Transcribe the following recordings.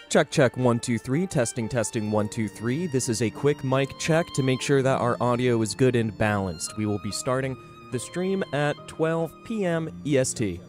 Check, check, 1, 2, 3, testing, testing, 1, 2, 3. This is a quick mic check to make sure that our audio is good and balanced. We will be starting the stream at 12 p.m. EST.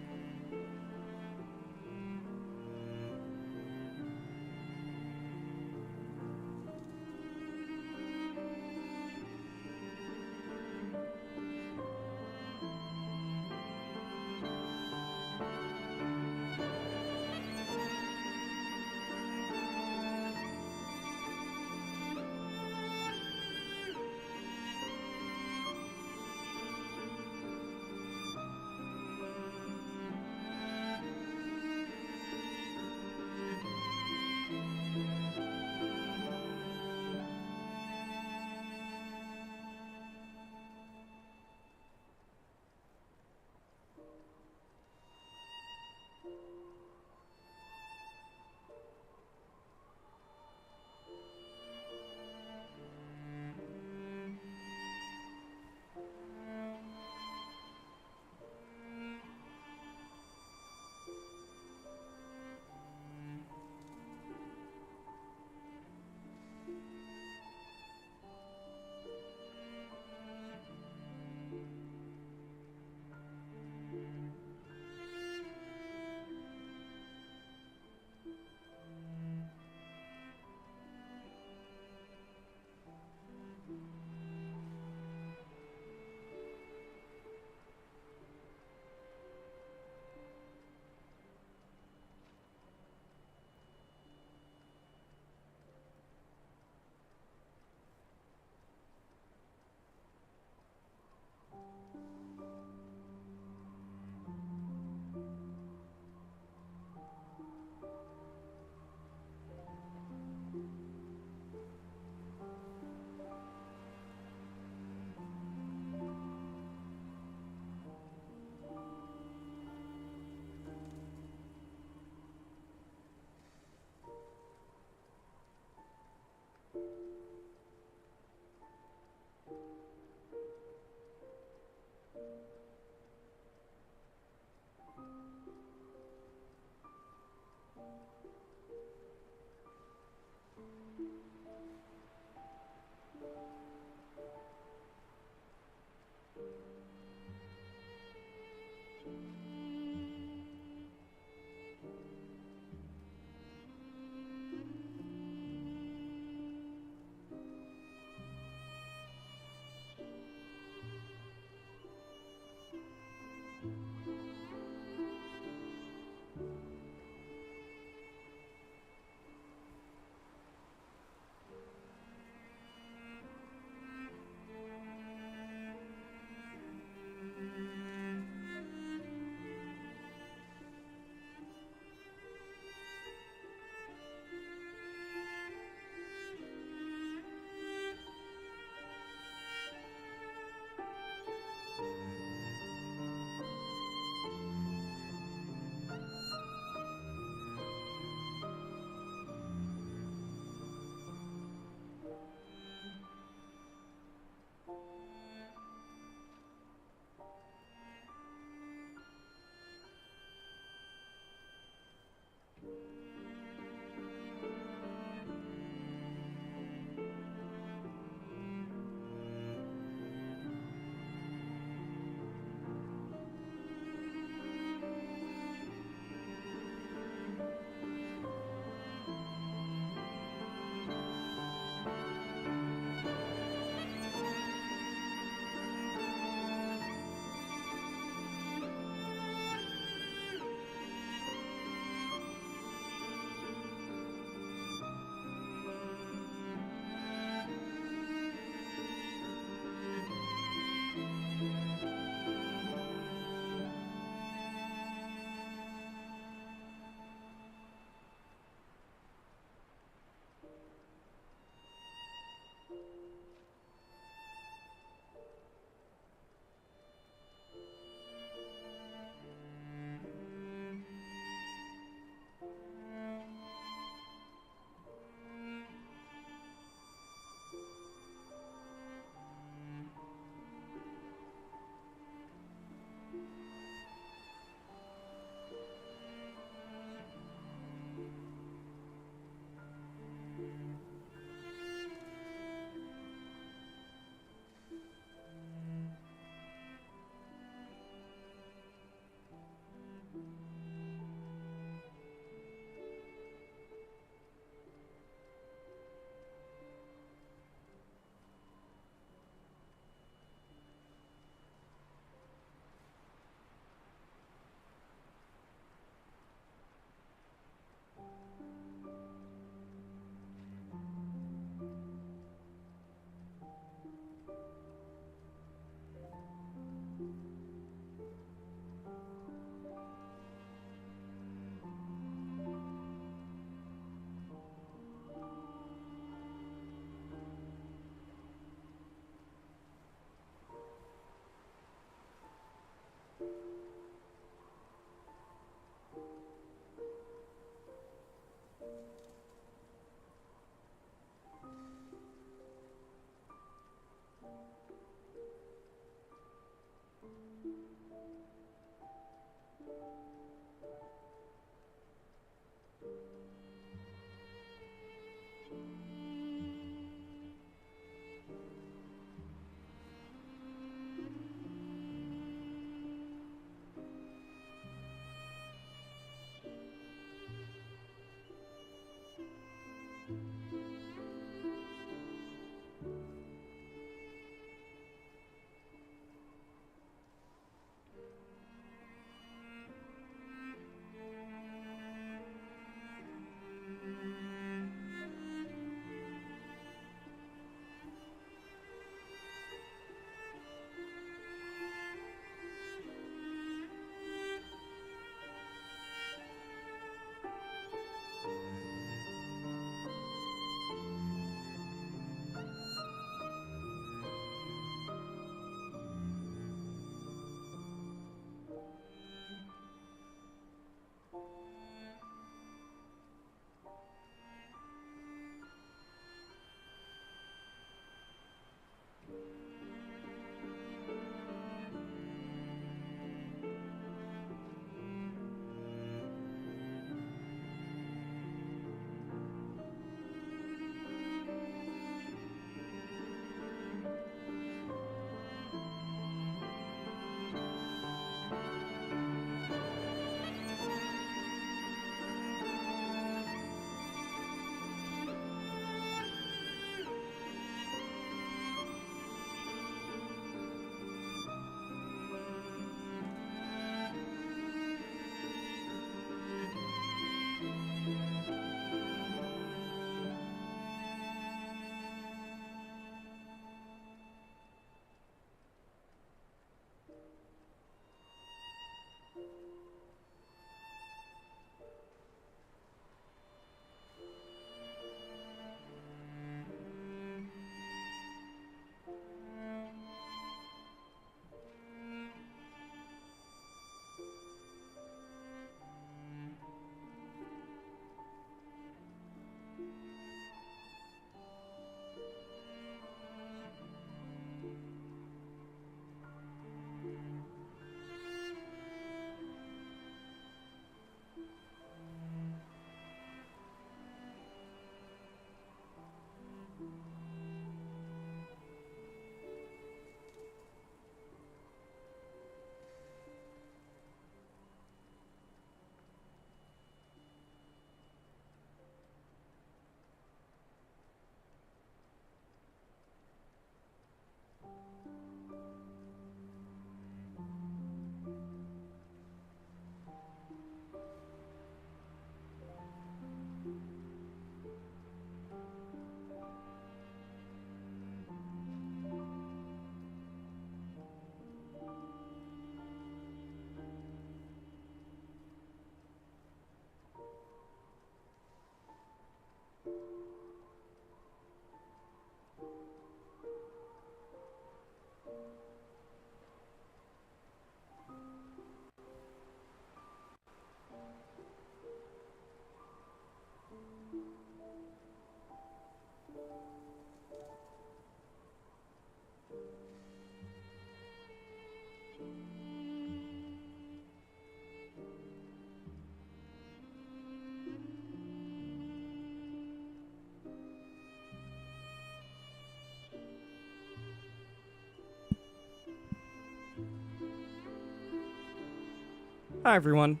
Hi everyone,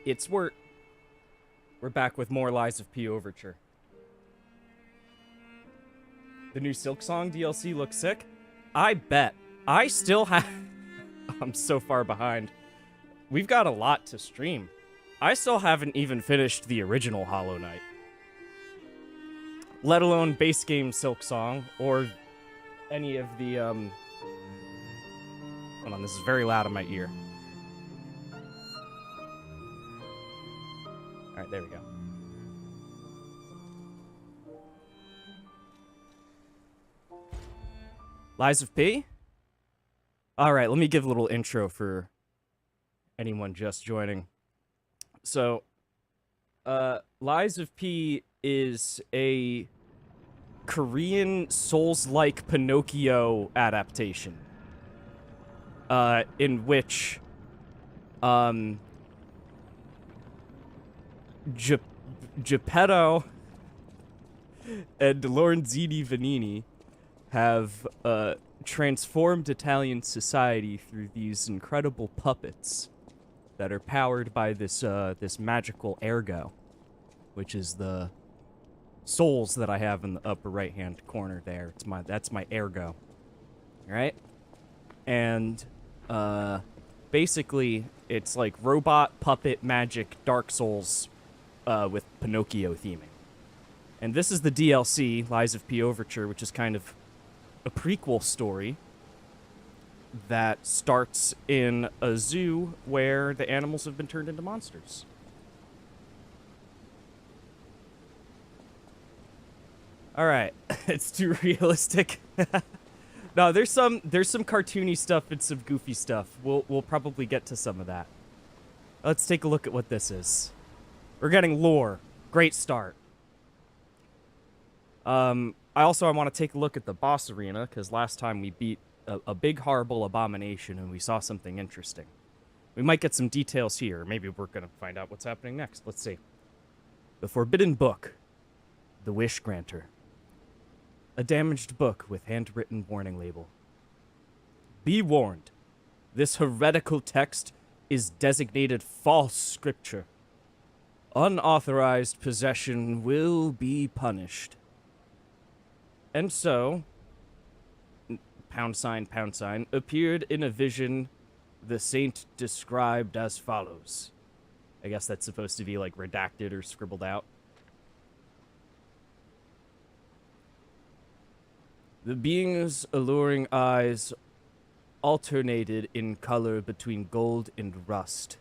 it's Wert. We're back with more Lies of P Overture. The new Silk Song DLC looks sick. I bet. I still have... I'm so far behind. We've got a lot to stream. I still haven't even finished the original Hollow Knight. Let alone base game Silk Song, or any of the, Hold on, this is very loud in my ear. Alright, there we go. Lies of P? Alright, let me give a little intro for anyone just joining. So, Lies of P is a Korean Souls-like Pinocchio adaptation. In which, Geppetto and Lorenzini Vanini have transformed Italian society through these incredible puppets that are powered by this this magical ergo, which is the souls that I have in the upper right hand corner there. That's my ergo. Alright? And basically it's like robot puppet magic Dark Souls with Pinocchio theming. And this is the DLC, Lies of P Overture, which is kind of a prequel story that starts in a zoo where the animals have been turned into monsters. Alright, it's too realistic. No, there's some cartoony stuff and some goofy stuff. We'll probably get to some of that. Let's take a look at what this is. We're getting lore. Great start. I want to take a look at the boss arena, because last time we beat a big, horrible abomination, and we saw something interesting. We might get some details here. Maybe we're going to find out what's happening next. Let's see. The Forbidden Book. The Wish Granter. A damaged book with handwritten warning label. Be warned. This heretical text is designated false scripture. Unauthorized possession will be punished. And so, #, appeared in a vision the saint described as follows. I guess that's supposed to be like redacted or scribbled out. The being's alluring eyes alternated in color between gold and rust,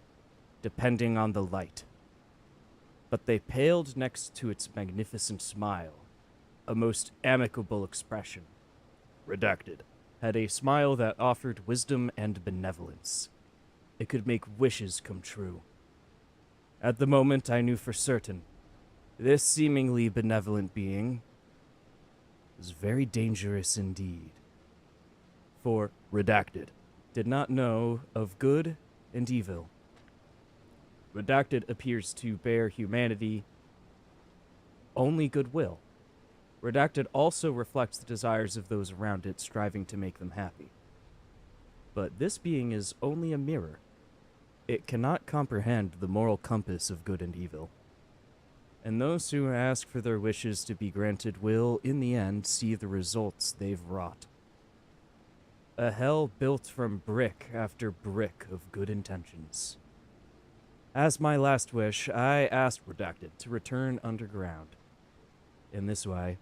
depending on the light. But they paled next to its magnificent smile, a most amicable expression. Redacted. Had a smile that offered wisdom and benevolence. It could make wishes come true. At the moment, I knew for certain, this seemingly benevolent being was very dangerous indeed. For Redacted did not know of good and evil. Redacted appears to bear humanity only goodwill. Redacted also reflects the desires of those around it, striving to make them happy. But this being is only a mirror. It cannot comprehend the moral compass of good and evil. And those who ask for their wishes to be granted will, in the end, see the results they've wrought. A hell built from brick after brick of good intentions. As my last wish, I asked Redacted to return underground. In this way,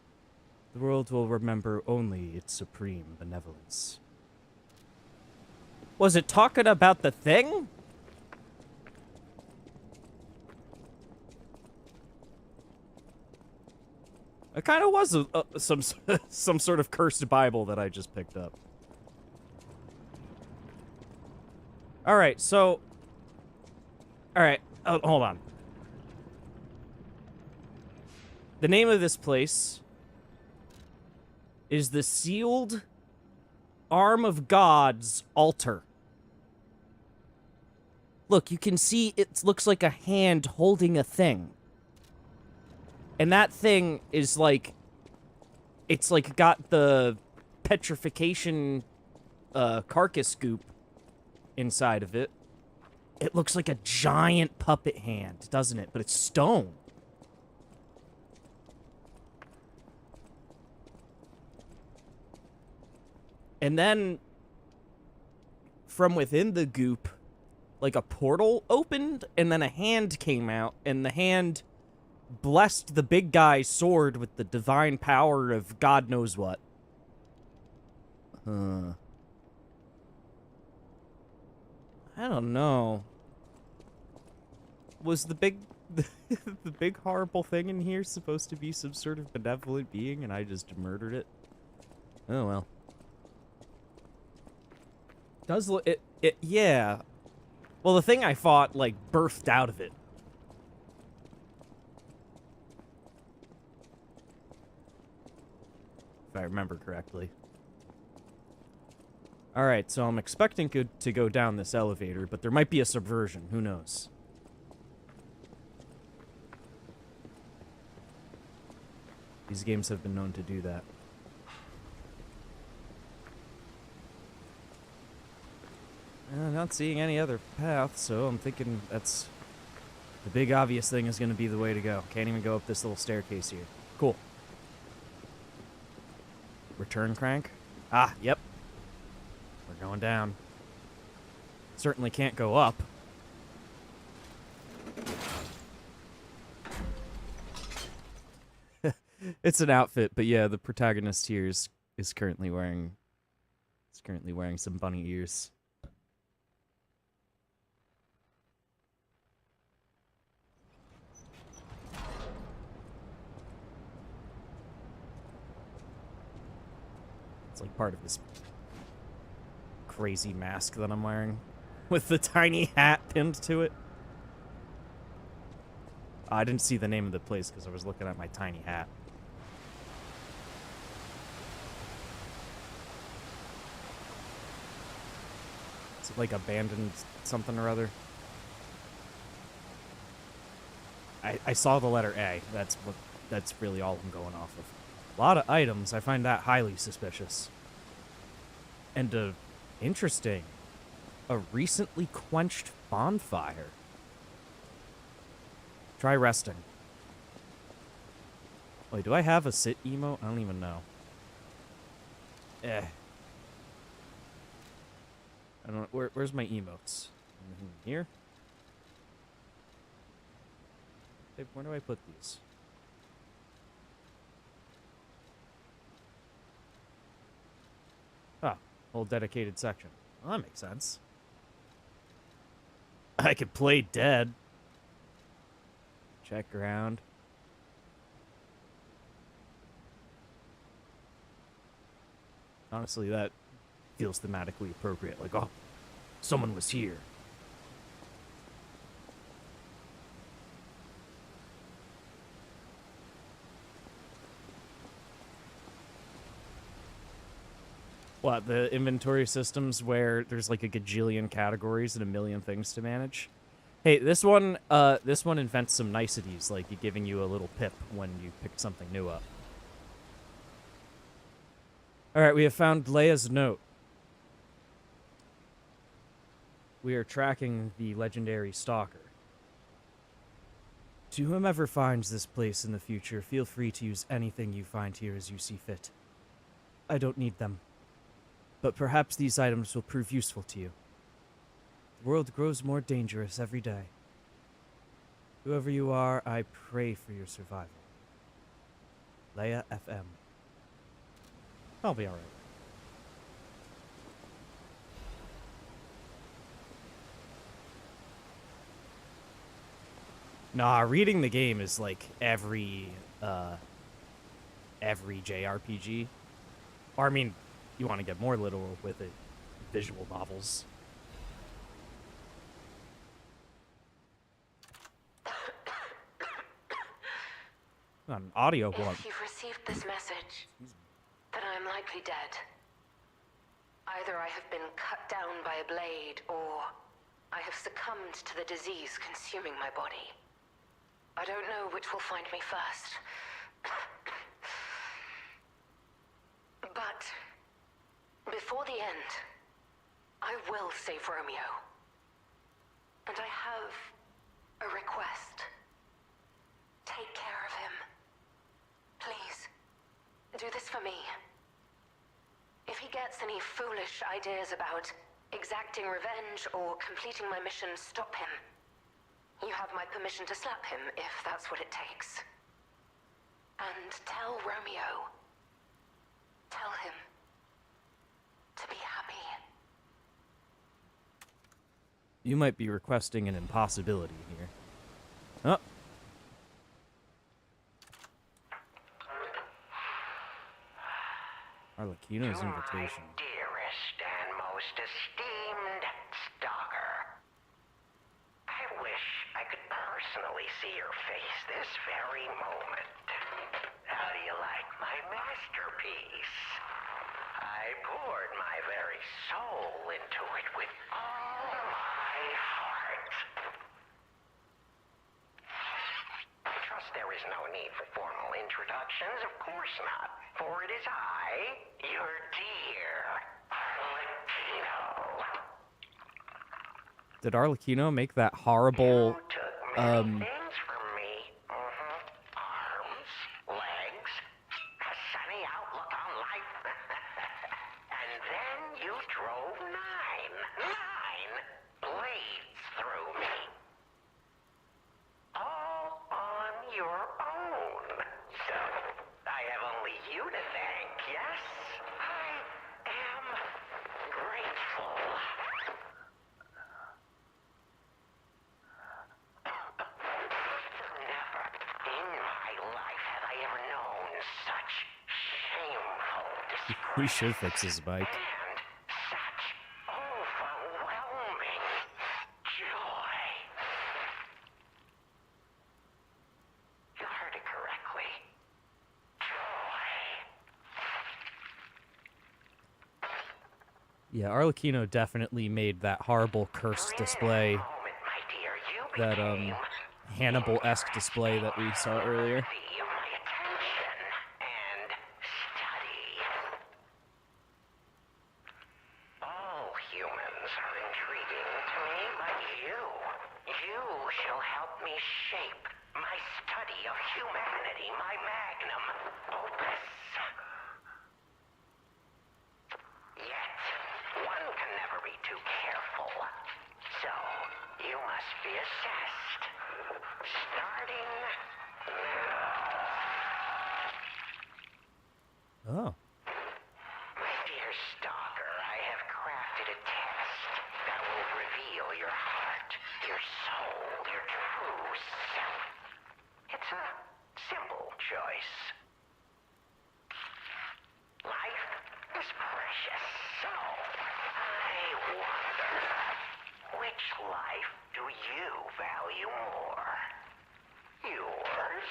the world will remember only its supreme benevolence. Was it talking about the thing? It kind of was some sort of cursed Bible that I just picked up. Alright, so... Alright, hold on. The name of this place is the Sealed Arm of God's Altar. Look, you can see it looks like a hand holding a thing. And that thing is like... It's like got the petrification carcass goop inside of it. It looks like a giant puppet hand, doesn't it? But it's stone. And then, from within the goop, like a portal opened, and then a hand came out, and the hand blessed the big guy's sword with the divine power of God knows what. I don't know. Was the big... the big horrible thing in here supposed to be some sort of benevolent being, and I just murdered it? Oh, well. Does look... yeah. Well, the thing I fought, like, birthed out of it. If I remember correctly. Alright, so I'm expecting to go down this elevator, but there might be a subversion. Who knows? These games have been known to do that. I'm not seeing any other path, so I'm thinking that's... the big obvious thing is going to be the way to go. Can't even go up this little staircase here. Cool. Return crank? Ah, yep. We're going down. Certainly can't go up. It's an outfit, but yeah, the protagonist here is currently wearing... some bunny ears. It's like part of this crazy mask that I'm wearing with the tiny hat pinned to it. I didn't see the name of the place because I was looking at my tiny hat. Is it like abandoned something or other? I saw the letter A. That's really all I'm going off of. A lot of items. I find that highly suspicious. And interesting. A recently quenched bonfire. Try resting. Wait, do I have a sit emote? I don't even know. I don't know. Where's my emotes? Here? Where do I put these? Ah, whole dedicated section. Well, that makes sense. I could play dead. Check around. Honestly, that feels thematically appropriate. Like, oh, someone was here. What, the inventory systems where there's like a gajillion categories and a million things to manage? Hey, this one invents some niceties, like giving you a little pip when you pick something new up. Alright, we have found Leia's note. We are tracking the legendary stalker. To whomever finds this place in the future, feel free to use anything you find here as you see fit. I don't need them. But perhaps these items will prove useful to you. The world grows more dangerous every day. Whoever you are, I pray for your survival. Leia FM. I'll be alright. Nah, reading the game is like every JRPG. Or, I mean, you want to get more literal with it, visual novels. An audio one. If you've received this message, then I am likely dead. Either I have been cut down by a blade, or I have succumbed to the disease consuming my body. I don't know which will find me first. But before the end, I will save Romeo. And I have a request. Take care of him. Please, do this for me. If he gets any foolish ideas about exacting revenge or completing my mission, stop him. You have my permission to slap him if that's what it takes. And tell Romeo. Tell him to be happy. You might be requesting an impossibility here. Oh. Arlecchino's invitation. My dearest and most esteemed stalker. I wish I could personally see your face this very moment. How do you like my masterpiece? I poured my very soul into it with all my heart. I trust there is no need for formal introductions, of course not. For it is I, your dear Arlecchino. Did Arlecchino make that horrible, You took many things from me. Arms, legs, a sunny outlook on life. And then you drove nine blades through me. All on your own. So, I have only you to thank, yes? I am grateful. Never in my life have I ever known such shameful disgrace. he should fix his bike. And such overwhelming joy. You heard it correctly. Joy. Yeah, Arlecchino definitely made that horrible cursed display, Moment, my dear, you that became Hannibal-esque display that we saw earlier. worthy of my attention and study. All humans are intriguing to me, but you shall help me shape my study of humanity, my magnum opus. Yet, one can never be too careful. So, you must be assessed. Starting now. Oh. My dear stalker, I have crafted a test that will reveal your heart, your soul, your true self. It's a simple choice. Life is precious, so I wonder, which life do you value more? Yours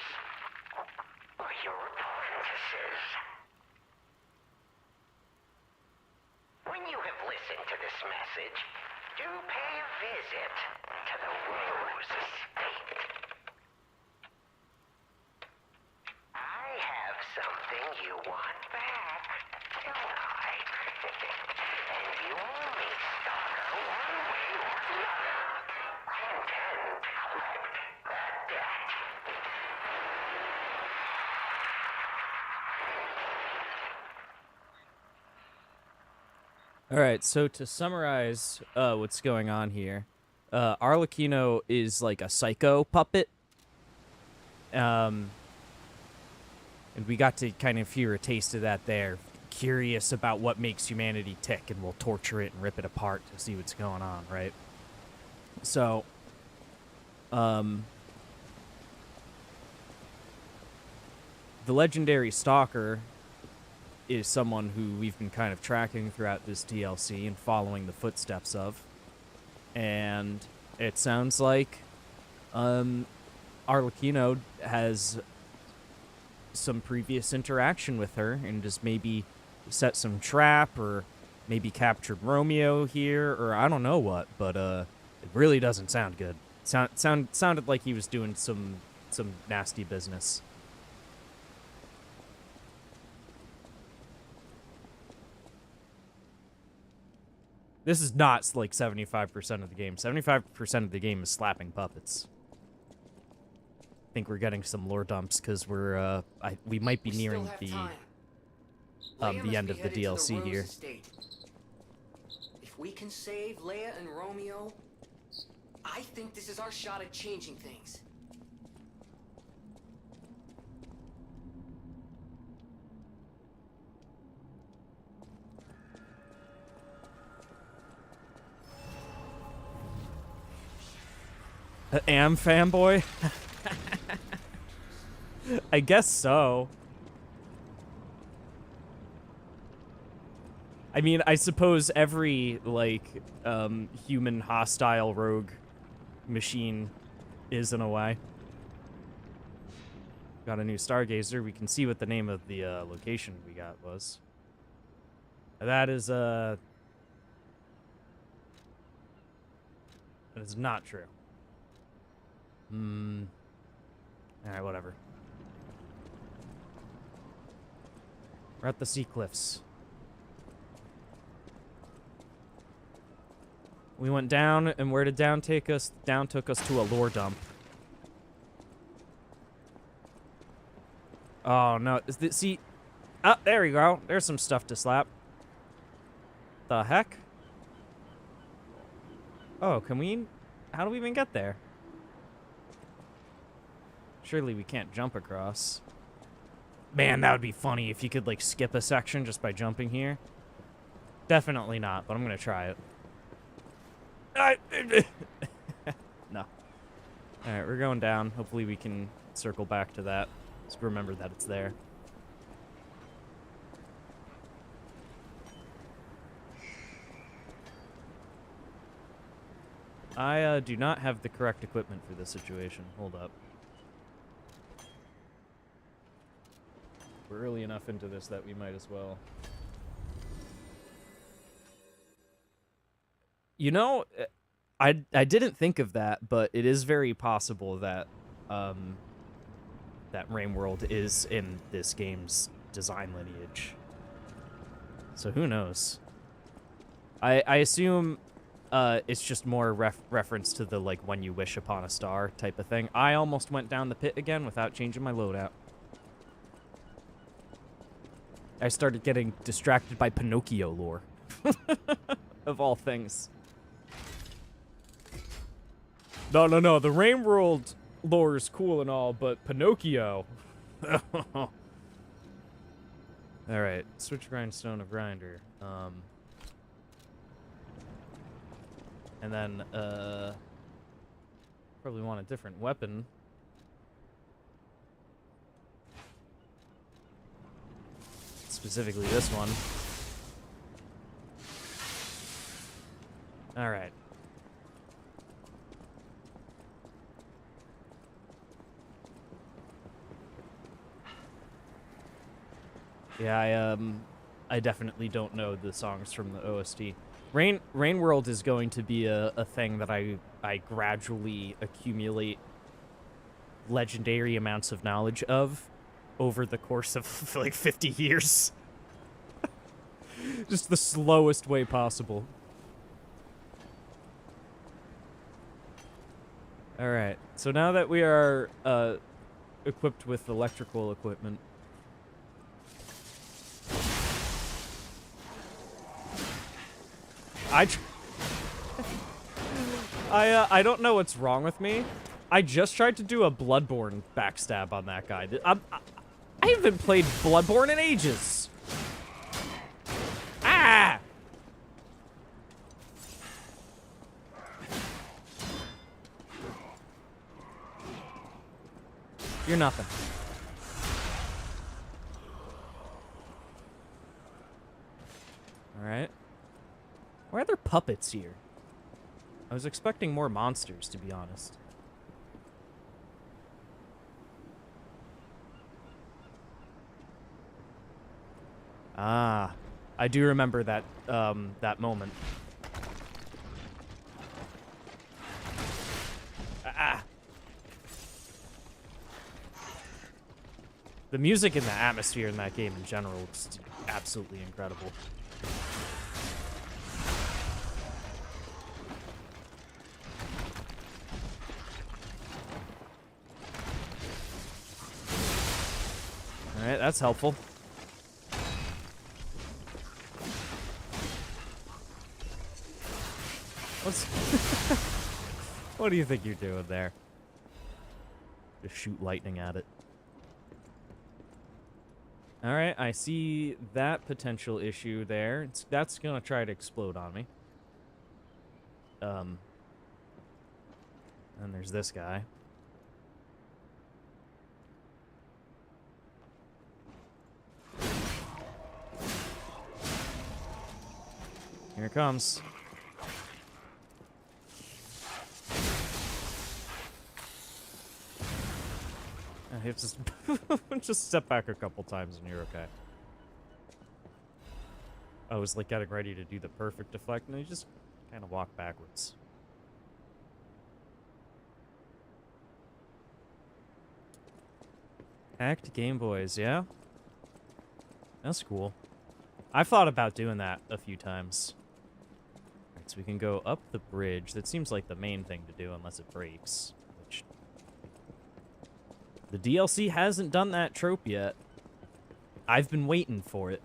or your apprentice's? When you have listened to this message, do pay a visit to the Rose Estate. I have something you want back, don't I? And you owe me, stalker, one way or another. I intend to collect that debt. All right, so to summarize what's going on here, Arlecchino is like a psycho puppet. And we got to kind of hear a taste of that there. Curious about what makes humanity tick, and we'll torture it and rip it apart to see what's going on, right? So, the legendary stalker is someone who we've been kind of tracking throughout this DLC and following the footsteps of. And it sounds like Arlecchino has some previous interaction with her and just maybe set some trap or maybe captured Romeo here or I don't know what, but it really doesn't sound good. Sounded like he was doing some nasty business. This is not like 75% of the game. 75% of the game is slapping puppets. I think we're getting some lore dumps because we might be nearing the end of the DLC here. If we can save Leia and Romeo, I think this is our shot at changing things. Am fanboy? I guess so. I mean, I suppose every, like, human hostile rogue machine is in a way. Got a new Stargazer. We can see what the name of the location we got was. That is not true. Alright, whatever. We're at the Sea Cliffs. We went down, and where did down take us? Down took us to a lore dump. Oh, no. See... Oh, there we go. There's some stuff to slap. The heck? Oh, can we... How do we even get there? Surely we can't jump across. Man, that would be funny if you could, like, skip a section just by jumping here. Definitely not, but I'm gonna try it. No. Alright, we're going down. Hopefully we can circle back to that. Just remember that it's there. I do not have the correct equipment for this situation. Hold up. We're early enough into this that we might as well. You know, I didn't think of that, but it is very possible that that Rain World is in this game's design lineage. So who knows? I assume it's just more reference to the, like, when you wish upon a star type of thing. I almost went down the pit again without changing my loadout. I started getting distracted by Pinocchio lore. Of all things. No. The Rain World lore is cool and all, but Pinocchio. Alright, switch grindstone of grinder. And then, probably want a different weapon. Specifically this one. Alright. Yeah, I definitely don't know the songs from the OST. Rain World is going to be a thing that I gradually accumulate legendary amounts of knowledge of over the course of, like, 50 years. Just the slowest way possible. Alright, so now that we are equipped with electrical equipment, I don't know what's wrong with me. I just tried to do a Bloodborne backstab on that guy. I haven't played Bloodborne in ages. Ah! You're nothing. Alright. Why are there puppets here? I was expecting more monsters, to be honest. Ah, I do remember that, that moment. Ah! The music and the atmosphere in that game in general is absolutely incredible. that's helpful. What's... What do you think you're doing there? Just shoot lightning at it. Alright, I see that potential issue there. That's gonna try to explode on me. And there's this guy. Here it comes. I have to just step back a couple times and you're okay. I was like getting ready to do the perfect deflect and I just kind of walk backwards. Hacked Game Boys, yeah? That's cool. I've thought about doing that a few times. Alright, so we can go up the bridge. That seems like the main thing to do unless it breaks. Which... The DLC hasn't done that trope yet. I've been waiting for it.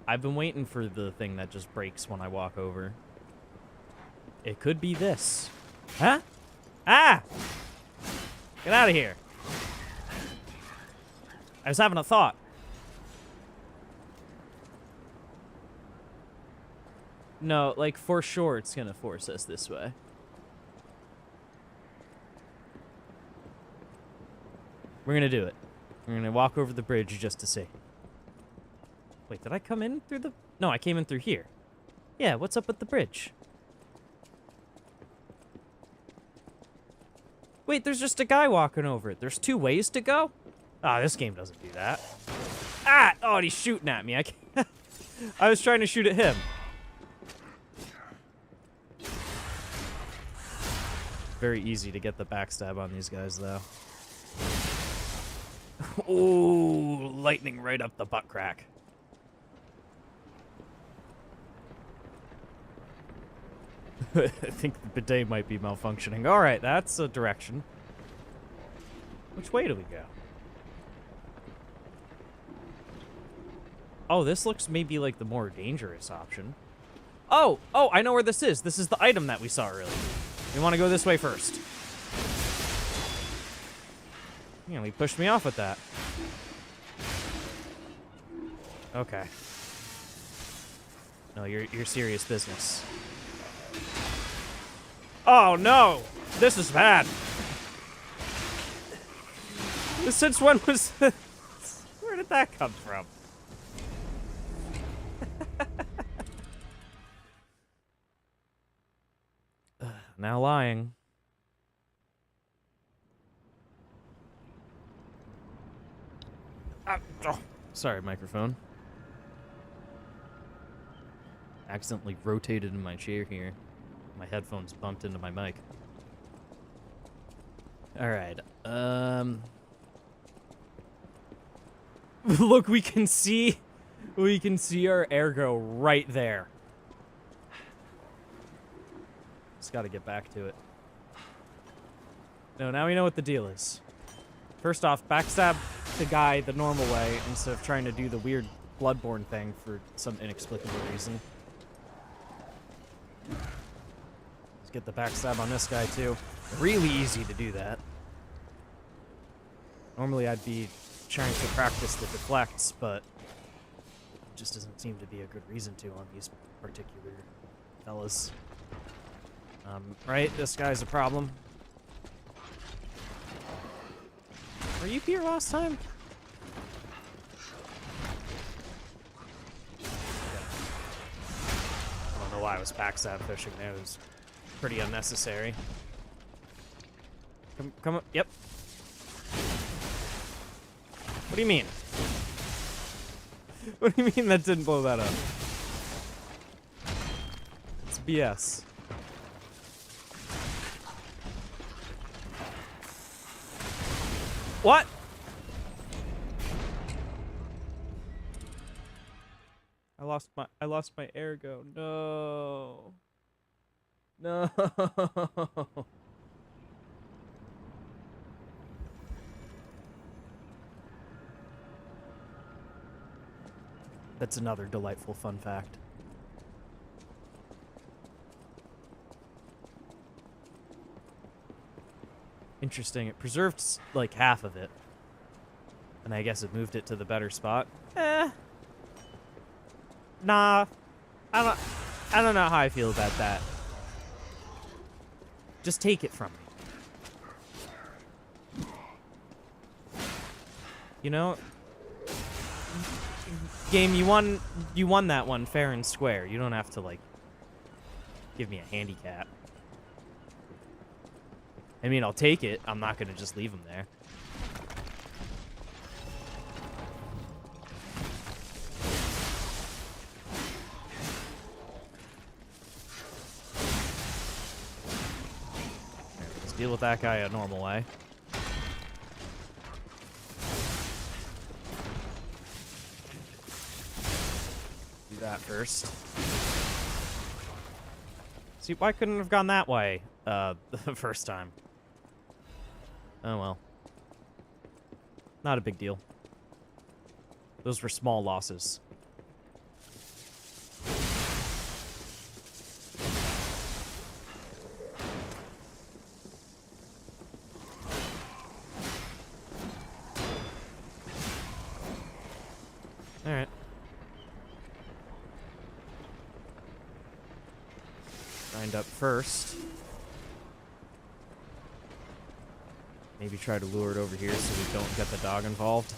I've been waiting for the thing that just breaks when I walk over. It could be this. Huh? Ah! Get out of here. I was having a thought. No, like, for sure it's gonna force us this way. We're gonna do it. We're gonna walk over the bridge just to see. Wait, did I come in through the... No, I came in through here. Yeah, what's up with the bridge? Wait, there's just a guy walking over it. There's 2 ways to go? Ah, this game doesn't do that. Ah! Oh, and he's shooting at me. I can't... I was trying to shoot at him. Very easy to get the backstab on these guys, though. Ooh, lightning right up the butt crack. I think the bidet might be malfunctioning. Alright, that's a direction. Which way do we go? Oh, this looks maybe like the more dangerous option. Oh, I know where this is. This is the item that we saw earlier. We want to go this way first. Yeah, he pushed me off with that. Okay. No, you're serious business. Oh no! This is bad. Since when was this? Where did that come from? Now lying. Oh, sorry, microphone. Accidentally rotated in my chair here. My headphones bumped into my mic. Alright, look, we can see our ergo right there. Just gotta get back to it. No, now we know what the deal is. First off, backstab the guy the normal way instead of trying to do the weird Bloodborne thing for some inexplicable reason. Let's get the backstab on this guy too. Really easy to do that. Normally I'd be trying to practice the deflects, but it just doesn't seem to be a good reason to on these particular fellas. Right? This guy's a problem. Were you here last time? I don't know why I was backstab fishing there. It was pretty unnecessary. Come on. Yep. What do you mean? What do you mean that didn't blow that up? It's BS. What? I lost my ergo. No. No. That's another delightful fun fact. Interesting. It preserved, like, half of it. And I guess it moved it to the better spot. Nah. I don't know how I feel about that. Just take it from me. You know? Game, you won that one fair and square. You don't have to, like, give me a handicap. I mean, I'll take it. I'm not gonna just leave him there. Let's deal with that guy a normal way. Do that first. See, why couldn't I have gone that way the first time? Oh well. Not a big deal. Those were small losses. Alright. Grind up first. Maybe try to lure it over here so we don't get the dog involved.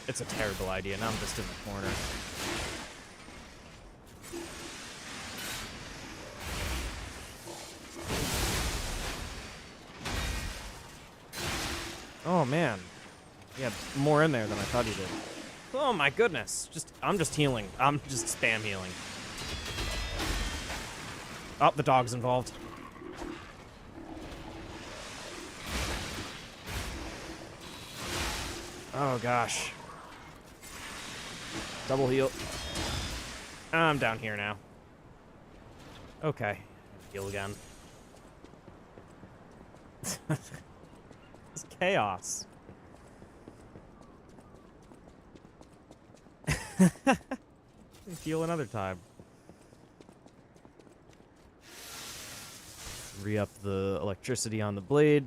It's a terrible idea. Now I'm just in the corner. Oh, man. You had more in there than I thought you did. Oh, my goodness. I'm just healing. I'm just spam healing. Oh, the dog's involved. Oh, gosh. Double heal. I'm down here now. Okay. Heal again. It's chaos. Heal another time. Re-up the electricity on the blade.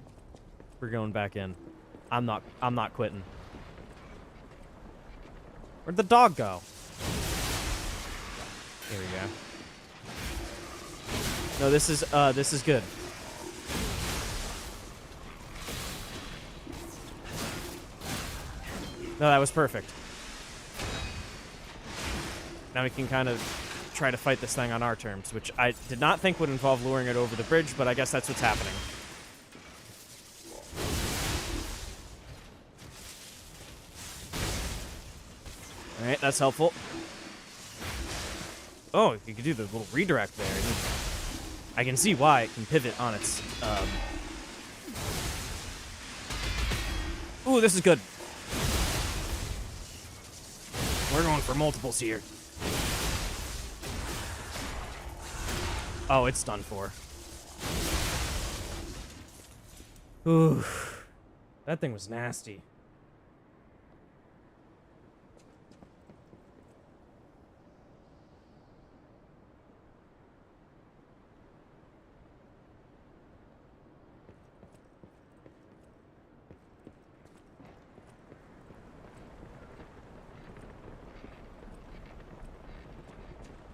We're going back in. I'm not quitting. Where'd the dog go? Here we go. No, this is good. No, that was perfect. Now we can kind of try to fight this thing on our terms, which I did not think would involve luring it over the bridge, but I guess that's what's happening. Alright, that's helpful. Oh, you can do the little redirect there. I can see why it can pivot on its... Ooh, this is good. We're going for multiples here. Oh, it's done for. Ooh. That thing was nasty.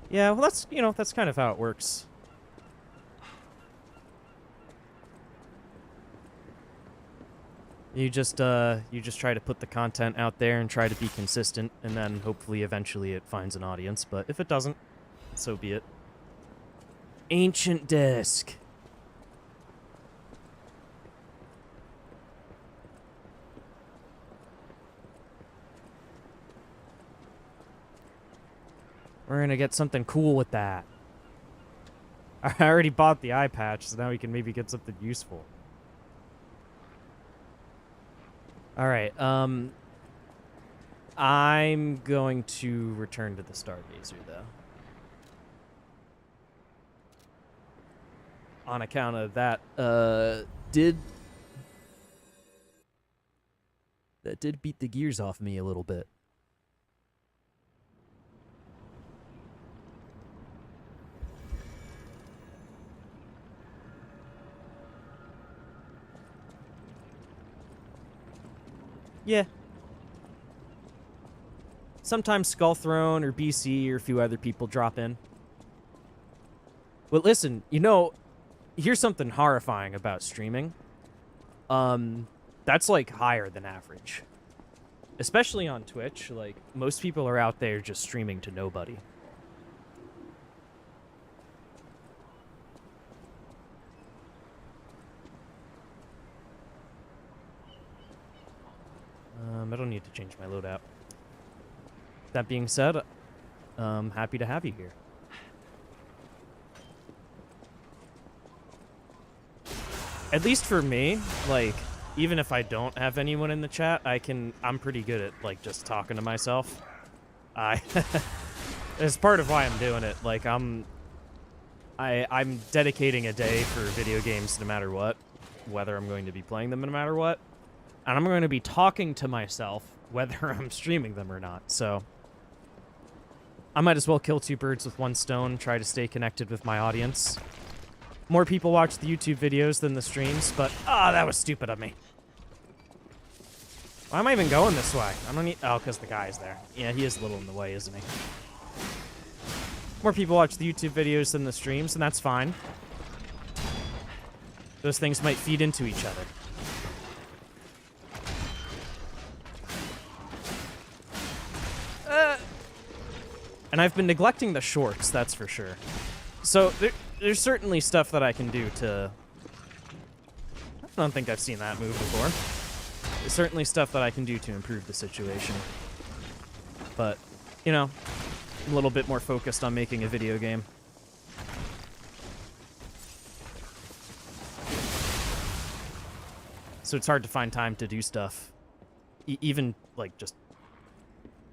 Yeah, well, that's kind of how it works. You just try to put the content out there and try to be consistent, and then hopefully eventually it finds an audience, but if it doesn't, so be it. Ancient disc. We're gonna get something cool with that. I already bought the eye patch, so now we can maybe get something useful. Alright, I'm going to return to the Stargazer, though. On account of that, did That did beat the gears off me a little bit. Yeah. Sometimes Skull Throne or BC or a few other people drop in. Well, listen, you know, here's something horrifying about streaming. That's like higher than average. Especially on Twitch, like most people are out there just streaming to nobody. I don't need to change my loadout. That being said, happy to have you here. At least for me, like, even if I don't have anyone in the chat, I'm pretty good at, like, just talking to myself. It's part of why I'm doing it. Like, I'm dedicating a day for video games no matter what, whether I'm going to be playing them no matter what. And I'm going to be talking to myself whether I'm streaming them or not, so I might as well kill two birds with one stone, try to stay connected with my audience. More people watch the YouTube videos than the streams, but that was stupid of me. Why am I even going this way? I don't need... Oh, because the guy's there. Yeah, he is a little in the way, isn't he? More people watch the YouTube videos than the streams, and that's fine. Those things might feed into each other. And I've been neglecting the shorts, that's for sure. So there's certainly stuff that I can do to... I don't think I've seen that move before. There's certainly stuff that I can do to improve the situation. But, you know, I'm a little bit more focused on making a video game. So it's hard to find time to do stuff. Even, like, just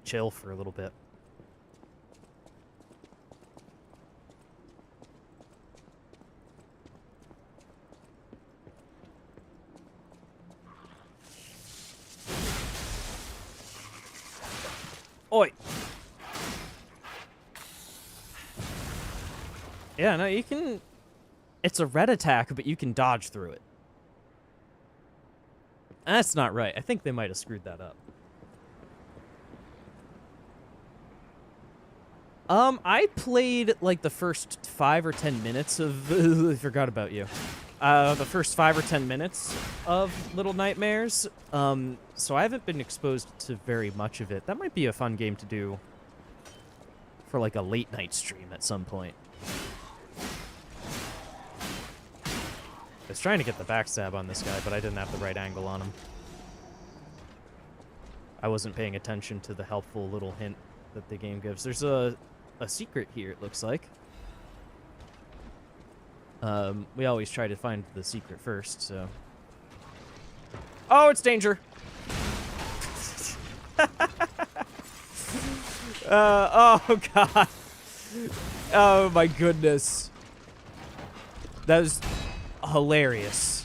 chill for a little bit. Oi! Yeah, no, you can... It's a red attack, but you can dodge through it. That's not right. I think they might have screwed that up. I played, like, the first 5 or 10 minutes of... I forgot about you. The first 5 or 10 minutes of Little Nightmares. So I haven't been exposed to very much of it. That might be a fun game to do for, like, a late-night stream at some point. I was trying to get the backstab on this guy, but I didn't have the right angle on him. I wasn't paying attention to the helpful little hint that the game gives. There's a secret here, it looks like. We always try to find the secret first, so... Oh, it's danger! Oh, God. Oh, my goodness. That was hilarious.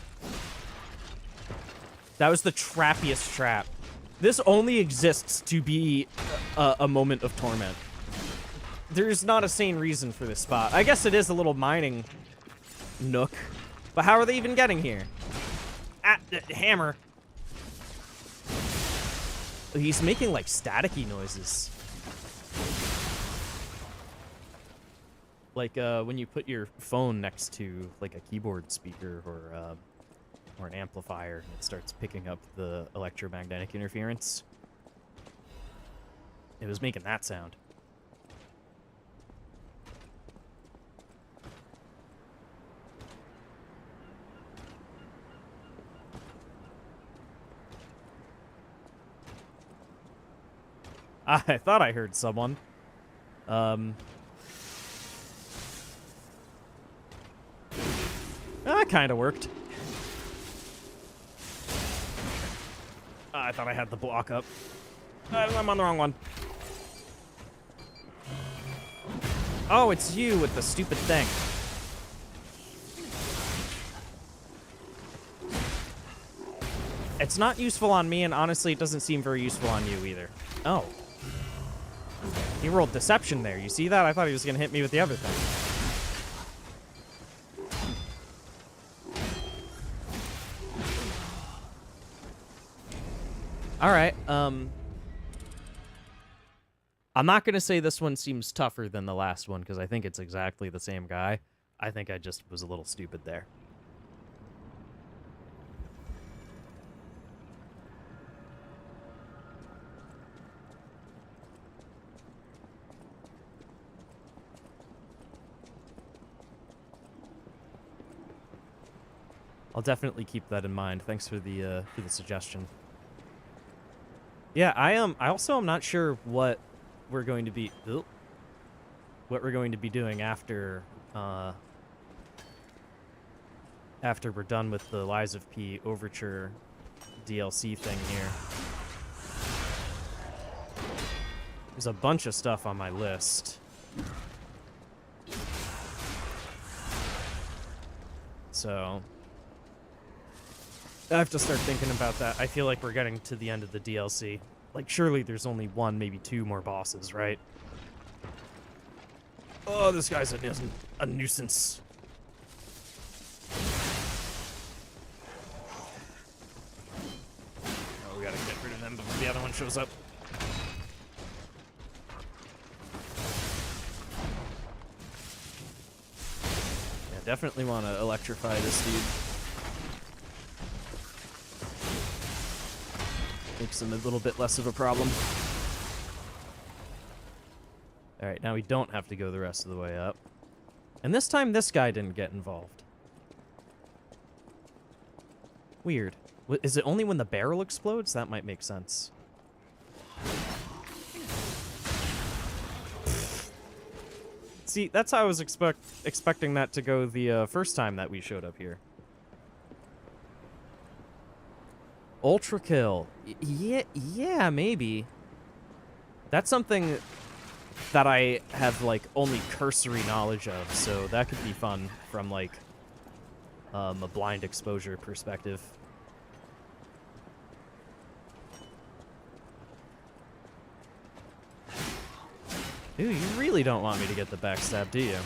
That was the trappiest trap. This only exists to be a moment of torment. There's not a sane reason for this spot. I guess it is a little mining nook. But how are they even getting here? Hammer. He's making, like, staticky noises. Like, when you put your phone next to, like, a keyboard speaker or an amplifier, and it starts picking up the electromagnetic interference. It was making that sound. I thought I heard someone. That kind of worked. I thought I had the block up. I'm on the wrong one. Oh, it's you with the stupid thing. it's not useful on me, and honestly, it doesn't seem very useful on you either. Oh. He rolled deception there. You see that? I thought he was going to hit me with the other thing. Alright, I'm not going to say this one seems tougher than the last one, because I think it's exactly the same guy. I think I just was a little stupid there. I'll definitely keep that in mind. Thanks for the suggestion. Yeah, I also am not sure what we're going to be doing after after we're done with the Lies of P Overture DLC thing here. There's a bunch of stuff on my list. So I have to start thinking about that. I feel like we're getting to the end of the DLC. Like, surely there's only one, maybe two more bosses, right? Oh, this guy's a nuisance. Oh, we gotta get rid of them before the other one shows up. Yeah, definitely want to electrify this dude. Makes him a little bit less of a problem. Alright, now we don't have to go the rest of the way up. And this time, this guy didn't get involved. Weird. Is it only when the barrel explodes? That might make sense. See, that's how I was expecting that to go the first time that we showed up here. Ultra kill. Yeah, maybe. That's something that I have, like, only cursory knowledge of, so that could be fun from, like, a blind exposure perspective. Ooh, you really don't want me to get the backstab, do you?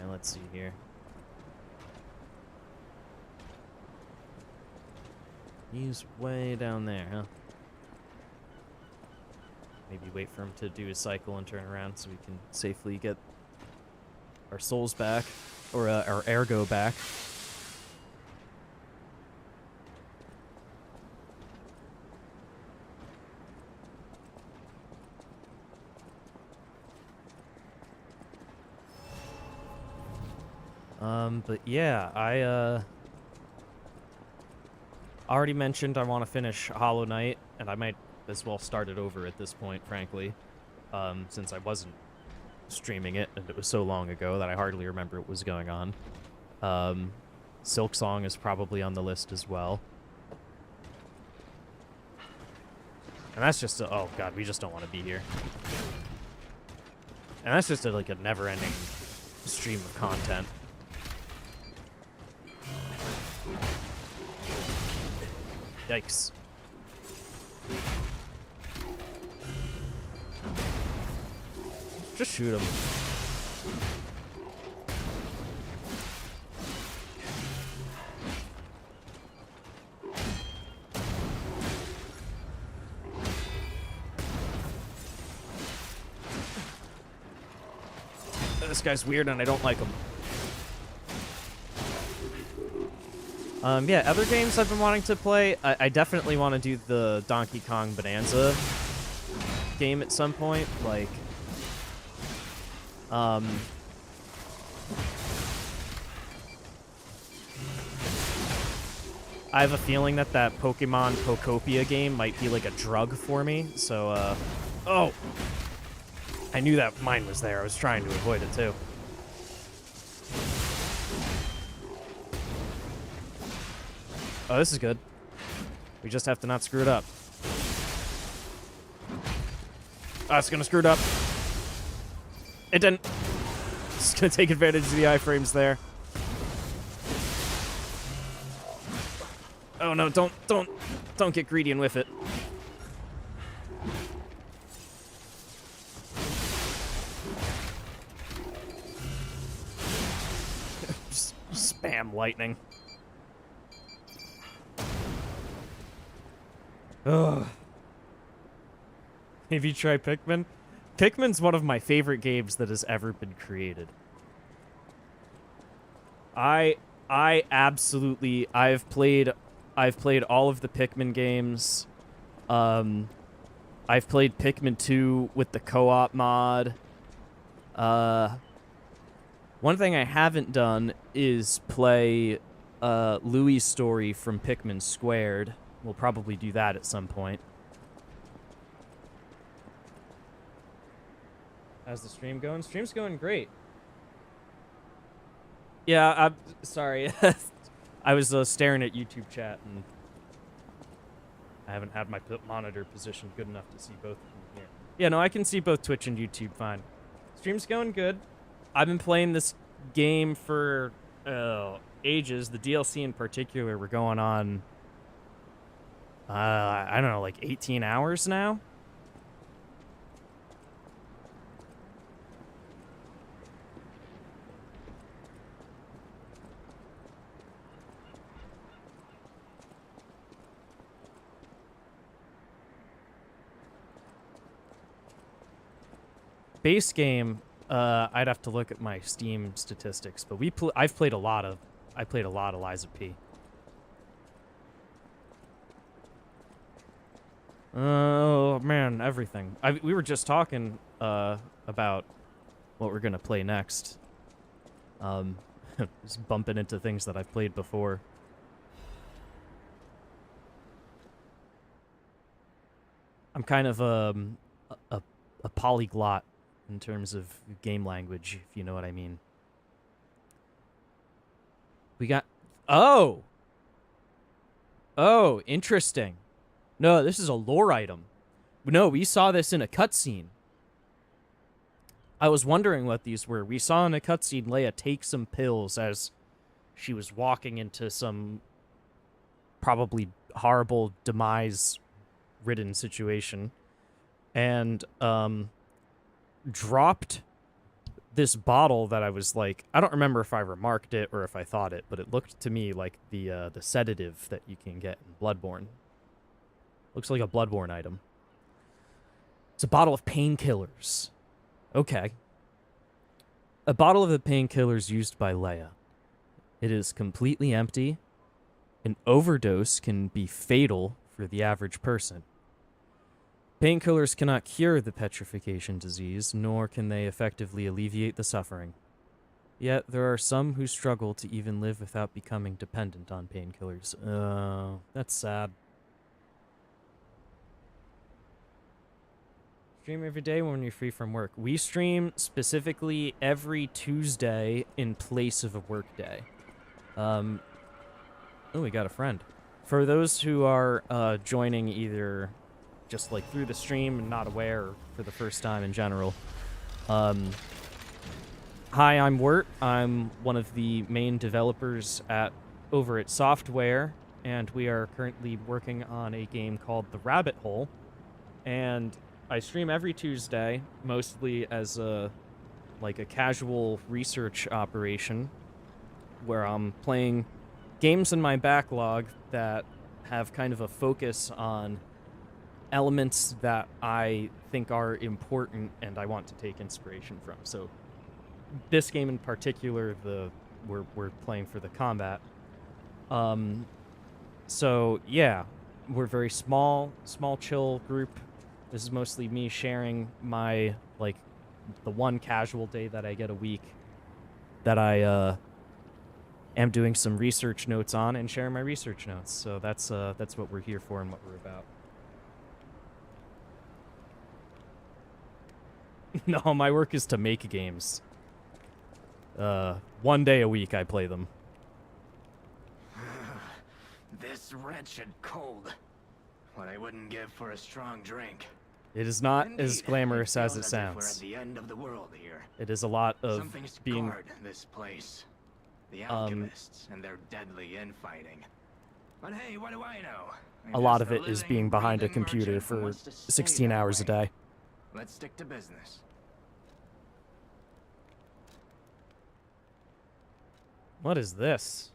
Let's see here. He's way down there, huh? Maybe wait for him to do his cycle and turn around so we can safely get our souls back, or our ergo back. But yeah, I already mentioned I want to finish Hollow Knight, and I might as well start it over at this point, frankly, since I wasn't streaming it, and it was so long ago that I hardly remember what was going on. Silk Song is probably on the list as well. And that's just a, oh god, we just don't want to be here. And that's just like a never-ending stream of content. Yikes. Just shoot him. This guy's weird and I don't like him. Yeah, other games I've been wanting to play, I definitely want to do the Donkey Kong Bonanza game at some point, like, I have a feeling that Pokemon Pokopia game might be like a drug for me, so, oh! I knew that mine was there, I was trying to avoid it too. Oh, this is good. We just have to not screw it up. Oh, it's gonna screw it up. It didn't. Just gonna take advantage of the iframes there. Oh no, don't get greedy and whiff it. Just spam lightning. Ugh. Have you tried Pikmin? Pikmin's one of my favorite games that has ever been created. I absolutely I've played all of the Pikmin games. I've played Pikmin 2 with the co-op mod. One thing I haven't done is play Louie's story from Pikmin Squared. We'll probably do that at some point. How's the stream going? Stream's going great. Yeah, I'm sorry. I was staring at YouTube chat, and I haven't had my monitor positioned good enough to see both of them here. Yeah, no, I can see both Twitch and YouTube fine. Stream's going good. I've been playing this game for ages. The DLC in particular, we're going on, I don't know, like 18 hours now? Base game, I'd have to look at my Steam statistics, but I played a lot of Lies of P. Oh man, everything. We were just talking about what we're gonna play next. Just bumping into things that I've played before. I'm kind of a polyglot in terms of game language, if you know what I mean. We got... Oh! Oh, interesting. No, this is a lore item. No, we saw this in a cutscene. I was wondering what these were. We saw in a cutscene Leia take some pills as she was walking into some probably horrible demise-ridden situation. And, dropped this bottle that I was like, I don't remember if I remarked it or if I thought it, but it looked to me like the sedative that you can get in Bloodborne. Looks like a Bloodborne item. It's a bottle of painkillers. Okay. A bottle of the painkillers used by Leia. It is completely empty. An overdose can be fatal for the average person. Painkillers cannot cure the petrification disease, nor can they effectively alleviate the suffering. Yet, there are some who struggle to even live without becoming dependent on painkillers. Oh, that's sad. Stream every day when you're free from work. We stream specifically every Tuesday in place of a work day. Oh, we got a friend. For those who are joining either just like through the stream and not aware, or for the first time in general. Hi, I'm Wert. I'm one of the main developers over at Software, and we are currently working on a game called The Rabbit Hole. And I stream every Tuesday, mostly as a casual research operation, where I'm playing games in my backlog that have kind of a focus on elements that I think are important and I want to take inspiration from. So this game in particular, we're playing for the combat. So yeah, we're a very small chill group. This is mostly me sharing my the one casual day that I get a week that I am doing some research notes on and sharing my research notes. So that's what we're here for and what we're about. No, my work is to make games. One day a week I play them. This wretched cold. What I wouldn't give for a strong drink. It is not as Indeed, glamorous as feels it as if we're sounds. at the end of the world here. It is a lot of Something's being guard this place. The alchemists and their deadly infighting. But hey, what do I know? I'm a lot just of it is living, being behind a breathing computer merchant who for wants to stay 16 that hours a way. day. Let's stick to business. What is this?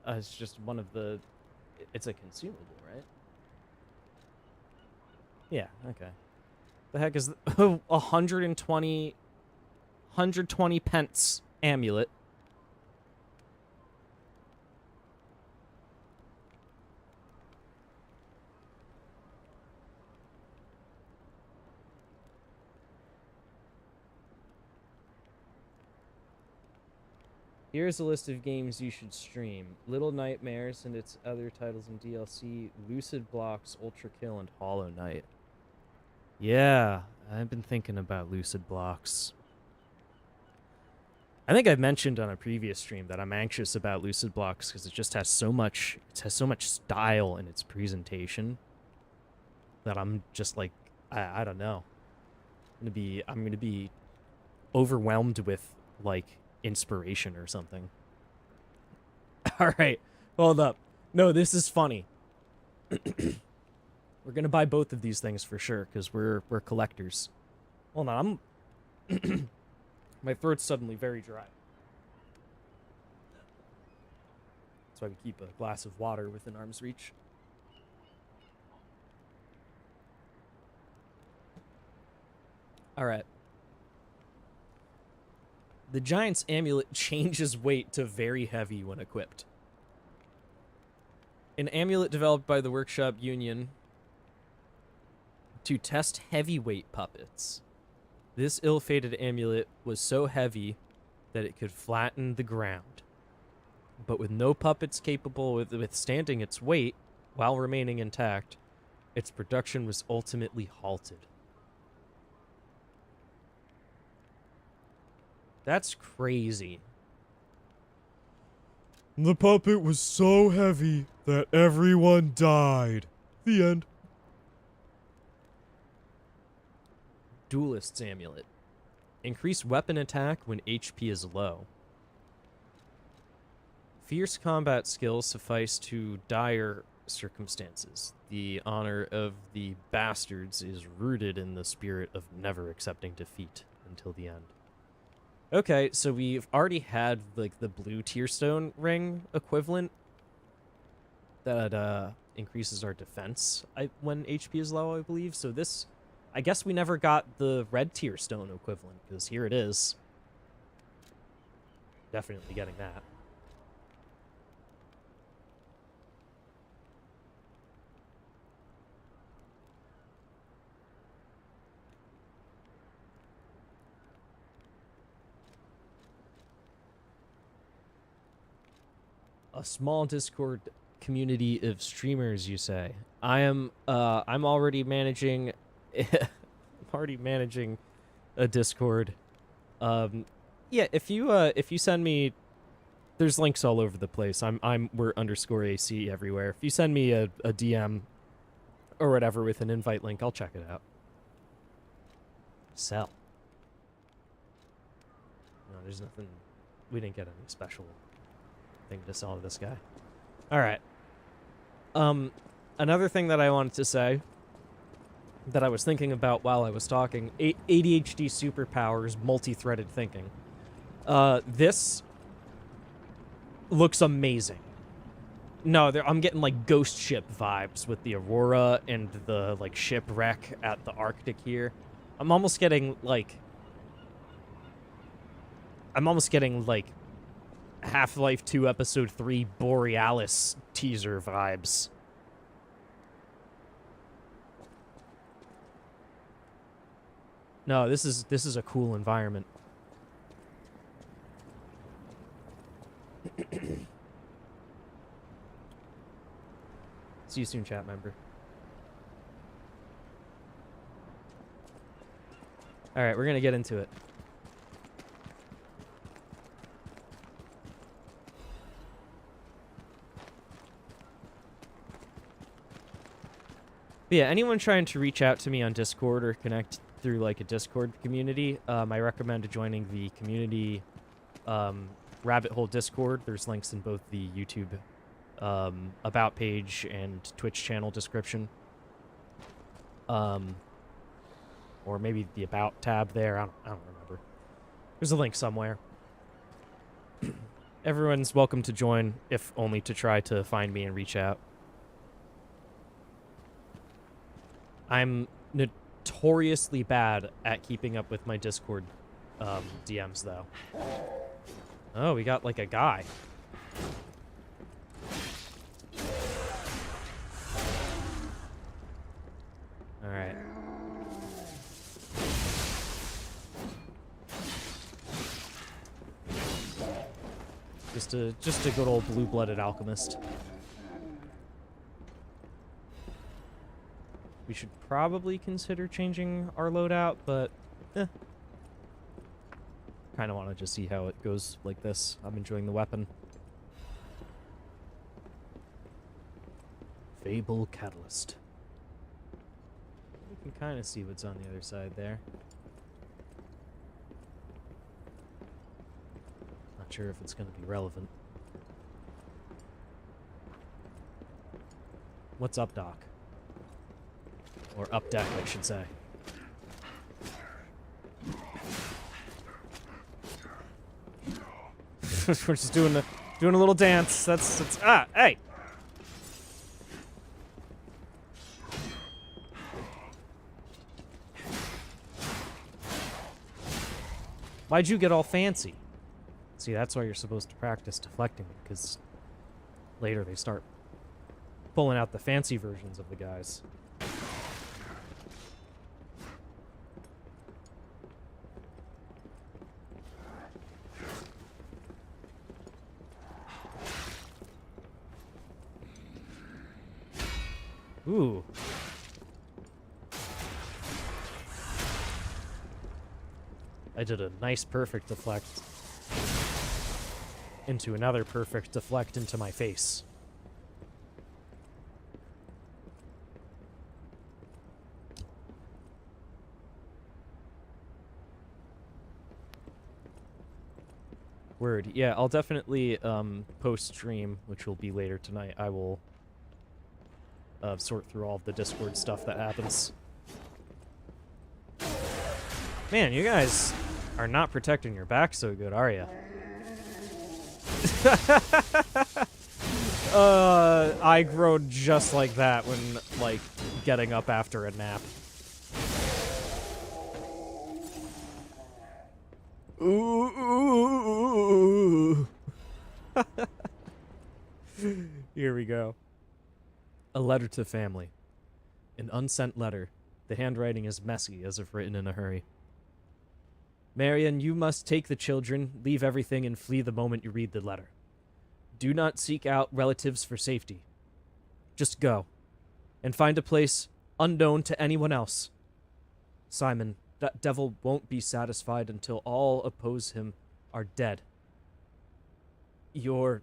It's just one of the... It's a consumable, right? Yeah, okay. The heck is... 120 pence amulet. Here's a list of games you should stream. Little Nightmares and its other titles in DLC, Lucid Blocks, Ultra Kill, and Hollow Knight. Yeah, I've been thinking about Lucid Blocks. I think I've mentioned on a previous stream that I'm anxious about Lucid Blocks because it just has so much style in its presentation that I'm just like, I don't know. I'm gonna be overwhelmed with like inspiration or something. All right, hold up. No, this is funny. We're gonna buy both of these things for sure because we're collectors. Hold on, I'm my throat's suddenly very dry. That's why we keep a glass of water within arm's reach. All right. The Giant's Amulet changes weight to very heavy when equipped. An amulet developed by the Workshop Union to test heavyweight puppets. This ill-fated amulet was so heavy that it could flatten the ground. But with no puppets capable of withstanding its weight while remaining intact, its production was ultimately halted. That's crazy. The puppet was so heavy that everyone died. The end. Duelist's Amulet. Increase weapon attack when HP is low. Fierce combat skills suffice to dire circumstances. The honor of the bastards is rooted in the spirit of never accepting defeat until the end. Okay, so we've already had like the blue Tearstone ring equivalent that increases our defense when HP is low, I believe. So this, I guess we never got the red Tearstone equivalent because here it is. Definitely getting that. A small Discord community of streamers, you say? I'm already managing a Discord. Yeah, if you send me, there's links all over the place. We're _AC everywhere. If you send me a DM or whatever with an invite link, I'll check it out. Sell. No, there's nothing. We didn't get any special thing to sell to this guy. All right. Another thing that I wanted to say that I was thinking about while I was talking, ADHD superpowers, multi-threaded thinking. This looks amazing. No, I'm getting like ghost ship vibes with the Aurora and the like shipwreck at the Arctic here. I'm almost getting like Half-Life 2 Episode 3 Borealis teaser vibes. No, this is a cool environment. See you soon, chat member. All right, we're going to get into it. But yeah, anyone trying to reach out to me on Discord or connect through like a Discord community, I recommend joining the community rabbit hole Discord. There's links in both the YouTube about page and Twitch channel description. Or maybe the about tab there. I don't remember. There's a link somewhere. Everyone's welcome to join, if only to try to find me and reach out. I'm notoriously bad at keeping up with my Discord DMs, though. Oh, we got, like, a guy. Alright. Just a good old blue-blooded alchemist. We should probably consider changing our loadout, but kind of want to just see how it goes like this. I'm enjoying the weapon. Fable Catalyst. You can kind of see what's on the other side there. Not sure if it's going to be relevant. What's up, Doc? Or up deck, I should say. We're just doing a little dance. That's hey. Why'd you get all fancy? See, that's why you're supposed to practice deflecting, because later they start pulling out the fancy versions of the guys. Ooh. I did a nice perfect deflect into another perfect deflect into my face. Word. Yeah, I'll definitely post-stream, which will be later tonight. I will sort through all of the Discord stuff that happens. Man, you guys are not protecting your back so good, are you? I growed just like that when, like, getting up after a nap. Ooh. Here we go. A letter to family. An unsent letter. The handwriting is messy, as if written in a hurry. Marion, you must take the children, leave everything, and flee the moment you read the letter. Do not seek out relatives for safety. Just go. And find a place unknown to anyone else. Simon, that devil won't be satisfied until all oppose him are dead. Your...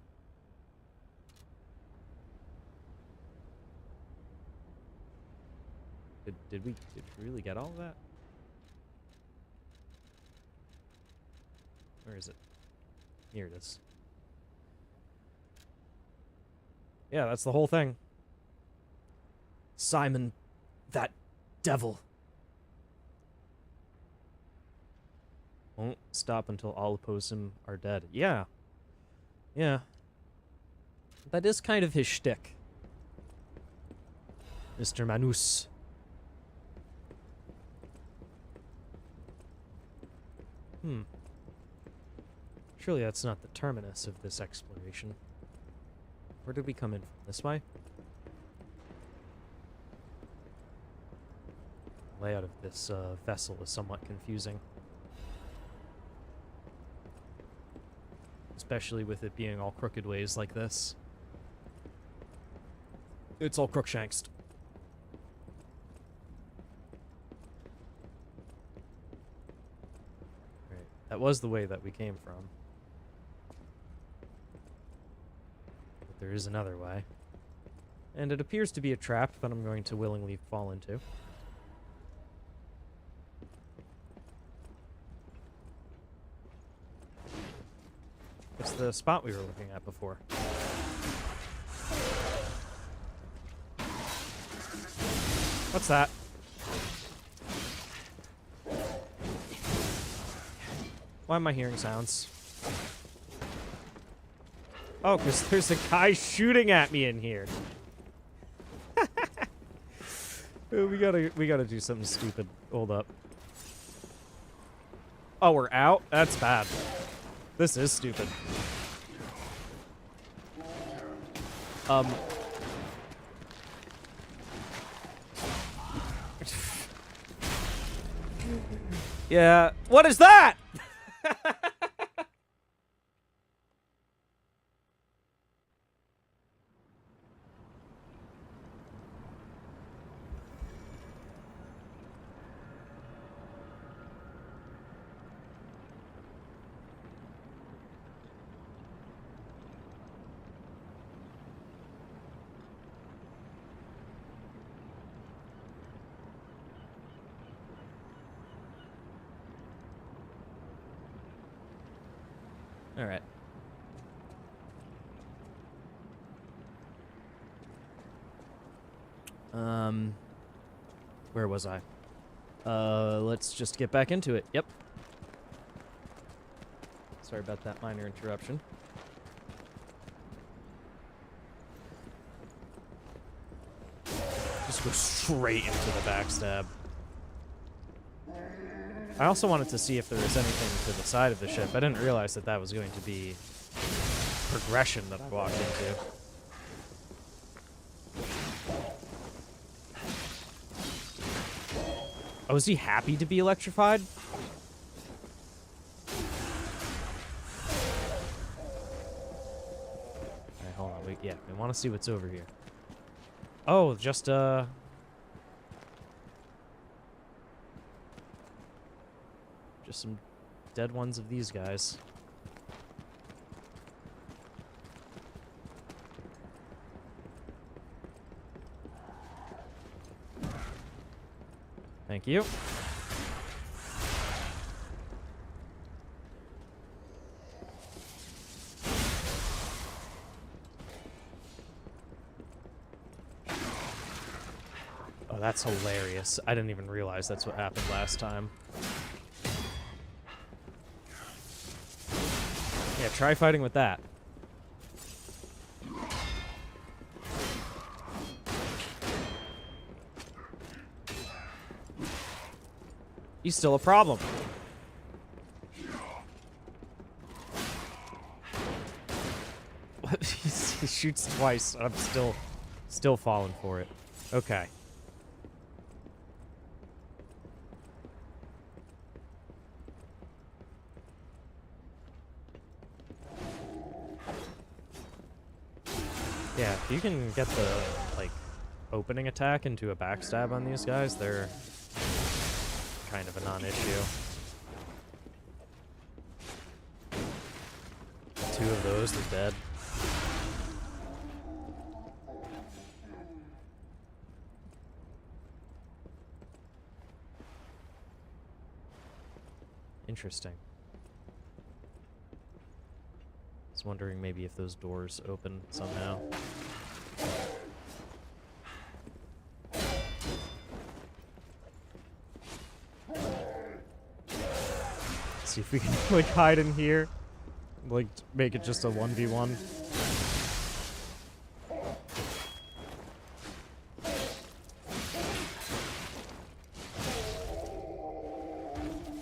Did we really get all of that? Where is it? Here it is. Yeah, that's the whole thing. Simon, that devil. Won't stop until all oppose him are dead. Yeah. Yeah. That is kind of his shtick. Mr. Manus. Surely that's not the terminus of this exploration. Where did we come in from? This way? The layout of this vessel is somewhat confusing. Especially with it being all crooked ways like this. It's all crookshanksed. Right. That was the way that we came from. But there is another way. And it appears to be a trap that I'm going to willingly fall into. It's the spot we were looking at before. What's that? Why am I hearing sounds? Oh, because there's a guy shooting at me in here. we gotta do something stupid. Hold up. Oh, we're out? That's bad. This is stupid. Yeah. What is that? All right. Where was I? Let's just get back into it. Yep. Sorry about that minor interruption. Just go straight into the backstab. I also wanted to see if there was anything to the side of the ship. I didn't realize that that was going to be progression that I walked into. Oh, is he happy to be electrified? Alright, hold on. Yeah, we want to see what's over here. Oh, just, just some dead ones of these guys. Thank you. Oh, that's hilarious. I didn't even realize that's what happened last time. Yeah, try fighting with that. He's still a problem. He shoots twice. I'm still falling for it. Okay. Yeah, if you can get the, like, opening attack into a backstab on these guys, they're kind of a non-issue. 2 of those, they're dead. Interesting. I was wondering maybe if those doors open somehow. See if we can like hide in here. Like make it just a 1v1.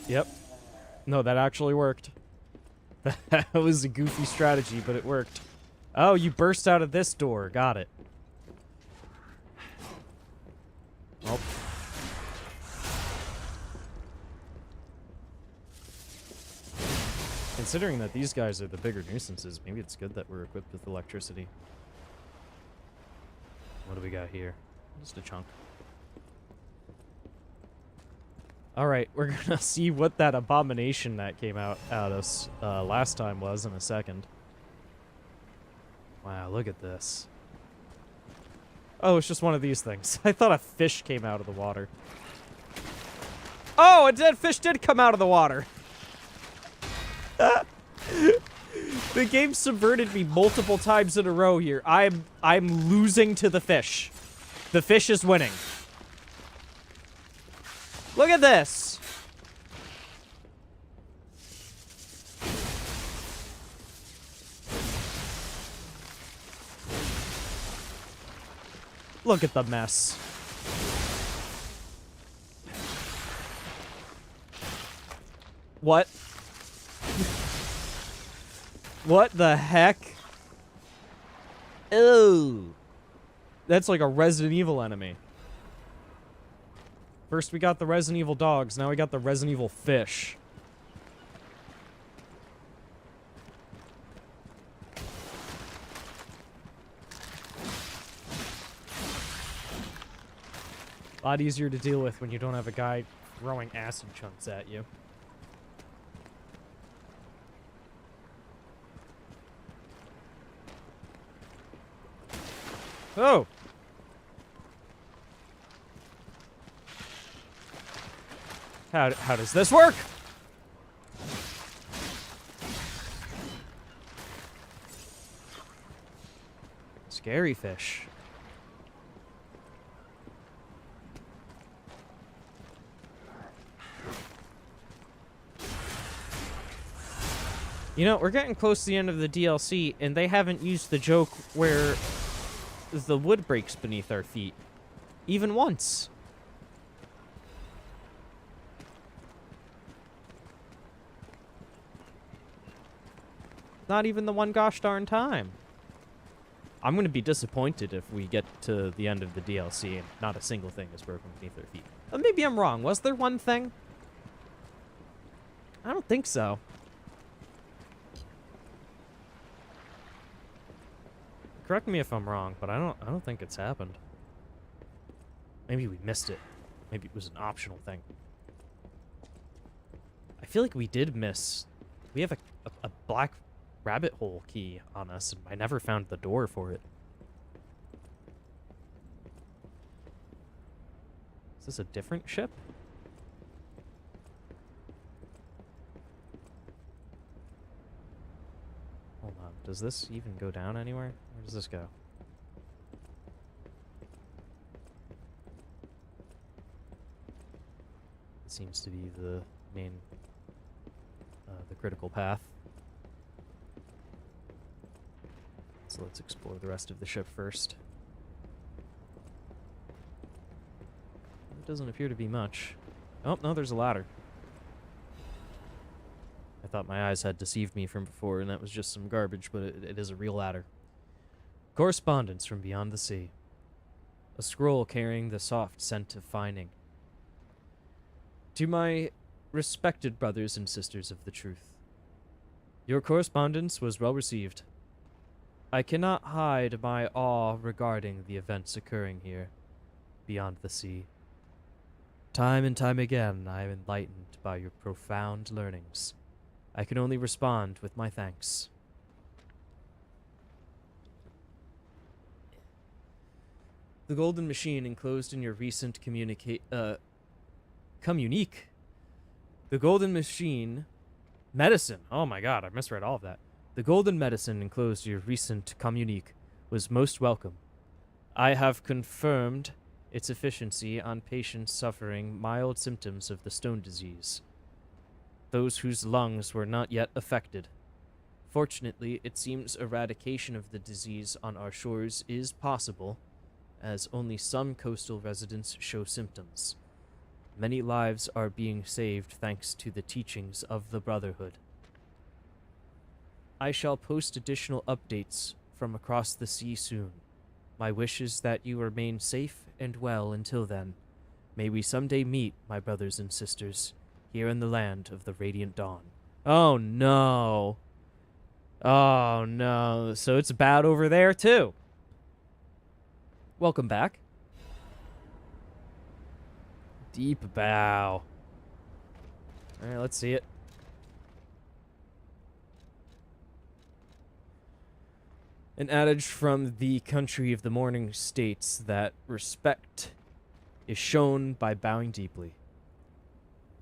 Yep. No, that actually worked. That was a goofy strategy, but it worked. Oh, you burst out of this door. Got it. Oh. Considering that these guys are the bigger nuisances, maybe it's good that we're equipped with electricity. What do we got here? Just a chunk. Alright, we're gonna see what that abomination that came out at us last time was in a second. Wow, look at this. Oh, it's just one of these things. I thought a fish came out of the water. Oh, a dead fish did come out of the water. The game subverted me multiple times in a row here. I'm losing to the fish. The fish is winning. Look at this. Look at the mess. What? What the heck? Ew. That's like a Resident Evil enemy. First we got the Resident Evil dogs, now we got the Resident Evil fish. A lot easier to deal with when you don't have a guy throwing acid chunks at you. Oh! How does this work? Scary fish. You know, we're getting close to the end of the DLC, and they haven't used the joke where the wood breaks beneath our feet. Even once. Not even the one gosh darn time. I'm going to be disappointed if we get to the end of the DLC and not a single thing is broken beneath our feet. Maybe I'm wrong. Was there one thing? I don't think so. Correct me if I'm wrong, but I don't think it's happened. Maybe we missed it. Maybe it was an optional thing. I feel like we did miss. We have a black rabbit hole key on us, and I never found the door for it. Is this a different ship? Hold on. Does this even go down anywhere? Where does this go? It seems to be the main, the critical path. So let's explore the rest of the ship first. It doesn't appear to be much. Oh, no, there's a ladder. I thought my eyes had deceived me from before, and that was just some garbage, but it is a real ladder. Correspondence from beyond the sea. A scroll carrying the soft scent of fining. To my respected brothers and sisters of the truth. Your correspondence was well received. I cannot hide my awe regarding the events occurring here, beyond the sea. Time and time again, I am enlightened by your profound learnings. I can only respond with my thanks. The golden machine enclosed in your recent communique. The golden machine... Medicine. Oh my god, I misread all of that. The golden medicine enclosed in your recent communique was most welcome. I have confirmed its efficiency on patients suffering mild symptoms of the stone disease. Those whose lungs were not yet affected. Fortunately, it seems eradication of the disease on our shores is possible, as only some coastal residents show symptoms. Many lives are being saved thanks to the teachings of the Brotherhood. I shall post additional updates from across the sea soon. My wish is that you remain safe and well until then. May we someday meet, my brothers and sisters, here in the land of the Radiant Dawn. Oh no. Oh no. So it's bad over there too. Welcome back. Deep bow. Alright, let's see it. An adage from the country of the morning states that respect is shown by bowing deeply.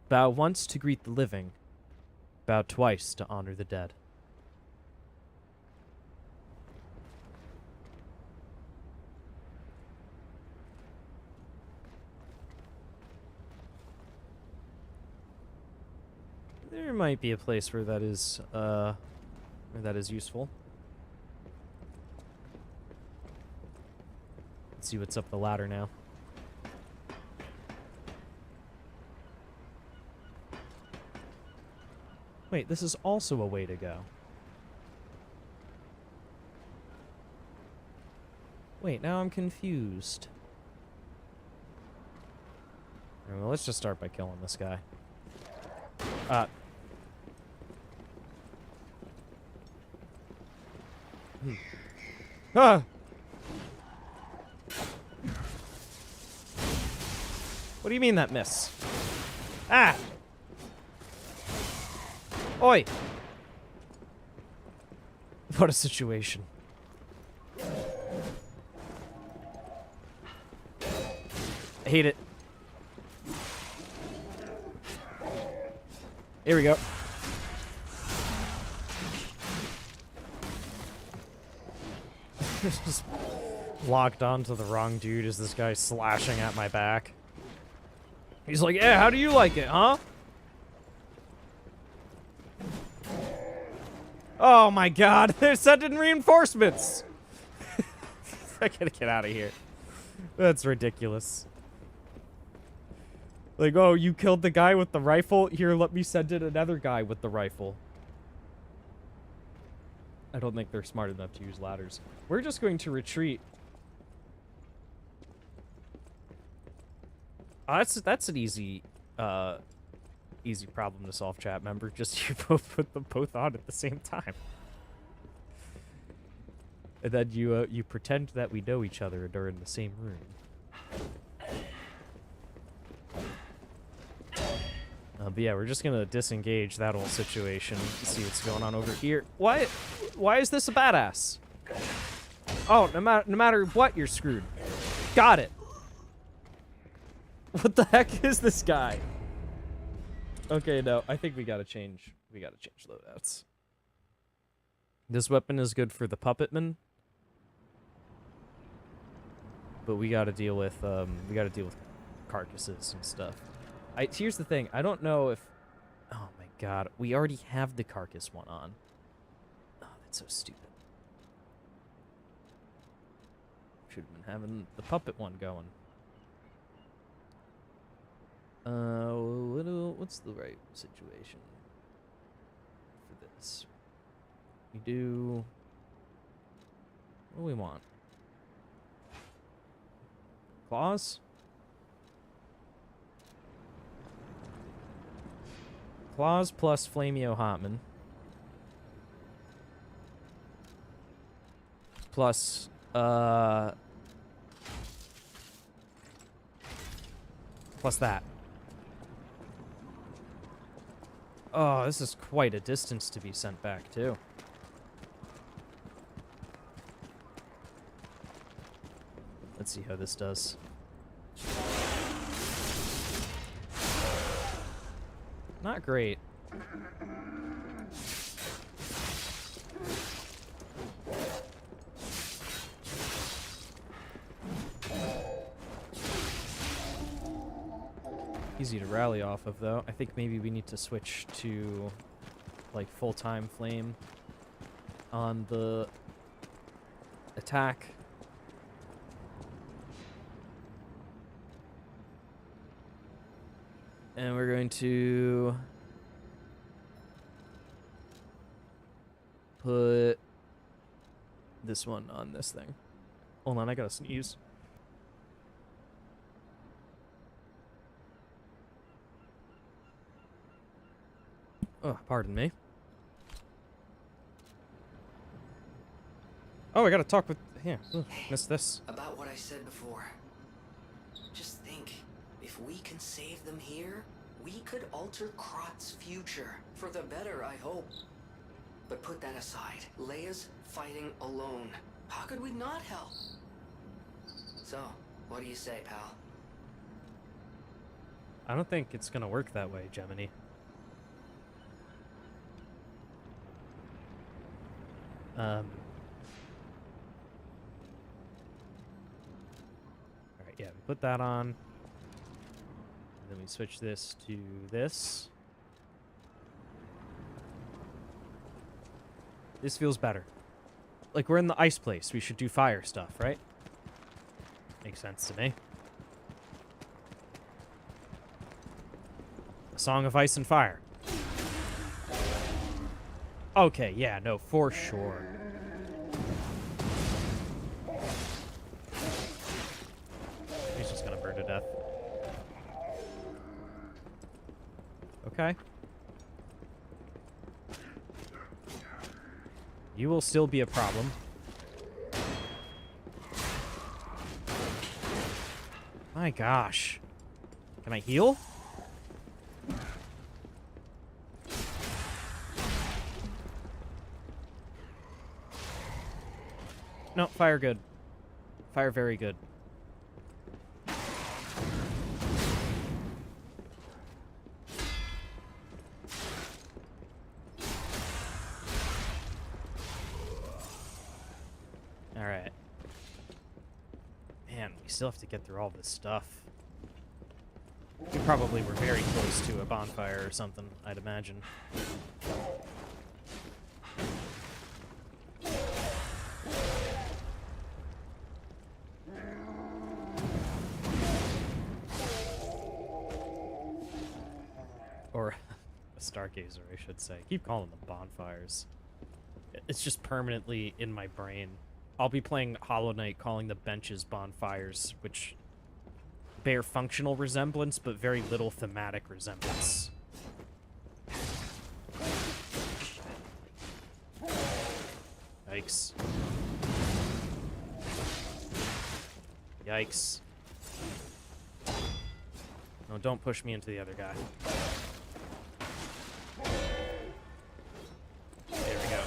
Bow once to greet the living, bow twice to honor the dead. There might be a place where that is useful. Let's see what's up the ladder now. Wait, this is also a way to go. Wait, now I'm confused. Alright, well, let's just start by killing this guy. Ah! What do you mean that miss? Ah! Oi! What a situation. I hate it. Here we go. Just locked onto the wrong dude as this guy's slashing at my back. He's like, yeah, how do you like it, huh? Oh my god, they're sending reinforcements! I gotta get out of here. That's ridiculous. Like, oh, you killed the guy with the rifle? Here, let me send in another guy with the rifle. I don't think they're smart enough to use ladders. We're just going to retreat. That's an easy problem to solve, chat member. Just you both put them both on at the same time. And then you pretend that we know each other and are in the same room. But yeah, we're just gonna disengage that whole situation. See what's going on over here. Why is this a badass? Oh, no matter what, you're screwed. Got it. What the heck is this guy? Okay, no, I think we gotta change loadouts. This weapon is good for the puppetman, but we gotta deal with carcasses and stuff. Here's the thing. I don't know if... Oh my god. We already have the carcass one on. Oh, that's so stupid. Should have been having the puppet one going. What's the right situation for this? We do... What do we want? Claws? Claws plus Flameo Hotman. Plus, plus that. Oh, this is quite a distance to be sent back, too. Let's see how this does. Not great. Easy to rally off of, though. I think maybe we need to switch to, like, full-time flame on the attack. And we're going to put this one on this thing. Hold on, I gotta sneeze. Oh, pardon me. Oh, I gotta talk with... Yeah, missed this. About what I said before. Just think, if we can save them here, we could alter Krot's future. For the better, I hope. But put that aside. Leia's fighting alone. How could we not help? So, what do you say, pal? I don't think it's gonna work that way, Gemini. Alright, yeah, we put that on. And then we switch this to this. This feels better. Like, we're in the ice place. We should do fire stuff, right? Makes sense to me. A Song of Ice and Fire. Okay, yeah, no, for sure. He's just gonna burn to death. Okay. You will still be a problem. My gosh. Can I heal? No, fire good. Fire very good. Alright. Man, we still have to get through all this stuff. We probably were very close to a bonfire or something, I'd imagine. Or a stargazer, I should say. I keep calling them bonfires. It's just permanently in my brain. I'll be playing Hollow Knight calling the benches bonfires, which bear functional resemblance, but very little thematic resemblance. Yikes. Yikes. No, don't push me into the other guy. There we go.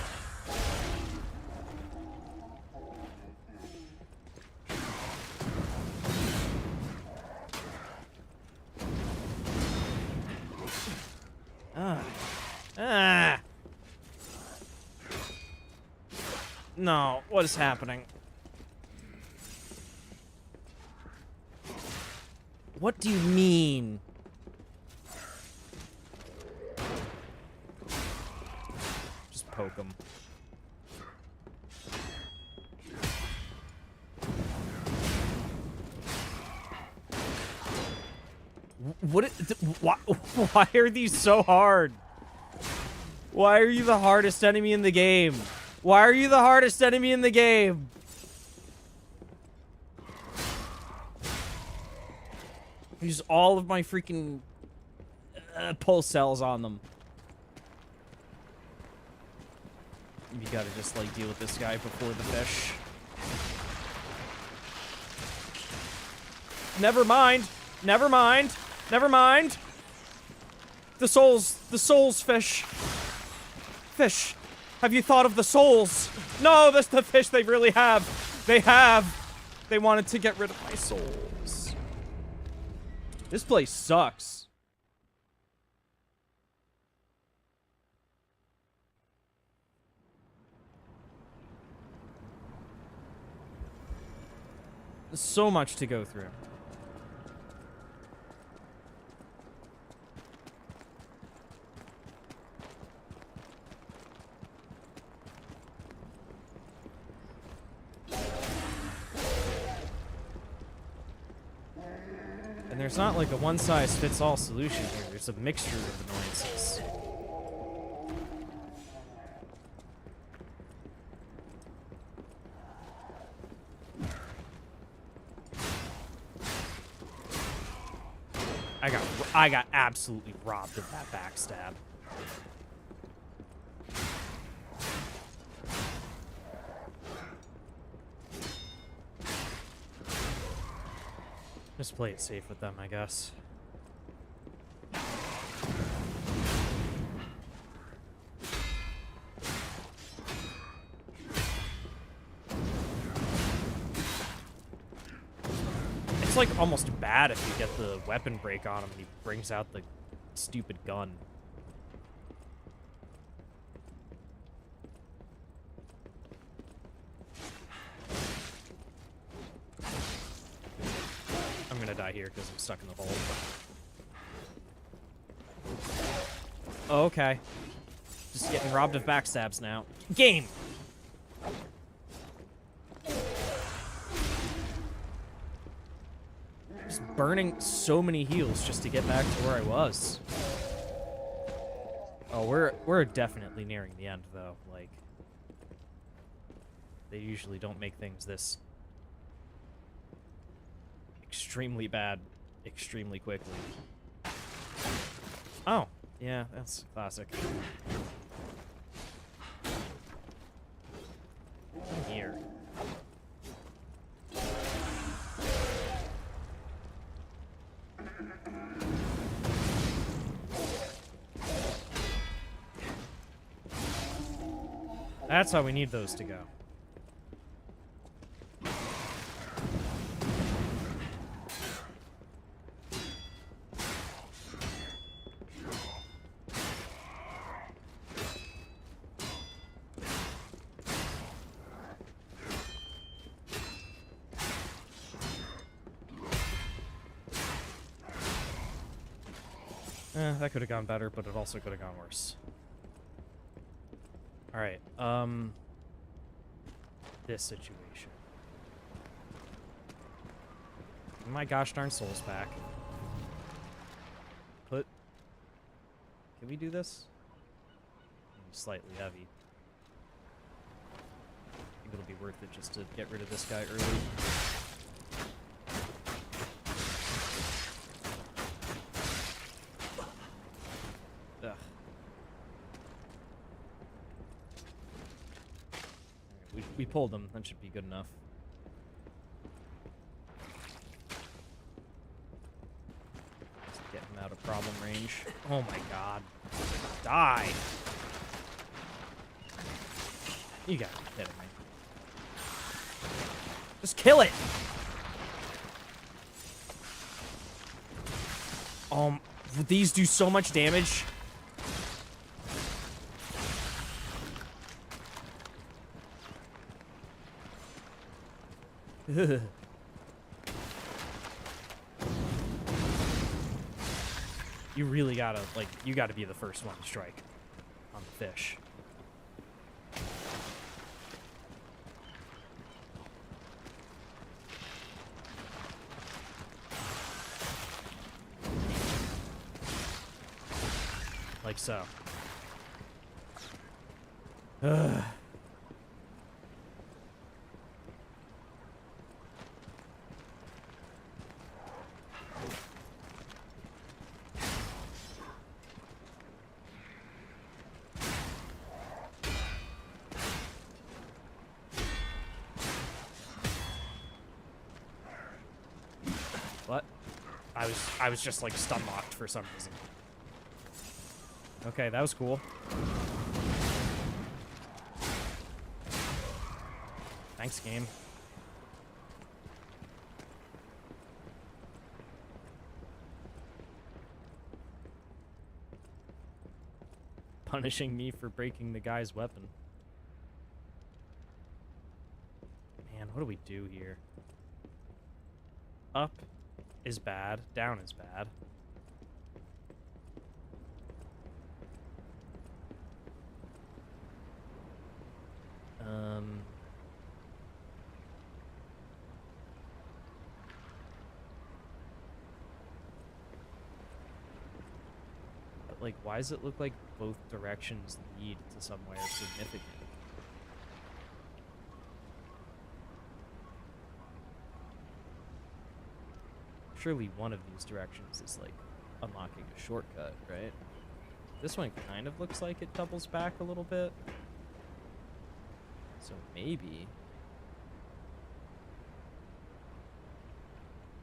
Ah! No, what is happening? What do you mean? Just poke him. Why are these so hard? Why are you the hardest enemy in the game? Why are you the hardest enemy in the game? Use all of my freaking pulse cells on them. You gotta just like deal with this guy before the fish. Never mind. Never mind. Never mind. The souls fish. Fish. Have you thought of the souls? No, that's the fish they really have. They have. They wanted to get rid of my souls. This place sucks. There's so much to go through. And there's not like a one-size-fits-all solution here. There's a mixture of annoyances. I got absolutely robbed of that backstab. Just play it safe with them, I guess. like almost bad if you get the weapon break on him and he brings out the stupid gun. I'm gonna die here because I'm stuck in the hole. Oh, okay. Just getting robbed of backstabs now. Game! Just burning so many heals just to get back to where I was. Oh, we're definitely nearing the end, though. Like, they usually don't make things this extremely bad extremely quickly. Oh, yeah, that's classic. In here. That's how we need those to go. That could have gone better, but it also could have gone worse. Alright, this situation. My gosh darn souls back. Can we do this? Slightly heavy. I think it'll be worth it just to get rid of this guy early. Ugh. We pulled them. That should be good enough. Just get him out of problem range. Oh my god. Die! You gotta be kidding me. Just kill it! These do so much damage. You really gotta, like, you gotta be the first one to strike on the fish. Like so. Ugh. What? I was just like stun locked for some reason. Okay, that was cool. Thanks, game. Punishing me for breaking the guy's weapon. Man, what do we do here? Up is bad. Down is bad. But, like, why does it look like both directions lead to somewhere significant? Surely one of these directions is, like, unlocking a shortcut, right? This one kind of looks like it doubles back a little bit. So maybe.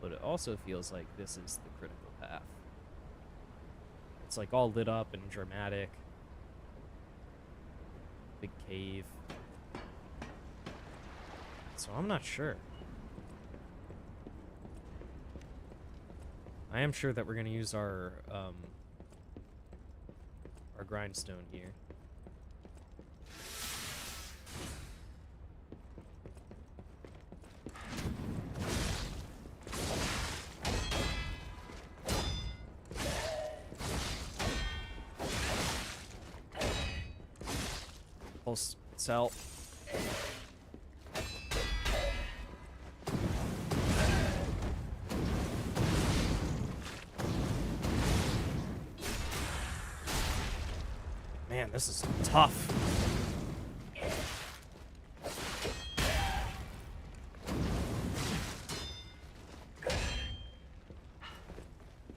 But it also feels like this is the critical path. It's like all lit up and dramatic. Big cave. So I'm not sure. I am sure that we're gonna use our grindstone here. Pulse cell. Man, this is tough.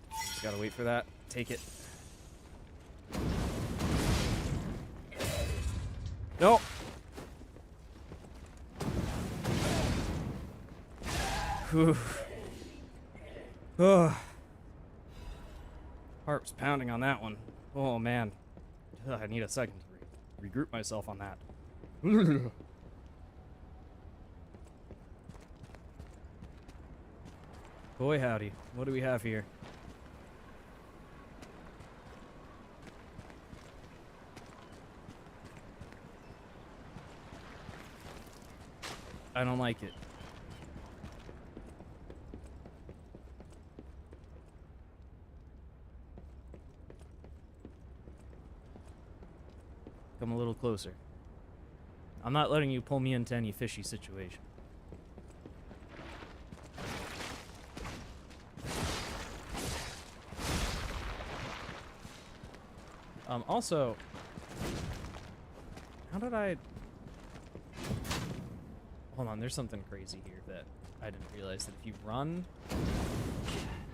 Just gotta wait for that. Take it. No. Whew. Ugh. Heart was pounding on that one. Oh man. Ugh, I need a second to regroup myself on that. Boy howdy. What do we have here? I don't like it. Come a little closer. I'm not letting you pull me into any fishy situation. Also, how did I... Hold on, there's something crazy here that I didn't realize, that if you run...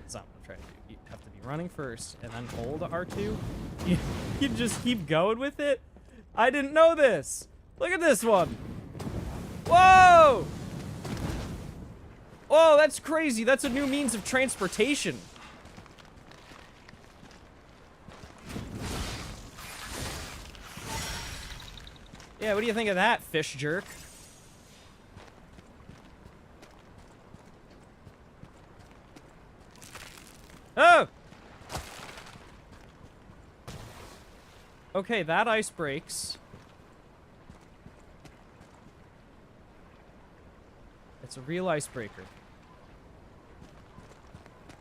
That's not what I'm trying to do. You have to be running first, and then hold R2. You just keep going with it? I didn't know this! Look at this one! Whoa! Oh, that's crazy. That's a new means of transportation. Yeah, what do you think of that, fish jerk? Oh! Okay, that ice breaks. It's a real icebreaker.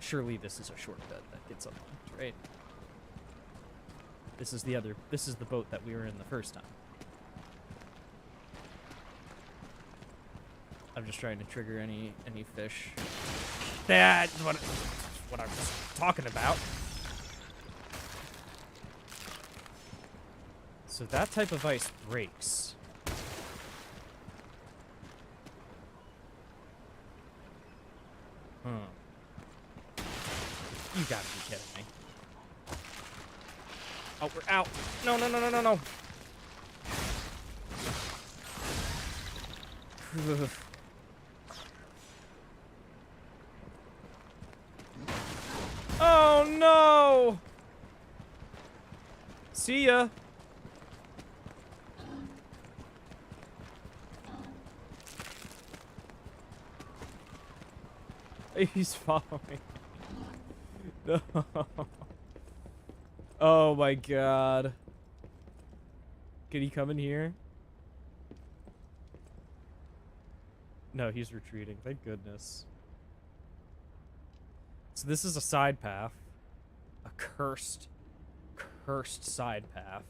Surely this is a shortcut that gets unlocked, right? This is the boat that we were in the first time. I'm just trying to trigger any fish. That's what I was talking about. So that type of ice breaks. Huh. You gotta be kidding me. Oh, we're out. No, no, no, no, no, no. Oh, no! See ya. He's following. No. Oh my god. Can he come in here? No, he's retreating. Thank goodness. So this is a side path. A cursed side path.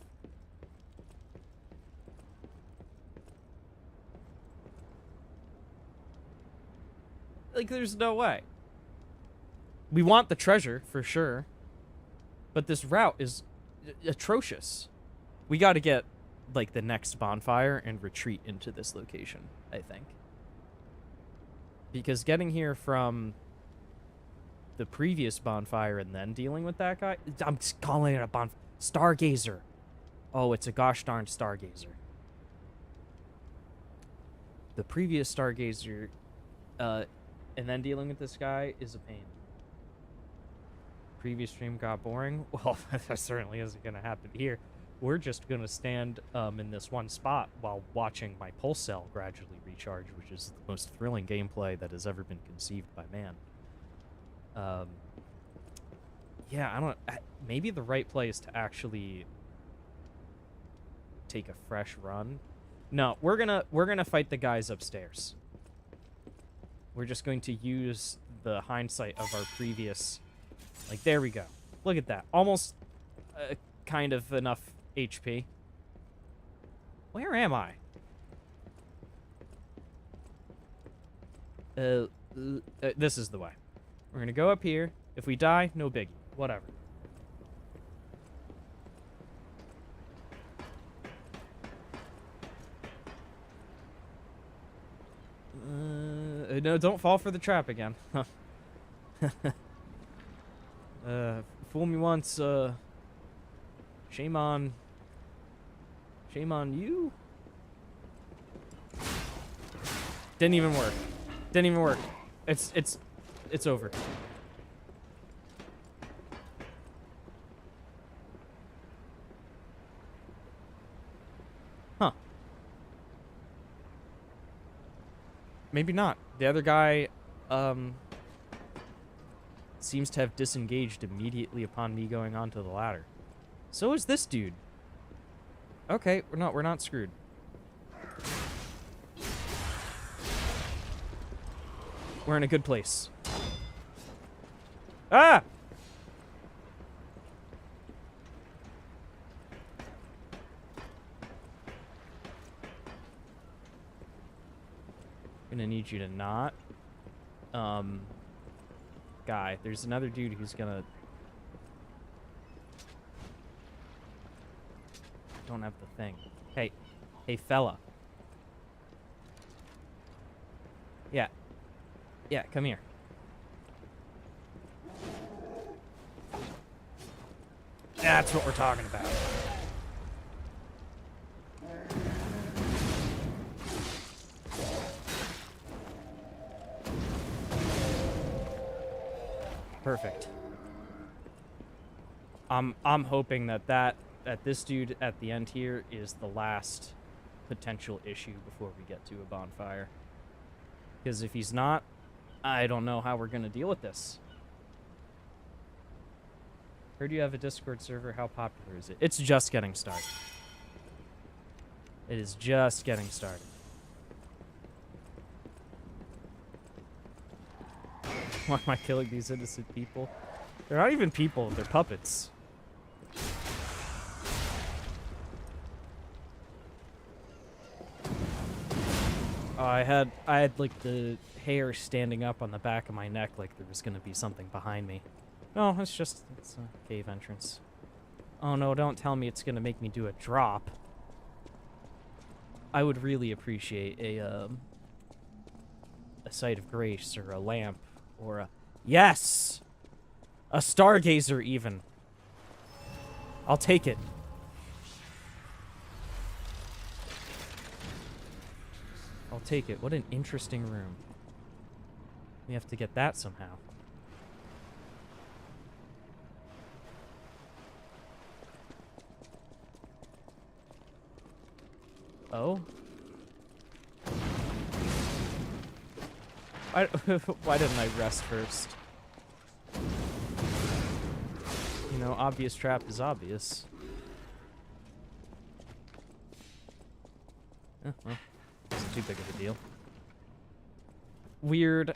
Like, there's no way. We want the treasure, for sure. But this route is atrocious. We gotta get, like, the next bonfire and retreat into this location, I think. Because getting here from the previous bonfire and then dealing with that guy... I'm just calling it a bonfire. Stargazer. Oh, it's a gosh darn Stargazer. The previous Stargazer, and then dealing with this guy is a pain. Previous stream got boring. Well, that certainly isn't going to happen here. We're just going to stand in this one spot while watching my pulse cell gradually recharge, which is the most thrilling gameplay that has ever been conceived by man. Yeah, I don't... Maybe the right place to actually take a fresh run. No, we're gonna fight the guys upstairs. We're just going to use the hindsight of our previous... Like, there we go. Look at that. Almost kind of enough HP. Where am I? This is the way. We're gonna go up here. If we die, no biggie. Whatever. No, don't fall for the trap again. Fool me once, shame on you? Didn't even work. Didn't even work. It's over. Huh. Maybe not. The other guy, seems to have disengaged immediately upon me going onto the ladder. So is this dude. Okay, we're not screwed. We're in a good place. Ah! Gonna need you to not. Guy, there's another dude who's gonna... Don't have the thing. Hey, fella. Yeah, come here. That's what we're talking about. Perfect. I'm hoping that this dude at the end here is the last potential issue before we get to a bonfire. Because if he's not, I don't know how we're gonna deal with this. Heard you have a Discord server. How popular is it? It's just getting started. It is just getting started. Why am I killing these innocent people? They're not even people, they're puppets. Oh, I had like the hair standing up on the back of my neck like there was gonna be something behind me. No, it's a cave entrance. Oh no, don't tell me it's gonna make me do a drop. I would really appreciate a sight of grace or a lamp. Or a... Yes! A stargazer, even. I'll take it. I'll take it. What an interesting room. We have to get that somehow. Oh? Why didn't I rest first? You know, obvious trap is obvious. Well, isn't too big of a deal. Weird,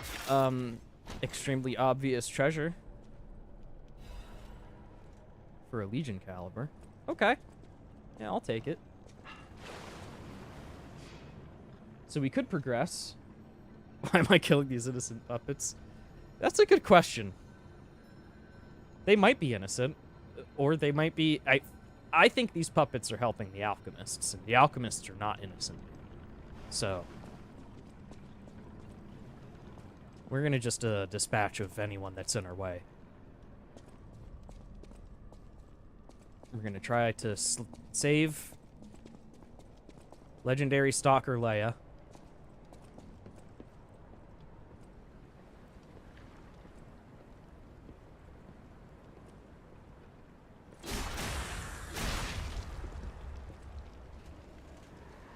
extremely obvious treasure. For a Legion caliber. Okay. Yeah, I'll take it. So we could progress. Why am I killing these innocent puppets? That's a good question. They might be innocent, or they might be... I think these puppets are helping the alchemists, and the alchemists are not innocent. So... we're gonna just dispatch of anyone that's in our way. We're gonna try to save Legendary Stalker Leia.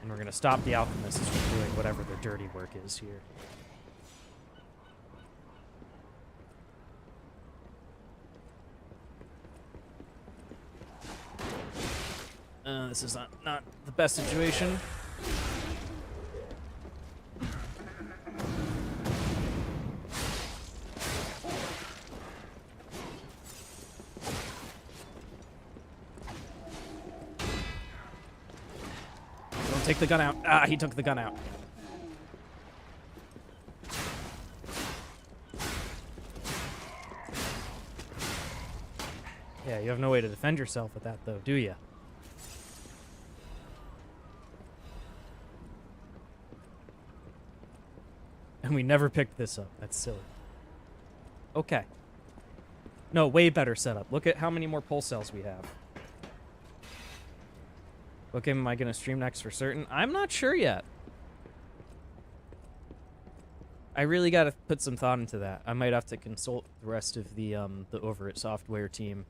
And we're gonna stop the alchemists from doing whatever their dirty work is here. This is not the best situation. Don't take the gun out. Ah, he took the gun out. Yeah, you have no way to defend yourself with that, though, do you? And we never picked this up. That's silly. Okay. No, way better setup. Look at how many more pulse cells we have. What game am I going to stream next for certain? I'm not sure yet. I really got to put some thought into that. I might have to consult the rest of the Over It software team.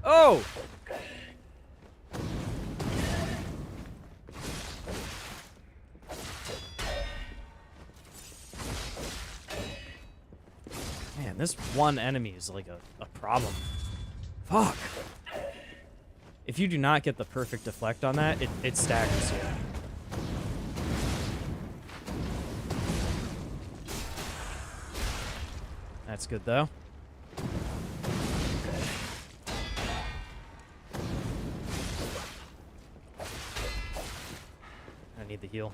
Oh! Man, this one enemy is like a problem. Fuck! If you do not get the perfect deflect on that, it staggers you. That's good, though. I need the heal.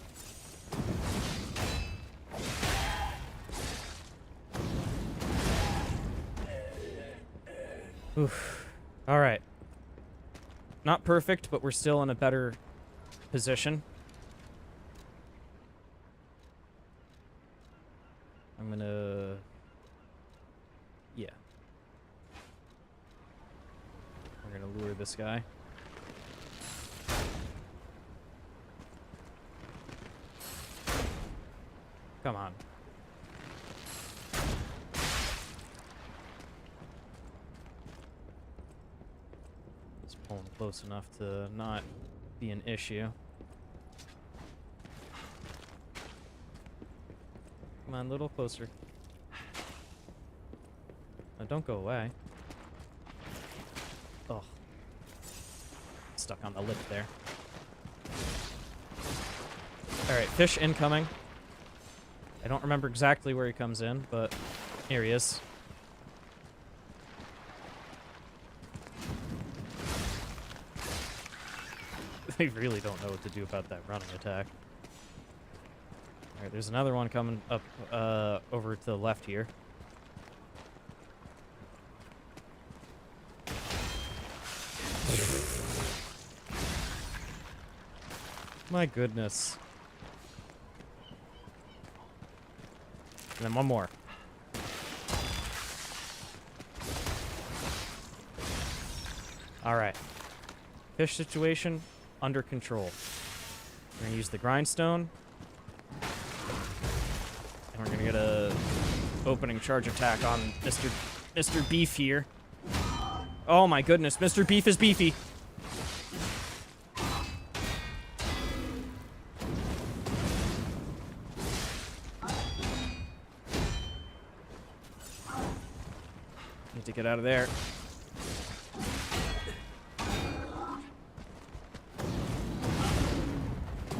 Oof. All right. Not perfect, but we're still in a better position. I'm gonna... Yeah. We're gonna lure this guy. Come on. Just pulling close enough to not be an issue. Come on, a little closer. No, don't go away. Oh. Stuck on the lip there. Alright, fish incoming. I don't remember exactly where he comes in, but here he is. They really don't know what to do about that running attack. Alright, there's another one coming up over to the left here. My goodness. And then one more. Alright. Fish situation under control. We're going to use the grindstone. And we're going to get a opening charge attack on Mr. Beef here. Oh my goodness, Mr. Beef is beefy. Need to get out of there.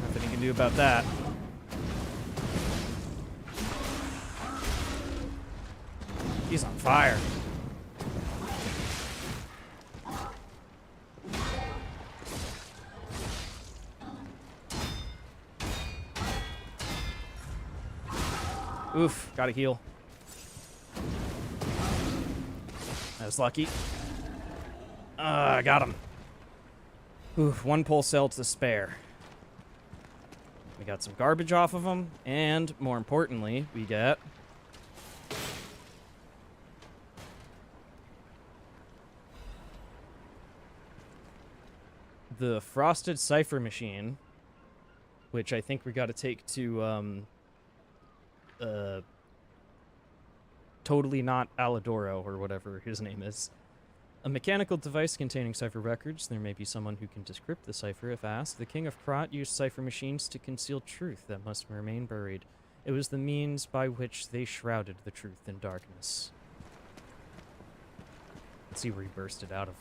Nothing you can do about that. He's on fire. Oof, gotta heal. That was lucky. I got him. Oof, one pulse cell to spare. We got some garbage off of him, and more importantly, we get the frosted cipher machine, which I think we got to take to totally not Alidoro or whatever his name is. A mechanical device containing cipher records. There may be someone who can decrypt the cipher if asked. The King of Krot used cipher machines to conceal truth that must remain buried. It was the means by which they shrouded the truth in darkness. Let's see where he bursted out of.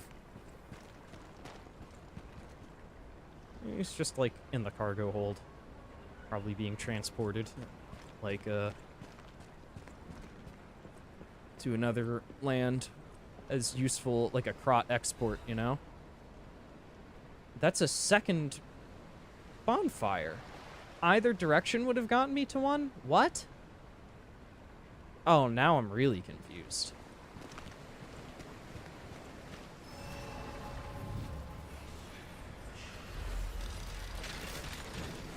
He's just, like, in the cargo hold. Probably being transported, like, to another land as useful, like a Krot export, you know? That's a second bonfire. Either direction would have gotten me to one? What? Oh, now I'm really confused.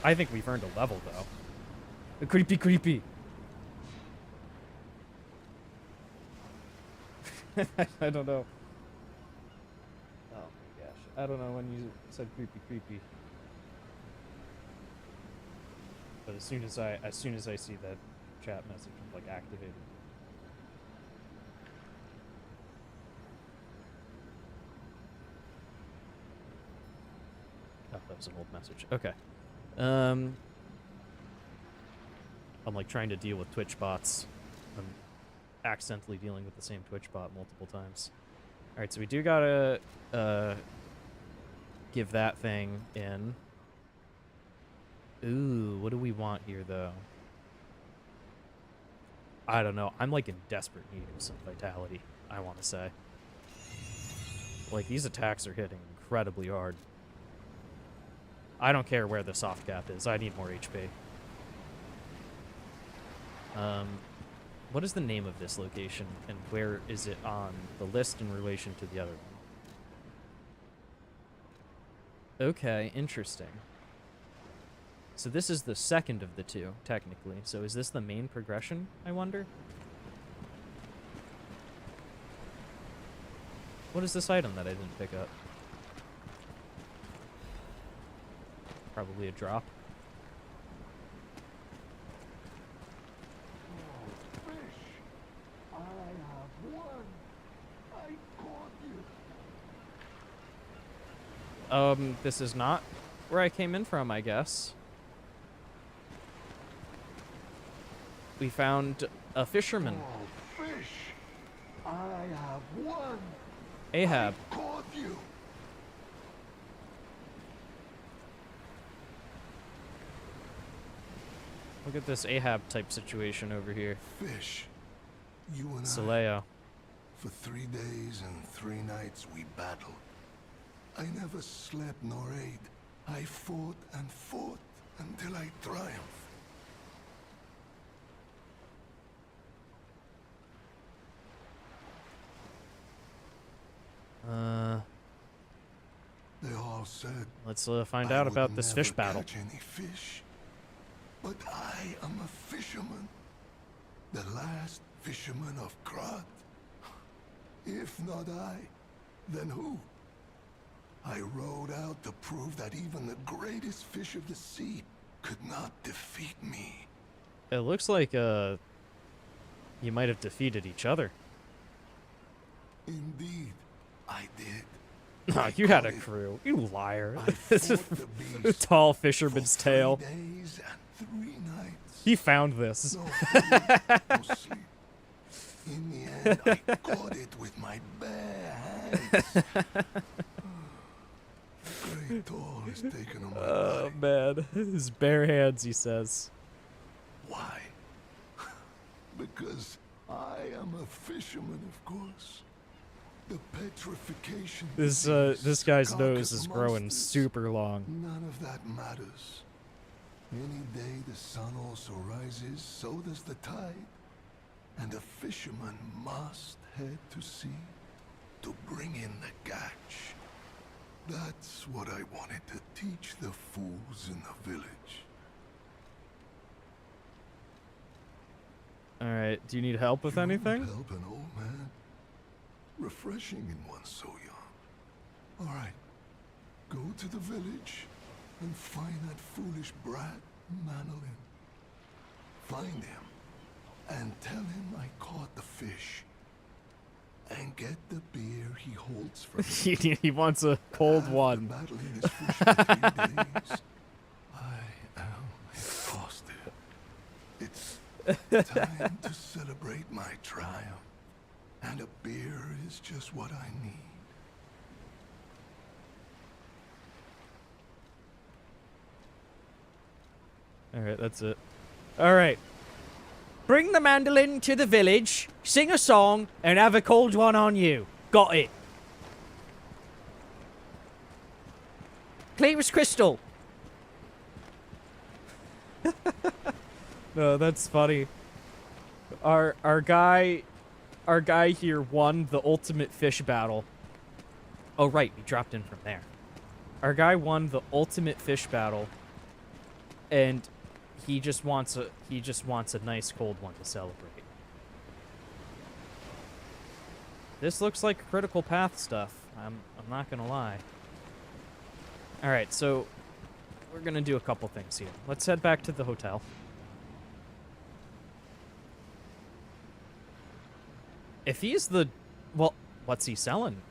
I think we've earned a level, though. Creepy, creepy. I don't know. Oh my gosh. I don't know when you said creepy, creepy. But as soon as I see that chat message, like, activated. Oh, that was an old message. Okay. I'm like trying to deal with Twitch bots. I'm accidentally dealing with the same Twitch bot multiple times. Alright, so we do gotta give that thing in. Ooh, what do we want here, though? I don't know. I'm like in desperate need of some vitality, I want to say. Like, these attacks are hitting incredibly hard. I don't care where the soft cap is. I need more HP. What is the name of this location, and where is it on the list in relation to the other one? Okay, interesting. So this is the second of the two, technically. So is this the main progression, I wonder? What is this item that I didn't pick up? Probably a drop. This is not where I came in from, I guess. We found a fisherman. Oh, fish! I have won! Ahab. I caught you! Look at this Ahab type situation over here. Fish, you and Saleo. for 3 days and 3 nights we battled. I never slept nor ate. I fought and fought until I triumphed. They all said Let's find I out would about this fish never battle. catch any fish. But I am a fisherman. The last fisherman of Krot. If not I, then who? I rode out to prove that even the greatest fish of the sea could not defeat me. It looks like you might have defeated each other. Indeed, I did. No, you had a crew. You liar. I This is fought the beast tall fisherman's for 3 tale. days and 3 nights. He found this. No food, no sleep. In the end, I caught it with my bare hands. Great toll is taken on my Oh, body. man. His bare hands, he says. Why? Because I am a fisherman, of course. The petrification. This disease, guy's carcass nose is growing monsters. super long. None of that matters. Any day the sun also rises, so does the tide. And a fisherman must head to sea to bring in the catch. That's what I wanted to teach the fools in the village. Alright, do you need help with You wouldn't anything? help an old man. Refreshing in one so young. All right, go to the village and find that foolish brat, Manolin. Find him and tell him I caught the fish. and get the beer he holds from He wants a cold After one. battling this fish for 3 days, I am exhausted. It's time to celebrate my triumph, and a beer is just what I need. Alright, that's it. Alright. Bring the mandolin to the village, sing a song, and have a cold one on you. Got it. Clear as crystal. No, that's funny. Our guy here won the ultimate fish battle. Oh right, we dropped in from there. Our guy won the ultimate fish battle, and he just wants a nice cold one to celebrate. This looks like critical path stuff. I'm not gonna lie. All right, so we're gonna do a couple things here. Let's head back to the hotel. If he's the, well, what's he selling?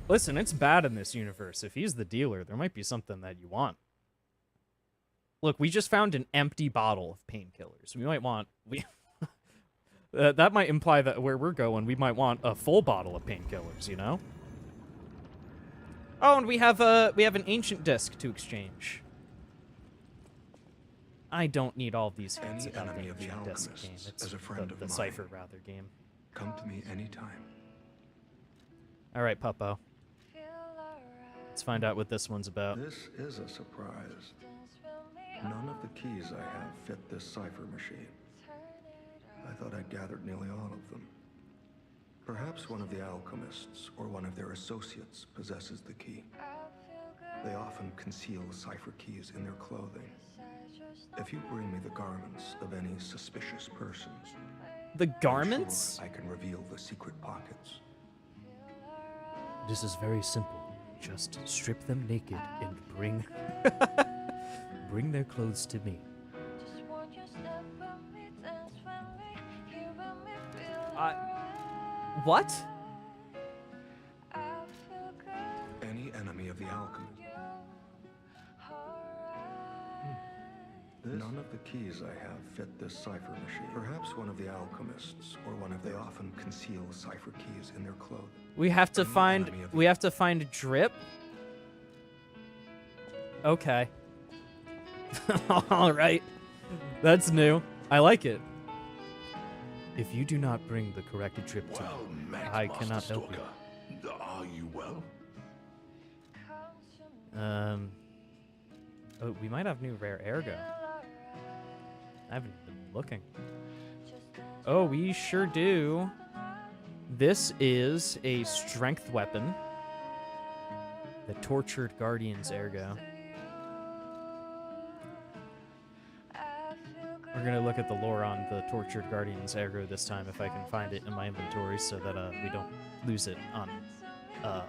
Listen, it's bad in this universe. If he's the dealer, there might be something that you want. Look, we just found an empty bottle of painkillers. We might want... that might imply that where we're going, we might want a full bottle of painkillers, you know? Oh, and we have an ancient disc to exchange. I don't need all these hints Any about enemy the of the ancient disc alchemists game. It's is a friend of the mine. Cipher, rather, game. Come to me anytime. All right, Puppo. Let's find out what this one's about. This is a surprise. None of the keys I have fit this cipher machine. I thought I'd gathered nearly all of them. Perhaps one of the alchemists or one of their associates possesses the key. They often conceal cipher keys in their clothing. If you bring me the garments of any suspicious persons, The I'm garments? sure I can reveal the secret pockets. This is very simple. Just strip them naked and bring bring their clothes to me. What? Any enemy of the alchemist. None of the keys I have fit this cipher machine. Perhaps one of the alchemists or one of they often conceal cipher keys in their clothing. We have to Any find enemy of the- we have to find drip. Okay. All right. That's new. I like it. If you do not bring the correct drip to Well me, met, I Master cannot help you. Stalker. Are you well? Oh, we might have new rare ergo. I haven't been looking. Oh, we sure do. This is a strength weapon. The Tortured Guardian's ergo. We're gonna look at the lore on the Tortured Guardian's ergo this time if I can find it in my inventory so that we don't lose it on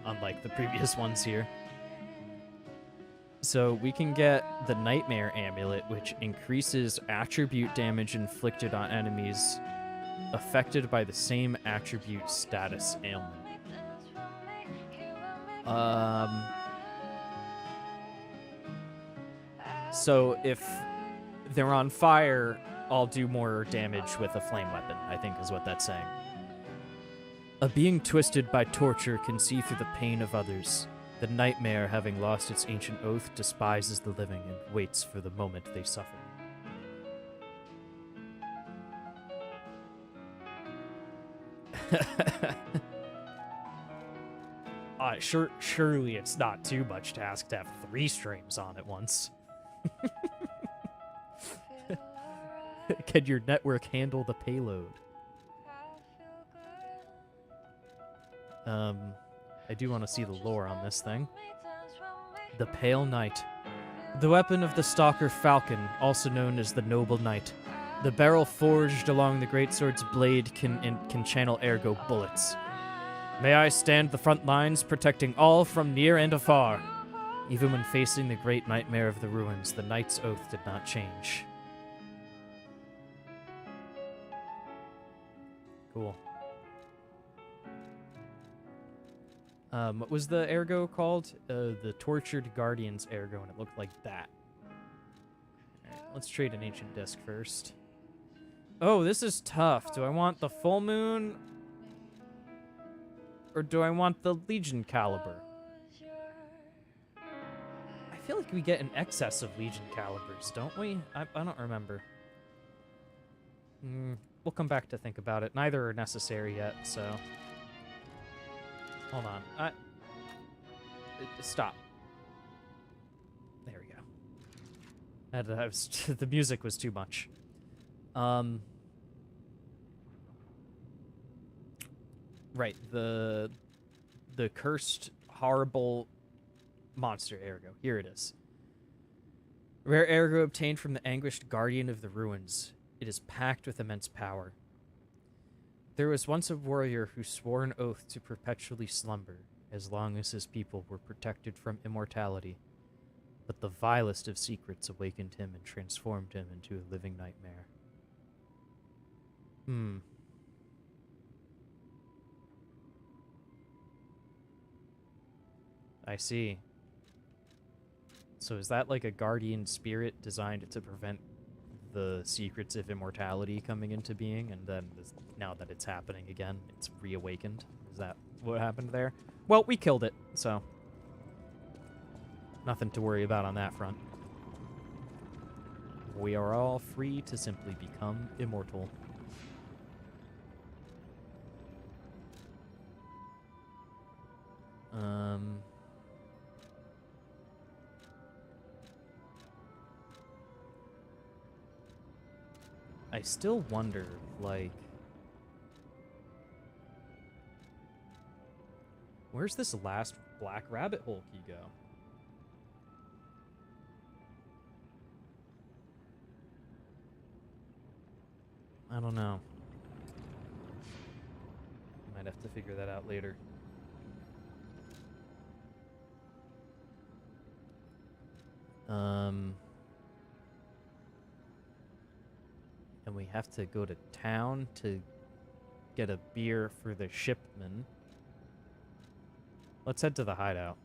unlike the previous ones here. So we can get the Nightmare Amulet, which increases attribute damage inflicted on enemies affected by the same attribute status ailment. So if they're on fire, I'll do more damage with a flame weapon, I think is what that's saying. A being twisted by torture can see through the pain of others. The nightmare, having lost its ancient oath, despises the living and waits for the moment they suffer. Surely it's not too much to ask to have 3 streams on at once. Can your network handle the payload? I do want to see the lore on this thing. The Pale Knight. The weapon of the Stalker Falcon, also known as the Noble Knight. The barrel forged along the greatsword's blade can channel ergo bullets. May I stand the front lines, protecting all from near and afar. Even when facing the great nightmare of the ruins, the knight's oath did not change. Cool. What was the ergo called? The Tortured Guardian's ergo, and it looked like that. Alright, let's trade an ancient disc first. Oh, this is tough. Do I want the full moon? Or do I want the Legion caliber? I feel like we get an excess of Legion calibers, don't we? I don't remember. We'll come back to think about it. Neither are necessary yet, so... Hold on. Stop. There we go. The music was too much. Right, the cursed, horrible monster ergo. Here it is. Rare ergo obtained from the anguished guardian of the ruins. It is packed with immense power. There was once a warrior who swore an oath to perpetually slumber, as long as his people were protected from immortality. But the vilest of secrets awakened him and transformed him into a living nightmare. I see. So is that like a guardian spirit designed to prevent the secrets of immortality coming into being, and then now that it's happening again, it's reawakened? Is that what happened there? Well, we killed it, so nothing to worry about on that front. We are all free to simply become immortal. I still wonder, like, where's this last black rabbit hole key go? I don't know. Might have to figure that out later. And we have to go to town to get a beer for the shipman. Let's head to the hideout.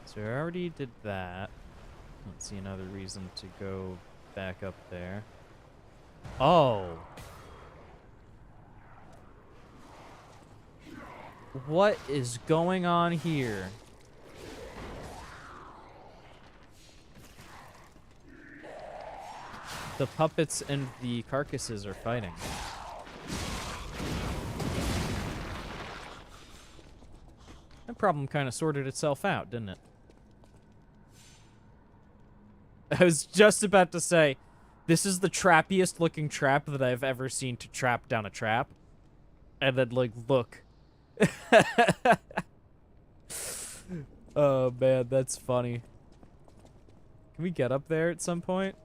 So I already did that. Don't see another reason to go back up there. Oh! What is going on here? The puppets and the carcasses are fighting. That problem kind of sorted itself out, didn't it? I was just about to say, this is the trappiest looking trap that I've ever seen to trap down a trap. And then, like, look. Oh, man, that's funny. Can we get up there at some point?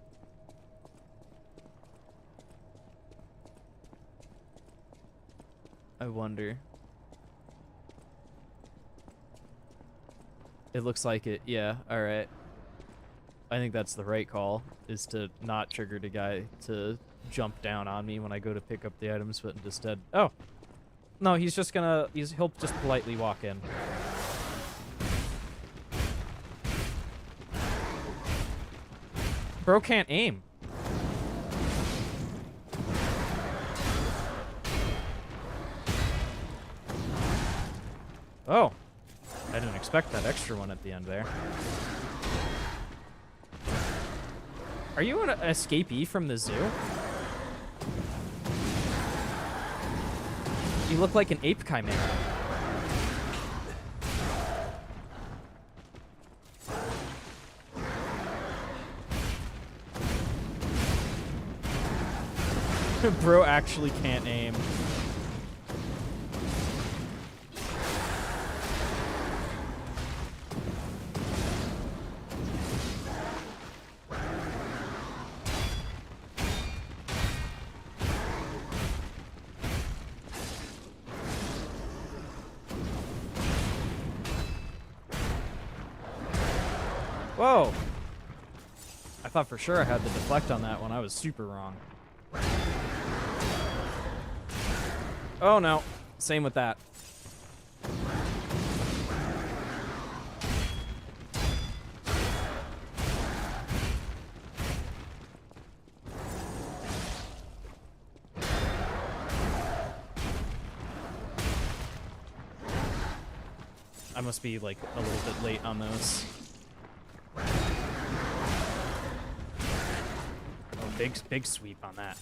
I wonder. It looks like it, yeah, alright. I think that's the right call, is to not trigger the guy to jump down on me when I go to pick up the items, but instead... Oh! No, he's just gonna... He'll just politely walk in. Bro can't aim. Oh. I didn't expect that extra one at the end there. Are you an escapee from the zoo? You look like an ape chimera. Bro actually can't aim. Whoa! I thought for sure I had to deflect on that one. I was super wrong. Oh no. Same with that. I must be like a little bit late on those. Oh, big sweep on that.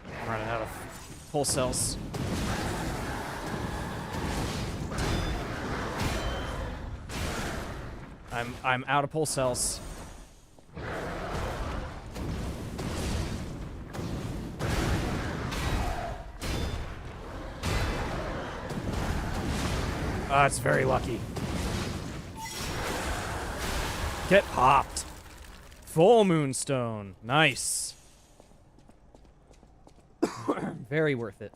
I'm running out of full cells. I'm out of pull cells. It's very lucky. Get popped. Full moonstone. Nice. Very worth it.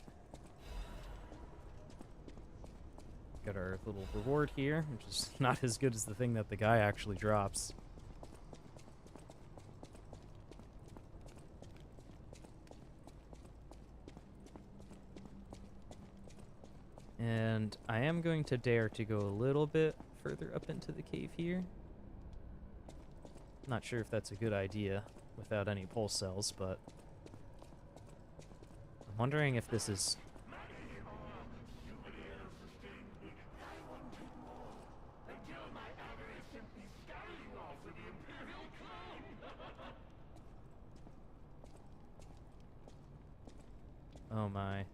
Got our little reward here, which is not as good as the thing that the guy actually drops. And I am going to dare to go a little bit further up into the cave here. Not sure if that's a good idea without any pulse cells, but I'm wondering if this is... Oh my.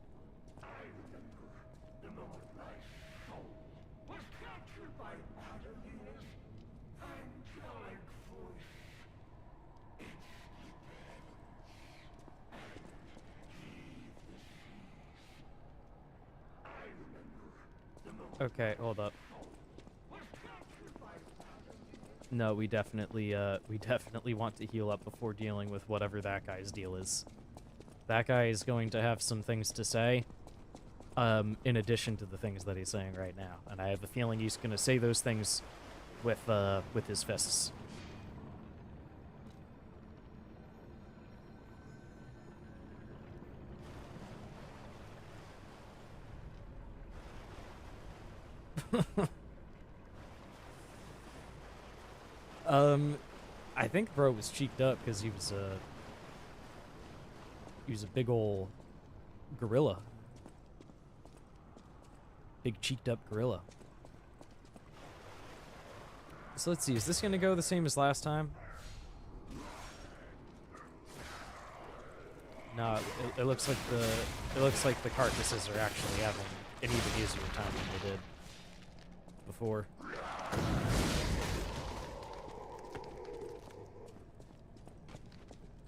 Okay, hold up. No, we definitely want to heal up before dealing with whatever that guy's deal is. That guy is going to have some things to say, in addition to the things that he's saying right now, and I have a feeling he's going to say those things with his fists. I think bro was cheeked up because he was a big ol' gorilla. Big cheeked up gorilla. So let's see, is this gonna go the same as last time? No, it looks like the carcasses are actually having an even easier time than they did before.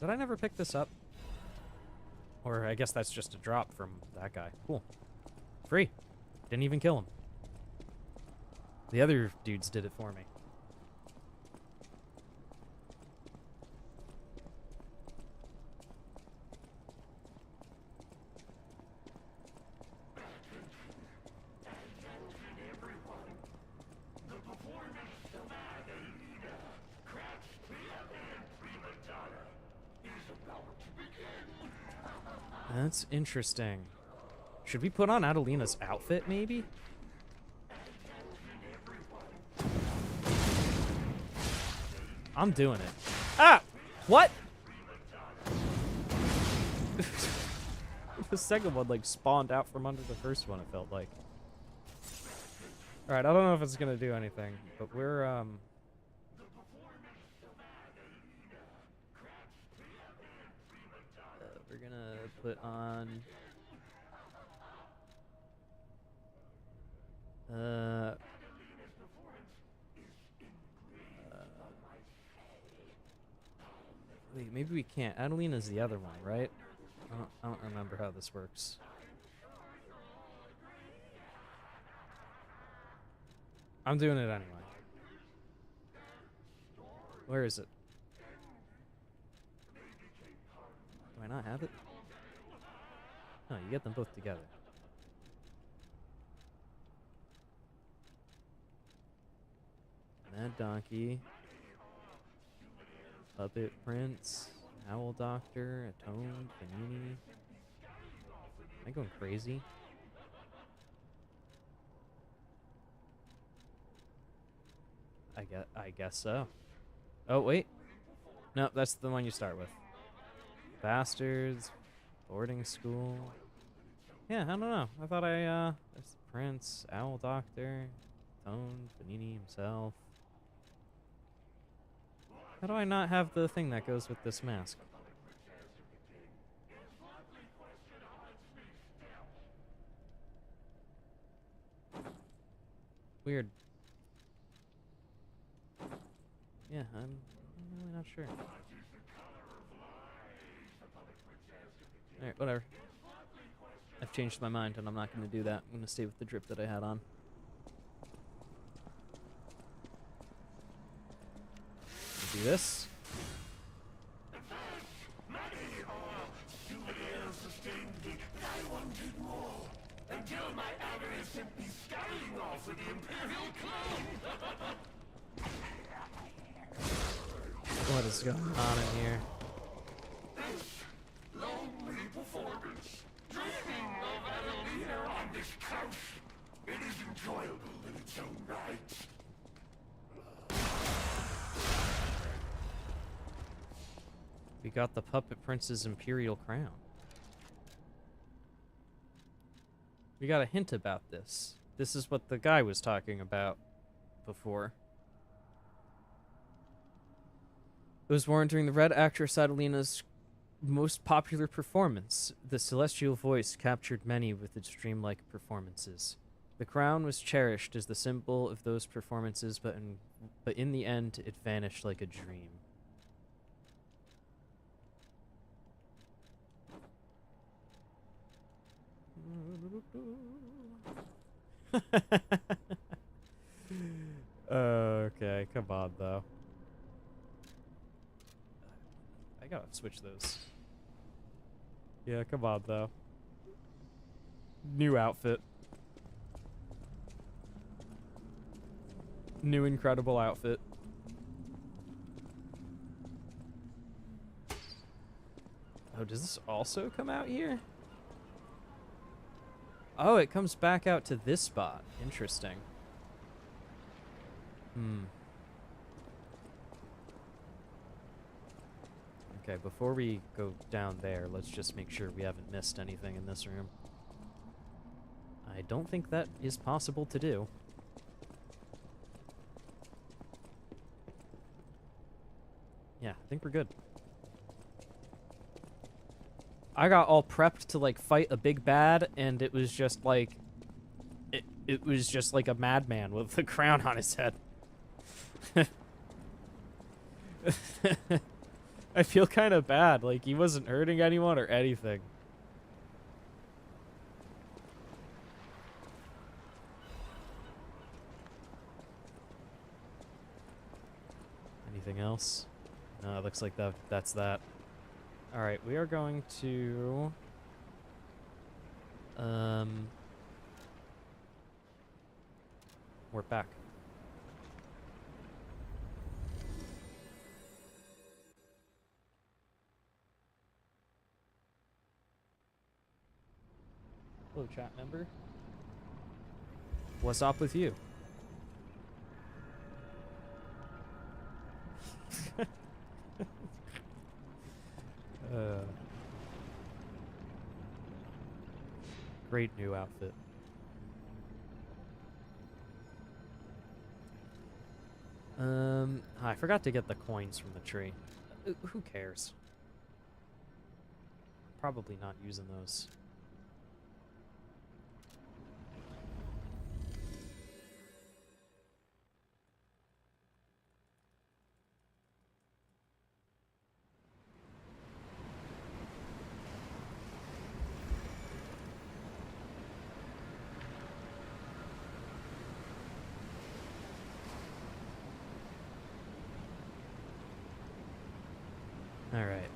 Did I never pick this up? Or I guess that's just a drop from that guy. Cool. Free. Didn't even kill him. The other dudes did it for me. That's interesting. Should we put on Adelina's outfit, maybe? I'm doing it. Ah! What? The second one, like, spawned out from under the first one, it felt like. Alright, I don't know if it's gonna do anything, but we're gonna put on... wait, maybe we can't. Adelina's the other one, right? I don't remember how this works. I'm doing it anyway. Where is it? Do I not have it? No, you get them both together. Mad Donkey. Puppet Prince. Owl Doctor. Atoned. Panini. Am I going crazy? I guess so. Oh, wait. No, that's the one you start with. Bastards. Boarding school. Yeah, I don't know. I thought there's the Prince, Owl Doctor, Tone, Panini himself. How do I not have the thing that goes with this mask? Weird. Yeah, I'm really not sure. Alright, whatever. I've changed my mind and I'm not going to do that. I'm going to stay with the drip that I had on. Do this. What is going on in here? We got the Puppet Prince's Imperial Crown. We got a hint about this. This is what the guy was talking about before. It was worn during the Red actress Adelina's most popular performance. The celestial voice captured many with its dreamlike performances. The crown was cherished as the symbol of those performances, but in the end, it vanished like a dream. Okay, come on, though. I gotta switch those. Yeah, come on, though. New outfit. New incredible outfit. Oh, does this also come out here? Oh, it comes back out to this spot. Interesting. Okay, before we go down there, let's just make sure we haven't missed anything in this room. I don't think that is possible to do. Yeah, I think we're good. I got all prepped to, like, fight a big bad, and it was just, like... It was just like a madman with a crown on his head. I feel kind of bad. Like, he wasn't hurting anyone or anything. Anything else? No, it looks like that's that. Alright, we are going to... We're back. Hello, chat member. What's up with you? Great new outfit. I forgot to get the coins from the tree. Who cares? Probably not using those. All right.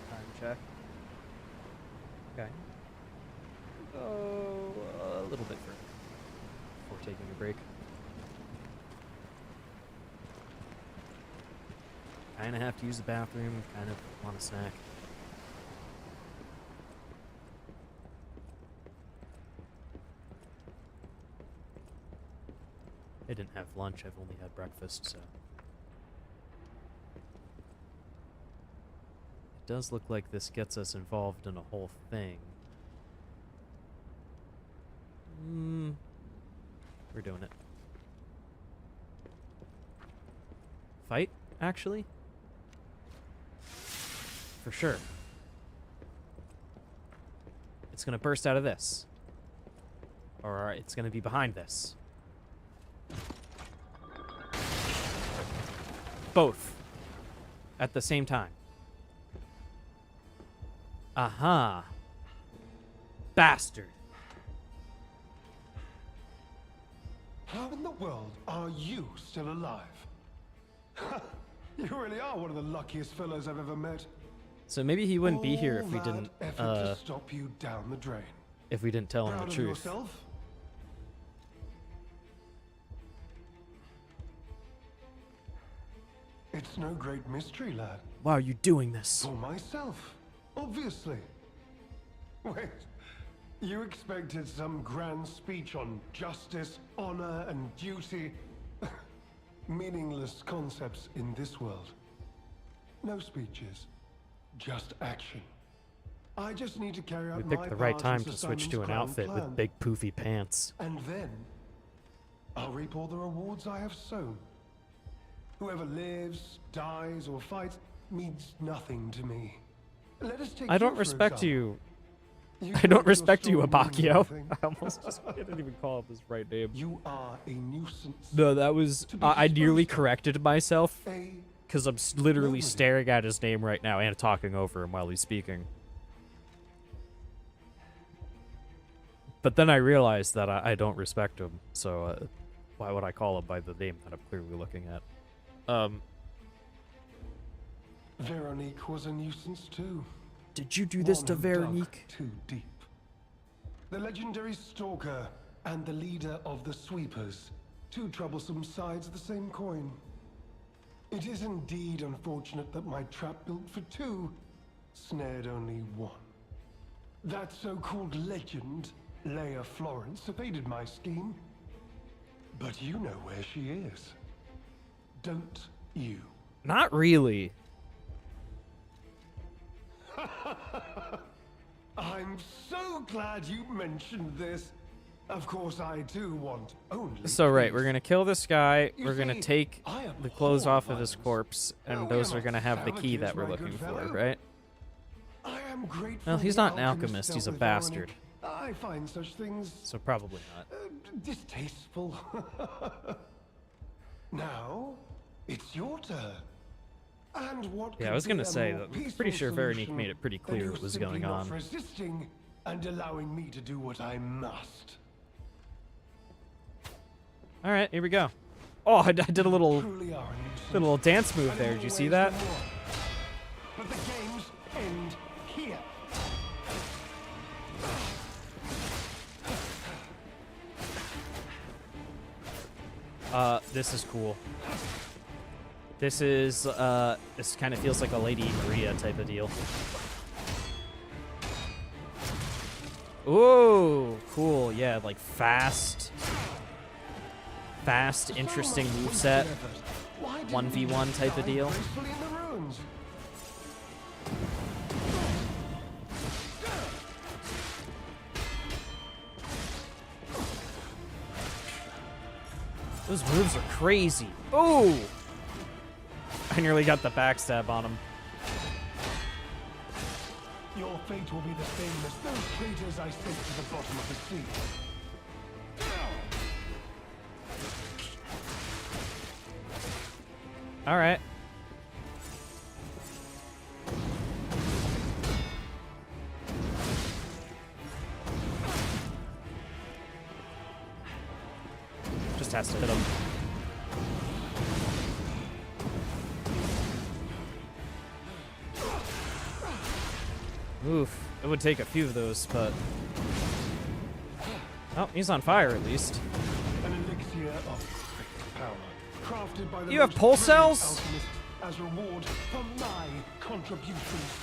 Time check. Okay. Oh, a little bit further before taking a break. Kind of have to use the bathroom. Kind of want a snack. I didn't have lunch. I've only had breakfast, so. It does look like this gets us involved in a whole thing. We're doing it. Fight, actually? For sure. It's gonna burst out of this. Or it's gonna be behind this. Both. At the same time. Aha. Bastard. How in the world are you still alive? You really are one of the luckiest fellows I've ever met. So maybe he wouldn't be here if we All didn't that effort to stop you down the drain. if we didn't tell him Proud the of truth. yourself? It's no great mystery, lad. Why are you doing this? For myself, obviously. Wait, you expected some grand speech on justice, honor, and duty? Meaningless concepts in this world. No speeches, just action. I just need to carry out We my picked the right part time in to Sir switch to Simon's an grand outfit plan. with big poofy pants. And then, I'll reap all the rewards I have sown. Whoever lives, dies, or fights means nothing to me. Let us take I don't you, for respect example. you. You I thought don't your respect you, story meant Abakio. nothing. I almost just I didn't even call it his right name. You are a nuisance. No, that was To be I nearly disposed of. corrected myself A because I'm literally nobody. staring at his name right now and talking over him while he's speaking. But then I realized that I don't respect him, so why would I call him by the name that I'm clearly looking at? Veronique was a nuisance too. Did you do this One to who dug Veronique? too deep. The legendary stalker and the leader of the sweepers. Two troublesome sides of the same coin. It is indeed unfortunate that my trap built for two snared only one. That so-called legend, Leia Florence, evaded my scheme. But you know where she is. Don't you? Not really. I'm so glad you mentioned this. Of course, I do want only. So right, peace. we're gonna kill this guy. You We're gonna see, take I the abhor clothes off of his violence. corpse, and We those are are gonna not have the key savages, that we're my looking good for, fellow. right? I am grateful. Well, he's the not an alchemist alchemist, dealt he's a with bastard. Veronique. I find such things So probably not. distasteful. Now, it's your turn. And what Yeah, I could was gonna be a say more that. I'm pretty peaceful sure Veronique solution made it pretty than clear you what was simply going not on. resisting and allowing me to do what I must. All right, here we go. Oh, I did a little Truly are a nuisance. little dance move And there. in Did you more see ways that? than one. But the games end here. This is cool. This is this kind of feels like a Lady Maria type of deal. Ooh, cool. Yeah, like fast, interesting moveset. 1v1 type of deal. Gracefully in the ruins. Those moves are crazy. Ooh! I nearly got the backstab on him. Your fate will be the same as those traitors I sent to the bottom of the sea. All right. Just has to hit him. Oof. It would take a few of those, but... Oh, he's on fire at least. An elixir of great power, crafted by the You have most pulse brilliant cells? alchemist as reward for my contributions.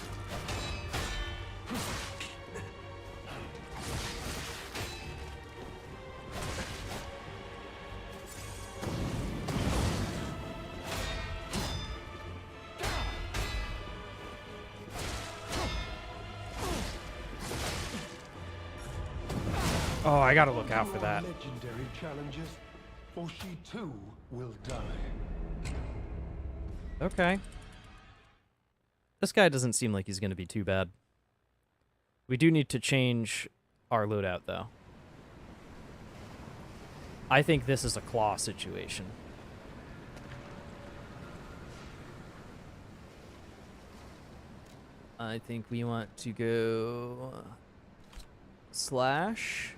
Oh, I gotta look out for More that. Legendary challenges, or she too will die. Okay. This guy doesn't seem like he's gonna be too bad. We do need to change our loadout, though. I think this is a claw situation. I think we want to go... Slash.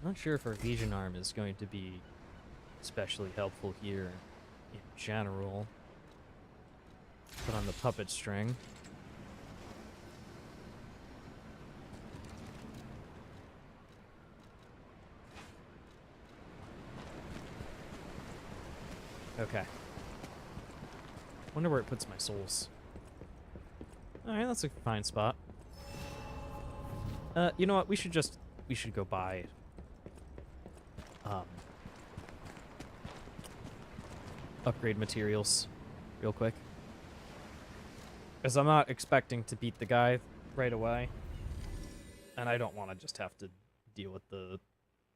Not sure if our Legion Arm is going to be especially helpful here in general. Put on the puppet string. Okay. Wonder where it puts my souls. Alright, that's a fine spot. You know what? We should go buy upgrade materials real quick. Because I'm not expecting to beat the guy right away. And I don't want to just have to deal with the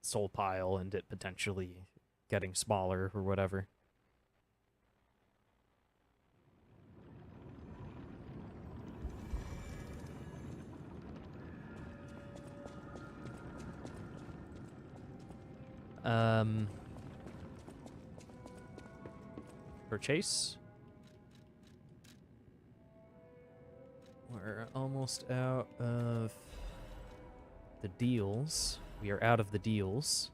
soul pile and it potentially getting smaller or whatever. Purchase. We're almost out of the deals. We are out of the deals.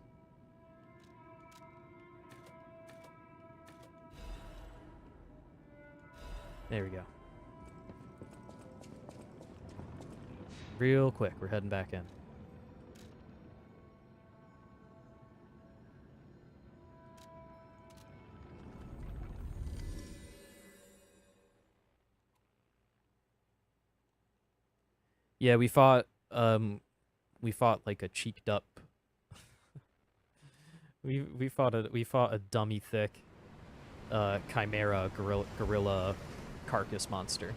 There we go. Real quick, we're heading back in. Yeah, we fought like a cheeked up. we fought a dummy thick chimera gorilla carcass monster.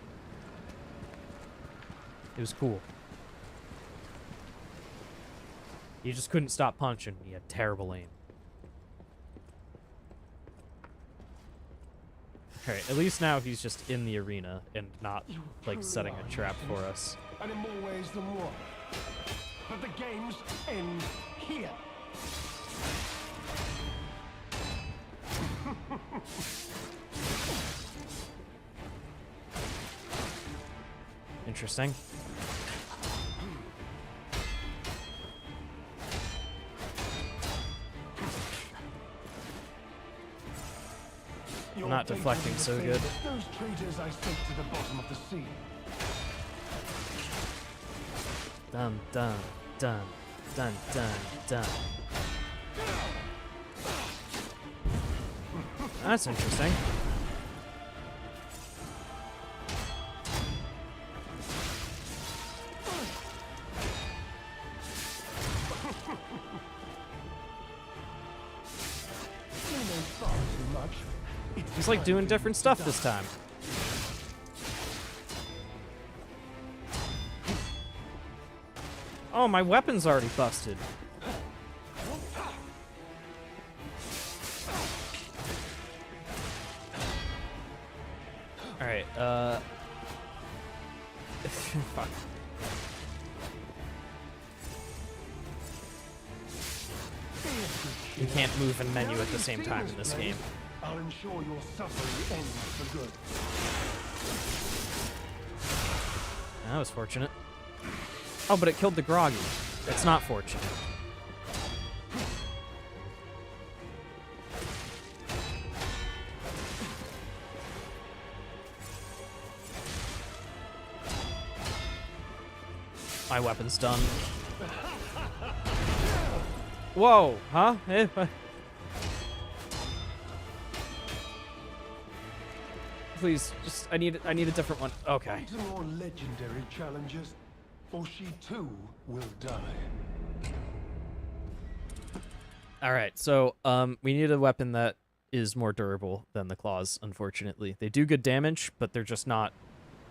It was cool. He just couldn't stop punching. He had terrible aim. Alright, at least now he's just in the arena and not like setting a trap for us. And in more ways than one. But the games end here. Interesting. I'm not deflecting so good. Those traitors I sent to the bottom of the sea. Dun dun dun dun dun dun. That's interesting. He's like doing different stuff this time. Oh, my weapon's already busted. Alright, fuck. You can't move and menu at the same time in this game. I'll ensure your suffering ends for good. That was fortunate. Oh, but it killed the groggy. That's not fortunate. My weapon's done. Whoa, huh? Please, just I need a different one. Okay. Some more legendary challenges, or she too will die. All right. So, we need a weapon that is more durable than the claws, unfortunately. They do good damage, but they're just not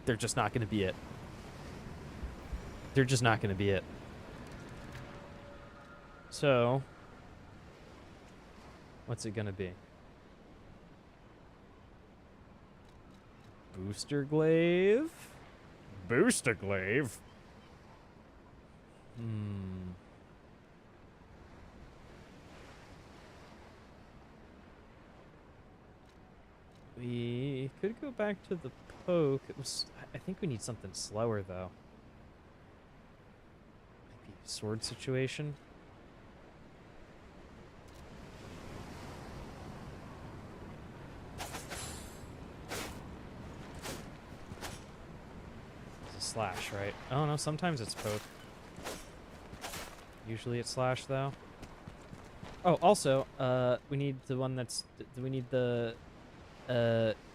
going to be it. They're just not going to be it. So, what's it going to be? Booster glaive? Booster glaive? We could go back to the poke. I think we need something slower, though. Maybe sword situation? It's a slash, right? Oh, no, sometimes it's poke. Usually it's slash, though. Oh, also, we need the one that's... We need the...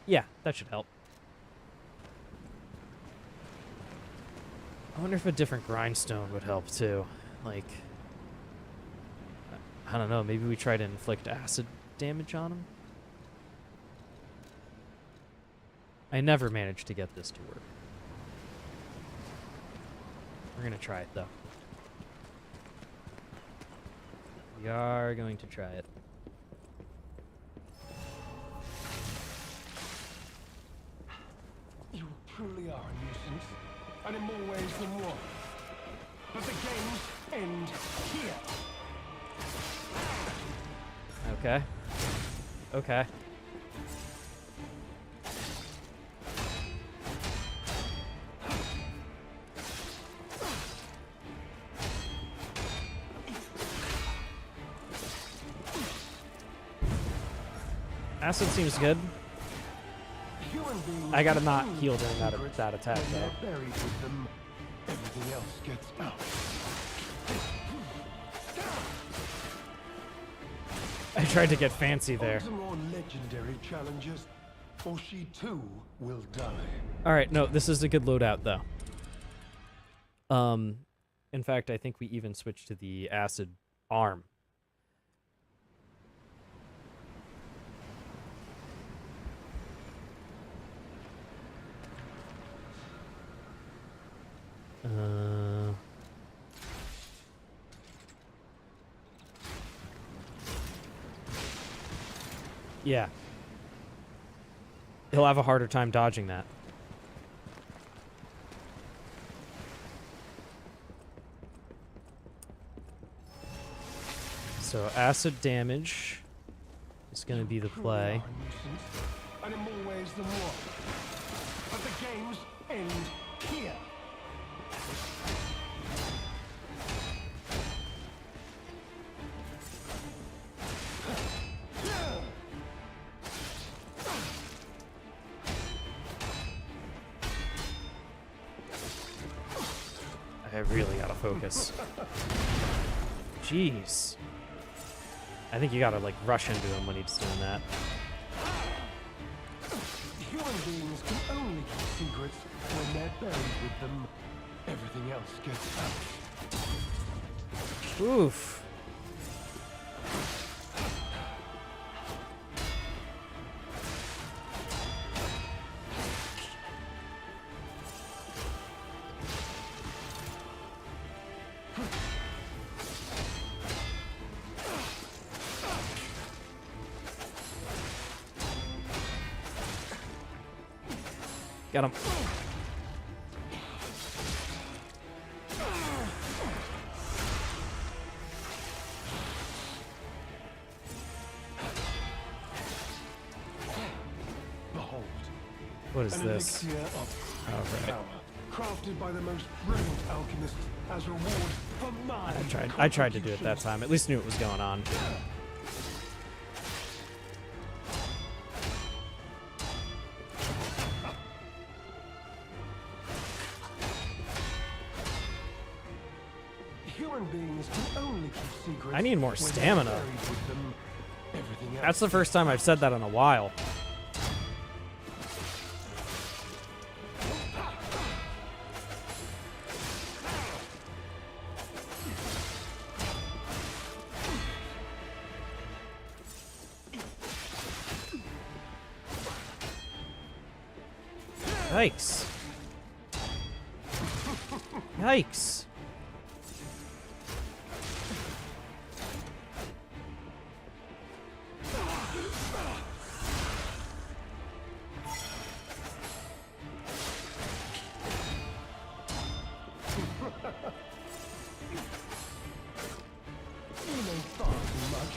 yeah, that should help. I wonder if a different grindstone would help, too. Like... I don't know, maybe we try to inflict acid damage on him? I never managed to get this to work. We're gonna try it, though. We are going to try it. You truly are a nuisance, and in more ways than one. But the games end here. Okay. Okay. Acid seems good. I gotta not heal during that attack, though. Buried with them. Everything else gets out. I tried to get fancy there. Some more legendary challenges, or she too will die. All right, no, this is a good loadout, though. In fact, I think we even switched to the acid arm. Yeah. He'll have a harder time dodging that. So acid damage is going to be the play. And in more ways than one. But the games end here. I really gotta focus. Jeez. I think you gotta, like, rush into him when he's doing that. Human beings can only keep secrets when they're buried with them. Everything else gets out. Oof. Got him. Behold. What is An this? elixir of Oh, right. power, crafted by the most brilliant alchemists as reward for my I tried to do it that time. At least knew what was going on. Human beings can only keep secrets. I need more when they're stamina. buried with them. Everything else That's the first time I've said that in a while. Yikes. Yikes. you know far too much.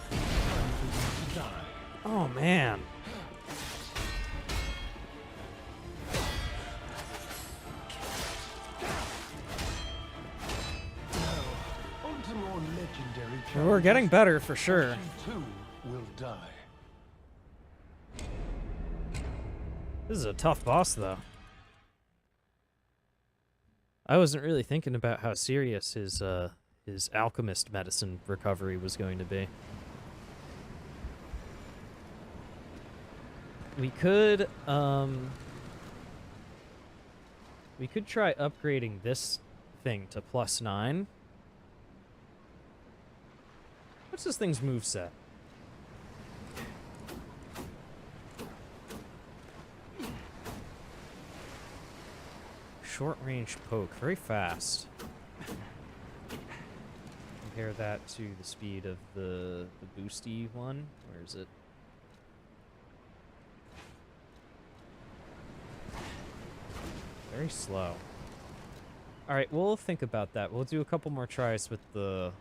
Time for you to die. Oh, man. On to more legendary Well, we're getting challenges. better for sure. You too will die. This is a tough boss, though. I wasn't really thinking about how serious his alchemist medicine recovery was going to be. We could try upgrading this thing to +9. What's this thing's moveset? Short range poke, very fast. Compare that to the speed of the boosty one. Where is it? Very slow. Alright, we'll think about that. We'll do a couple more tries with the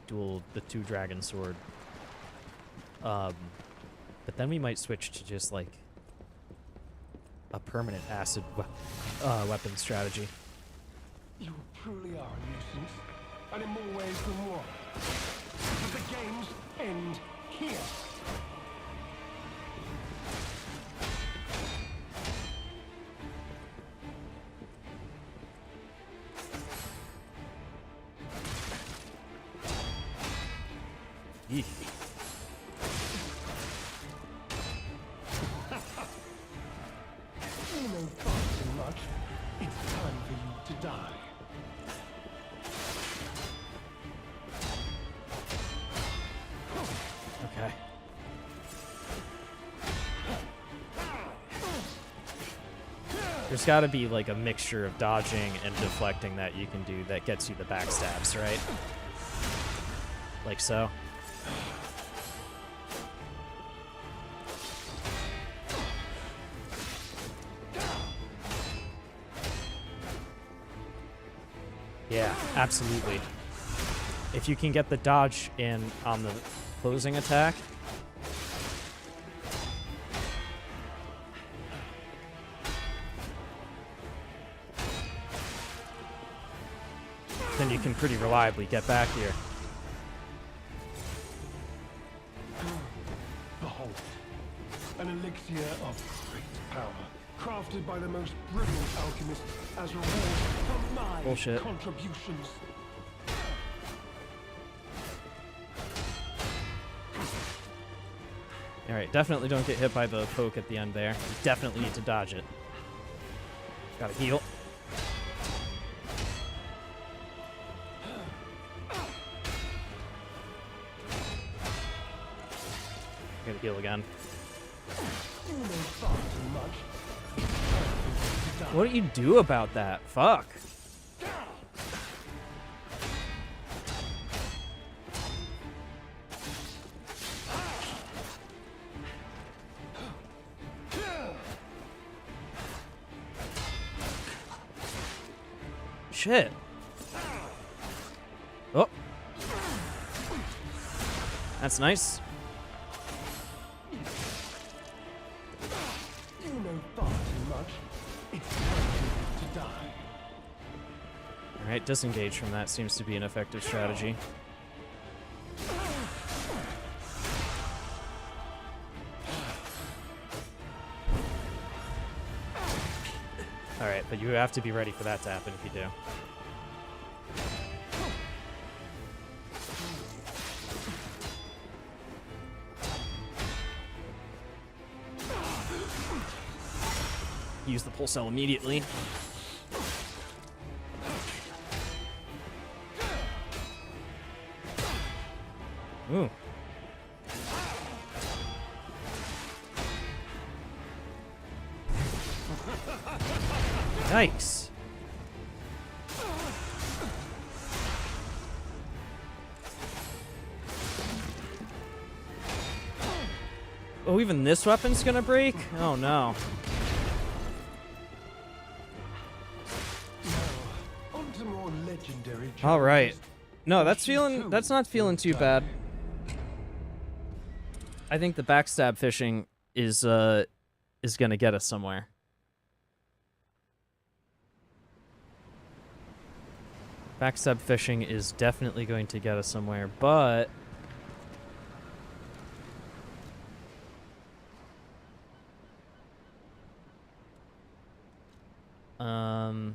two dragon sword. But then we might switch to just like a permanent acid weapon strategy. You truly are a nuisance, and in more ways than one. But the games end here. Eek. You know far too much. It's time for you to die. Okay. There's got to be like a mixture of dodging and deflecting that you can do that gets you the backstabs, right? Like so. Yeah, absolutely. If you can get the dodge in on the closing attack, then you can pretty reliably get back here. Behold, an elixir of great power, crafted by the most brilliant alchemists as reward for my Bullshit. contributions. Alright, definitely don't get hit by the poke at the end there. You definitely need to dodge it. Gotta heal. Gotta heal again. You know far too much. It's time for you to die. What do you do about that? Fuck. Shit. Oh. That's nice. You know far too much. It's time for you to die. Alright, disengage from that seems to be an effective strategy. Alright, but you have to be ready for that to happen if you do. use the pull cell immediately. Ooh. Yikes. Oh, even this weapon's gonna break? Oh no. On to more legendary All right. challenges. No, that's not feeling too bad. I think the backstab fishing is gonna get us somewhere. Backstab fishing is definitely going to get us somewhere, but I'm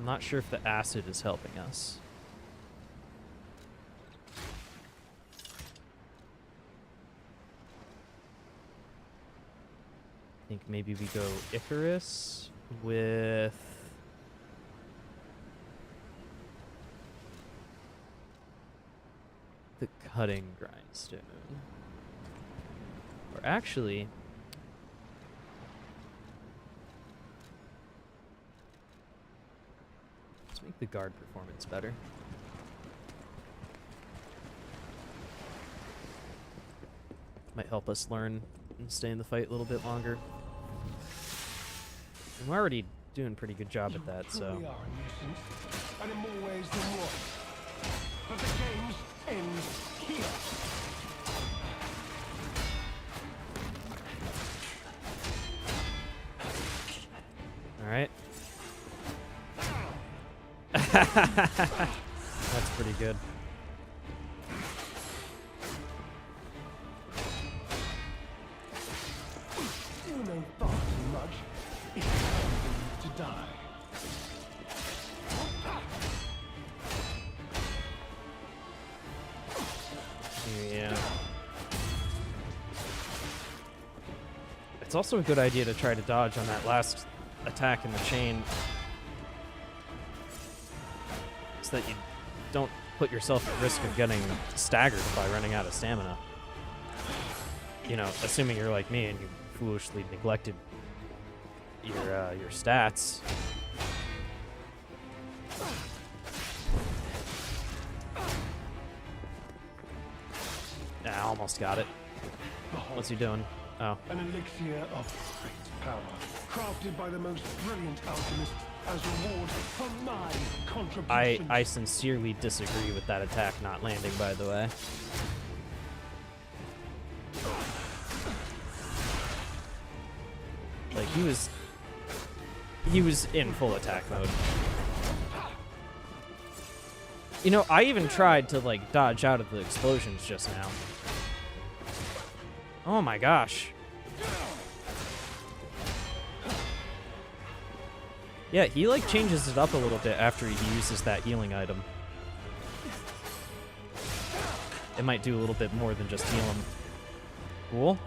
not sure if the acid is helping us. I think maybe we go Icarus with the cutting grindstone. Or actually, let's make the guard performance better. Might help us learn and stay in the fight a little bit longer. And we're already doing a pretty good job at that, so. Truly are a nuisance, and in more ways than one. But the games ends here. All right. That's pretty good. You know far too much. It's time for you to die. Yeah. It's also a good idea to try to dodge on that last attack in the chain, so that you don't put yourself at risk of getting staggered by running out of stamina. You know, assuming you're like me and you foolishly neglected your stats. I almost got it. What's he doing? Oh. An elixir of great power, crafted by the most brilliant alchemist as reward for my contributions. I sincerely disagree with that attack not landing, by the way. Like, he was in full attack mode. You know, I even tried to, like, dodge out of the explosions just now. Oh my gosh. Yeah, he, like, changes it up a little bit after he uses that healing item. It might do a little bit more than just heal him. Cool.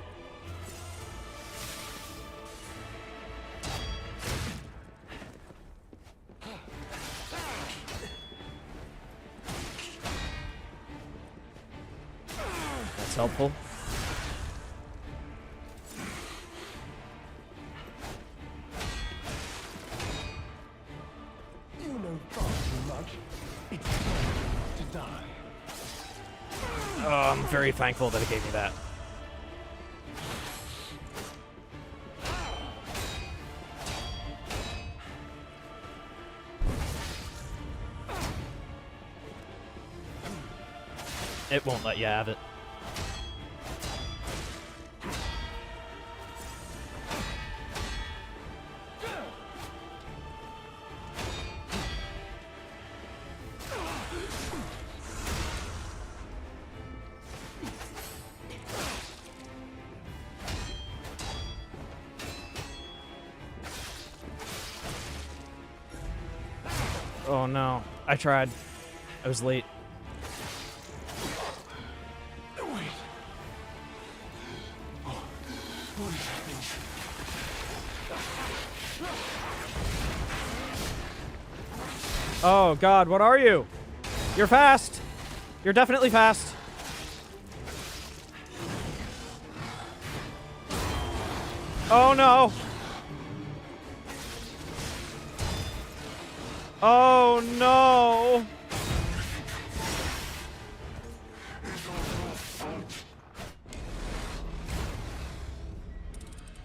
That's helpful. You know far too much. It's time to die. Oh, I'm very thankful that it gave me that. It won't let you have it. Oh no, I tried. I was late. Oh god, what are you? You're fast. You're definitely fast. Oh no. Oh no.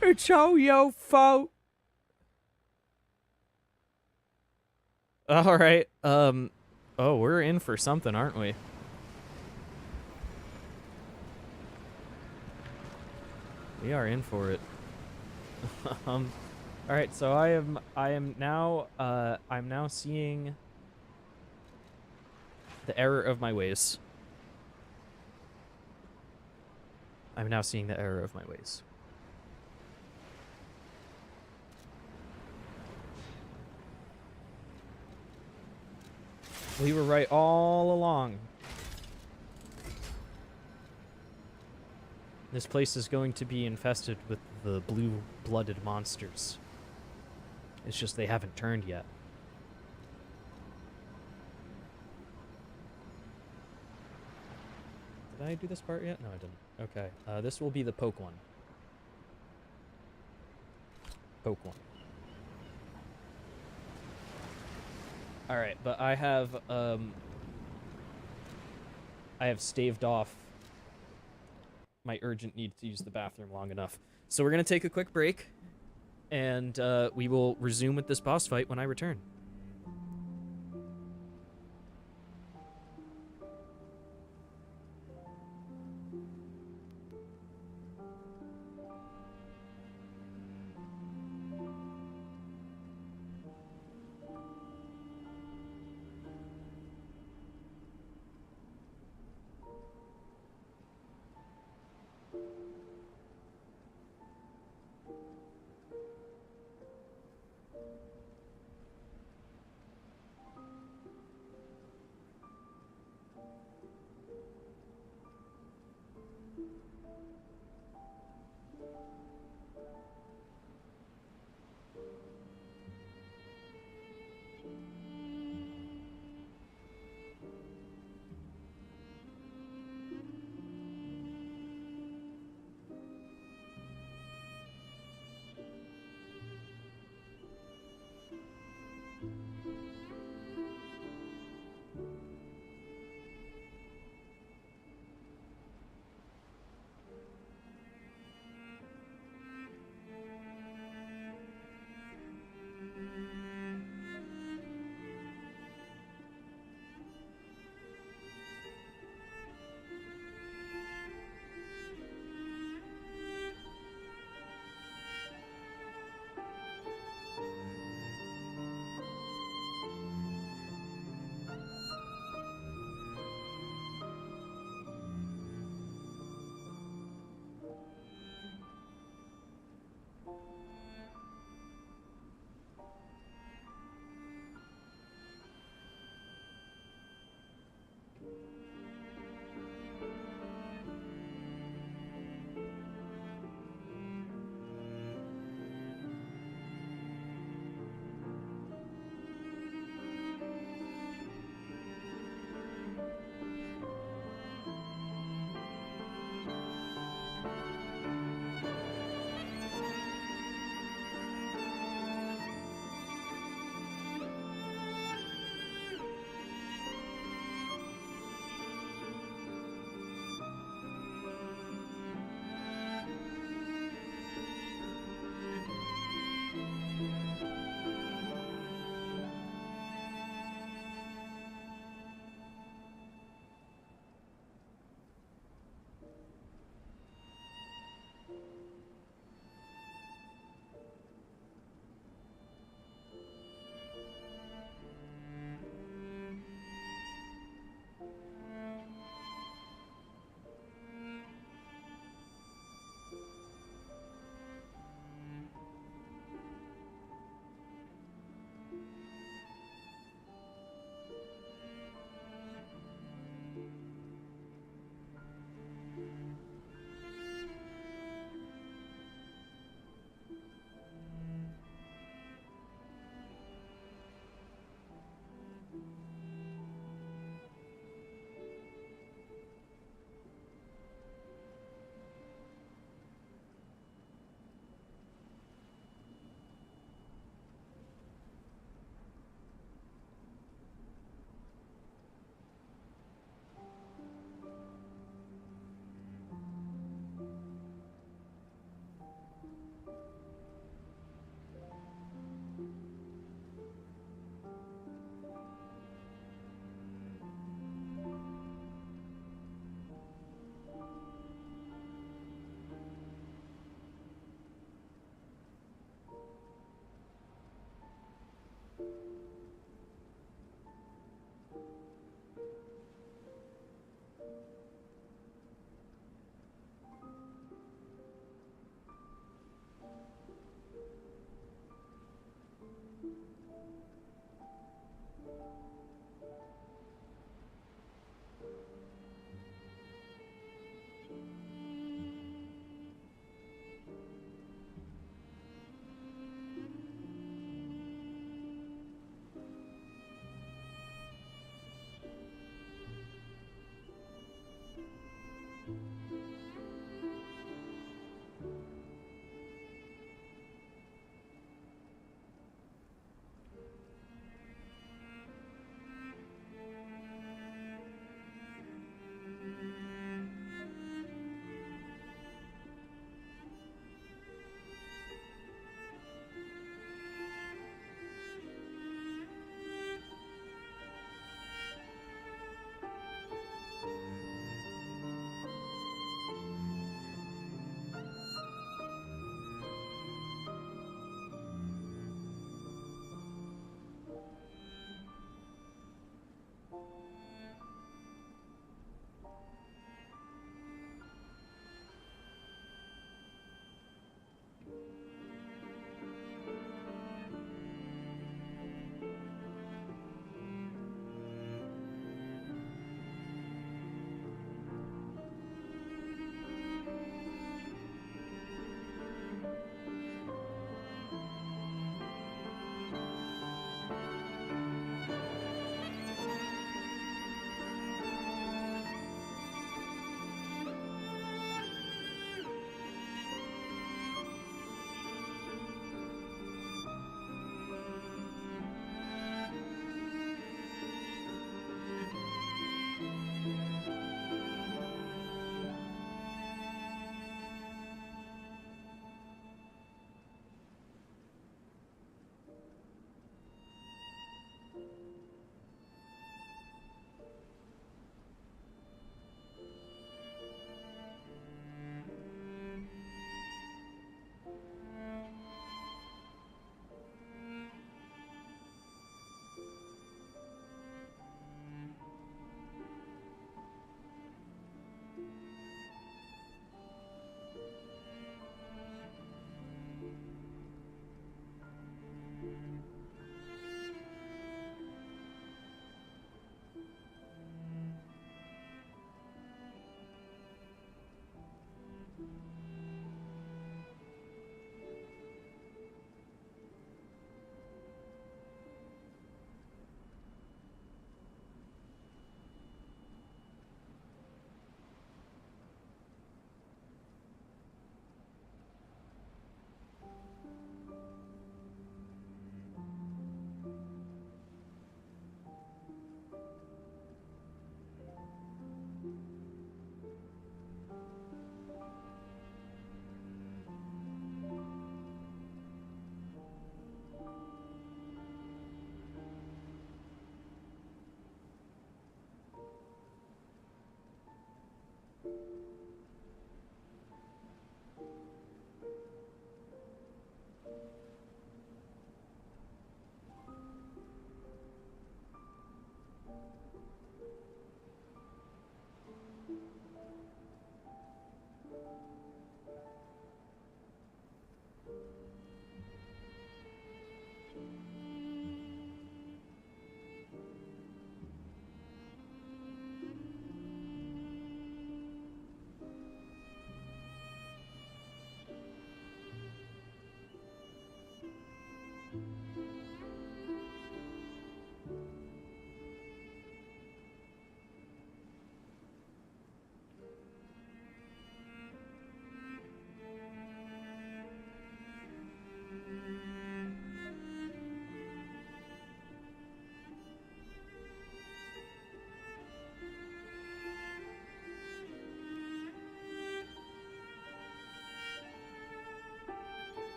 It's all your fault. All right. Oh, we're in for something, aren't we? We are in for it. All right, so I'm now seeing the error of my ways. I'm now seeing the error of my ways. We were right all along. This place is going to be infested with the blue-blooded monsters. It's just they haven't turned yet. Did I do this part yet? No, I didn't. Okay, this will be the poke one. Poke one. Alright, but I have staved off my urgent need to use the bathroom long enough. So we're going to take a quick break, and we will resume with this boss fight when I return.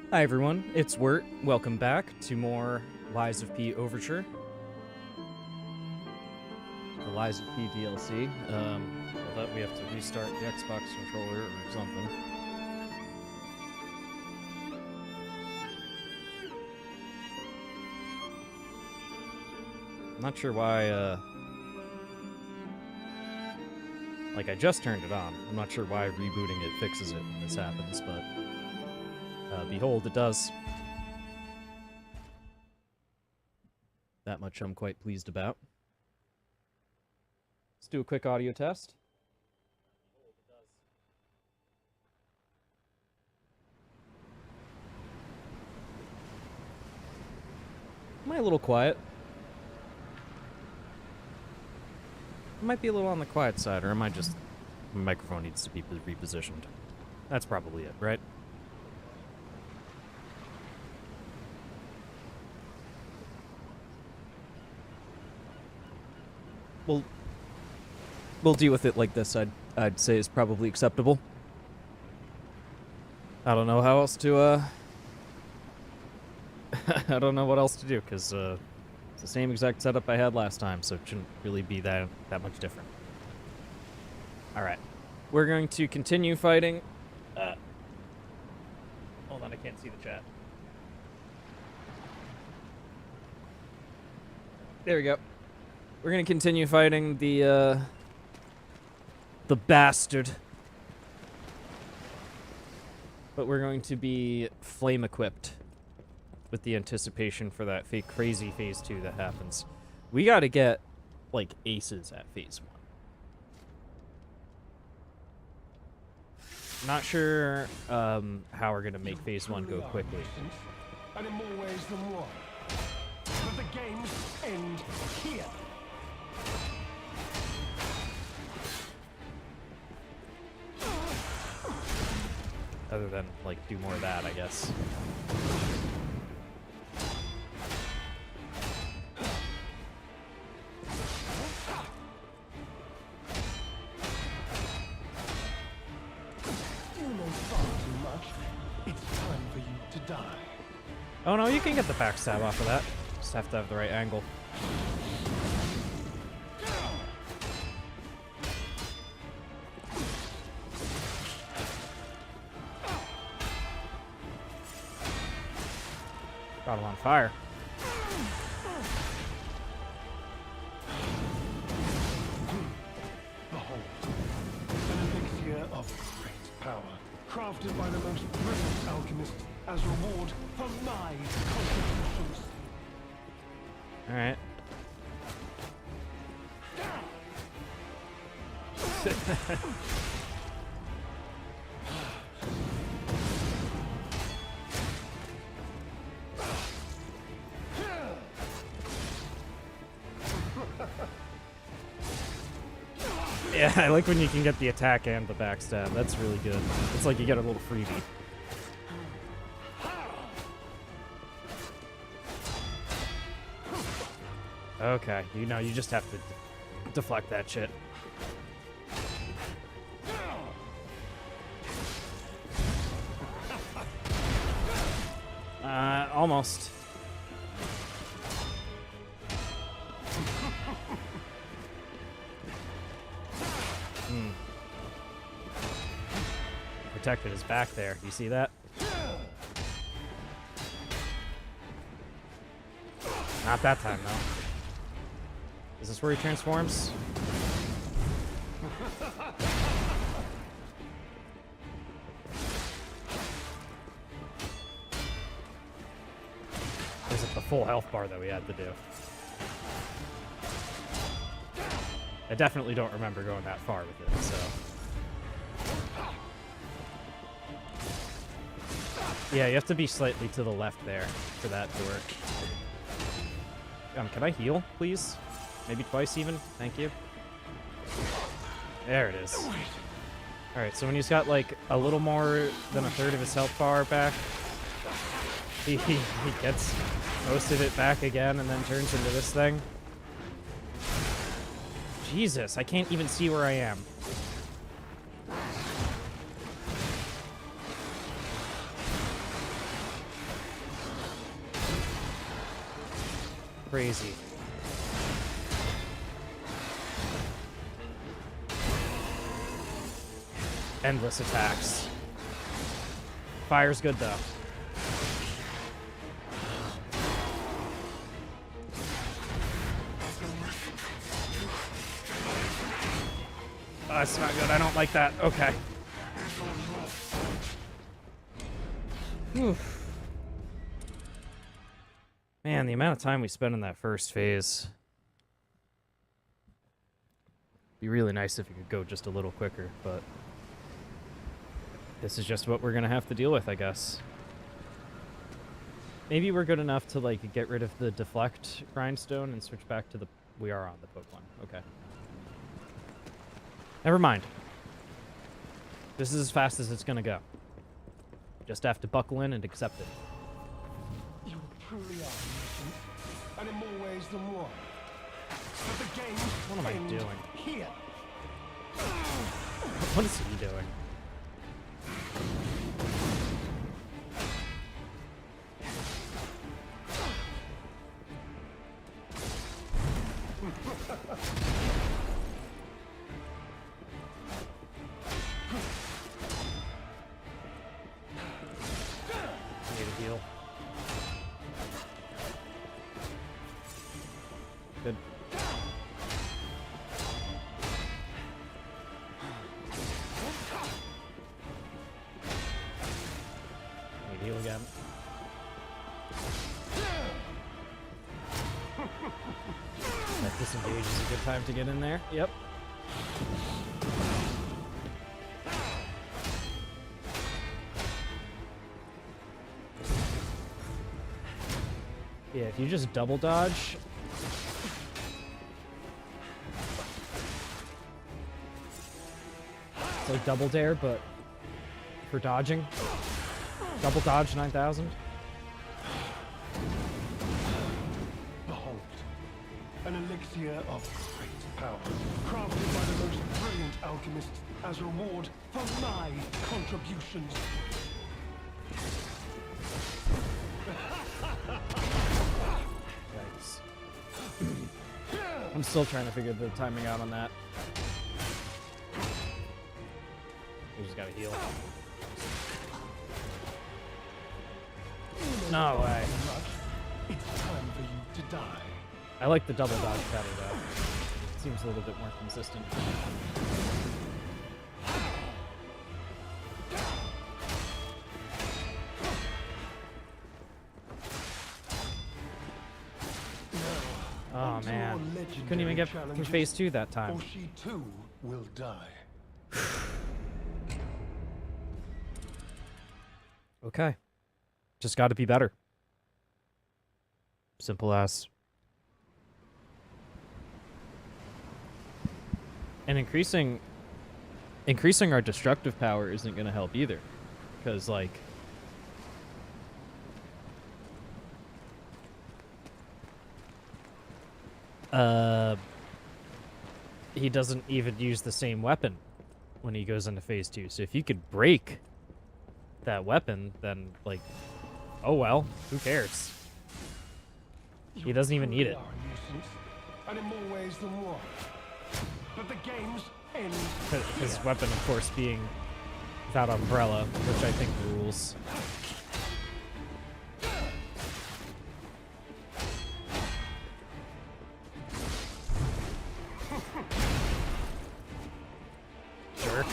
Hi everyone, it's Wert. Welcome back to more Lies of P Overture. The Lies of P DLC. Well, that we have to restart the Xbox controller or something. I'm not sure why, like, I just turned it on. I'm not sure why rebooting it fixes it when this happens, but behold, it does. That much I'm quite pleased about. Let's do a quick audio test. Am I a little quiet? It might be a little on the quiet side, or am I just... My microphone needs to be repositioned. That's probably it, right? We'll deal with it like this. I'd say is probably acceptable. I don't know how else to I don't know what else to do because it's the same exact setup I had last time, so it shouldn't really be that much different. All right, we're going to continue fighting. Hold on, I can't see the chat. There we go. We're gonna continue fighting the bastard. But we're going to be flame equipped with the anticipation for that crazy phase 2 that happens. We gotta get, like, aces at phase 1. Not sure how we're gonna make phase 1 go quickly. And in more ways than one. But the games end here. Other than, like, do more of that, I guess. You know far too much. It's time for you to die. Oh no, you can get the backstab off of that. Just have to have the right angle. Got him on fire. Behold, an elixir of great power, crafted by the most brilliant alchemist as reward for my contributions. All right. Yeah, I like when you can get the attack and the backstab. That's really good. It's like you get a little freebie. Okay, you know, you just have to deflect that shit. Almost. Protected his back there. You see that? Not that time, though. Is this where he transforms? Is it the full health bar that we had to do? I definitely don't remember going that far with it, so... Yeah, you have to be slightly to the left there for that to work. Can I heal, please? Maybe twice even? Thank you. There it is. Alright, so when he's got like a little more than a third of his health bar back, he gets most of it back again and then turns into this thing. Jesus, I can't even see where I am. Crazy. Endless attacks. Fire's good though. Oh, that's not good. I don't like that. Okay. Whew. Man, the amount of time we spent in that first phase. Be really nice if it could go just a little quicker, but this is just what we're gonna have to deal with, I guess. Maybe we're good enough to, like, get rid of the deflect grindstone and switch back to the... We are on the poke one. Okay. Never mind. This is as fast as it's gonna go. Just have to buckle in and accept it. You truly are innocent, and in more ways than one. But the game What am I end doing? Here. What is he doing? Need a heal. Good. Need heal again. That disengage is a good time to get in there. Yep. Yeah, if you just double dodge. It's like double dare, but for dodging. Double dodge 9,000. Behold, an elixir of great power, crafted by the most brilliant alchemists as reward for my contributions. Yikes. I'm still trying to figure the timing out on that. We just gotta heal. No way. It's time for you to die. I like the double dodge better though. It seems a little bit more consistent. Oh man. Couldn't even get through phase 2 that time. Or she too will die. Okay. Just gotta be better. Simple as. And increasing our destructive power isn't gonna help either. Because like he doesn't even use the same weapon when he goes into phase 2. So if you could break that weapon, then like, oh well, who cares? He doesn't even need it. And in more ways than one. But the game's end. His weapon, of course, being without umbrella, which I think rules. Jerk.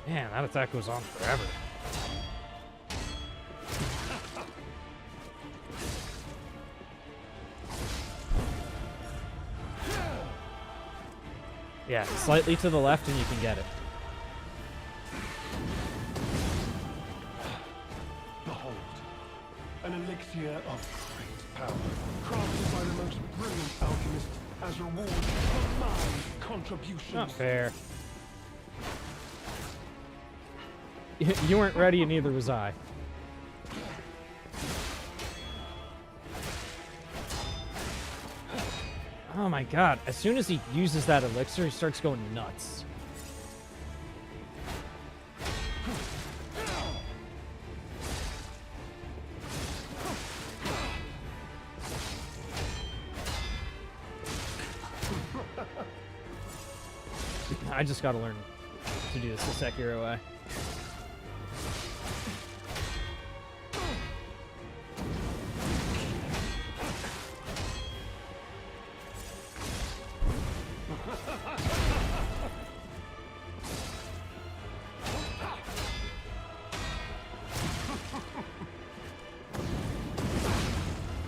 Man, that attack goes on forever. Yeah, slightly to the left and you can get it. Behold, an elixir of great power, crafted by the most brilliant alchemists as reward for my contributions. Not fair. You weren't ready and neither was I. Oh my god, as soon as he uses that elixir, he starts going nuts. I just gotta learn to do this the Sekiro way.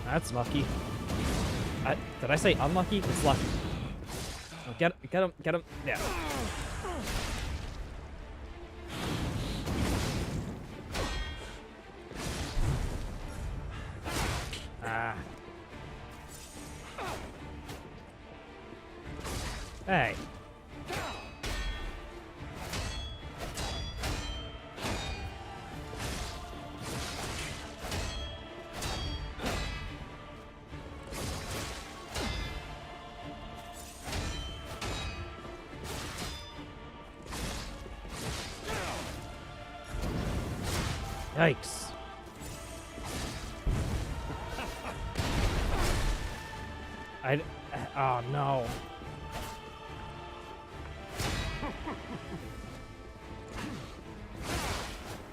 That's lucky. Did I say unlucky? It's lucky. Oh, get him, get him. Yeah. Ah. Hey. Yikes. Oh no.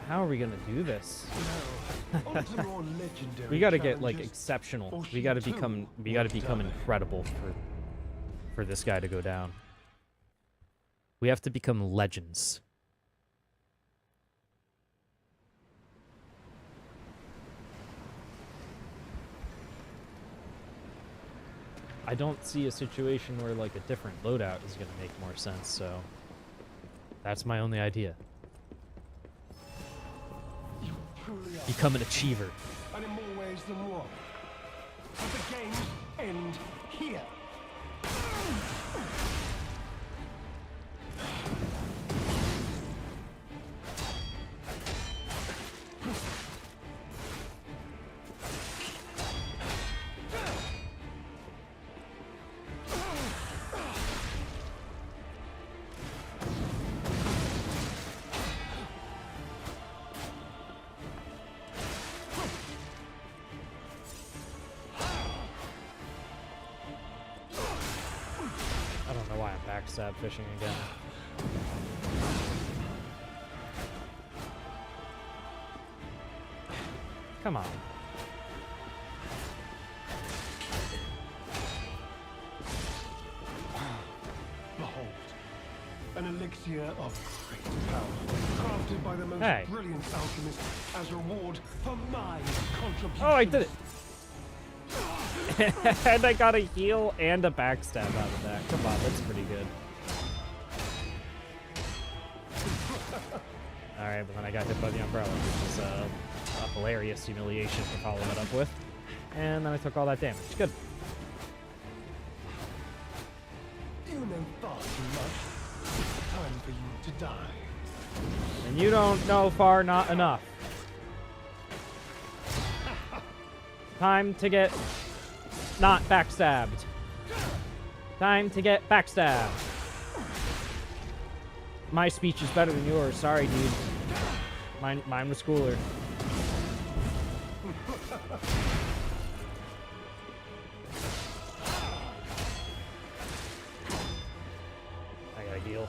How are we gonna do this? We gotta get like exceptional. We gotta become incredible for this guy to go down. We have to become legends. I don't see a situation where like a different loadout is gonna make more sense, so that's my only idea. Become an achiever. And in more ways than one. But the games end here. Backstab fishing again. Come on. Behold, an elixir of great power, crafted by the most brilliant alchemist as reward for my contribution. Oh, I did it! And I got a heal and a backstab out of that. Come on, that's pretty good. Alright, but then I got hit by the umbrella, which is a hilarious humiliation to follow that up with. And then I took all that damage. Good. You know far too much. It's time for you to die. And you don't know far not enough. Time to get not backstabbed. Time to get backstabbed. My speech is better than yours. Sorry, dude. Mine was cooler. I gotta heal.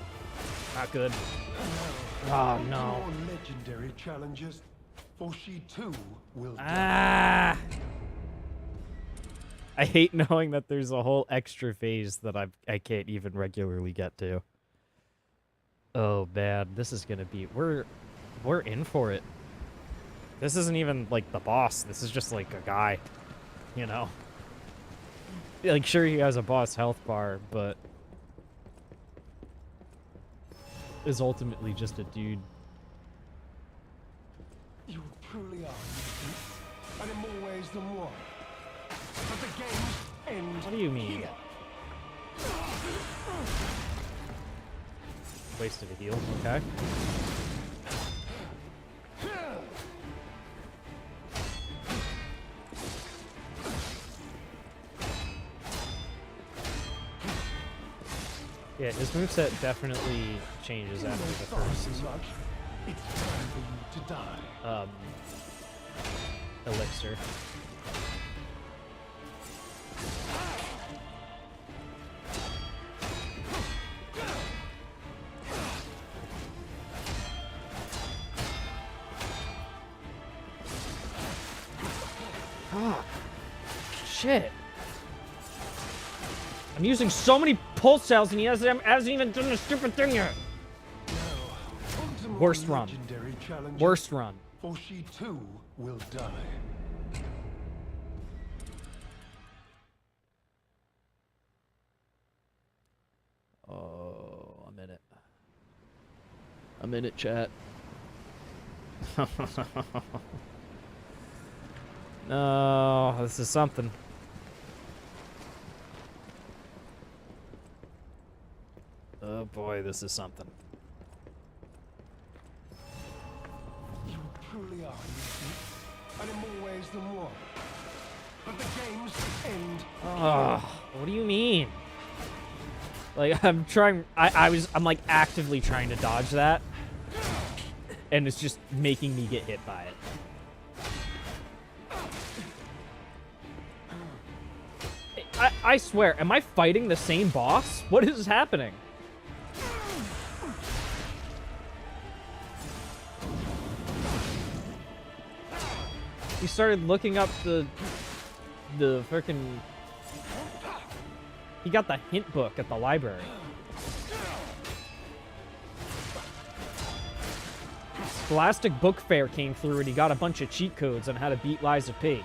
Not good. Oh no. More legendary challenges, for she too will die. I hate knowing that there's a whole extra phase that I can't even regularly get to. Oh man, this is gonna be we're in for it. This isn't even like the boss. This is just like a guy, you know. Like sure he has a boss health bar, but is ultimately just a dude. You truly are, and in more ways than one. But the games end. What do you mean? Here. Wasted a heal, okay. Yeah, his moveset definitely changes after the first It's time for you to die. elixir. Ah, shit. I'm using so many pulse cells and he hasn't even done the stupid thing yet. Worst run. Worst run. For she too will die. Oh, I'm in it. I'm in it, chat. No, this is something. Oh boy, this is something. You truly are, and in more ways than one. But the games end. Oh, what do you mean? Like, I'm trying, I'm like actively trying to dodge that. And it's just making me get hit by it. I swear, am I fighting the same boss? What is happening? He started looking up the frickin'... He got the hint book at the library. Scholastic Book Fair came through and he got a bunch of cheat codes on how to beat Lies of P.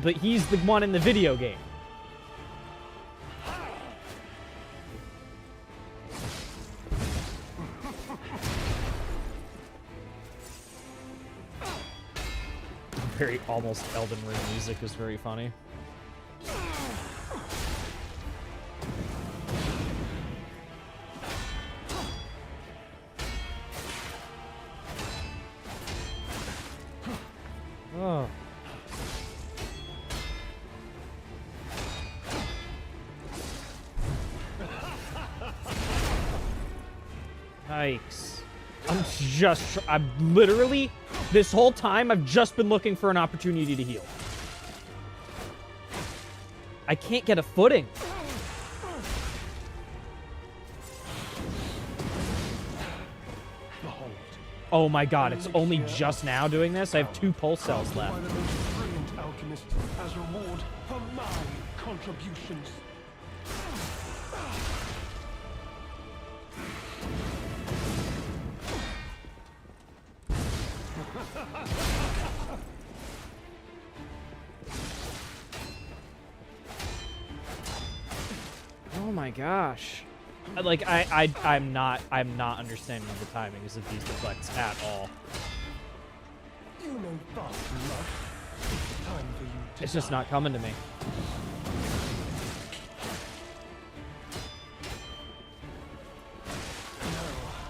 But he's the one in the video game. Very almost Elden Ring music is very funny. Oh. Yikes. I'm literally, this whole time, I've just been looking for an opportunity to heal. I can't get a footing. Oh my god, it's only just now doing this? I have 2 pulse cells left. By the most brilliant alchemist as reward for my contributions. Oh my gosh. Like, I'm not understanding the timings of these deflects at all. You know fast enough. It's time for you to It's just not coming to me.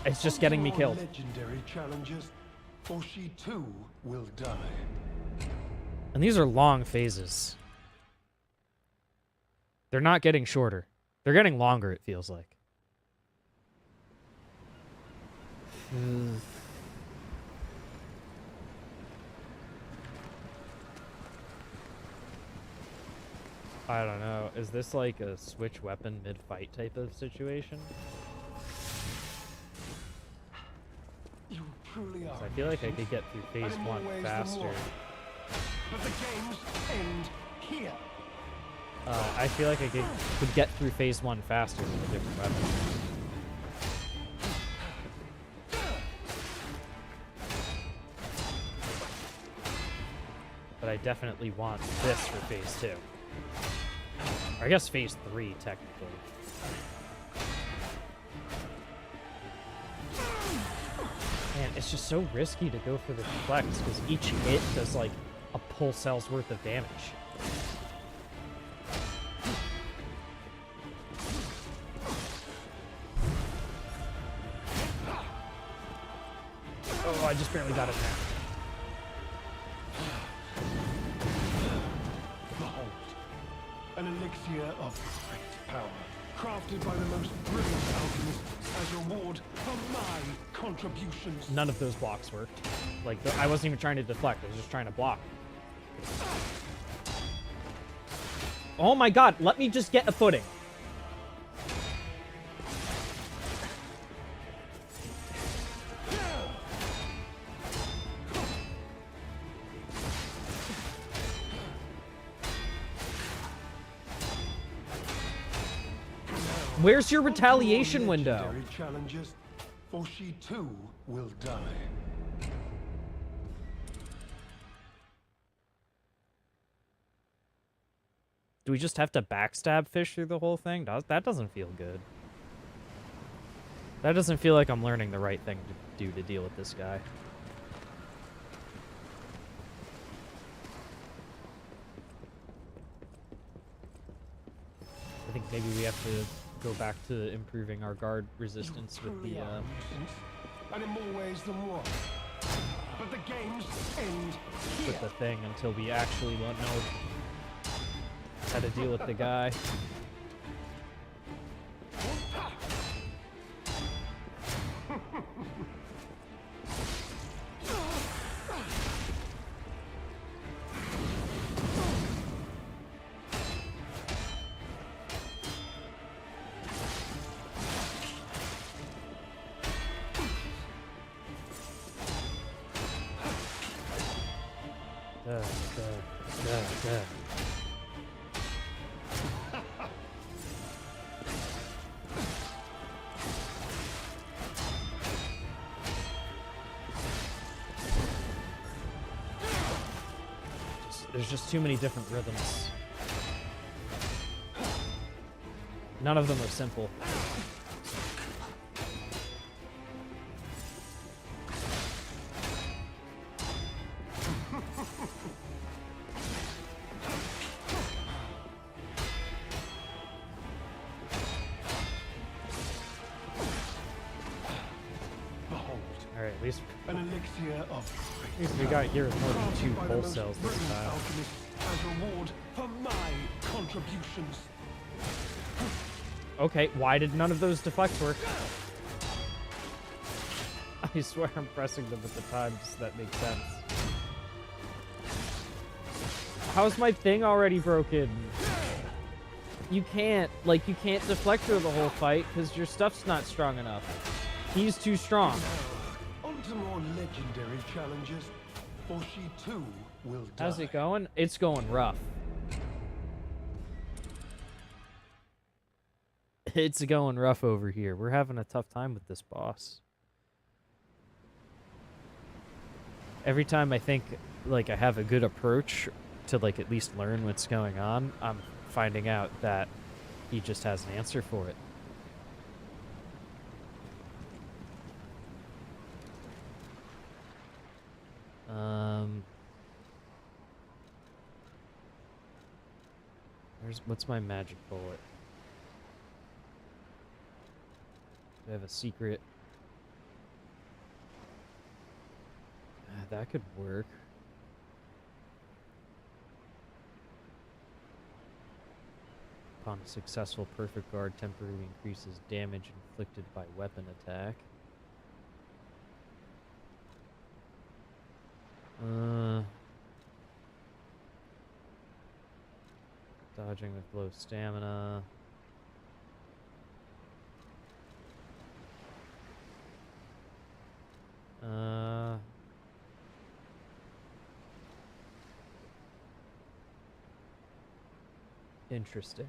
It's just getting me killed. Legendary challenges, or she too will die. And these are long phases. They're not getting shorter. They're getting longer, it feels like. I don't know. Is this like a switch weapon mid-fight type of situation? You truly are. I feel like I could get through phase 1 faster. But the games end here. I feel like I could get through phase 1 faster with a different weapon. But I definitely want this for phase 2. Or I guess phase 3, technically. Man, it's just so risky to go for the deflects, because each hit does like a pulse cell's worth of damage. Oh, I just barely got it there. Behold, an elixir of great power. crafted by the most brilliant alchemist as reward for my contributions. None of those blocks worked. Like, I wasn't even trying to deflect. I was just trying to block. Oh my god, let me just get a footing. Where's your retaliation window? Legendary challenges, for she too will die. Do we just have to backstab fish through the whole thing? That doesn't feel good. That doesn't feel like I'm learning the right thing to do to deal with this guy. I think maybe we have to go back to improving our guard resistance with the and in more ways than one. But the games end here. with the thing until we actually know how to deal with the guy. There's just too many different rhythms. None of them are simple. Behold, Alright, at least an elixir of we got here with more than crafted 2 by the pulse most cells this brilliant time. alchemist as reward for my contributions. Okay, why did none of those deflects work? I swear I'm pressing them at the times that make sense. How's my thing already broken? You can't deflect through the whole fight because your stuff's not strong enough. He's too strong. On to more legendary challenges, for she too will die. How's it going? It's going rough. It's going rough over here. We're having a tough time with this boss. Every time I think, like, I have a good approach to, like, at least learn what's going on, I'm finding out that he just has an answer for it. What's my magic bullet? Do I have a secret? That could work. Upon a successful perfect guard, temporarily increases damage inflicted by weapon attack. Dodging with low stamina. Interesting.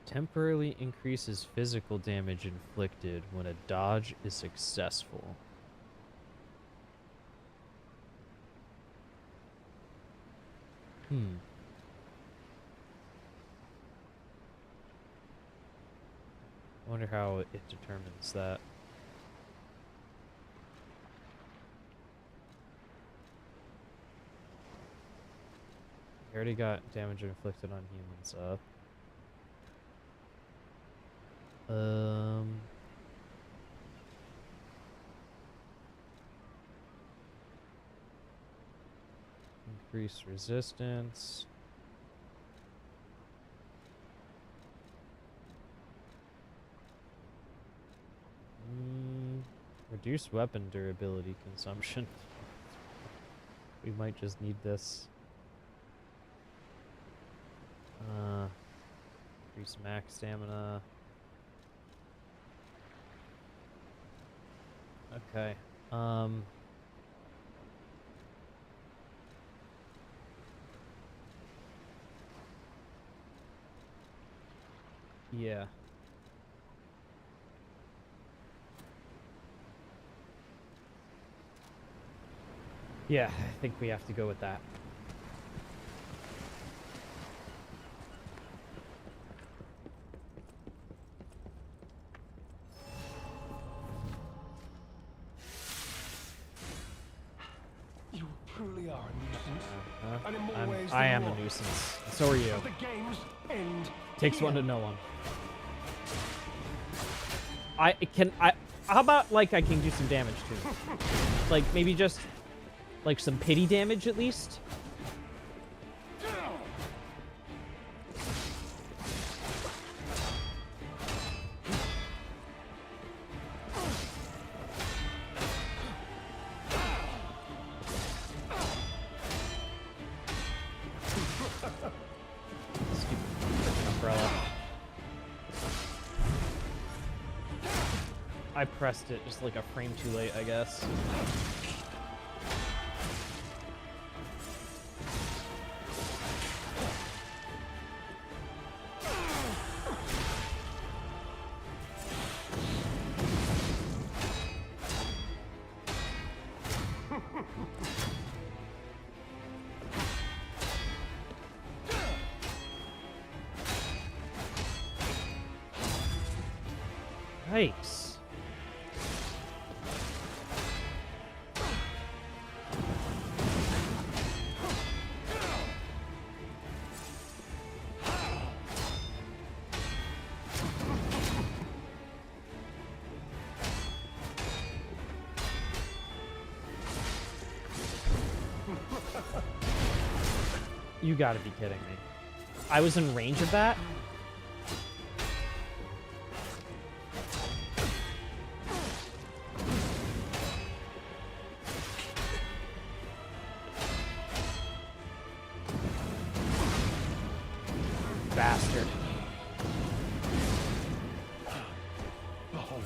Temporarily increases physical damage inflicted when a dodge is successful. I wonder how it determines that. I already got damage inflicted on humans up. Increase resistance. Reduce weapon durability consumption. We might just need this. Increase max stamina. Okay. Yeah. Yeah, I think we have to go with that. You truly are a nuisance. And in more ways I than am a one. nuisance. So are you. But the game's end Takes here. one to know one. How about, like, I can do some damage to him? Like, maybe just, like, some pity damage at least? Stupid freaking umbrella. I pressed it just like a frame too late, I guess. Yikes. You gotta be kidding me. I was in range of that? Bastard. Behold,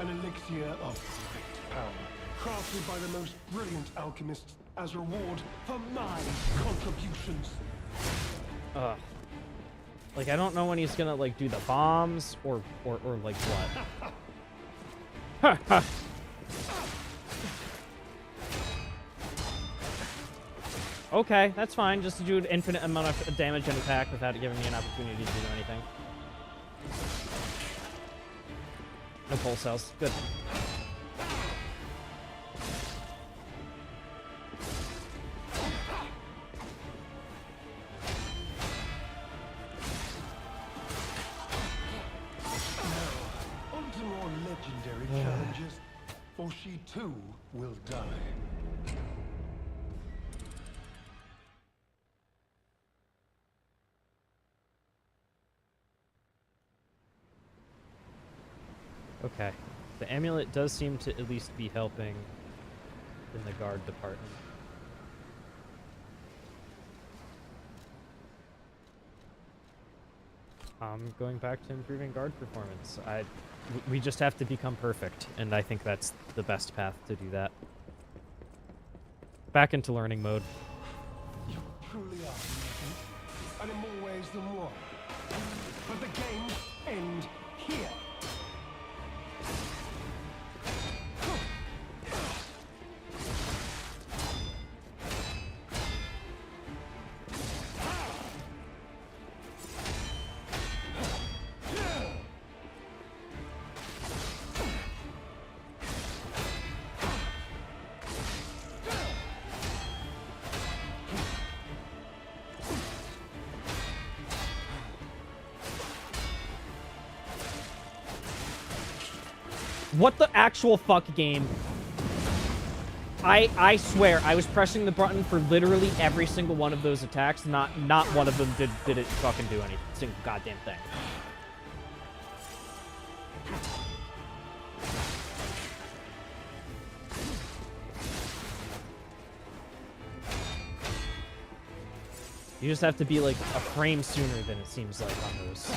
an elixir of great power, crafted by the most brilliant alchemists as reward for my contributions. Ugh. Like, I don't know when he's gonna, like, do the bombs or like, what. Ha ha! Okay, that's fine. Just to do an infinite amount of damage and attack without giving me an opportunity to do anything. No pulse cells. Good. On to more legendary challenges, or she too will die. Okay. The amulet does seem to at least be helping in the guard department. I'm going back to improving guard performance. We just have to become perfect, and I think that's the best path to do that. Back into learning mode. You truly are amazing, and in more ways than one. But the game's end here. What the actual fuck, game? I swear, I was pressing the button for literally every single one of those attacks. Not one of them did it fucking do any single goddamn thing. You just have to be like a frame sooner than it seems like on those.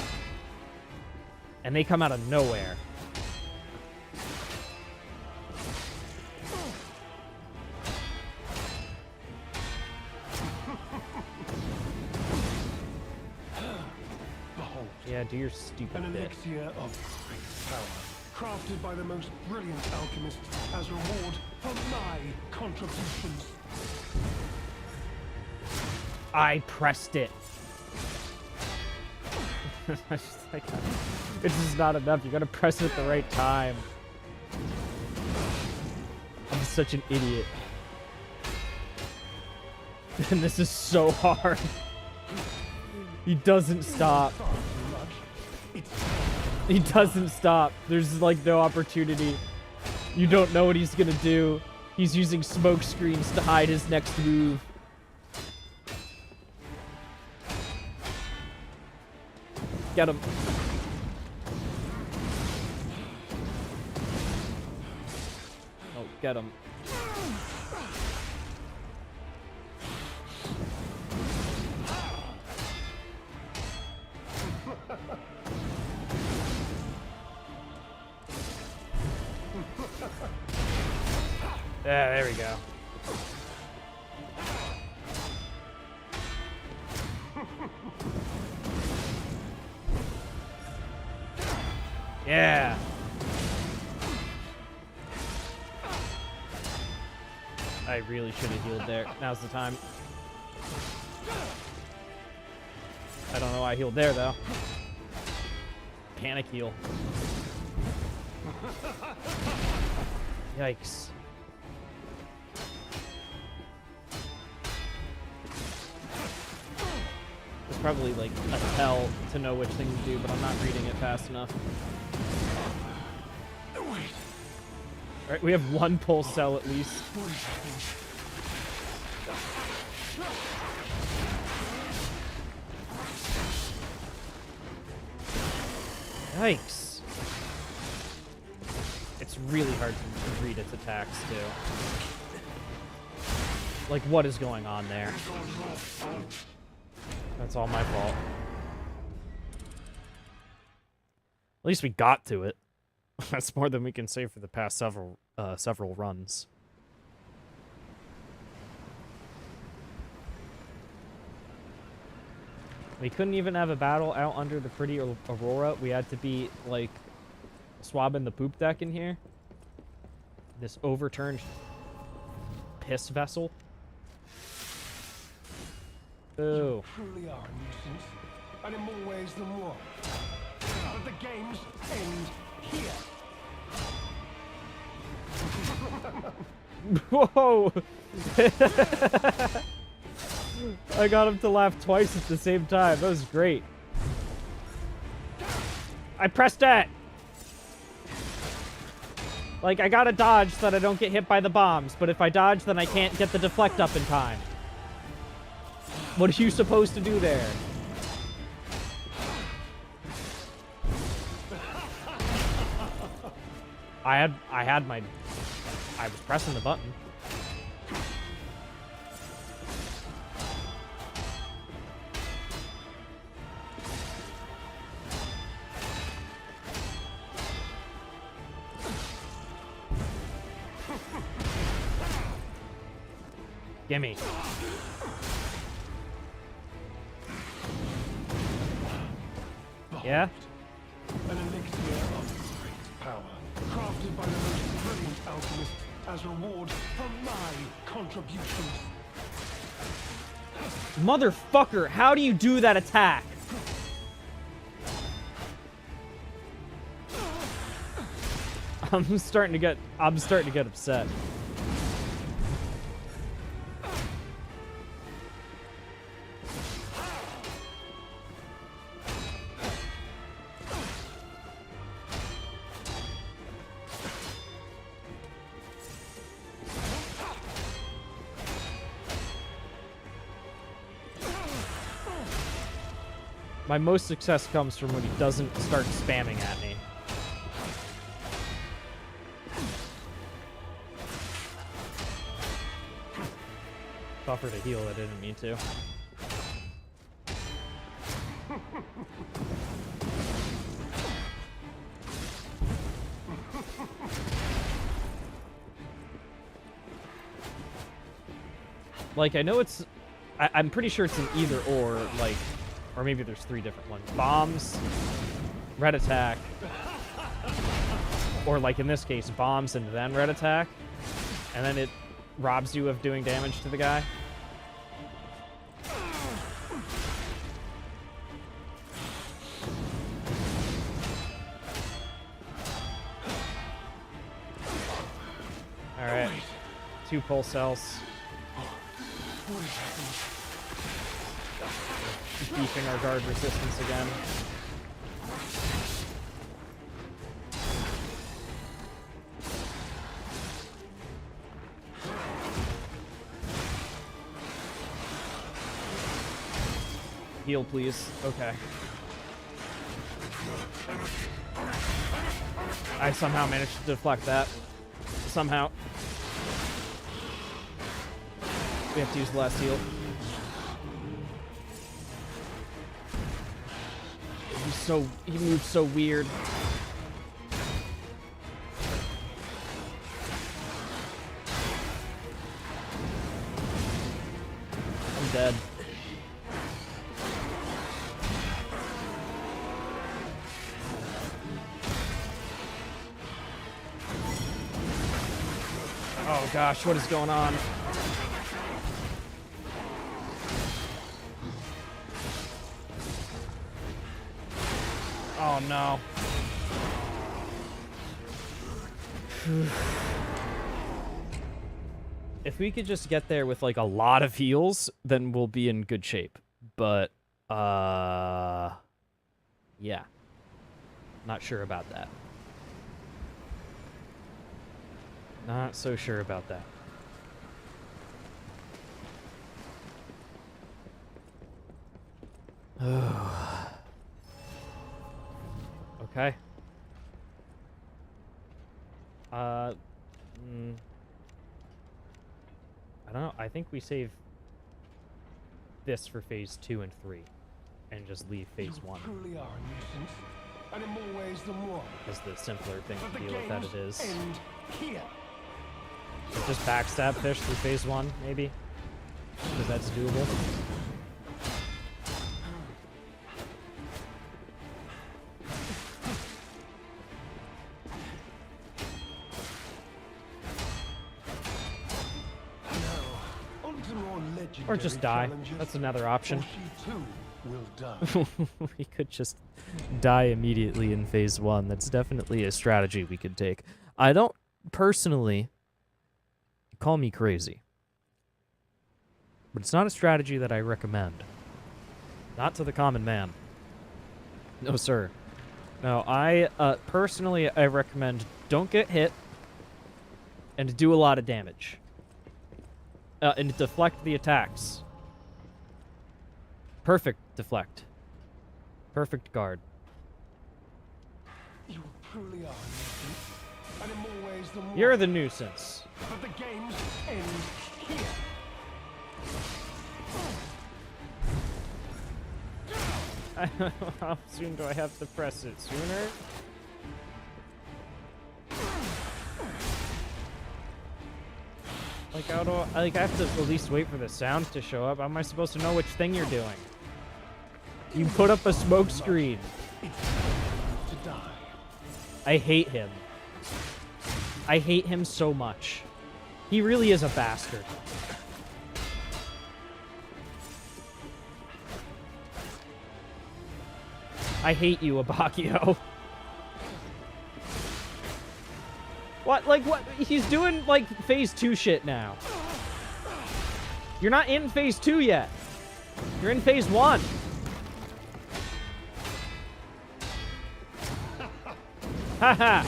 And they come out of nowhere. Yeah, do your stupid An bit. elixir of great power, crafted by the most brilliant alchemists as reward for my contributions. I pressed it. It's just like, it's just not enough. You gotta press it at the right time. I'm such an idiot. And this is so hard. He doesn't stop. He doesn't stop. There's like no opportunity. You don't know what he's gonna do. He's using smoke screens to hide his next move. Get him. Oh, get him. Yeah, there we go. Yeah. I really should have healed there. Now's the time. I don't know why I healed there, though. Panic heal. Yikes. It's probably like a tell to know which thing to do, but I'm not reading it fast enough. Alright, we have one pulse cell at least. Yikes. It's really hard to read its attacks, too. Like, what is going on there? That's all my fault. At least we got to it. That's more than we can say for the past several runs. We couldn't even have a battle out under the pretty Aurora. We had to be, like, swabbing the poop deck in here. This overturned piss vessel. Ooh. You truly are a nuisance, and in more ways than one. But the games end here. Whoa! I got him to laugh twice at the same time. That was great. I pressed that! Like, I gotta dodge so that I don't get hit by the bombs, but if I dodge, then I can't get the deflect up in time. What are you supposed to do there? I was pressing the button. Gimme. Yeah? An elixir of great power, crafted by the most brilliant alchemists as reward for my contributions. Motherfucker, how do you do that attack? I'm starting to get upset. My most success comes from when he doesn't start spamming at me. Buffer to heal, I didn't mean to. Like, I know it's... I'm pretty sure it's an either or, like... Or maybe there's 3 different ones. Bombs, red attack, or like in this case, bombs and then red attack. And then it robs you of doing damage to the guy. Alright. 2 pulse cells. Beefing our guard resistance again. Heal, please. Okay. I somehow managed to deflect that. Somehow. We have to use the last heal. He moves so weird. I'm dead. Oh gosh, what is going on? Oh no. If we could just get there with like a lot of heals, then we'll be in good shape. But yeah. Not sure about that. Not so sure about that. Okay. I don't know. I think we save this for phase 2 and 3 and just leave phase 1. Truly are a nuisance, and in more ways than one. As the simpler thing But to the deal with that it games is. end here. Just backstab fish through phase 1, maybe? Because that's doable. Or just die. That's another option. She too will die. We could just die immediately in phase 1. That's definitely a strategy we could take. I don't personally... Call me crazy. But it's not a strategy that I recommend. Not to the common man. No, sir. No, I personally I recommend don't get hit and do a lot of damage. And deflect the attacks. Perfect deflect. Perfect guard. You truly are a nuisance, and in more ways than one. You're the nuisance. But the games end here. How soon do I have to press it? Sooner? Like, how do I have to at least wait for the sound to show up? How am I supposed to know which thing you're doing? You put up a smoke screen. To die. I hate him. I hate him so much. He really is a bastard. I hate you, Abakio. What? Like, what? He's doing, like, phase 2 shit now. You're not in phase 2 yet. You're in phase 1. Haha.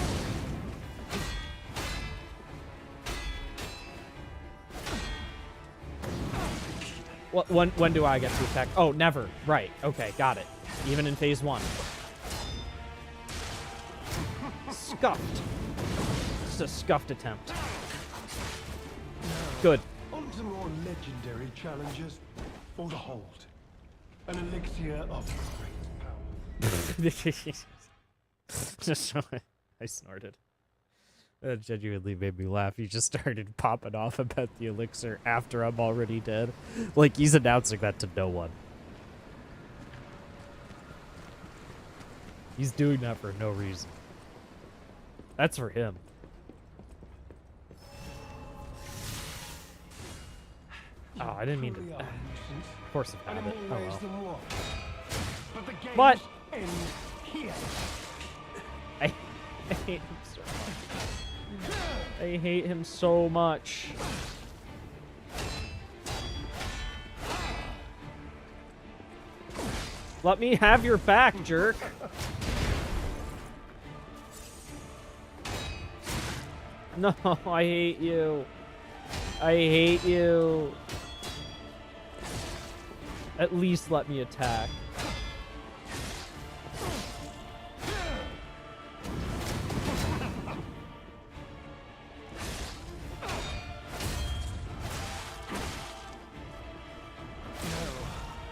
What? When do I get to attack? Oh, never. Right. Okay, got it. Even in phase 1. Scuffed. Just a scuffed attempt. Good. On to more legendary challenges, or the Hold. An elixir of great power. Just so I snorted. That genuinely made me laugh. He just started popping off about the elixir after I'm already dead. Like, he's announcing that to no one. He's doing that for no reason. That's for him. Oh, I didn't mean to. Of course, of habit. Oh well. But I hate him so much. I hate him so much. Let me have your back, jerk. No, I hate you. I hate you. At least let me attack.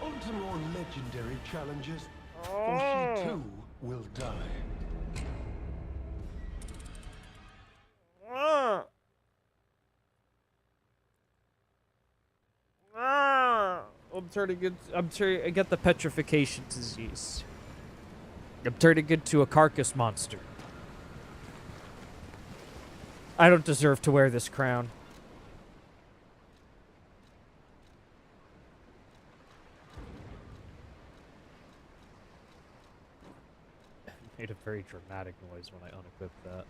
On to more legendary challenges, or she too will die. I'm turning I get the petrification disease. I'm turning into a carcass monster. I don't deserve to wear this crown. It made a very dramatic noise when I unequipped that.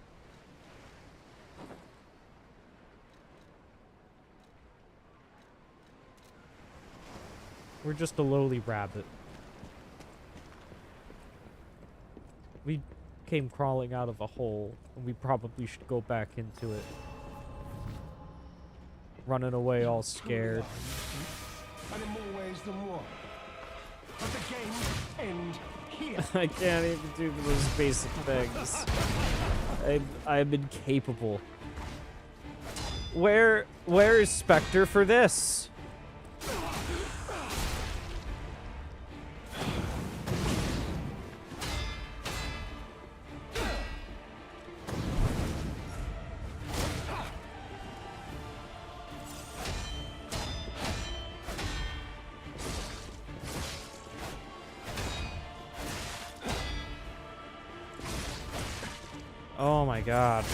We're just a lowly rabbit. We came crawling out of a hole, and we probably should go back into it. Running away all scared. And in more ways than one. But the games end here. I can't even do those basic things. I'm incapable. Where is Spectre for this? Oh my god.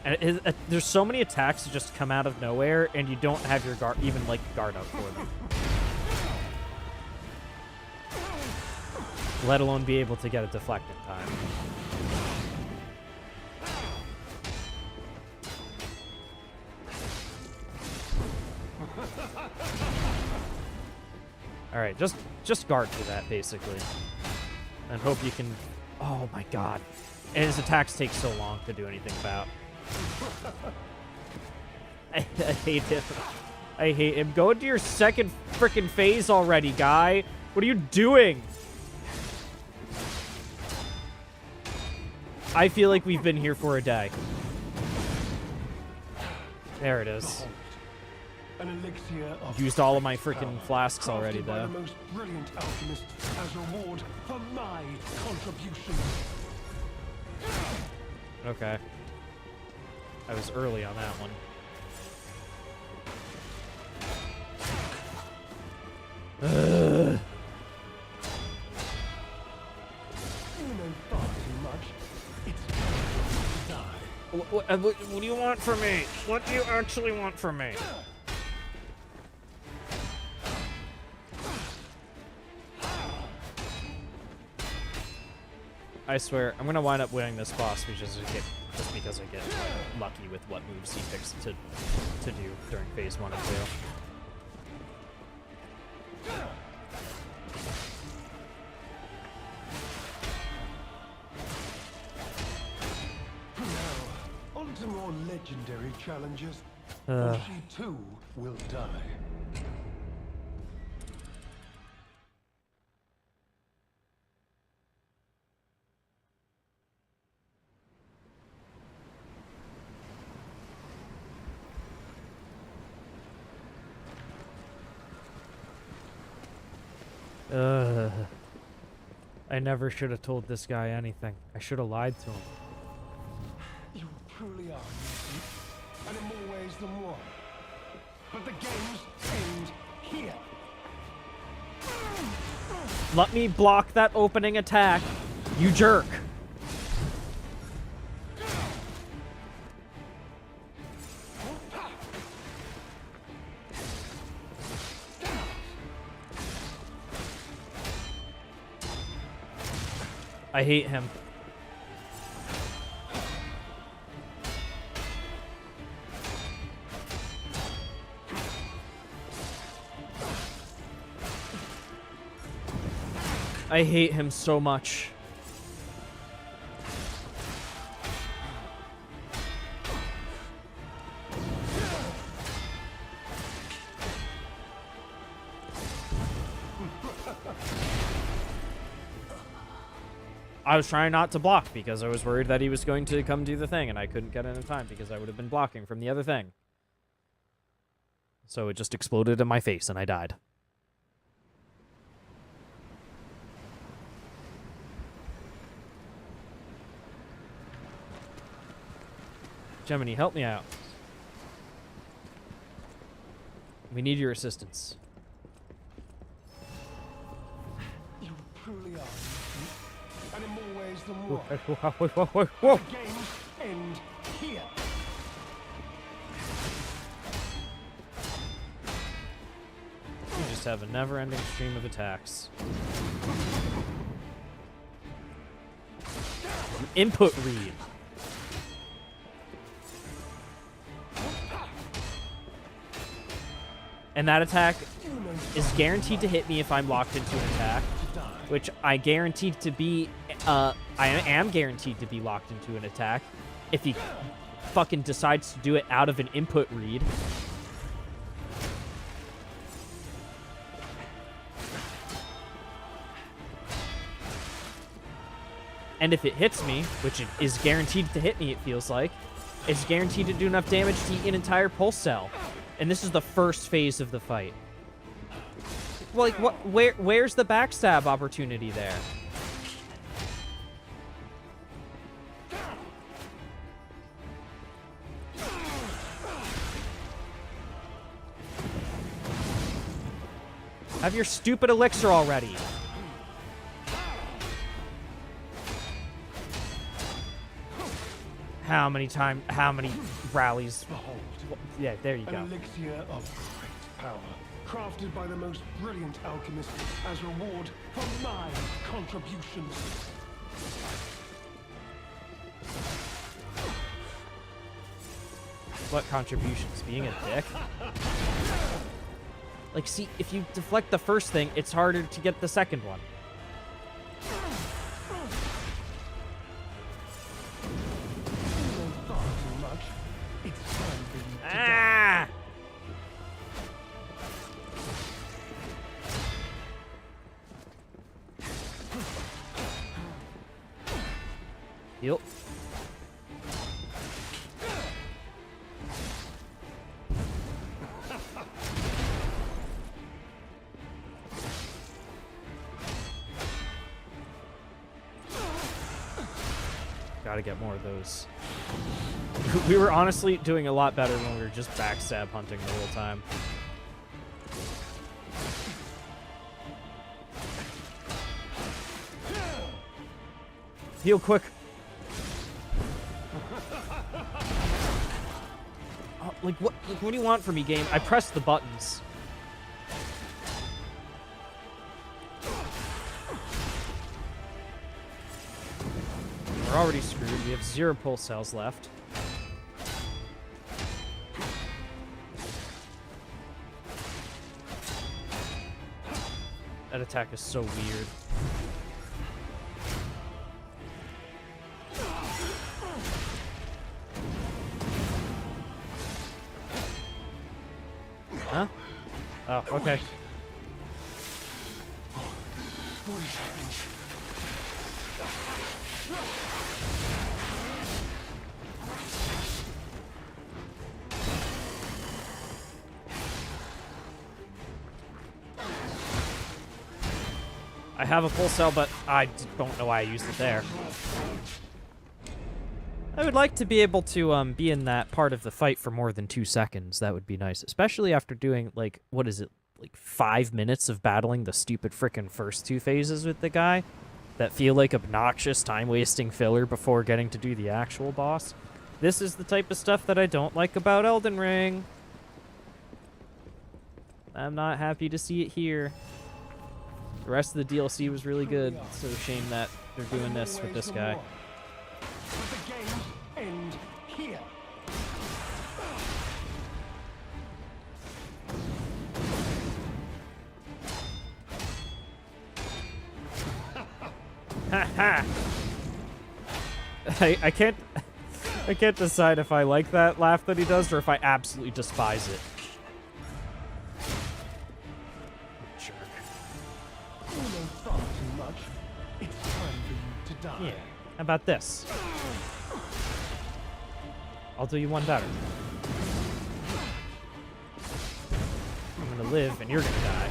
And there's so many attacks that just come out of nowhere, and you don't have your guard, even like guard up for them. Let alone be able to get it deflect in time. Alright, just guard for that, basically. And hope you can... Oh my god. And his attacks take so long to do anything about. I hate him. I hate him. Go into your second frickin' phase already, guy. What are you doing? I feel like we've been here for a day. There it is. An elixir of Used all of my freaking flasks already, crafted by though. the most brilliant alchemist as reward for my contribution. Okay. I was early on that one. Ugh. You know far too much. It's time to die. What do you want from me? What do you actually want from me? I swear, I'm gonna wind up winning this boss just because I get like, lucky with what moves he picks to do during phase 1 and 2. Now, on to more legendary challenges, or she too will die. I never should have told this guy anything. I should have lied to him. You truly are, Newton, and in more ways than one. But the games end here. Let me block that opening attack, you jerk. I hate him. I hate him so much. I was trying not to block because I was worried that he was going to come do the thing and I couldn't get in time because I would have been blocking from the other thing. So it just exploded in my face and I died. Gemini, help me out. We need your assistance. You truly are, Newton, and in more ways than one. Whoa. The games end here. You just have a never-ending stream of attacks. Input read. And that attack is guaranteed to hit me if I'm locked into an attack, which I guaranteed to be, I am guaranteed to be locked into an attack if he fucking decides to do it out of an input read. And if it hits me, which it is guaranteed to hit me, it feels like, it's guaranteed to do enough damage to eat an entire pulse cell. And this is the first phase of the fight. Well, like, where's the backstab opportunity there? Have your stupid elixir already. How many rallies? Yeah, there you go. An elixir of great power, crafted by the most brilliant alchemists as reward for my contributions. What contributions? Being a dick? Like, see, if you deflect the first thing, it's harder to get the second one. Ah! Yep. Gotta get more of those. We were honestly doing a lot better when we were just backstab hunting the whole time. Heal quick. Oh, like what do you want from me, game? I pressed the buttons. We're already screwed. We have 0 pulse cells left. That attack is so weird. Huh? Oh, okay. What is happening? I have a full cell, but I don't know why I used it there. I would like to be able to be in that part of the fight for more than 2 seconds. That would be nice, especially after doing, like, what is it, like 5 minutes of battling the stupid frickin' first 2 phases with the guy that feel like obnoxious time-wasting filler before getting to do the actual boss. This is the type of stuff that I don't like about Elden Ring. I'm not happy to see it here. The rest of the DLC was really good. It's so a shame that they're doing this with this guy. The games end here. Ha I can't decide if I like that laugh that he does or if I absolutely despise it. Jerk. You know far too much. It's time for you to die. Yeah. How about this? I'll do you one better. I'm gonna live and you're gonna die.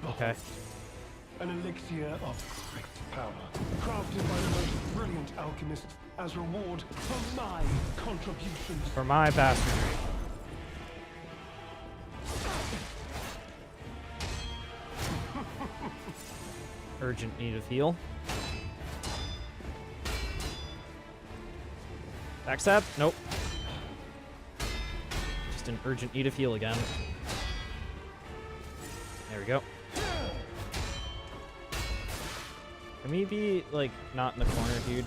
Okay. An elixir of great power, crafted by the most brilliant alchemists as reward for my contributions. For my bastardry. Urgent need of heal. Backstab? Nope. Just an urgent need of heal again. There we go. Can we be, like, not in the corner, dude?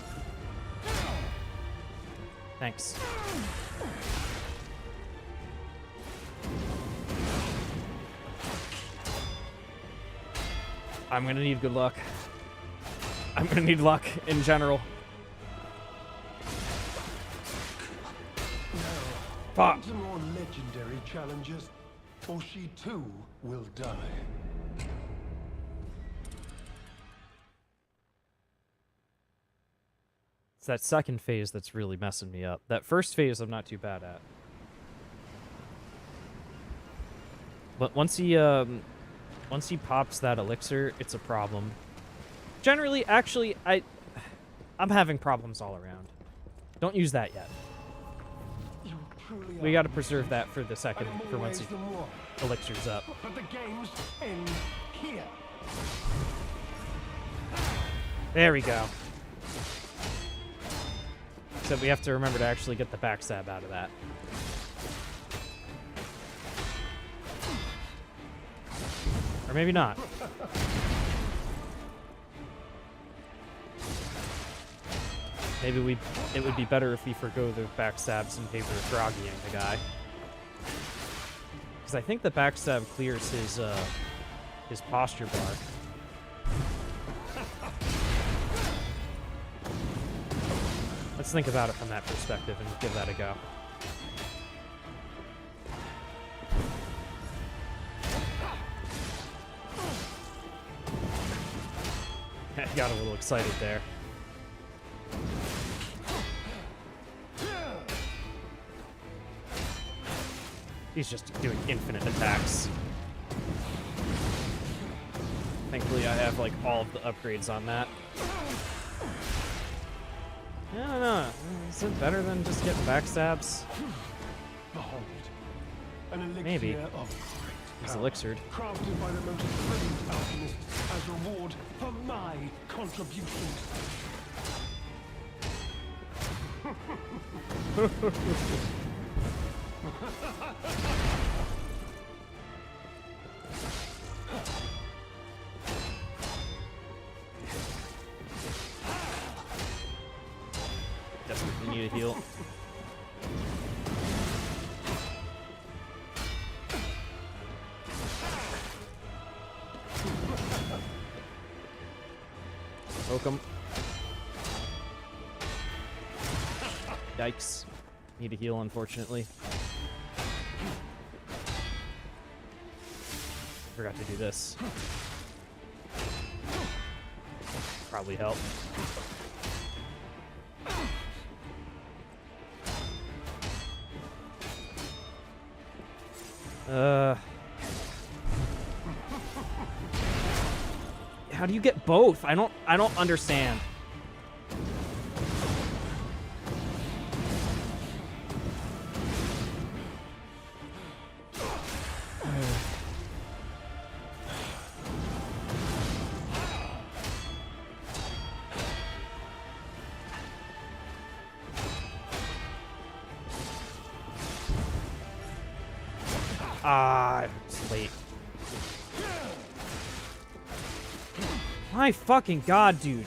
Thanks. I'm gonna need good luck. I'm gonna need luck in general. Fuck. Some more legendary challenges, or she too will die. It's that second phase that's really messing me up. That first phase I'm not too bad at. But once he pops that elixir, it's a problem. Generally, actually, I'm having problems all around. Don't use that yet. We gotta preserve that for the second, for once he elixir's up. But the games end here. There we go. Except we have to remember to actually get the backstab out of that. Or maybe not. Maybe it would be better if we forgo the backstabs in favor of groggying the guy. Because I think the backstab clears his posture bar. Let's think about it from that perspective and give that a go. I got a little excited there. He's just doing infinite attacks. Thankfully, I have like all of the upgrades on that. I don't know. Is it better than just getting backstabs? Behold, an elixir Maybe. of He's elixired. crafted by the most brilliant alchemists as reward for my contributions. Desperately need a heal. Poke him. Yikes. Need a heal, unfortunately. forgot to do this. Probably help. How do you get both? I don't understand. Ah, it's late. My fucking god, dude.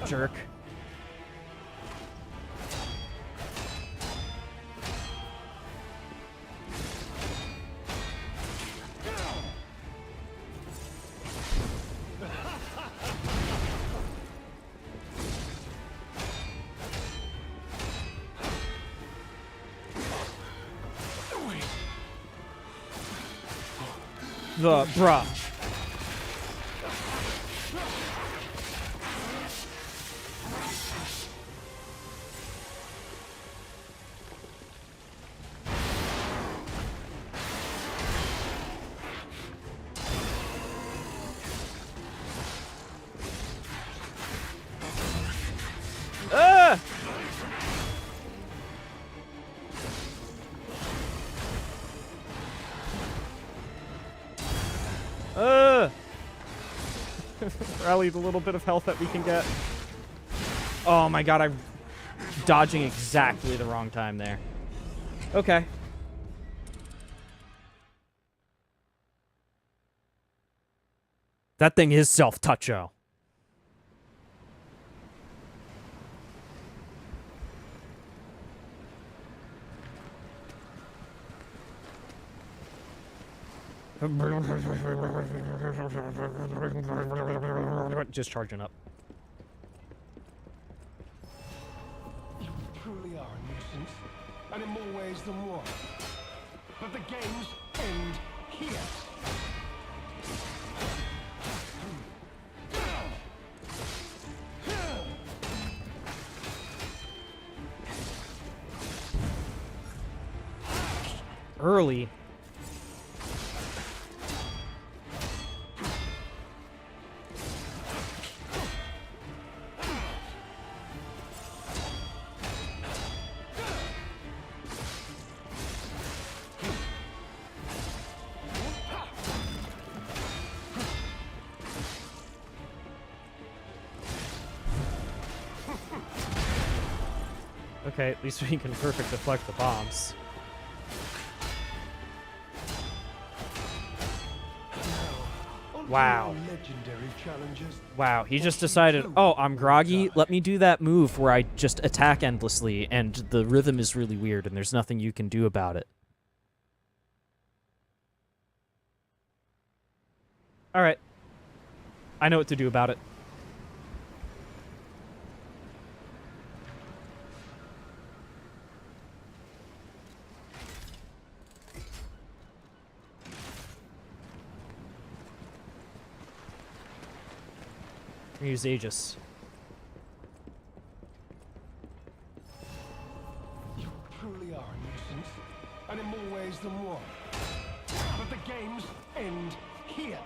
Jerk. The bruh. Ah! Rally the little bit of health that we can get. Oh my god, I'm dodging exactly the wrong time there. Okay. That thing is self-toucho. Just charging up. You truly are a nuisance, and in more ways than one. But the games end here. Early. Okay, at least we can perfect deflect the bombs. Wow. Wow, he just decided, oh, I'm groggy, let me do that move where I just attack endlessly, and the rhythm is really weird, and there's nothing you can do about it. Alright. I know what to do about it. Use Aegis. You truly are a nuisance, and in more ways than one. But the games end here.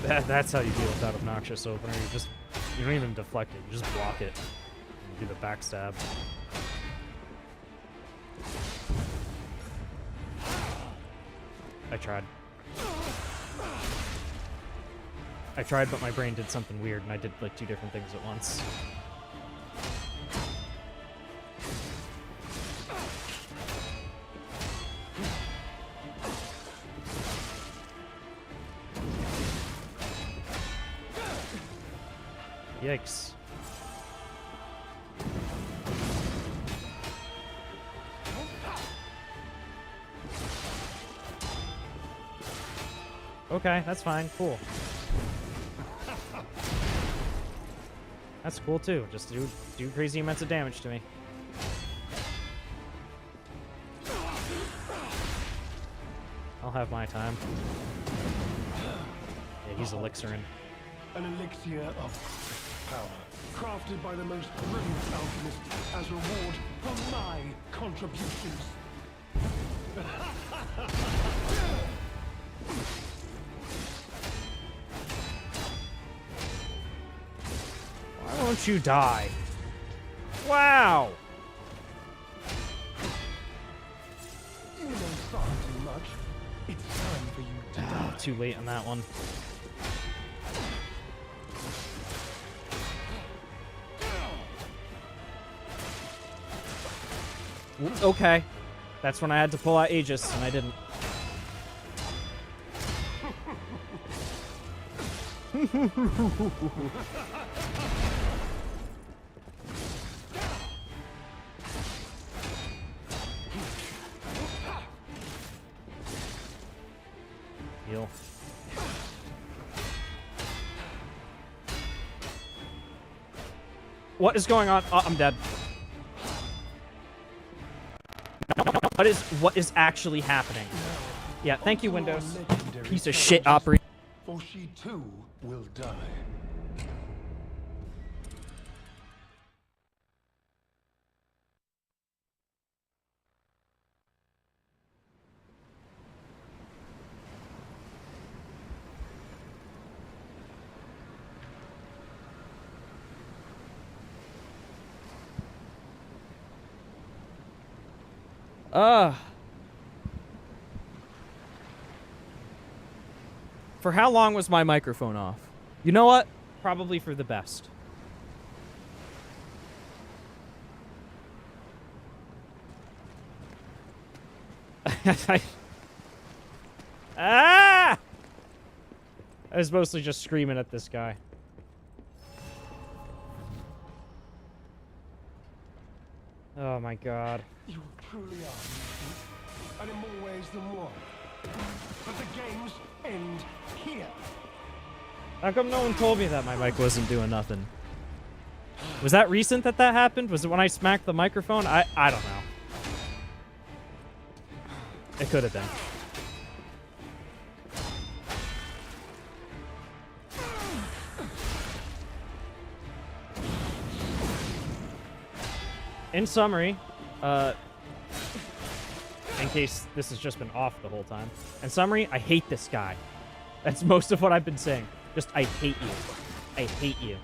That's how you deal with that obnoxious opener. You don't even deflect it. You just block it. You do the backstab. I tried, but my brain did something weird, and I did like 2 different things at once. Yikes. Okay, that's fine. Cool. That's cool too. Just do crazy amounts of damage to me. I'll have my time. Yeah, he's elixiring. An elixir of power, crafted by the most brilliant alchemist as reward for my contributions. Why won't you die? Wow! You know far too much. It's time for you to die. Too late on that one. Okay. That's when I had to pull out Aegis, and I didn't. Heal. What is going on? Oh, I'm dead. What is actually happening? Yeah, thank you, Windows. Piece of shit operating. For she too will die. For how long was my microphone off? You know what? Probably for the best. Ah! I was mostly just screaming at this guy. Oh my god. You truly are, and in more ways than one. But the games end here. How come no one told me that my mic wasn't doing nothing? Was that recent that happened? Was it when I smacked the microphone? I don't know. It could have been. In summary, in case this has just been off the whole time. In summary, I hate this guy. That's most of what I've been saying. Just, I hate you. I hate you.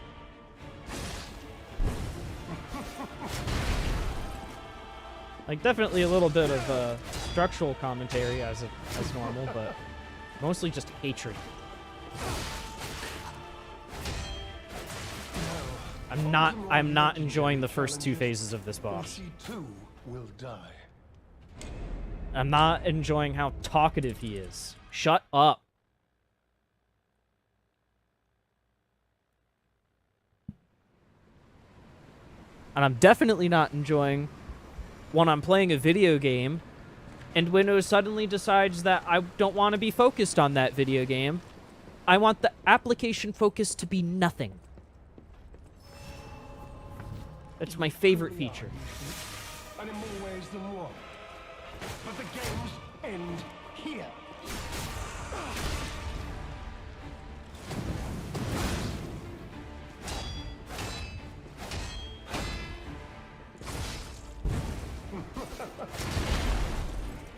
Like, definitely a little bit of structural commentary as normal, but mostly just hatred. I'm not enjoying the first two phases of this boss. She too will die. I'm not enjoying how talkative he is. Shut up. And I'm definitely not enjoying when I'm playing a video game and Windows suddenly decides that I don't want to be focused on that video game. I want the application focus to be nothing. That's my favorite feature. And in more ways than one. But the games end here.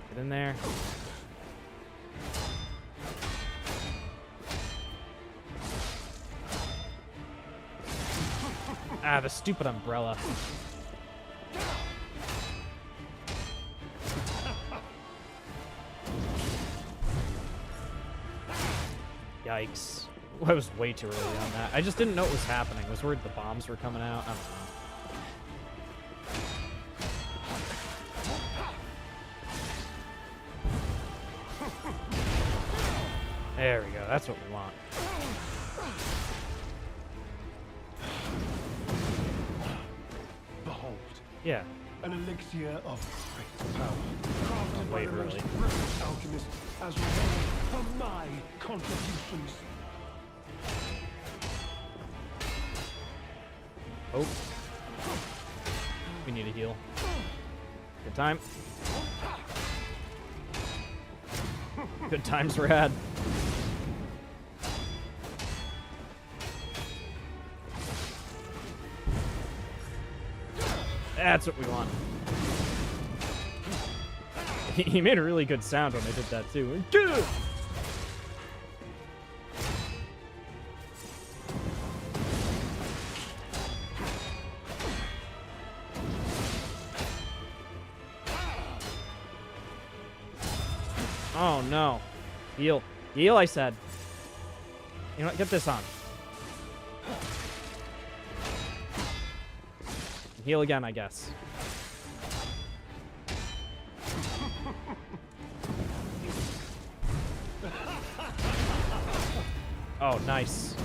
Get in there. Ah, the stupid umbrella. Yikes. I was way too early on that. I just didn't know what was happening. I was worried the bombs were coming out. I don't know. There we go. That's what we want. Behold. Yeah. An elixir of great power. Crafted by Wait, the really? most brilliant alchemist as reward for my contributions. Oh. We need a heal. Good time. Good times were had. That's what we want. He made a really good sound when I did that too. Oh no. Heal. Heal, I said. You know what? Get this on. Heal again, I guess. Oh, nice.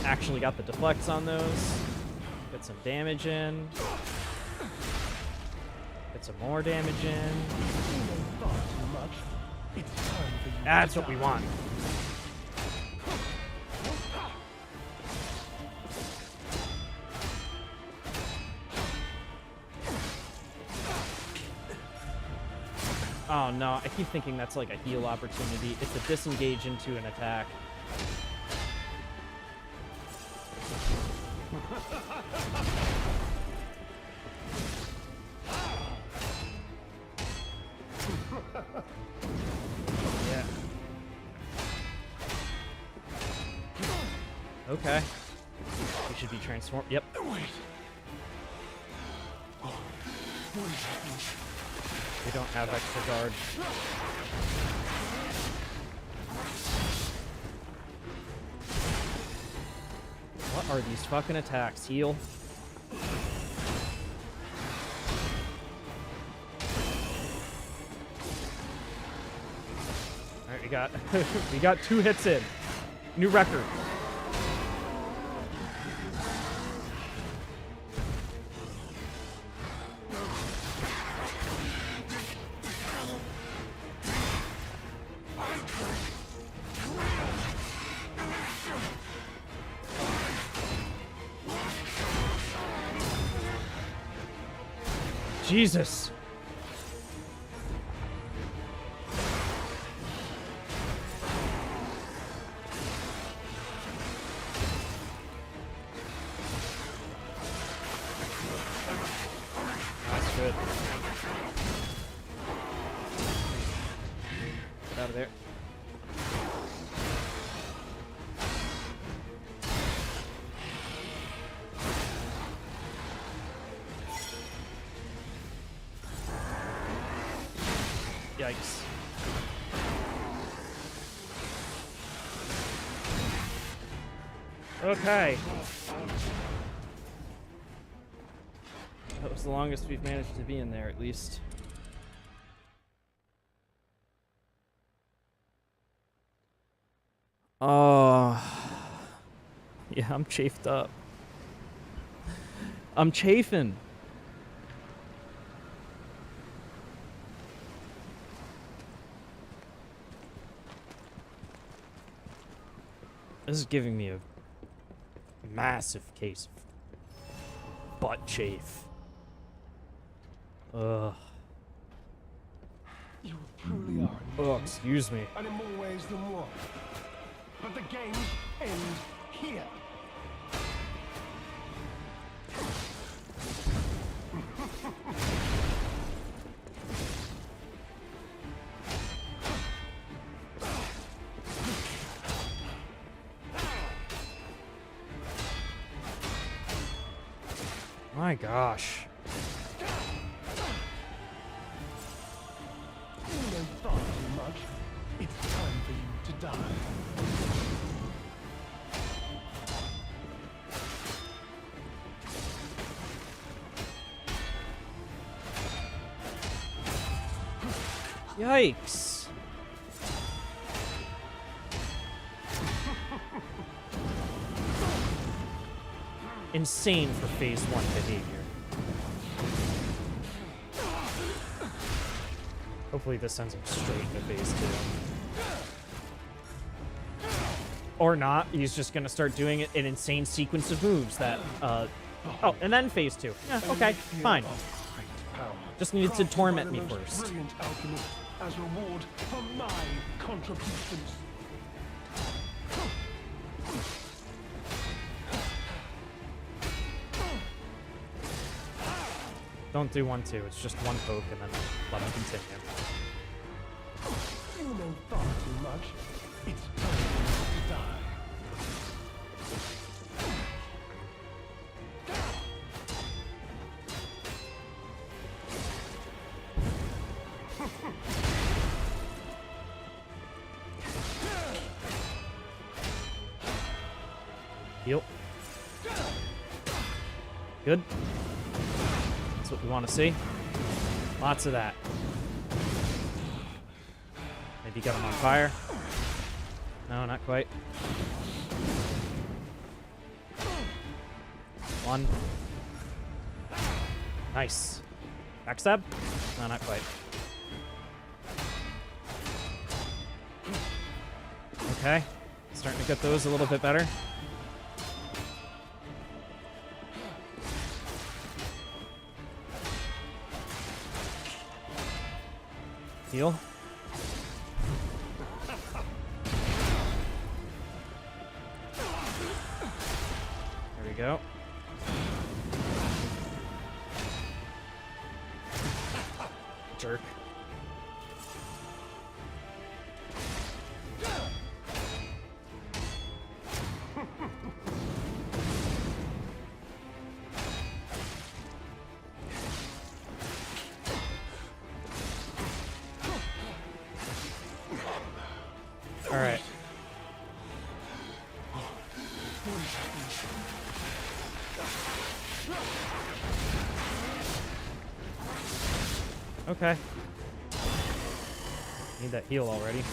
Actually got the deflects on those. Get some damage in. Get some more damage in. That's what we want. Oh no, I keep thinking that's like a heal opportunity. It's a disengage into an attack. Yeah. Okay. We should be transformed. Yep. We don't have extra guard. What are these fucking attacks? Heal. Alright, we got we got 2 hits in. New record. Jesus. That's good. Get out of there. Yikes. Okay. That was the longest we've managed to be in there, at least. Oh. Yeah, I'm chafed up. I'm chafing. This is giving me a massive case of butt chafe. Ugh. You truly are. Oh, excuse me. And in more ways than one. But the games end here. My gosh. You know far too much. It's time for you to die. Yikes. Insane for phase 1 behavior. Hopefully this sends him straight into phase 2. Or not. He's just gonna start doing an insane sequence of moves that, Oh, and then phase 2. Yeah, okay, fine. Just needed to torment me first. Brilliant alchemist, as reward for my contributions. Don't do 1-2. It's just one poke and then let him continue. You know far too much. It's time to die. Heal. Good. That's what we want to see. Lots of that. Maybe get him on fire. No, not quite. One. Nice. Backstab? No, not quite. Okay. Starting to get those a little bit better. Heal. There we go. Jerk. All right. Okay. Need that heal already.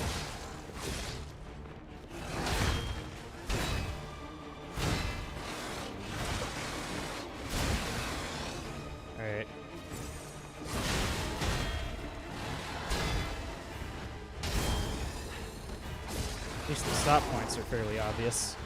All right. At least the stop points are fairly obvious.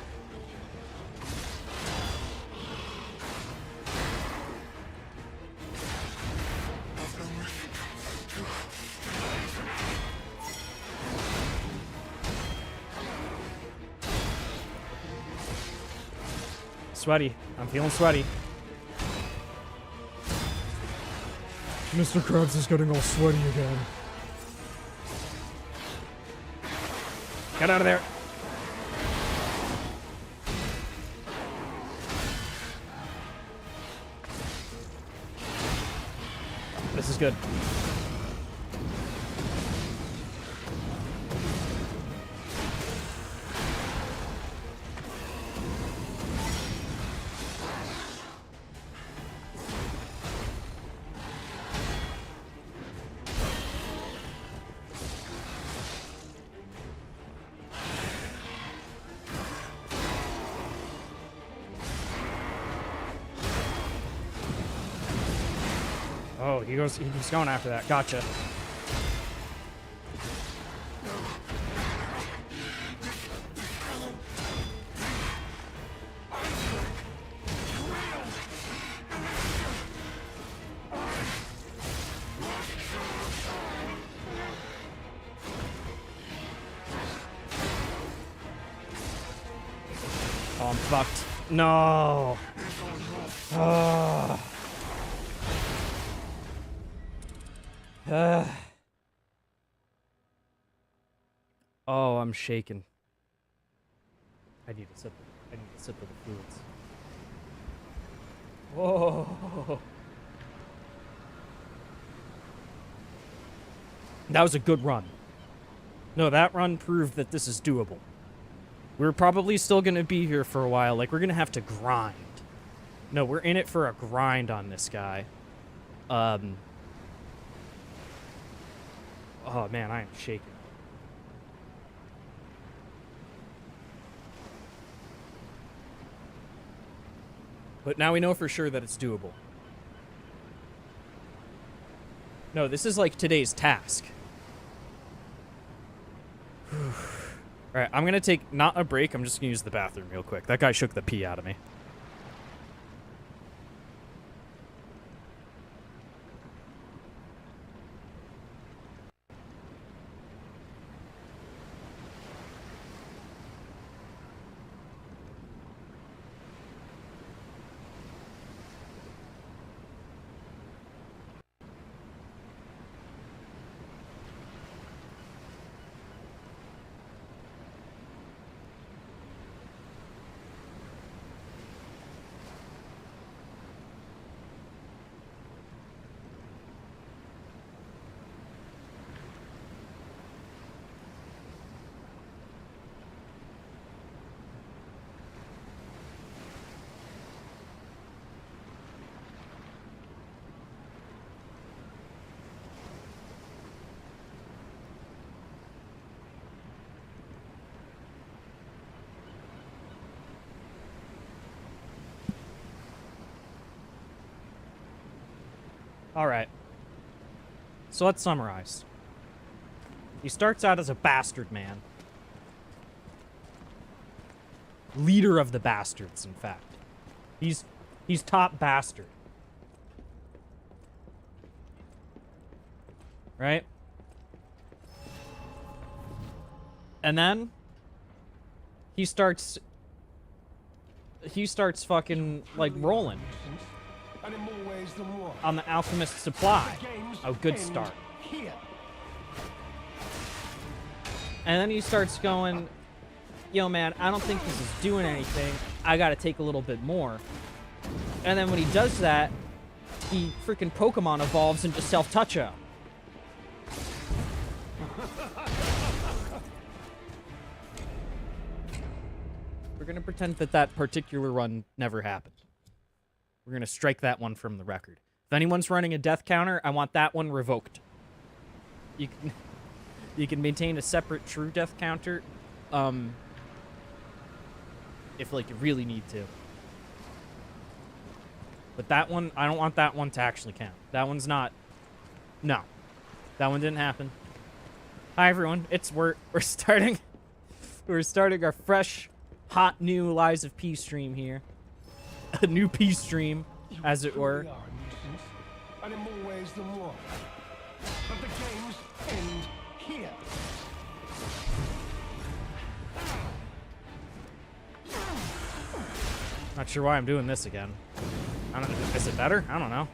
Sweaty. I'm feeling sweaty. Mr. Krabs is getting all sweaty again. Get out of there. This is good. Oh, he's going after that. Gotcha. Oh, I'm fucked. No. Oh. Oh, I'm shaking. I need a sip of the fluids. Whoa. That was a good run. No, that run proved that this is doable. We're probably still going to be here for a while. Like, we're going to have to grind. No, we're in it for a grind on this guy. Oh, man, I am shaking. But now we know for sure that it's doable. No, this is like today's task. Alright, I'm gonna take, not a break, I'm just gonna use the bathroom real quick. That guy shook the pee out of me. Alright. So let's summarize. He starts out as a bastard man. Leader of the bastards, in fact. He's top bastard. Right? And then he starts fucking like rolling And in more ways than one. on the alchemist supply. The games Oh, good end start. Here. And then he starts going, yo, man, I don't think this is doing anything. I gotta take a little bit more. And then when he does that, he freaking Pokemon evolves into Self-Toucho. We're gonna pretend that that particular run never happened. We're gonna strike that one from the record. If anyone's running a death counter, I want that one revoked. You can maintain a separate true death counter, if like you really need to. But that one, I don't want that one to actually count. That one's not. No, that one didn't happen. Hi everyone, it's Wert. We're starting our fresh, hot new Lies of P stream here. A new P stream, as it were. You truly are a nuisance, and in more ways than one. But the games end here. Not sure why I'm doing this again. I don't. Is it better? I don't know.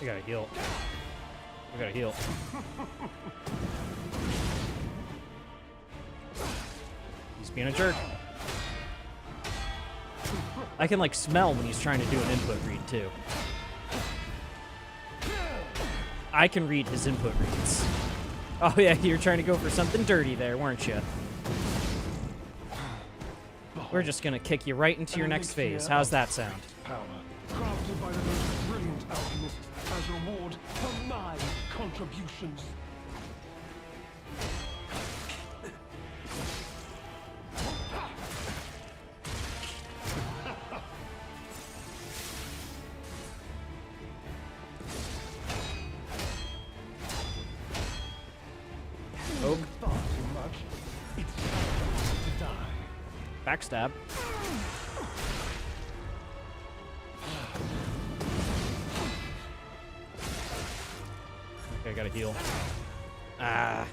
We gotta heal. We gotta heal. He's being a jerk. I can, like, smell when he's trying to do an input read, too. I can read his input reads. Oh, yeah, you're trying to go for something dirty there, weren't you? We're just gonna kick you right into your next phase. How's that sound? Power, crafted by the most brilliant alchemists as reward for my contributions. Oh, Far too much. It's time to die. backstab. Okay, I gotta heal. Ah,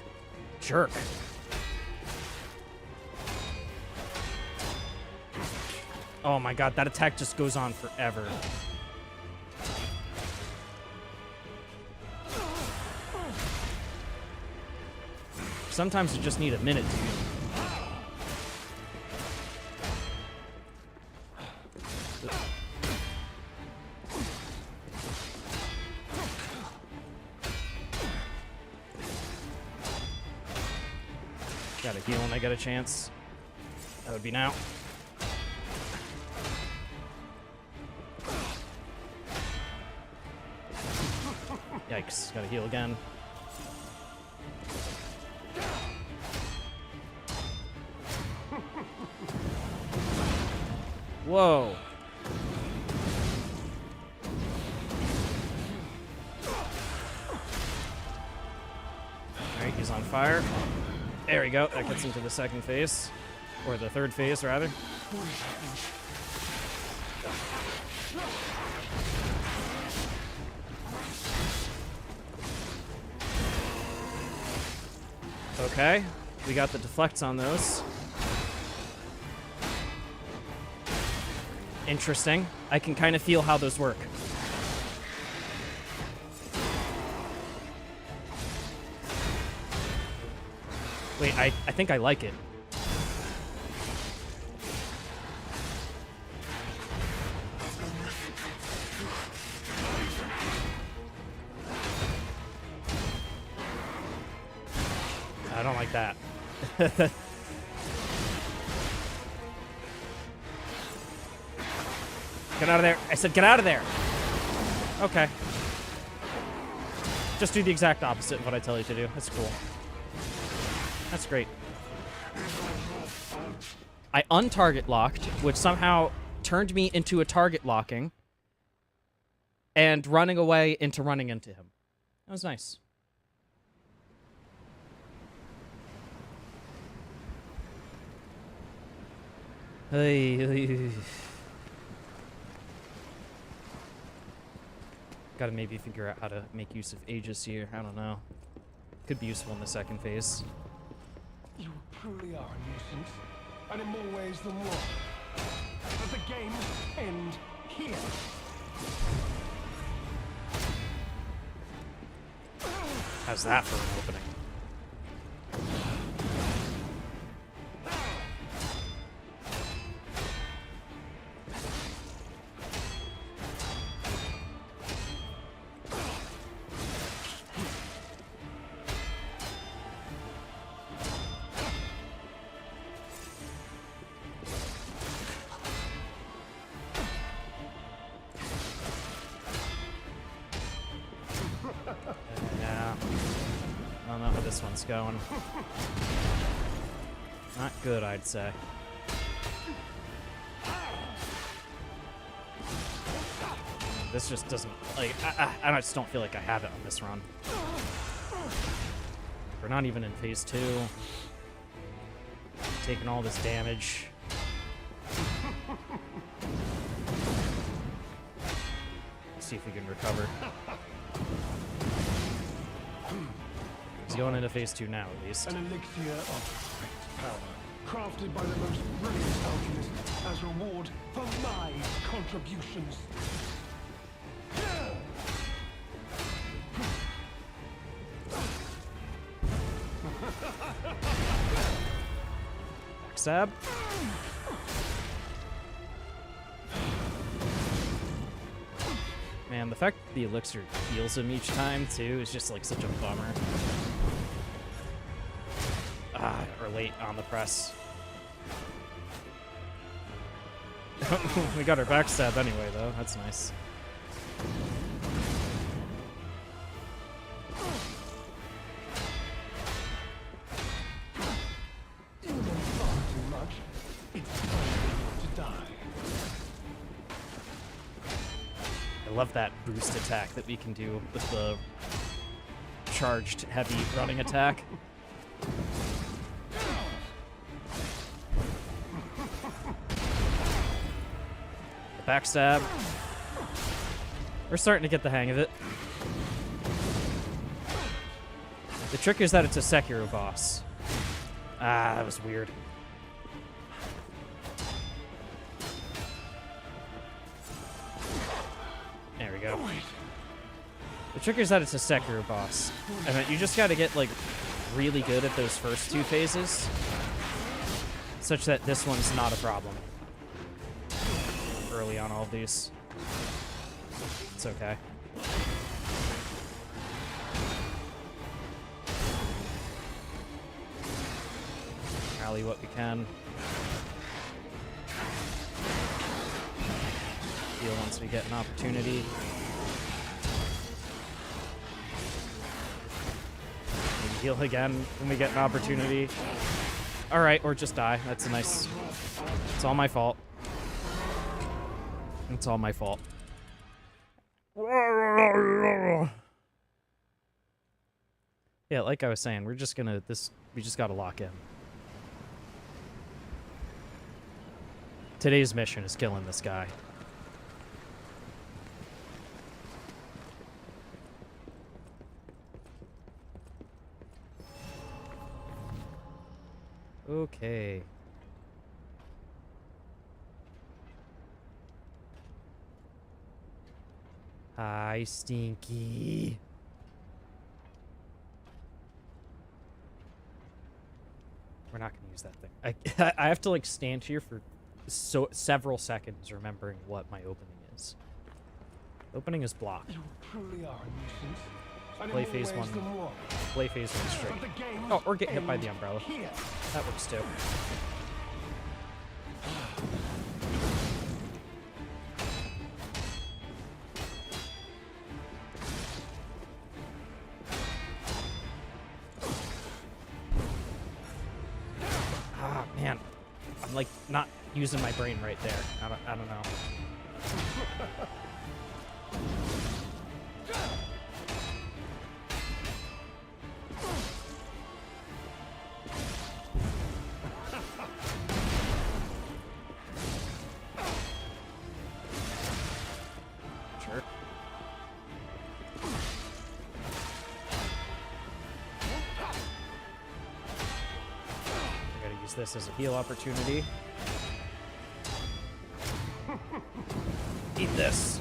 jerk. Oh my god, that attack just goes on forever. Sometimes you just need a minute to heal. Gotta heal when I get a chance. That would be now. Yikes, gotta heal again. Whoa. Alright, he's on fire. There we go. That gets into the second phase. Or the third phase, rather. Okay. We got the deflects on those. Interesting. I can kind of feel how those work. Wait, I think I like it. I don't like that. Get out of there. I said get out of there. Okay. Just do the exact opposite of what I tell you to do. That's cool. That's great. I untarget locked, which somehow turned me into a target locking and running away into running into him. That was nice. Hey. Gotta maybe figure out how to make use of Aegis here. I don't know. Could be useful in the second phase. You truly are a nuisance, and in more ways than one. But the games end here. How's that for an opening? Yeah. I don't know how this one's going. Not good, I'd say. This just doesn't, like, I just don't feel like I have it on this run. We're not even in phase 2. Taking all this damage. Let's see if we can recover. He's going into phase 2 now, at least. An elixir of power, crafted by the most brilliant alchemist as reward for my contributions. Backstab. Man, the fact that the elixir heals him each time, too, is just, like, such a bummer. Or late on the press. We got our backstab anyway, though. That's nice. You know far too much. It's time to die. I love that boost attack that we can do with the charged heavy running attack. The backstab. We're starting to get the hang of it. The trick is that it's a Sekiro boss. Ah, that was weird. There we go. The trick is that it's a Sekiro boss. And that you just gotta get, like, really good at those first 2 phases. Such that this one's not a problem. Early on all of these. It's okay. Rally what we can. Heal once we get an opportunity. Maybe heal again when we get an opportunity. Alright, or just die. That's a nice... It's all my fault. It's all my fault. Yeah, like I was saying, we're just gonna we just gotta lock in. Today's mission is killing this guy. Okay. Hi, Stinky. We're not gonna use that thing. I have to like stand here for several seconds remembering what my opening is. Opening is block. You truly are a nuisance. And Play in more phase ways one. than one. Play phase one straight. But the game Oh, or get hit ends by the umbrella. here. That works too. Ah, man. I'm like not using my brain right there. I don't know. Sure. I gotta use this as a heal opportunity. Eat this.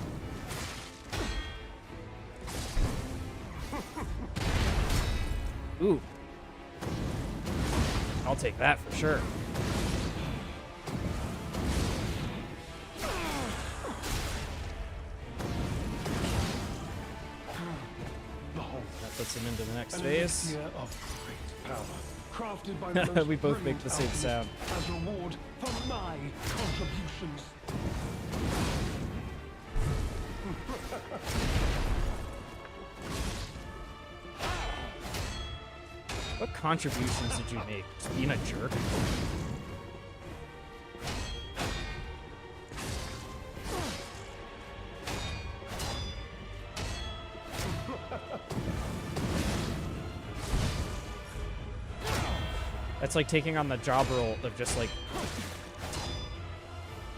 Ooh. I'll take that for sure. That puts him into the next phase. Elixir of great power, crafted by the most We both make brilliant the same alchemist sound. As reward for my contributions. What contributions did you make? Just being a jerk? That's like taking on the job role of just like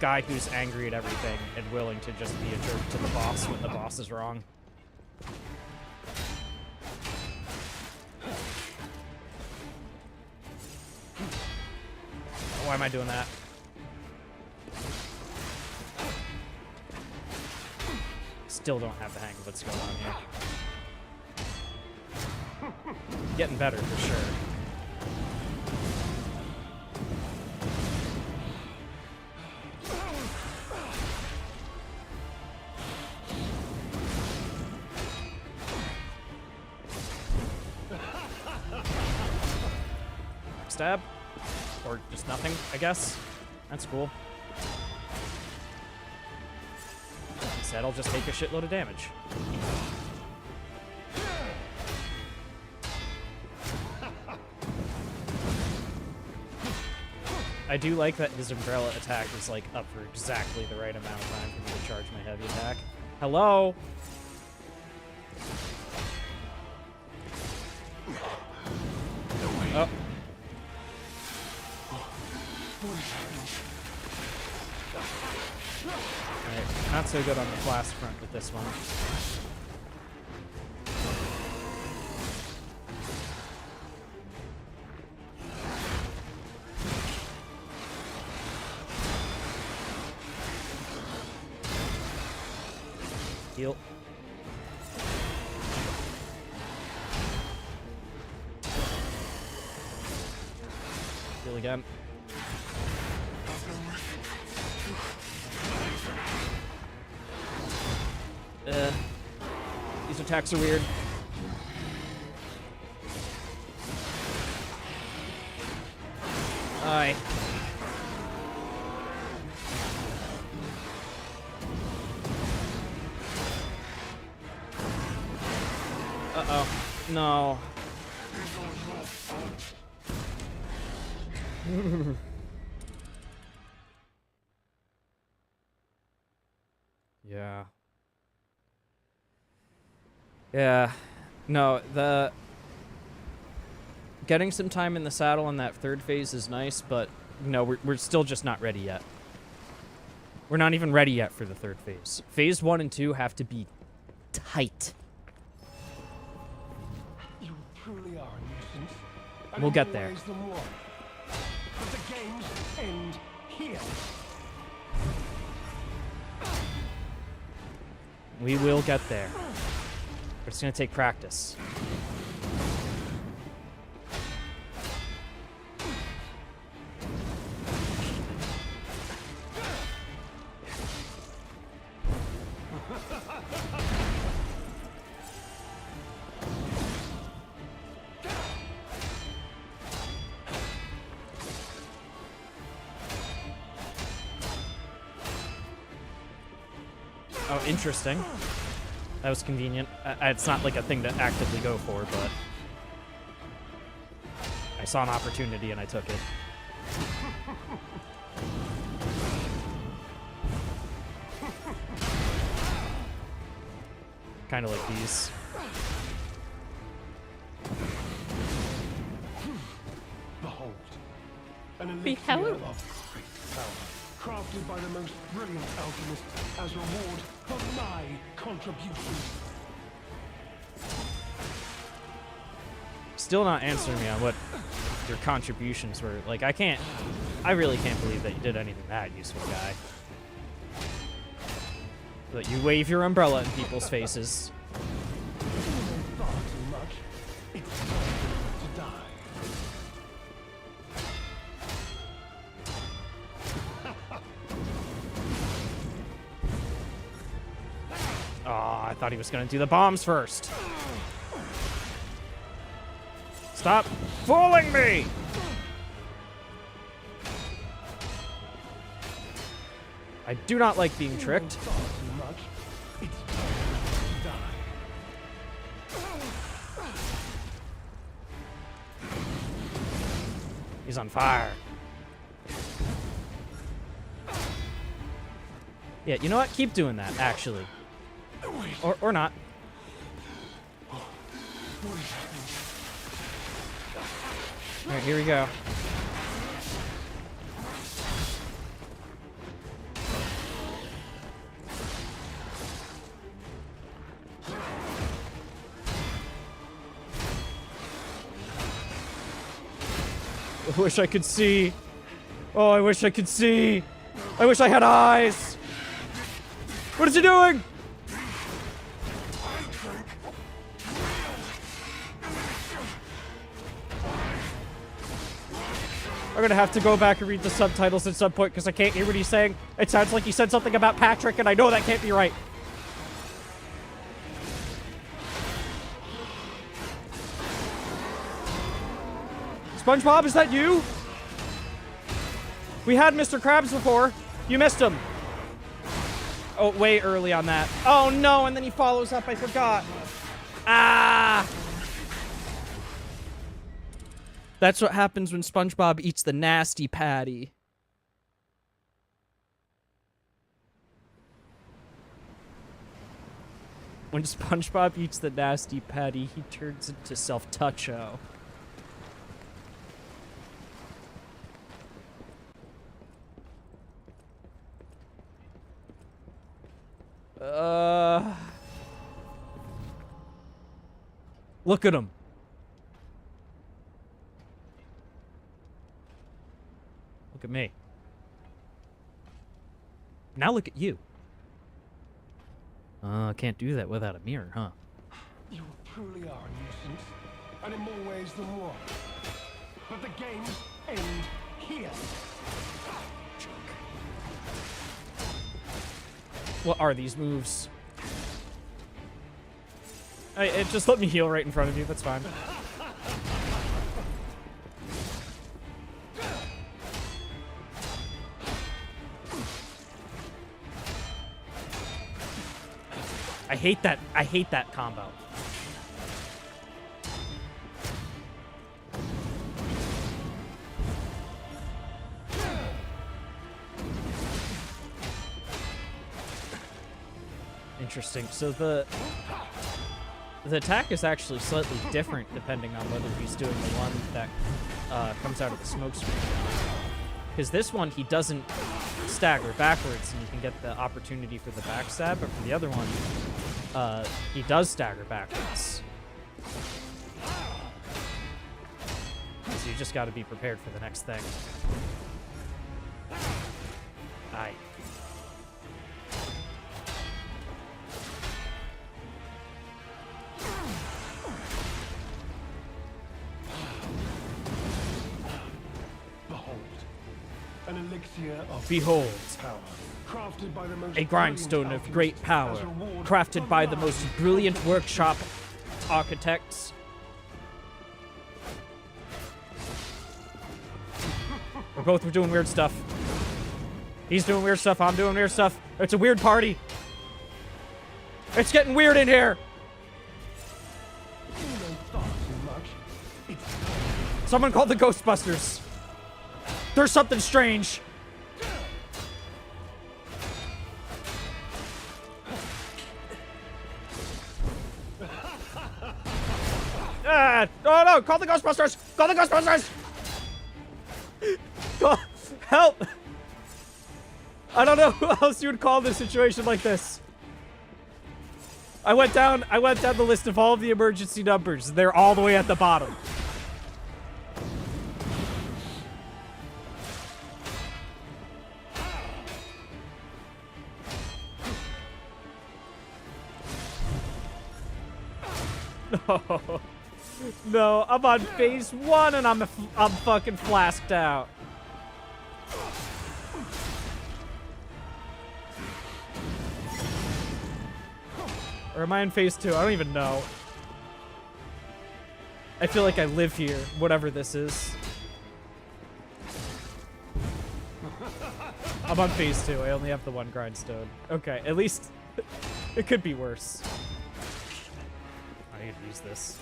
guy who's angry at everything and willing to just be a jerk to the boss when the boss is wrong. Why am I doing that? Still don't have the hang of what's going on here. Getting better for sure. Stab? Or just nothing, I guess. That's cool. Instead, I'll just take a shitload of damage. I do like that his umbrella attack is like up for exactly the right amount of time for me to charge my heavy attack. Hello? Oh. Alright, not so good on the blast front with this one. Heal. Heal again. These attacks are weird. Aye. Uh-oh. No. Yeah. Yeah. No, the... Getting some time in the saddle on that third phase is nice, but no, we're still just not ready yet. We're not even ready yet for the third phase. Phase 1 and 2 have to be tight. You truly are a nuisance. We'll get there. But the games end here. We will get there. But it's gonna take practice. Oh, interesting. That was convenient. It's not like a thing to actively go for, but I saw an opportunity and I took it. Kind of like these. Behold, an elixir of great power, crafted by the most brilliant alchemists as reward for my contributions. Still not answering me on what your contributions were. Like, I really can't believe that you did anything that useful, guy. That you wave your umbrella in people's faces. Far too much. It's time to die. Oh, I thought he was gonna do the bombs first. Stop fooling me! I do not like being tricked. Far too much. It's time to die. He's on fire. Yeah, you know what? Keep doing that, actually. Or not. Alright, here we go. I wish I could see. Oh, I wish I could see. I wish I had eyes. What is he doing? I'm gonna have to go back and read the subtitles at some point because I can't hear what he's saying. It sounds like he said something about Patrick, and I know that can't be right. SpongeBob, is that you? We had Mr. Krabs before. You missed him. Oh, way early on that. Oh, no, and then he follows up. I forgot. Ah! That's what happens when SpongeBob eats the nasty patty. When SpongeBob eats the nasty patty, he turns into Self-Toucho. Look at him. Look at me. Now look at you. Can't do that without a mirror, huh? You truly are a nuisance, and in more ways than one. But the games end here. What are these moves? Just let me heal right in front of you. That's fine. I hate that. I hate that combo. interesting. So the attack is actually slightly different depending on whether he's doing the one that comes out of the smoke screen. Because this one, he doesn't stagger backwards, and you can get the opportunity for the backstab, but for the other one, he does stagger backwards. So you just got to be prepared for the next thing. Aye. An elixir of Behold, power, crafted by the most a grindstone brilliant of great alchemists power, as a reward crafted for by the my most brilliant workshop architects. We're both doing weird stuff. He's doing weird stuff, I'm doing weird stuff. It's a weird party. It's getting weird in here. You don't thought too much. It's Someone called the Ghostbusters. There's something strange. Ah, no, no, call the Ghostbusters! Call the Ghostbusters! Help! I don't know who else you would call this situation like this. I went down the list of all of the emergency numbers. They're all the way at the bottom. No. No, I'm on phase 1 and I'm fucking flasked out. Or am I in phase 2? I don't even know. I feel like I live here, whatever this is. I'm on phase 2. I only have the one grindstone. Okay, at least it could be worse. I need to use this.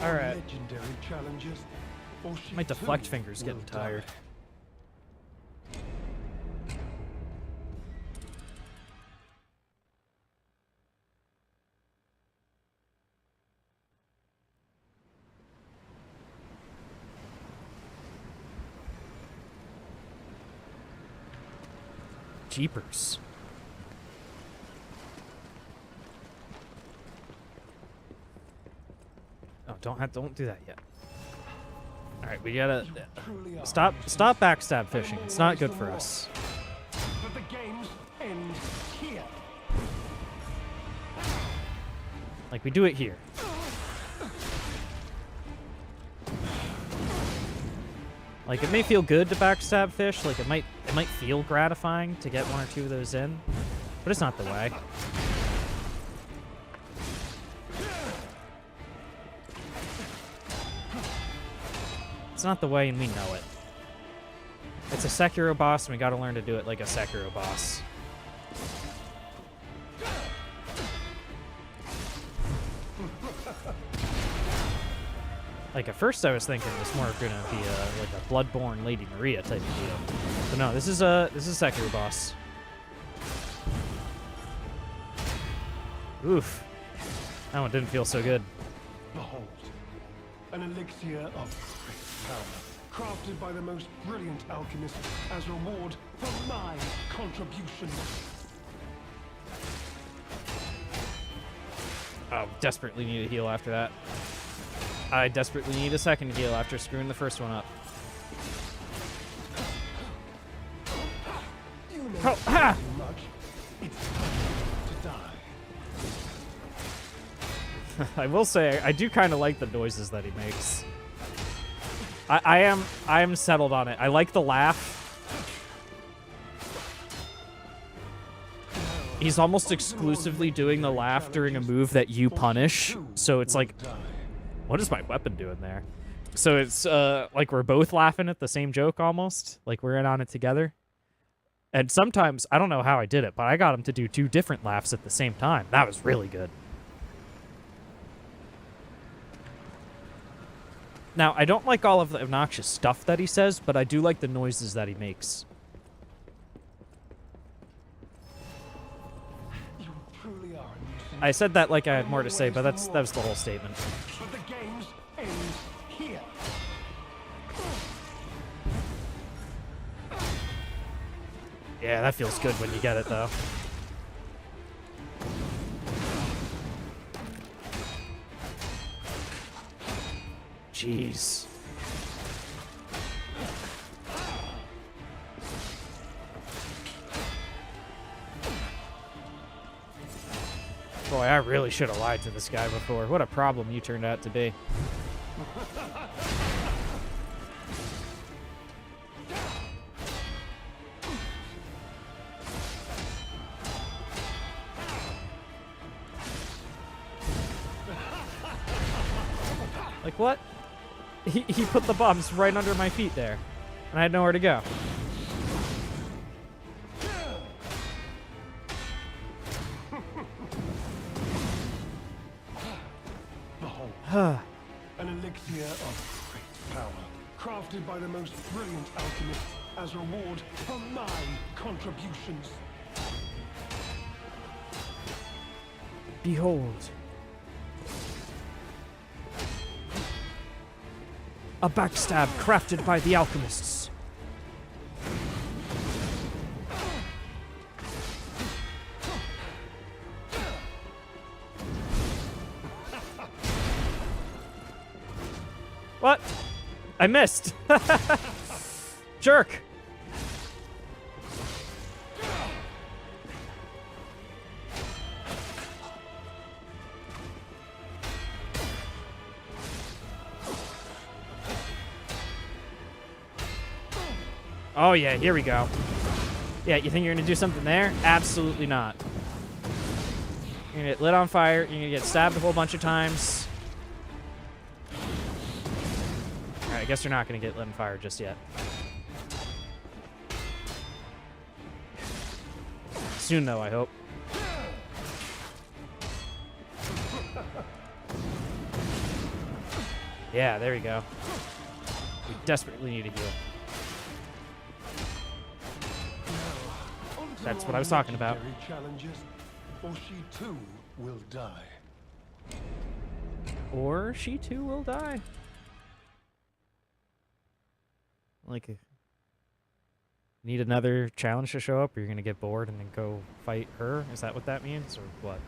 All right. Legendary challenges. Or she My deflect too finger's will getting tired. die. Jeepers. Oh, don't do that yet. All right, we gotta Truly are stop amazing. backstab fishing. It's not good for us. But the games end here. Like, we do it here. Like, it may feel good to backstab fish. Like, it might feel gratifying to get 1 or 2 of those in, but it's not the way. It's not the way, and we know it. It's a Sekiro boss, and we gotta learn to do it like a Sekiro boss. Like, at first I was thinking it was more gonna be like a Bloodborne Lady Maria type of deal. But no, this is a Sekiro boss. Oof. That one didn't feel so good. Behold, an elixir of great power, crafted by the most brilliant alchemists as reward for my contribution. Oh, desperately need a heal after that. I desperately need a second heal after screwing the first one up. You know Oh, ha! too much. It's time to die. I will say, I do kind of like the noises that he makes. I am settled on it. I like the laugh. He's almost exclusively doing the laugh during a move that you punish. So it's like, what is my weapon doing there? So it's like we're both laughing at the same joke almost. Like we're in on it together. And sometimes, I don't know how I did it, but I got him to do 2 different laughs at the same time. That was really good. Now, I don't like all of the obnoxious stuff that he says, but I do like the noises that he makes. You truly are a nuisance. I said that like I had more to say, but that was the whole statement. But the game's ends here. Yeah, that feels good when you get it, though. Jeez. Boy, I really should have lied to this guy before. What a problem you turned out to be. Like, what? He put the bombs right under my feet there, and I had nowhere to go. Behold, an elixir of great power, crafted by the most brilliant alchemists as reward for my contributions. Behold. A backstab crafted by the alchemists. What? I missed. Jerk. Oh yeah, here we go. Yeah, you think you're gonna do something there? Absolutely not. You're gonna get lit on fire, you're gonna get stabbed a whole bunch of times. Alright, I guess you're not gonna get lit on fire just yet. Soon though, I hope. Yeah, there we go. We desperately need a heal. That's what I was talking about. Challenges, or she too will die. Or she too will die. Like, need another challenge to show up, or you're gonna get bored and then go fight her? Is that what that means, or what?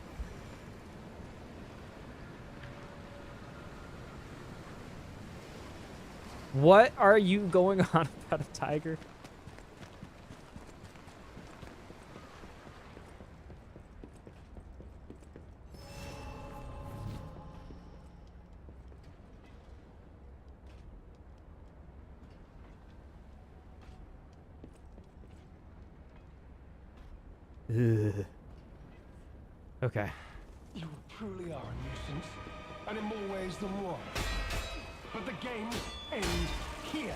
What are you going on about a tiger? Ugh. Okay. You truly are a nuisance, and in more ways than one. But the game ends here.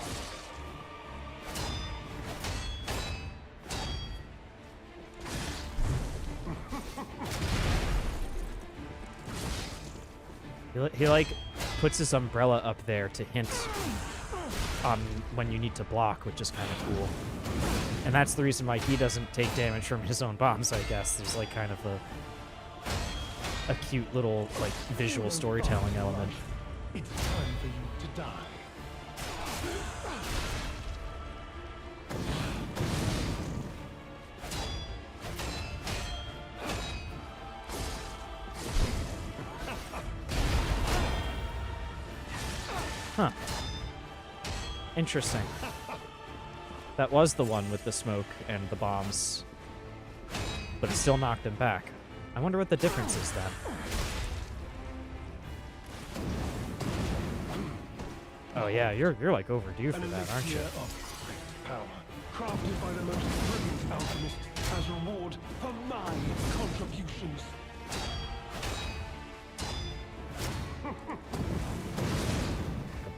He like puts his umbrella up there to hint on when you need to block, which is kind of cool. And that's the reason why he doesn't take damage from his own bombs, I guess. There's like kind of a cute little like visual storytelling element. It's time for you to die. Huh. Interesting. That was the one with the smoke and the bombs. But it still knocked him back. I wonder what the difference is then. Oh yeah, you're like overdue for that, aren't you? Of great power, crafted by the most brilliant alchemist as reward for my contributions.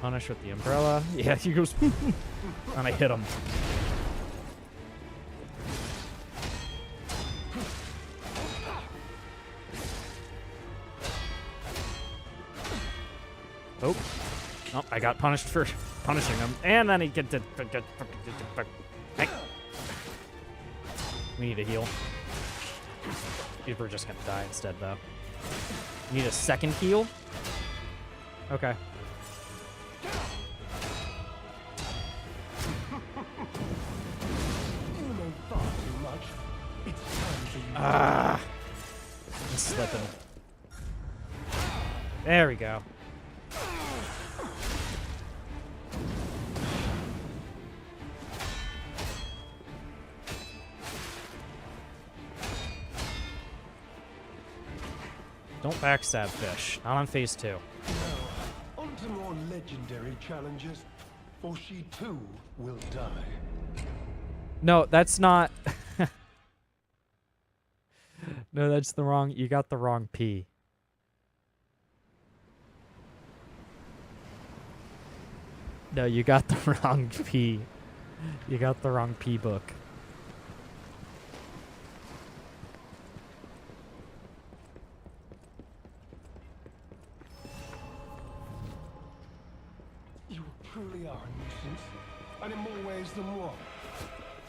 Punish with the umbrella. Yeah, he goes and I hit him. Oh. Oh, I got punished for punishing him. And then he gets to... Hey. We need a heal. We're just gonna die instead, though. Need a second heal? Okay. Ah! I'm slipping. There we go. Don't backstab fish. Not on phase 2. Now, on to more legendary challenges, or she too will die. No, that's not... No, that's the wrong... You got the wrong P. No, you got the wrong P. You got the wrong P book. You truly are a nuisance, and in more ways than one.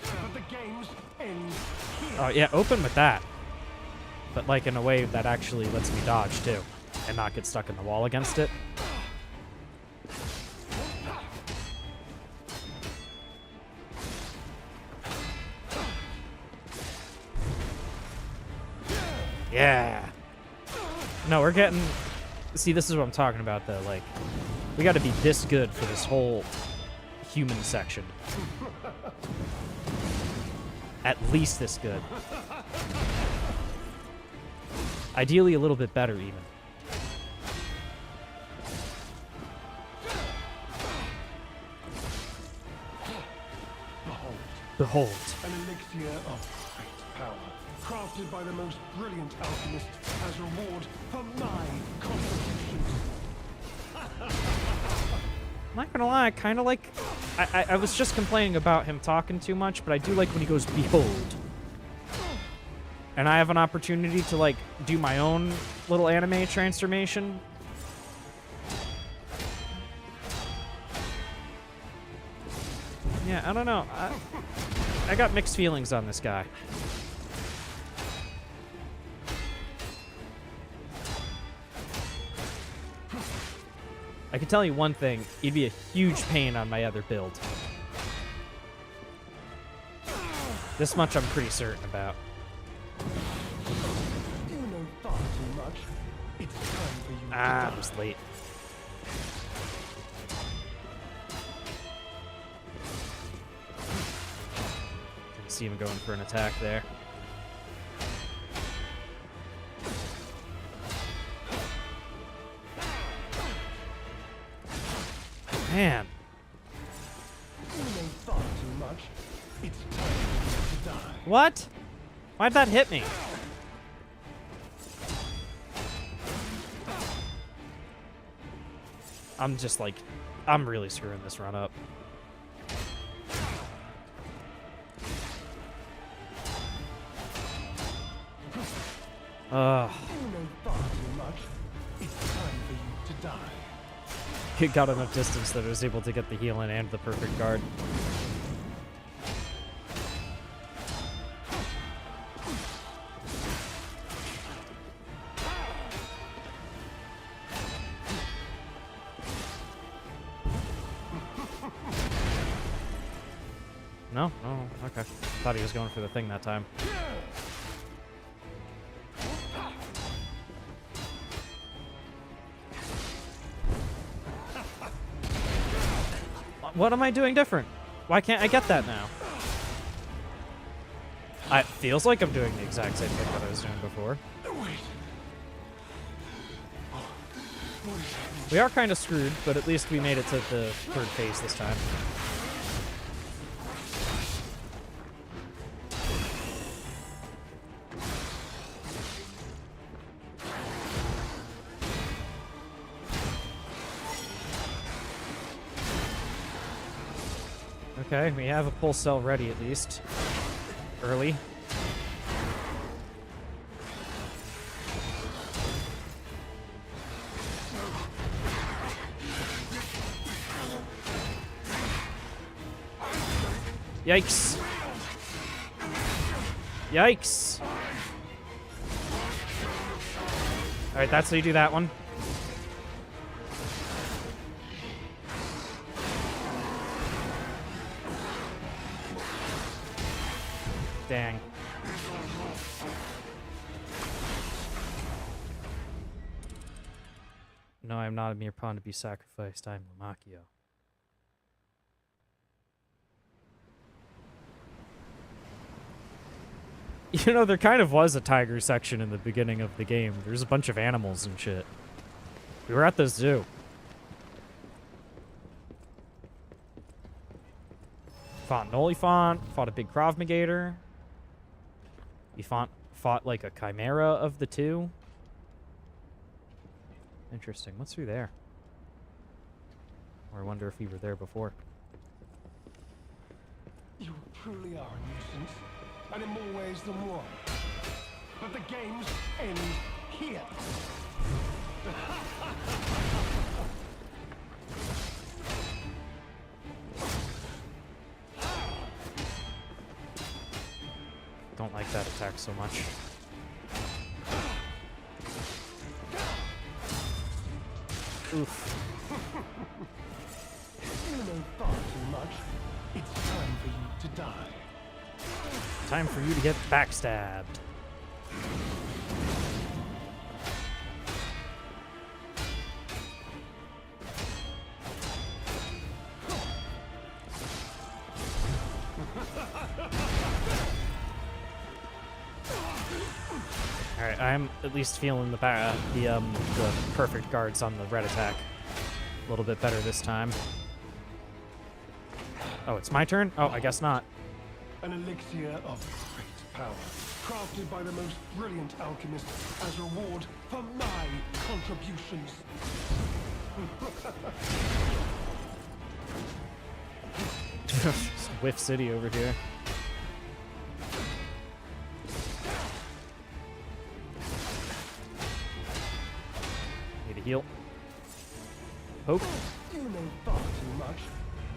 But the games end here. Oh, yeah, open with that. But, like, in a way that actually lets me dodge, too. And not get stuck in the wall against it. Yeah. No, we're getting... See, this is what I'm talking about, though. Like, we gotta be this good for this whole human section. At least this good. Ideally, a little bit better, even. Behold. An elixir of great power, crafted by the most brilliant alchemist as reward for my contributions. I'm not gonna lie, I kind of like... I was just complaining about him talking too much, but I do like when he goes, behold. And I have an opportunity to, like, do my own little anime transformation. Yeah, I don't know. I got mixed feelings on this guy. I can tell you one thing, he'd be a huge pain on my other build. This much I'm pretty certain about. You know far too much. It's time for you Ah, to I was late. Didn't see him going for an attack there. Man. You know far too much. It's time for you to die. What? Why'd that hit me? I'm just like, I'm really screwing this run up. Ugh. You know far too much. It's time for you to die. It got enough distance that I was able to get the heal in and the perfect guard. No? Oh, okay. Thought he was going for the thing that time. What am I doing different? Why can't I get that now? It feels like I'm doing the exact same thing that I was doing before. We are kind of screwed, but at least we made it to the third phase this time. Okay, we have a pulse cell ready at least. Early. Yikes. Yikes. Alright, that's how you do that one. Dang. No, I'm not a mere pawn to be sacrificed. I'm Lamakio. You know, there kind of was a tiger section in the beginning of the game. There's a bunch of animals and shit. We were at the zoo. Fought an Oliphant, fought a big Krav Magator. We fought like a chimera of the two. Interesting. What's through there? Or I wonder if we were there before. You truly are a nuisance, and in more ways than one. But the games end here. Don't like that attack so much. Oof. You know far too much. It's time for you to die. Time for you to get backstabbed. Alright, I'm at least feeling the perfect guards on the red attack a little bit better this time. Oh, it's my turn? Oh, I guess not. An elixir of great power, crafted by the most brilliant alchemists as reward for my contributions. Whiff City over here. Need a heal. Poke. You know far too much.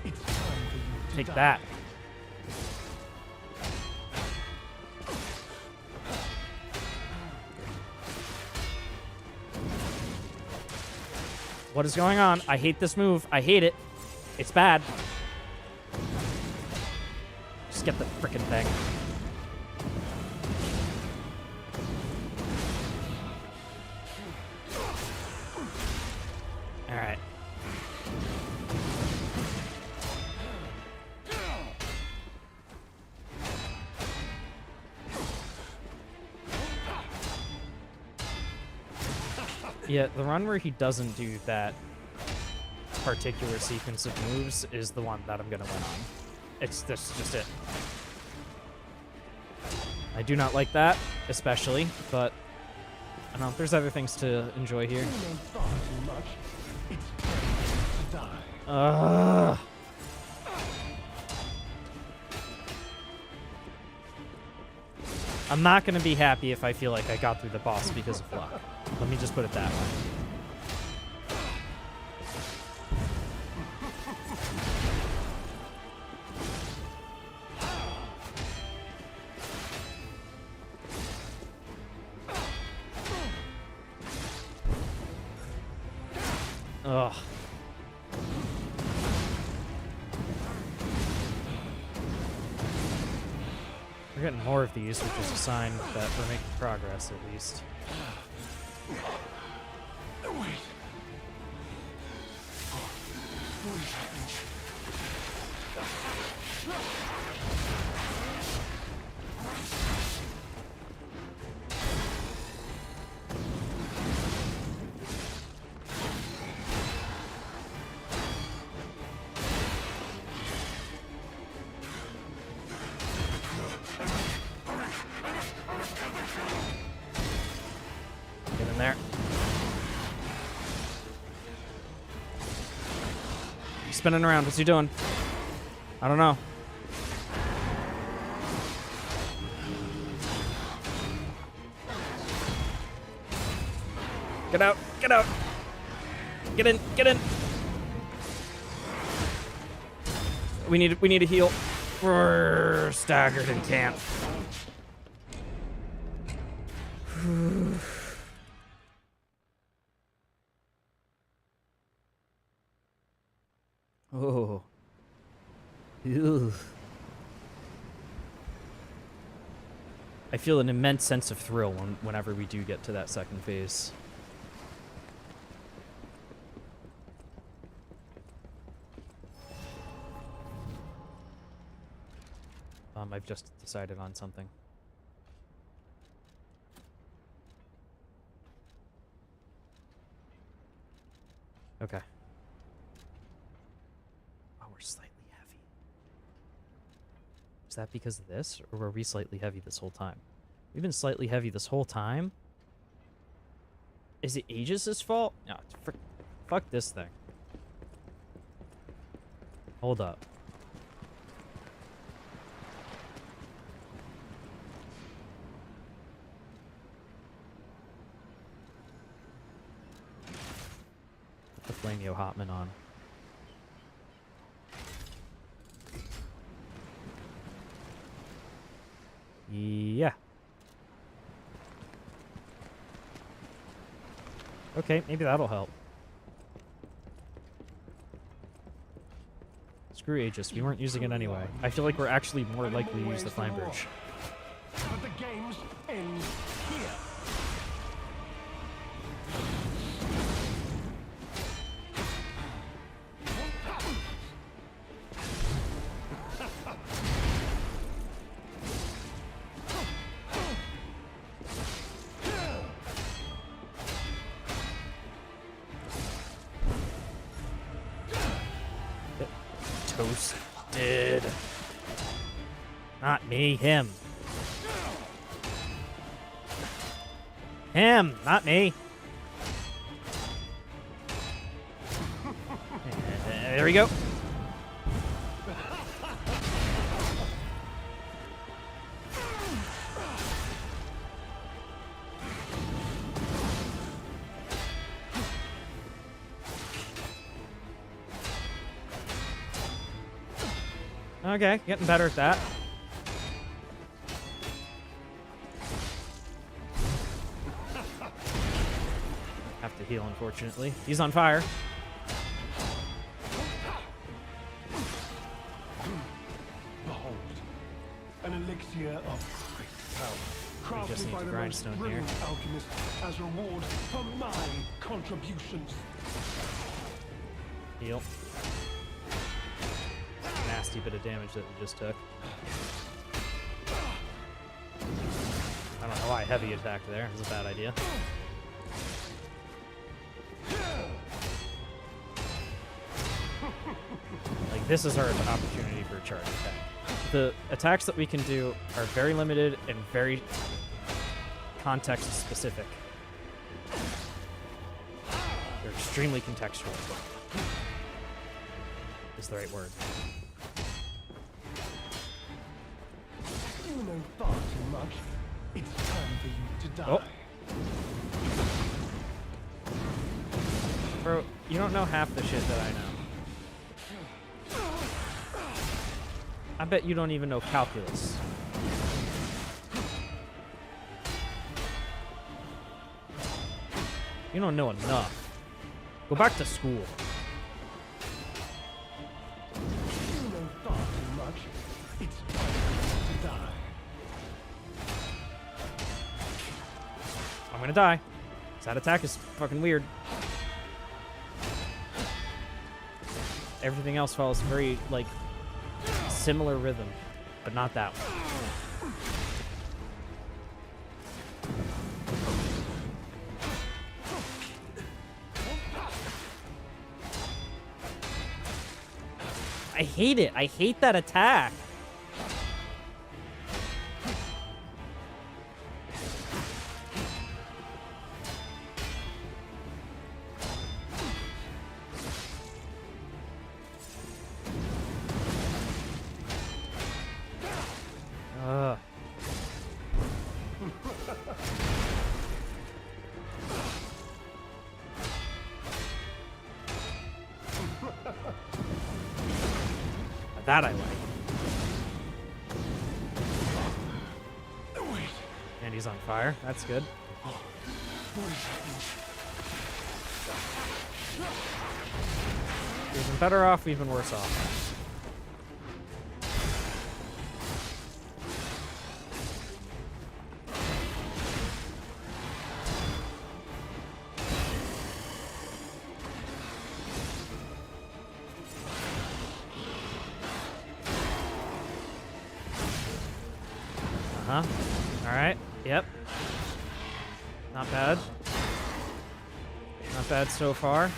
It's time for you to Take die. that. What is going on? I hate this move. I hate it. It's bad. Just get the frickin' thing. Alright. Yeah, the run where he doesn't do that particular sequence of moves is the one that I'm gonna win on. That's just it. I do not like that, especially, but I don't know, there's other things to enjoy here. You know far too much. It's time to die. Ugh. I'm not gonna be happy if I feel like I got through the boss because of luck. Let me just put it that way. Ugh. We're getting more of these, which is a sign that we're making progress, at least. Wait. Get in there. He's spinning around. What's he doing? I don't know. Get out! Get out! Get in! Get in! We need a heal. We're staggered and can't. Oh. Ew. I feel an immense sense of thrill whenever we do get to that second phase. I've just decided on something. Okay. Oh, we're slightly heavy. Is that because of this, or were we slightly heavy this whole time? We've been slightly heavy this whole time? Is it Aegis' fault? No, fuck this thing. Hold up. Put the Flamio Hotman on. Yeah. Okay, maybe that'll help. Screw Aegis, we weren't using it anyway. I feel like we're actually more likely to use the Flame Bridge. But the games end here. Toasted. Not me, him. Him, not me. There we go. Okay, getting better at that. Have to heal, unfortunately. He's on fire. Behold, an elixir of great power, We just crafted need by to the grindstone most here. brilliant alchemist as reward for my contributions. Heal. Nasty bit of damage that we just took. I don't know why heavy attacked there. It was a bad idea. Like, this is our opportunity for a charge attack. The attacks that we can do are very limited and very context specific. They're extremely contextual. Is the right word. You know far too much. It's time for you to die. Oh. Bro, you don't know half the shit that I know. I bet you don't even know calculus. You don't know enough. Go back to school. You know far too much. It's time for you to die. I'm gonna die. That attack is fucking weird. Everything else follows very, like, similar rhythm, but not that one. I hate it. I hate that attack. Ugh. That I like. he's on fire. That's good. We've been better off, we've been worse off. Uh-huh. Alright. Yep. Not bad. Not bad so far.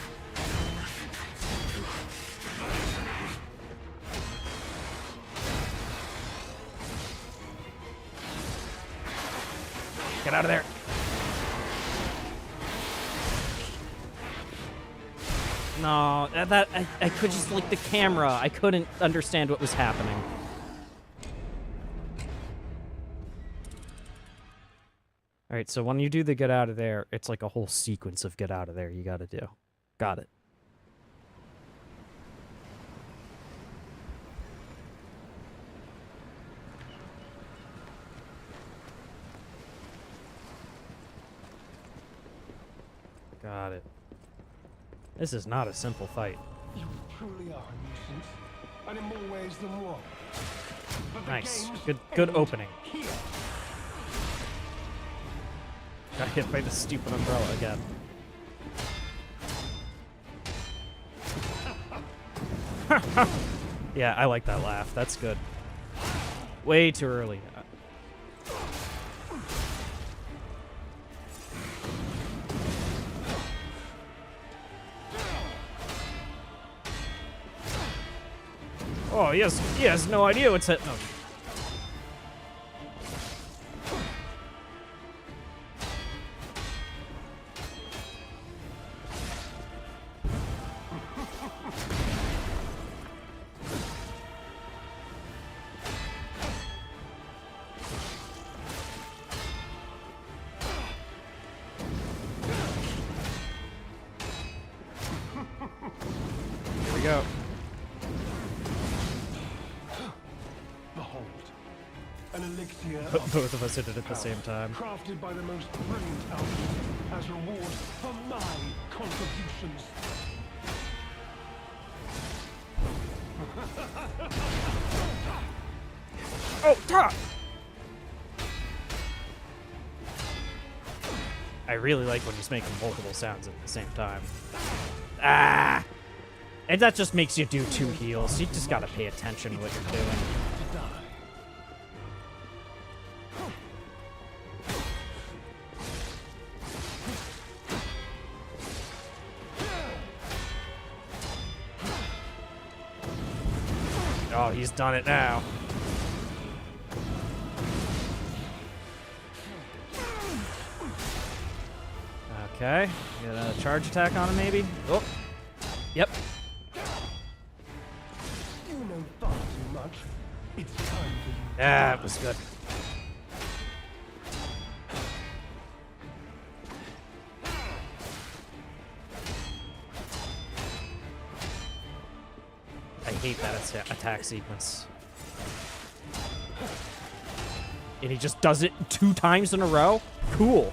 Get out of there. No, I could just like the camera. I couldn't understand what was happening. All right, so when you do the get out of there, it's like a whole sequence of get out of there you got to do. Got it. Got it. This is not a simple fight. You truly are a nuisance, and in more ways than one. But the Nice. game's Good end opening. here. Got hit by the stupid umbrella again. Yeah, I like that laugh. That's good. Way too early. Oh, he has no idea what's hitting him. Here we go. Behold, an elixir Both of us hit it at the same time. crafted by the most brilliant alchemists as reward for my contributions. Oh, God! I really like when he's making multiple sounds at the same time. Ah! And that just makes you do 2 heals. You just gotta pay attention to what you're doing. To die. Oh, he's done it now. Okay. Get a charge attack on him, maybe? Oh. Yep. You know far too much. It's time for you. Yeah, it was good. I hate that attack sequence. And he just does it 2 times in a row? Cool.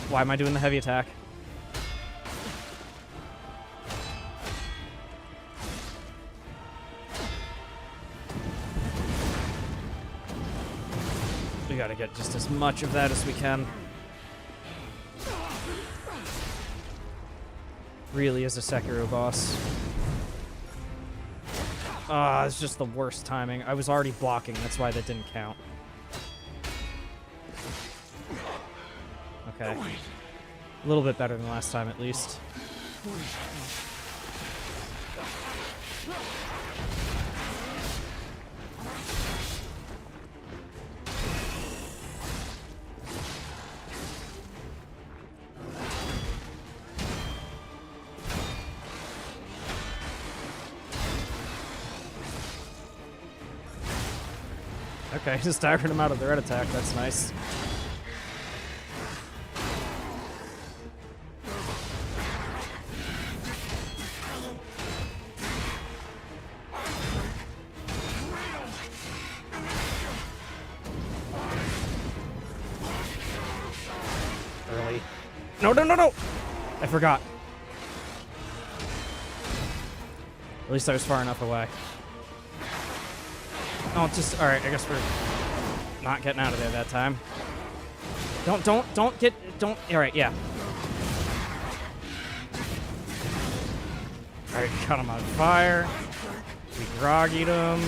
Why am I doing the heavy attack? We gotta get just as much of that as we can. Really is a Sekiro boss. Ah, it's just the worst timing. I was already blocking, that's why that didn't count. Okay. A little bit better than last time, at least. Okay, just staggered him out of the red attack. That's nice. No, no, no, no! I forgot. At least I was far enough away. Oh, just... Alright, I guess we're not getting out of there that time. Don't get... Don't... Alright, yeah. Alright, cut him on fire. We groggied him.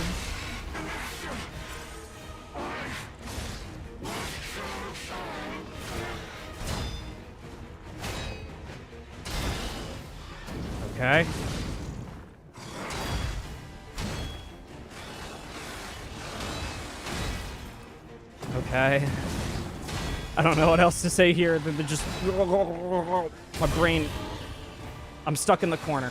Okay. Okay. I don't know what else to say here than to just... My brain... I'm stuck in the corner.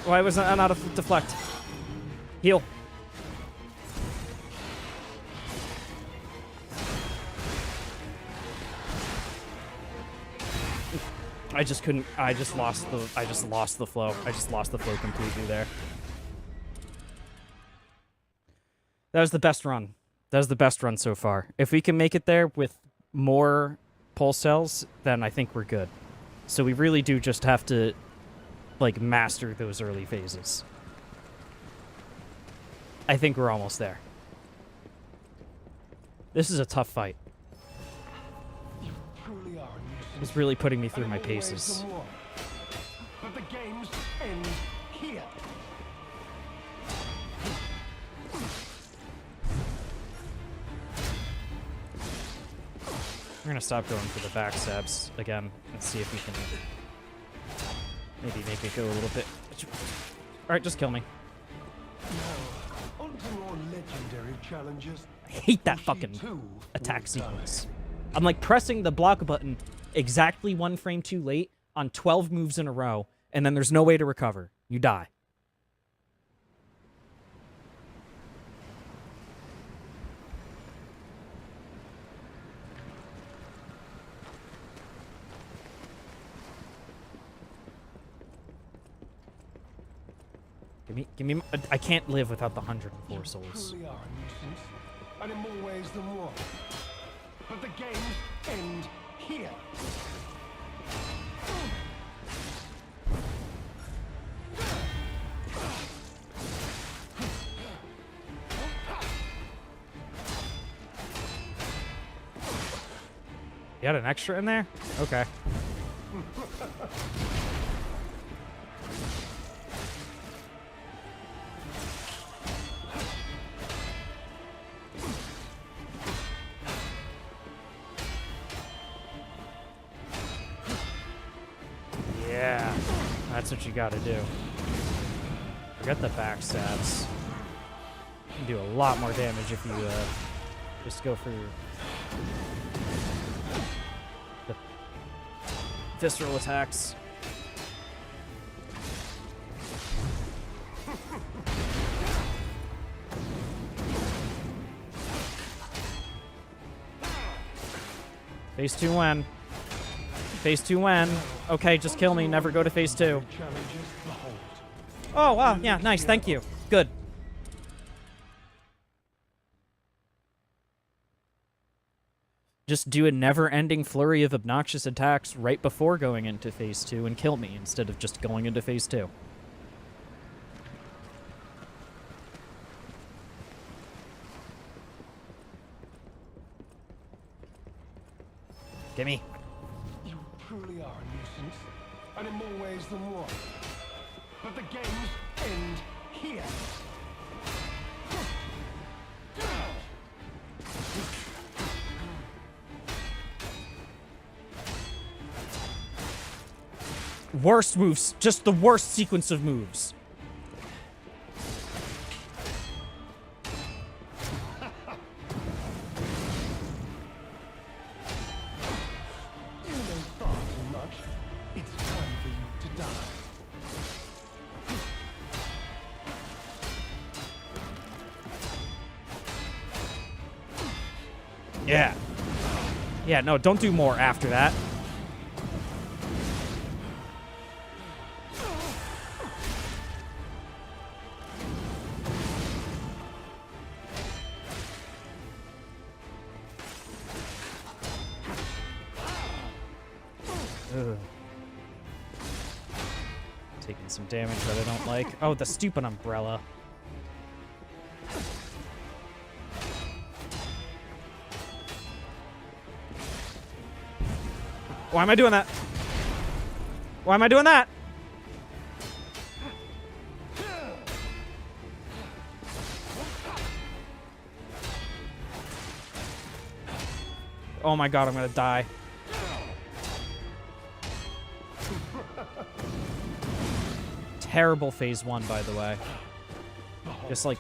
Why wasn't I not a deflect? Heal. I just couldn't. I just lost the flow. I just lost the flow completely there. That was the best run. That was the best run so far. If we can make it there with more pulse cells, then I think we're good. So we really do just have to, like, master those early phases. I think we're almost there. This is a tough fight. You truly are a nuisance. It's really putting me through my paces. But the games end here. We're gonna stop going for the backstabs again and see if we can maybe make it go a little bit. Alright, just kill me. Now, on to more legendary challenges. I hate that fucking attack sequence. I'm like pressing the block button exactly 1 frame too late on 12 moves in a row, and then there's no way to recover. You die. Give me. I can't live without the 104 souls. Truly are a nuisance, and in more ways than one. But the games end here. You had an extra in there? Okay. Yeah, that's what you gotta do. Forget the backstabs. You can do a lot more damage if you just go for the visceral attacks. Phase 2 when? Phase 2 when? Okay, just kill me. Never go to phase 2. Oh, wow. Yeah, nice. Thank you. Good. Just do a never-ending flurry of obnoxious attacks right before going into phase 2 and kill me instead of just going into phase 2. Gimme. You truly are a nuisance, and in more ways than one. But the games end here. Worst moves. Just the worst sequence of moves. You know far too much. It's time for you to die. Yeah. Yeah, no, don't do more after that. Ugh. Taking some damage that I don't like. Oh, the stupid umbrella. Why am I doing that? Why am I doing that? Oh my god, I'm gonna die. Terrible phase 1, by the way. Just like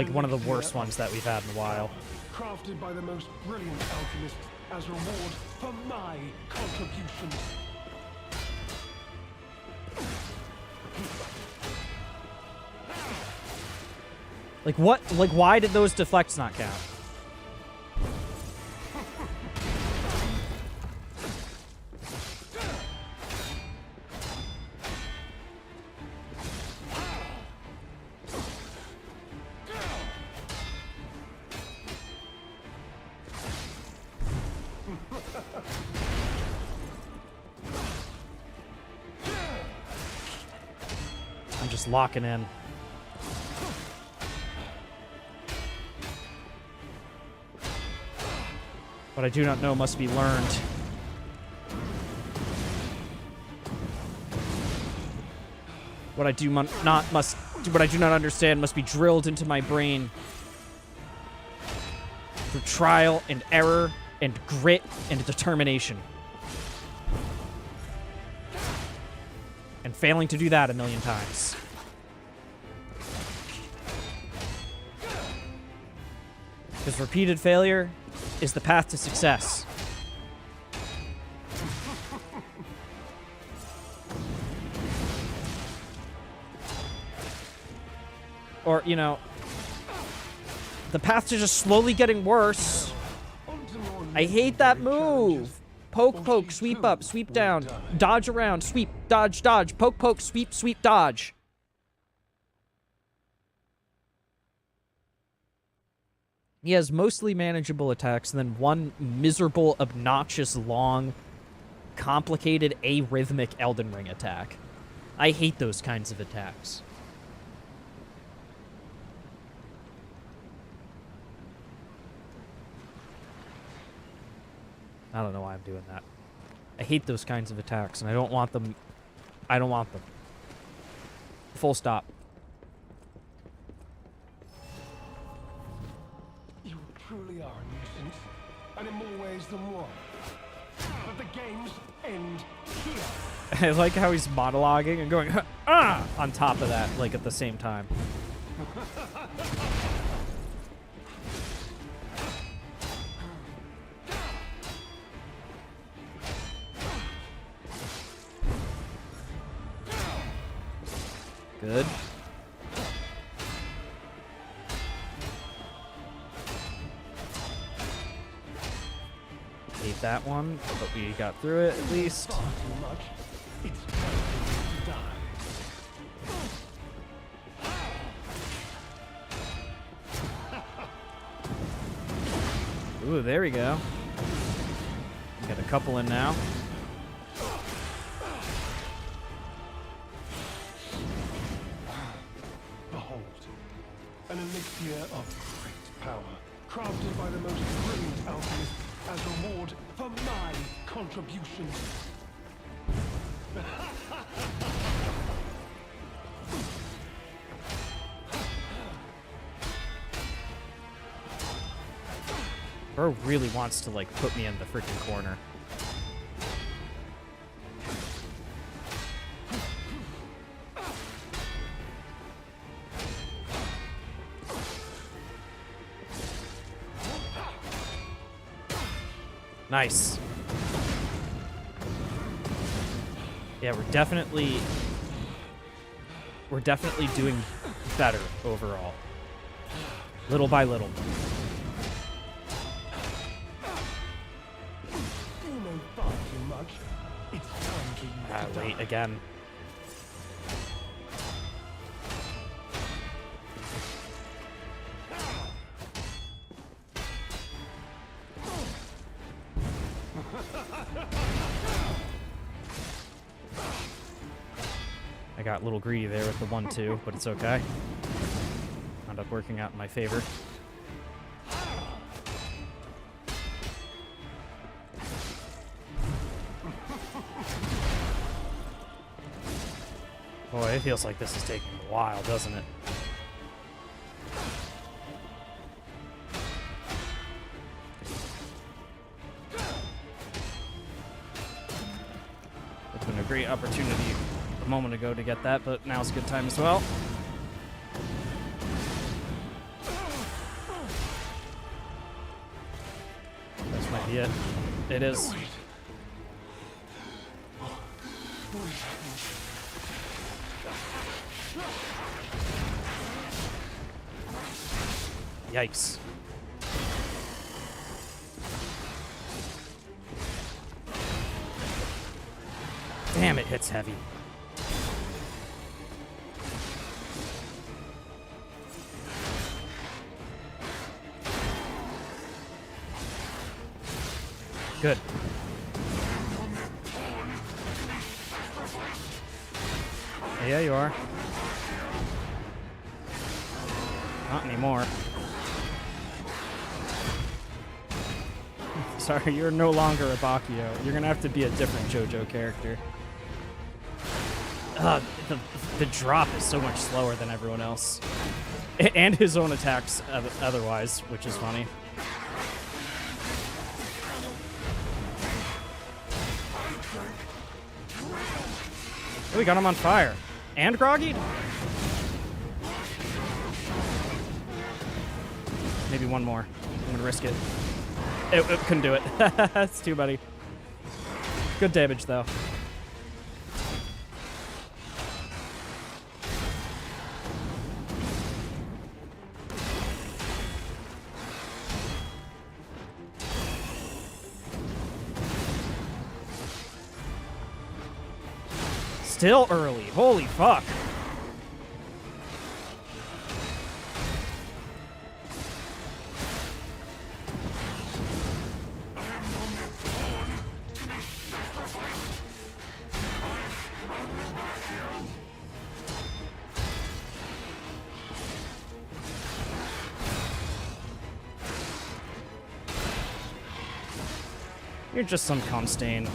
one of the worst ones that we've had in a while. Crafted by the most brilliant alchemists as reward for my contributions. Like what? Like why did those deflects not count? I'm just locking in. What I do not know must be learned. What I do not understand must be drilled into my brain through trial and error and grit and determination. And failing to do that a million times. Because repeated failure is the path to success. Or, you know, the path to just slowly getting worse. I hate that move. Poke, poke, sweep up, sweep down, dodge around, sweep, dodge, dodge, poke, poke, sweep, sweep, dodge. He has mostly manageable attacks, and then one miserable, obnoxious, long, complicated, arrhythmic Elden Ring attack. I hate those kinds of attacks. I don't know why I'm doing that. I hate those kinds of attacks, and I don't want them. I don't want them. Full stop. You truly are a nuisance, and in more ways than one. But the games end here. I like how he's monologuing and going, ah, on top of that, like at the same time. Good. Hate that one, but we got through it at least. Far too much. It's time to die. Ooh, there we go. Got a couple in now. Behold, an elixir of great power, crafted by the most brilliant alchemist as reward for my contributions. Bro really wants to, like, put me in the freaking corner. Nice. Yeah, we're definitely doing better overall. Little by little. much. It's time for you to Wait, die. again. I got a little greedy there with the 1-2, but it's okay. Wound up working out in my favor. Boy, it feels like this is taking a while, doesn't it? Would have been a great opportunity a moment ago to get that, but now's a good time as well. This might be it. It is. Yikes. Damn, it hits heavy. Good. Yeah, you are. Not anymore. Sorry, you're no longer a Bakio. You're gonna have to be a different JoJo character. The drop is so much slower than everyone else. And his own attacks otherwise, which is funny. Oh, we got him on fire. And groggy? Maybe one more. I'm gonna risk it. It couldn't do it. It's too buddy. Good damage, though. Still early. Holy fuck. You're just some cum stain.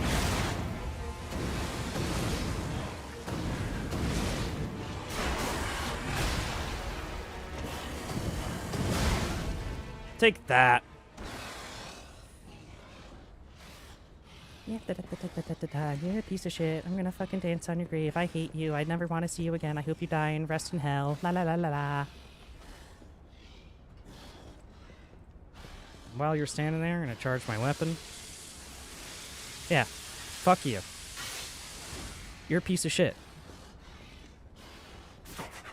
Take that. Yeah, you're a piece of shit. I'm gonna fucking dance on your grave. I hate you. I'd never want to see you again. I hope you die and rest in hell. La la la la la. While you're standing there, I'm gonna charge my weapon. Yeah, fuck you. You're a piece of shit.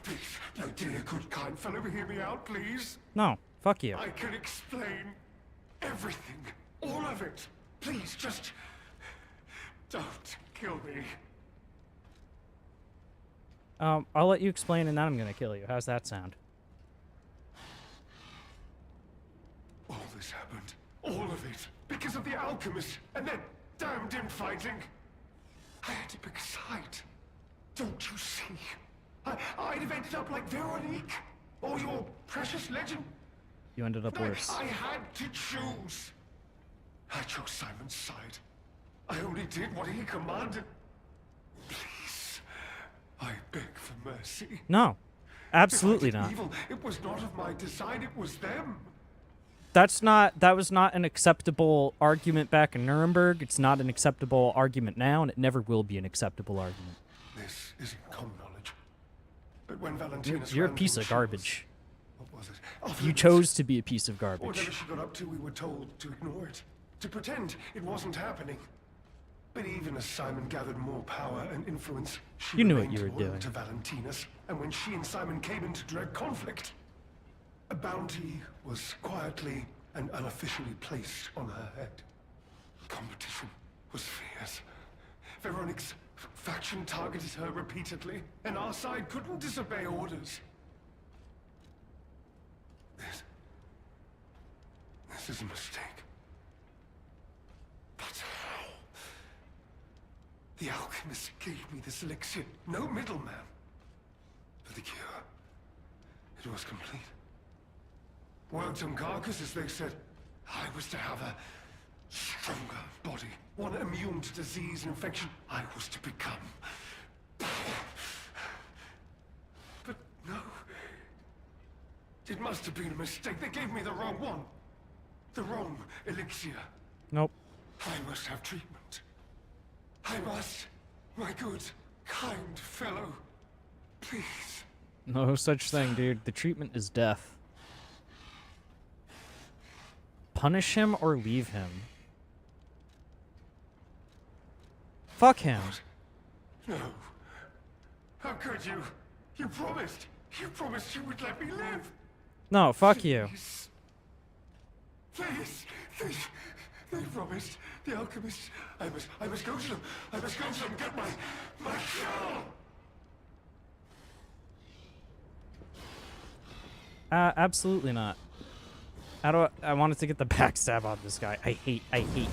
Please, no, dear, good, kind fellow, hear me out, please. No, fuck you. I can explain everything, all of it. Please, just don't kill me. I'll let you explain and then I'm gonna kill you. How's that sound? All this happened, all of it, because of the alchemist and that damned infighting. I had to pick a side. Don't you see? I'd have ended up like Veronique, or your precious legend. You ended up worse. I had to choose. I chose Simon's side. I only did what he commanded. Please, I beg for mercy. No, absolutely If I did not. evil, it was not of my design, it was them. That was not an acceptable argument back in Nuremberg. It's not an acceptable argument now, and it never will be an acceptable argument. This isn't common knowledge. But when Valentina You're a swam piece to of shores- garbage. What was it? You chose to be a piece of Whatever garbage. she got up to, we were told to ignore it. To pretend it wasn't happening. But even as Simon gathered more power and influence, she You knew what remained you were loyal doing. to Valentinus, and when she and Simon came into direct conflict, a bounty was quietly and unofficially placed on her head. Competition. was fears. Veronica's faction targeted her repeatedly, and our side couldn't disobey orders. This is a mistake. But how? The alchemist gave me this elixir, no middleman. For the cure, it was complete. Worked on carcasses, they said. I was to have a stronger body, one immune to disease and infection. I was to become power. But no. It must have been a mistake. They gave me the wrong one. The wrong elixir. Nope. I must have treatment. I must. My good, kind fellow. Please. No such thing, dude. The treatment is death. Punish him or leave him. Fuck him. No. How could you? You promised. You promised you would let me live. No, fuck you. Please. They promised. The alchemist. I must go to them. I must go to them and get my cure. Absolutely not. I wanted to get the backstab on this guy. I hate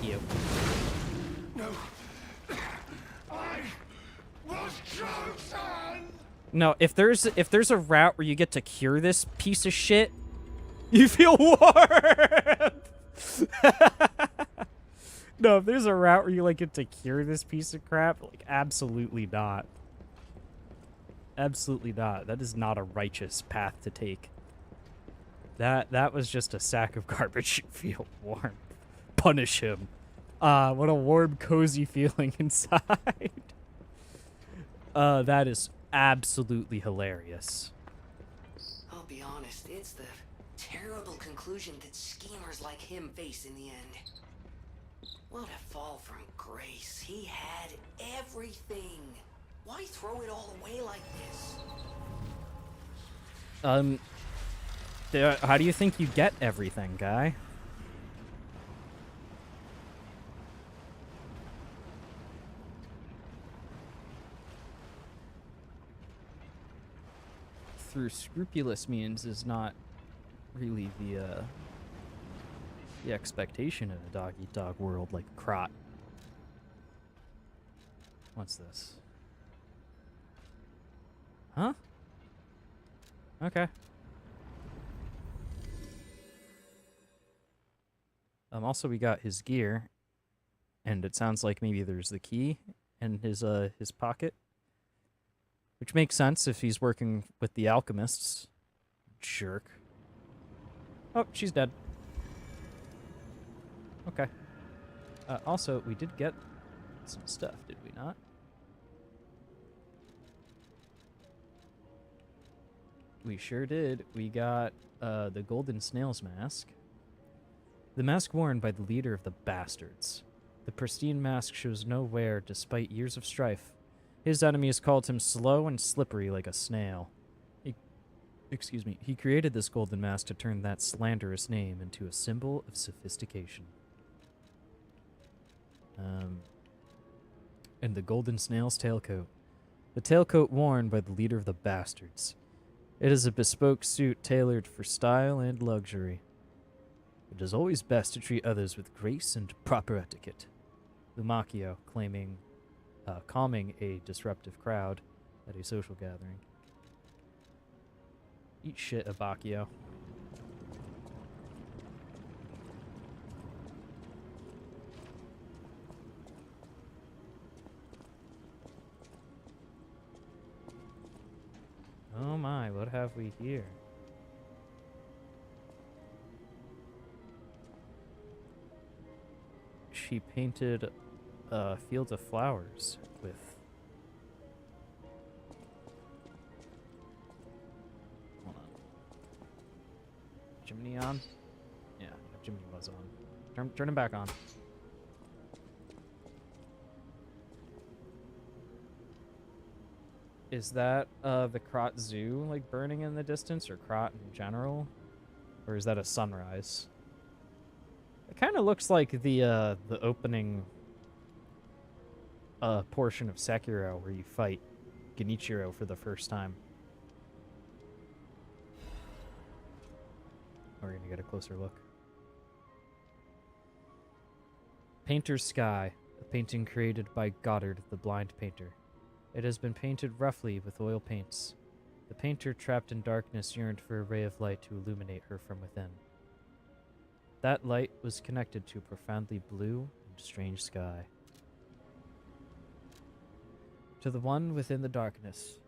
you. No. I was chosen. No, if there's a route where you get to cure this piece of shit, you feel warm. No, if there's a route where you like get to cure this piece of crap, like absolutely not. Absolutely not. That is not a righteous path to take. That was just a sack of garbage. You feel warm. Punish him. What a warm, cozy feeling inside. That is absolutely hilarious. I'll be honest, it's the terrible conclusion that schemers like him face in the end. What a fall from grace. He had everything. Why throw it all away like this? How do you think you get everything, guy? Through scrupulous means is not really the expectation in a dog-eat-dog world like Krot. What's this? Huh? Okay. Also, we got his gear, and it sounds like maybe there's the key in his pocket, which makes sense if he's working with the alchemists. Jerk. Oh, she's dead. Okay. Also, we did get some stuff, did we not? We sure did. We got the golden snail's mask. The mask worn by the leader of the bastards. The pristine mask shows no wear despite years of strife. His enemies called him slow and slippery like a snail. He created this golden mask to turn that slanderous name into a symbol of sophistication. And the golden snail's tailcoat. The tailcoat worn by the leader of the bastards. It is a bespoke suit tailored for style and luxury. It is always best to treat others with grace and proper etiquette. Lumacchio calming a disruptive crowd at a social gathering. Eat shit, Abacchio. Oh my, what have we here? She painted a field of flowers with... Hold on. Jiminy on? Yeah, Jiminy was on. Turn him back on. Is that the Krot Zoo, like, burning in the distance, or Krot in general? Or is that a sunrise? It kind of looks like the opening a portion of Sekiro where you fight Genichiro for the first time. We're gonna get a closer look. Painter's Sky, a painting created by Goddard, the blind painter. It has been painted roughly with oil paints. The painter, trapped in darkness, yearned for a ray of light to illuminate her from within. That light was connected to a profoundly blue and strange sky. To the one within the darkness,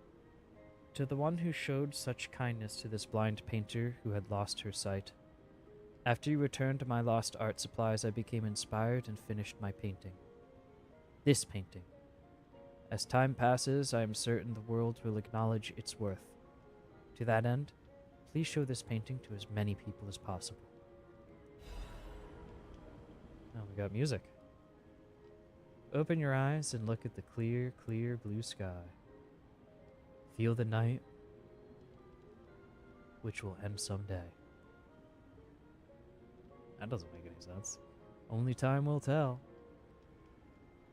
to the one who showed such kindness to this blind painter who had lost her sight. After you returned to my lost art supplies, I became inspired and finished my painting. This painting. As time passes, I am certain the world will acknowledge its worth. To that end, please show this painting to as many people as possible. Oh, we got music. Open your eyes and look at the clear, clear blue sky. Feel the night, which will end someday. That doesn't make any sense. Only time will tell.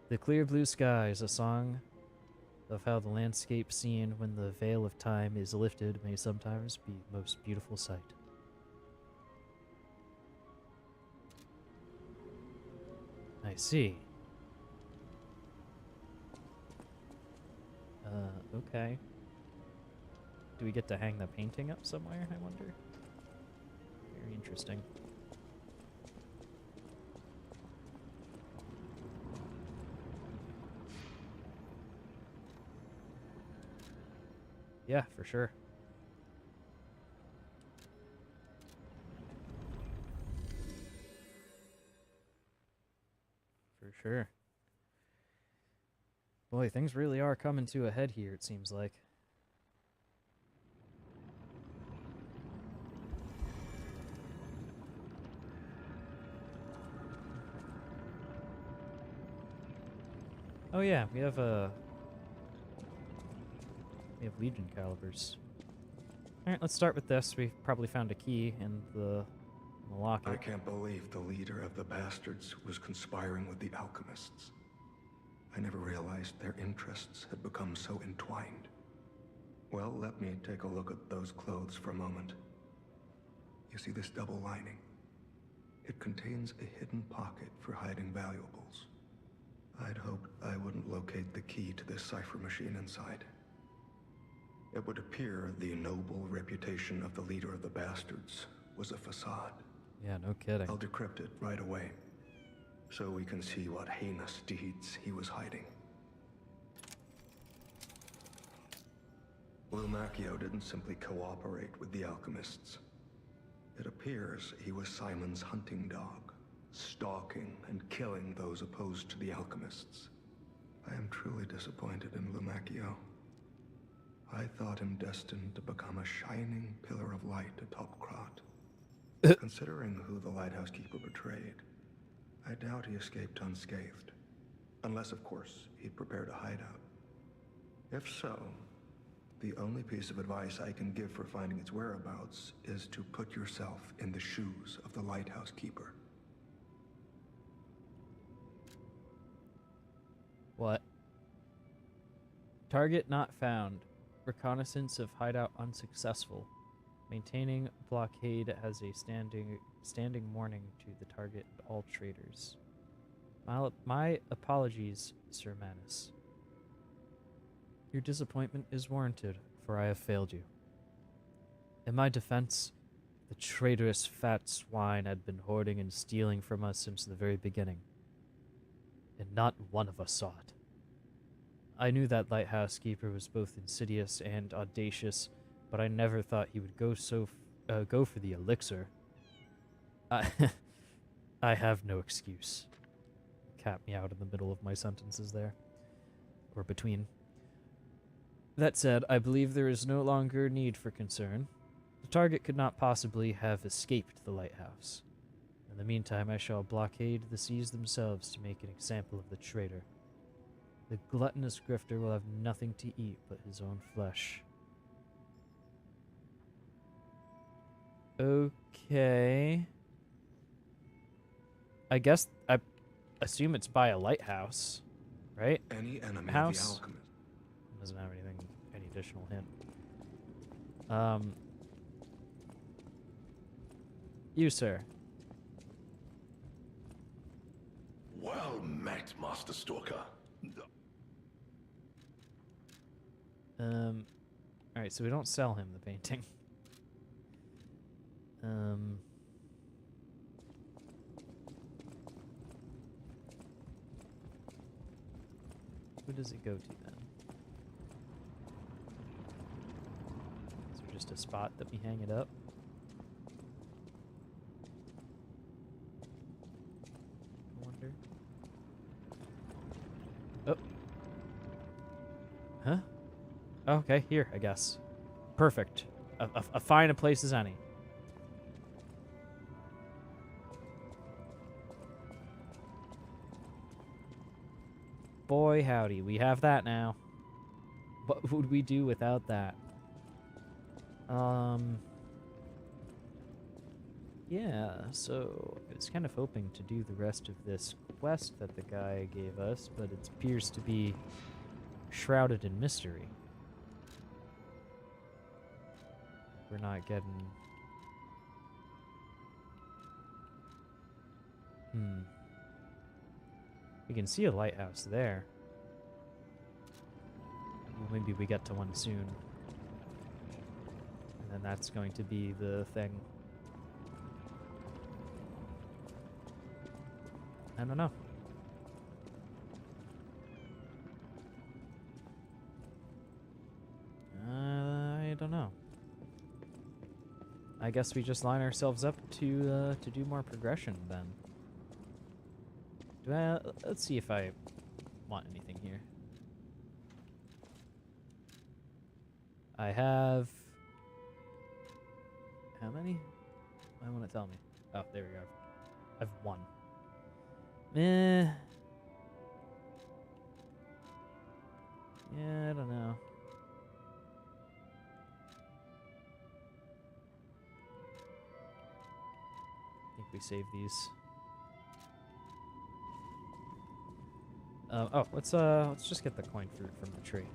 The clear blue sky is a song of how the landscape seen when the veil of time is lifted may sometimes be the most beautiful sight. I see. Okay. Do we get to hang the painting up somewhere, I wonder? Very interesting. Yeah, for sure. For sure. Boy, things really are coming to a head here, it seems like. Oh yeah, we have Legion calibers. Alright, let's start with this. We probably found a key in the locket. I can't believe the leader of the bastards was conspiring with the alchemists. I never realized their interests had become so entwined. Well, let me take a look at those clothes for a moment. You see this double lining? It contains a hidden pocket for hiding valuables. I'd hoped I wouldn't locate the key to this cipher machine inside. It would appear the noble reputation of the leader of the bastards was a facade. Yeah, no kidding. I'll decrypt it right away, so we can see what heinous deeds he was hiding. Lumacchio didn't simply cooperate with the alchemists. It appears he was Simon's hunting dog, stalking and killing those opposed to the alchemists. I am truly disappointed in Lumacchio. I thought him destined to become a shining pillar of light atop Krat. Considering who the lighthouse keeper betrayed, I doubt he escaped unscathed. Unless, of course, he'd prepared a hideout. If so, the only piece of advice I can give for finding its whereabouts is to put yourself in the shoes of the lighthouse keeper. What? Target not found. Reconnaissance of hideout unsuccessful. Maintaining blockade as a standing warning to the target and all traders. My apologies, Sir Manus. Your disappointment is warranted, for I have failed you. In my defense, the traitorous fat swine had been hoarding and stealing from us since the very beginning, and not one of us saw it. I knew that lighthouse keeper was both insidious and audacious, but I never thought he would go for the elixir. I have no excuse. Cap me out in the middle of my sentences there, or between. That said, I believe there is no longer need for concern. The target could not possibly have escaped the lighthouse. In the meantime, I shall blockade the seas themselves to make an example of the traitor. The gluttonous grifter will have nothing to eat but his own flesh. Okay. I guess I assume it's by a lighthouse. right? Any enemy House? of the alchemist. Doesn't have anything, any additional hint. You, sir. Well met, Master Stalker. Alright, so we don't sell him the painting. Who does it go to then? Is there just a spot that we hang it up? I wonder. Oh. Huh? Okay, here, I guess. Perfect. A fine a place as any. Boy, howdy, we have that now. What would we do without that? Yeah, so I was kind of hoping to do the rest of this quest that the guy gave us, but it appears to be shrouded in mystery. We're not getting... We can see a lighthouse there. Maybe we get to one soon. And then that's going to be the thing. I don't know. I don't know. I guess we just line ourselves up to do more progression then. Let's see if I want anything here. I have... How many? I want to tell me. Oh, there we go. I have one. Yeah, I don't know. I think we save these. Oh, let's just get the coin fruit from the tree.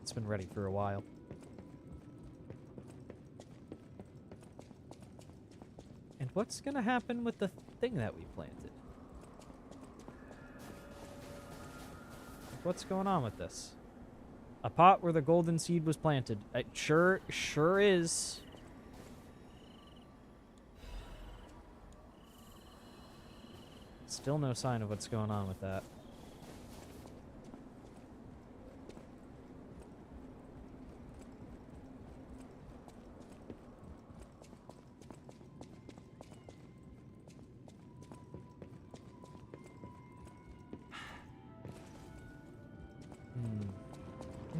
It's been ready for a while. And what's gonna happen with the thing that we planted? What's going on with this? A pot where the golden seed was planted. It sure is. Still no sign of what's going on with that.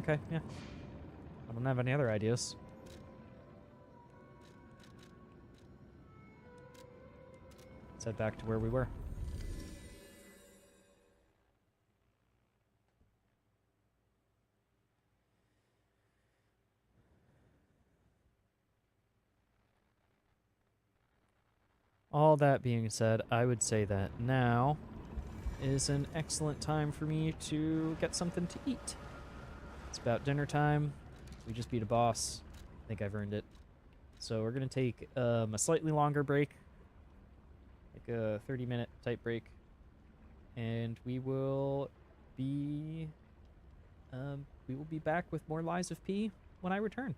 Okay, yeah. I don't have any other ideas. Let's head back to where we were. All that being said, I would say that now is an excellent time for me to get something to eat. It's about dinner time. We just beat a boss. I think I've earned it. So we're going to take a slightly longer break, like a 30-minute type break, and we will be back with more Lies of P when I return.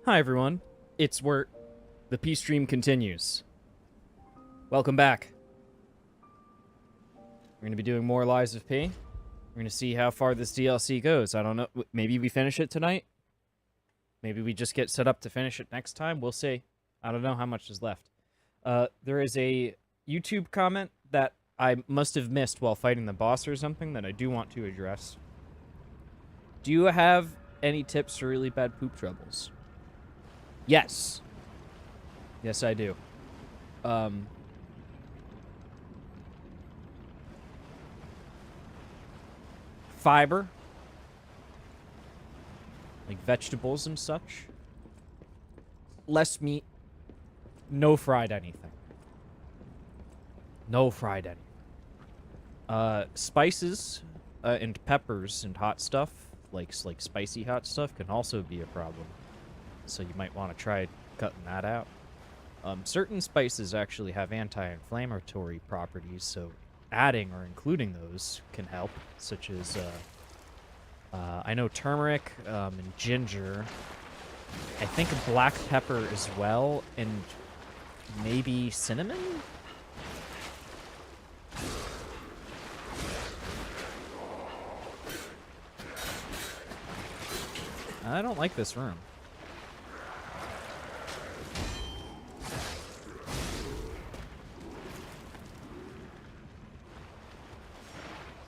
Hi everyone, it's Wert. The P stream continues. Welcome back. We're going to be doing more Lies of P. We're going to see how far this DLC goes. I don't know. Maybe we finish it tonight? Maybe we just get set up to finish it next time? We'll see. I don't know how much is left. There is a YouTube comment that I must have missed while fighting the boss or something that I do want to address. Do you have any tips for really bad poop troubles? Yes. Yes, I do. Fiber. Like vegetables and such. Less meat. No fried anything. No fried anything. Spices and peppers and hot stuff, like spicy hot stuff, can also be a problem. So you might want to try cutting that out. Certain spices actually have anti-inflammatory properties, so adding or including those can help, such as, I know turmeric and ginger. I think black pepper as well, and maybe cinnamon? I don't like this room.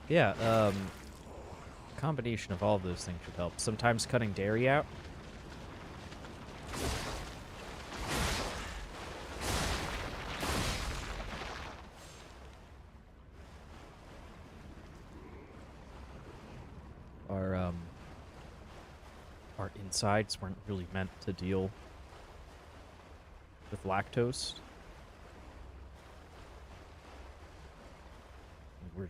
Yeah, combination of all of those things should help. Sometimes cutting dairy out. Our insides weren't really meant to deal with lactose. We're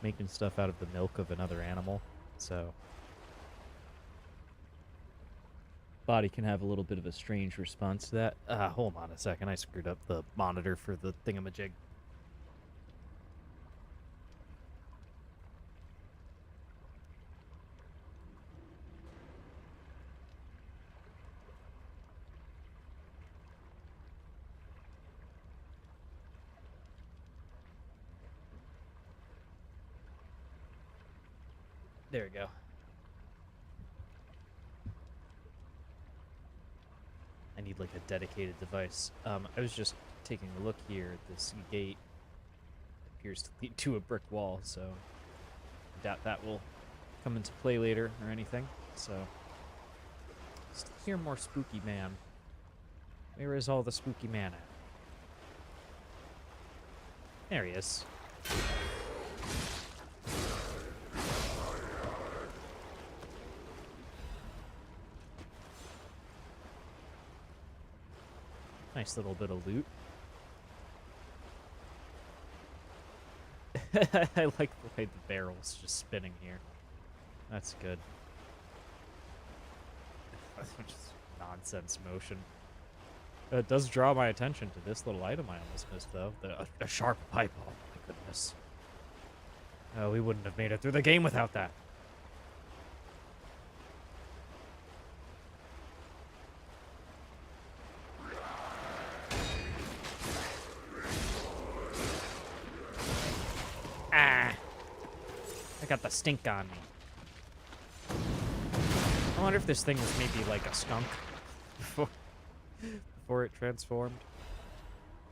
making stuff out of the milk of another animal, so body can have a little bit of a strange response to that. Hold on a second, I screwed up the monitor for the thingamajig. There we go. I need like a dedicated device. I was just taking a look here at this gate. It appears to lead to a brick wall, so I doubt that will come into play later or anything. So, just hear more spooky man. Where is all the spooky man at? There he is. Nice little bit of loot. I like the way the barrel's just spinning here. That's good. That's just nonsense motion. It does draw my attention to this little item I almost missed, though. A sharp pipe. Oh, my goodness. Oh, we wouldn't have made it through the game without that. Got the stink on me. I wonder if this thing was maybe like a skunk before it transformed.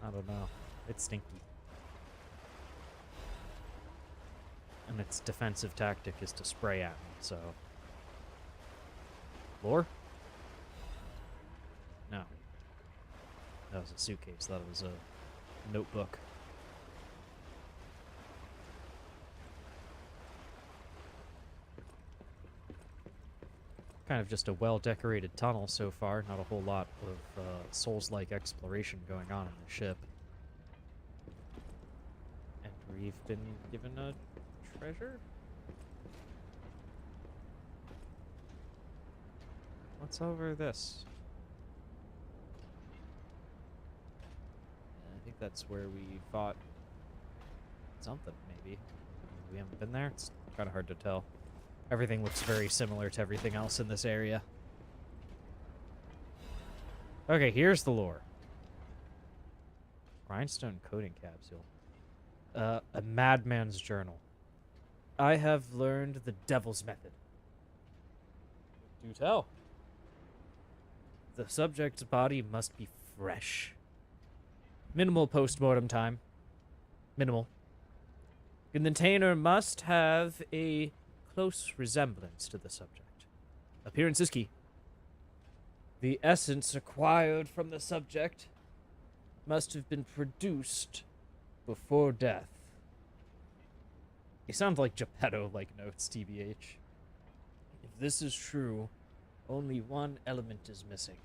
I don't know. It's stinky. And its defensive tactic is to spray at me, so... Lore? No. That was a suitcase. That was a notebook. Kind of just a well-decorated tunnel so far. Not a whole lot of Souls-like exploration going on in the ship. And we've been given a treasure? What's over this? I think that's where we fought something, maybe. We haven't been there? It's kind of hard to tell. Everything looks very similar to everything else in this area. Okay, here's the lore. Rhinestone coating capsule. A madman's journal. I have learned the devil's method. Do tell. The subject's body must be fresh. Minimal post-mortem time. Minimal. The container must have a close resemblance to the subject. Appearance is key. The essence acquired from the subject must have been produced before death. He sounds like Geppetto-like notes, TBH. If this is true, only one element is missing,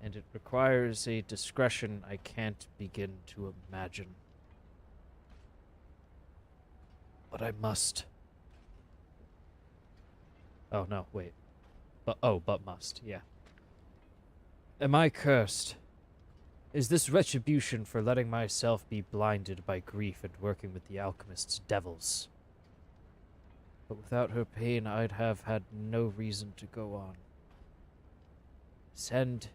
and it requires a discretion I can't begin to imagine. But I must. Oh, no, wait. But must, yeah. Am I cursed? Is this retribution for letting myself be blinded by grief and working with the alchemist's devils? But without her pain, I'd have had no reason to go on. Send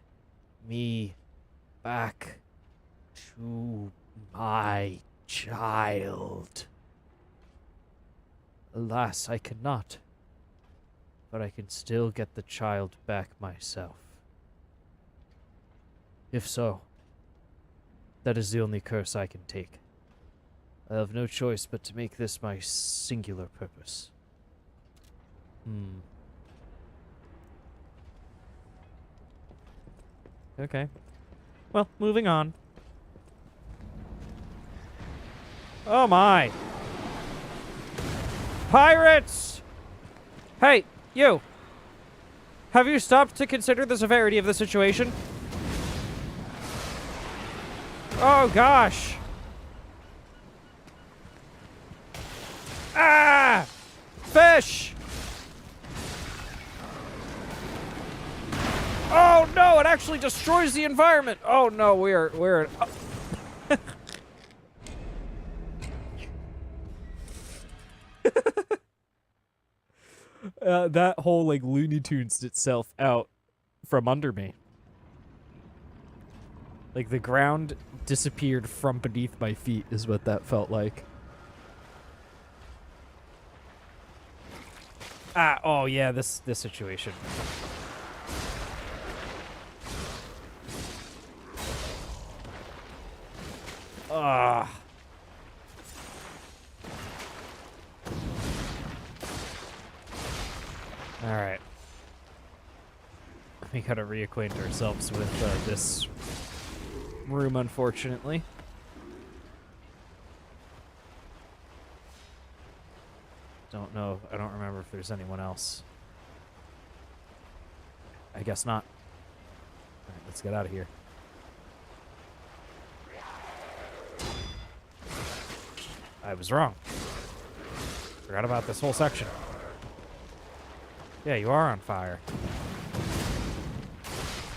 me back to my child. Alas, I cannot. But I can still get the child back myself. If so, that is the only curse I can take. I have no choice but to make this my singular purpose. Okay. Well, moving on. Oh my! Pirates! Hey, you! Have you stopped to consider the severity of the situation? Oh gosh! Ah! Fish! Oh no, it actually destroys the environment! Oh no, we're that whole, like, Looney Tunes itself out from under me. Like, the ground disappeared from beneath my feet is what that felt like. Ah, oh yeah, this situation. Ah. Alright. We gotta reacquaint ourselves with this room, unfortunately. Don't know. I don't remember if there's anyone else. I guess not. Alright, let's get out of here. I was wrong. Forgot about this whole section. Yeah, you are on fire.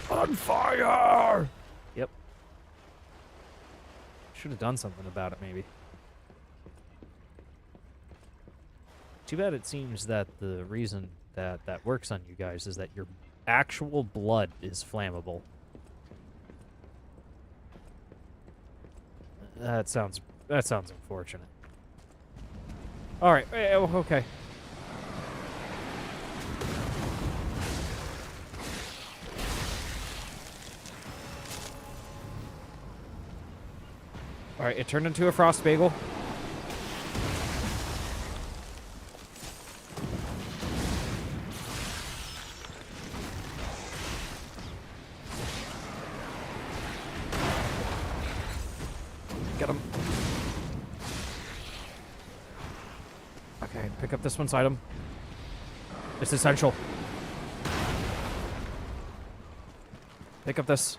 On fire! Yep. Should have done something about it, maybe. Too bad it seems that the reason that works on you guys is that your actual blood is flammable. That sounds unfortunate. All right, okay. All right, it turned into a frost bagel. Get him. Okay, pick up this one's item. It's essential. Pick up this.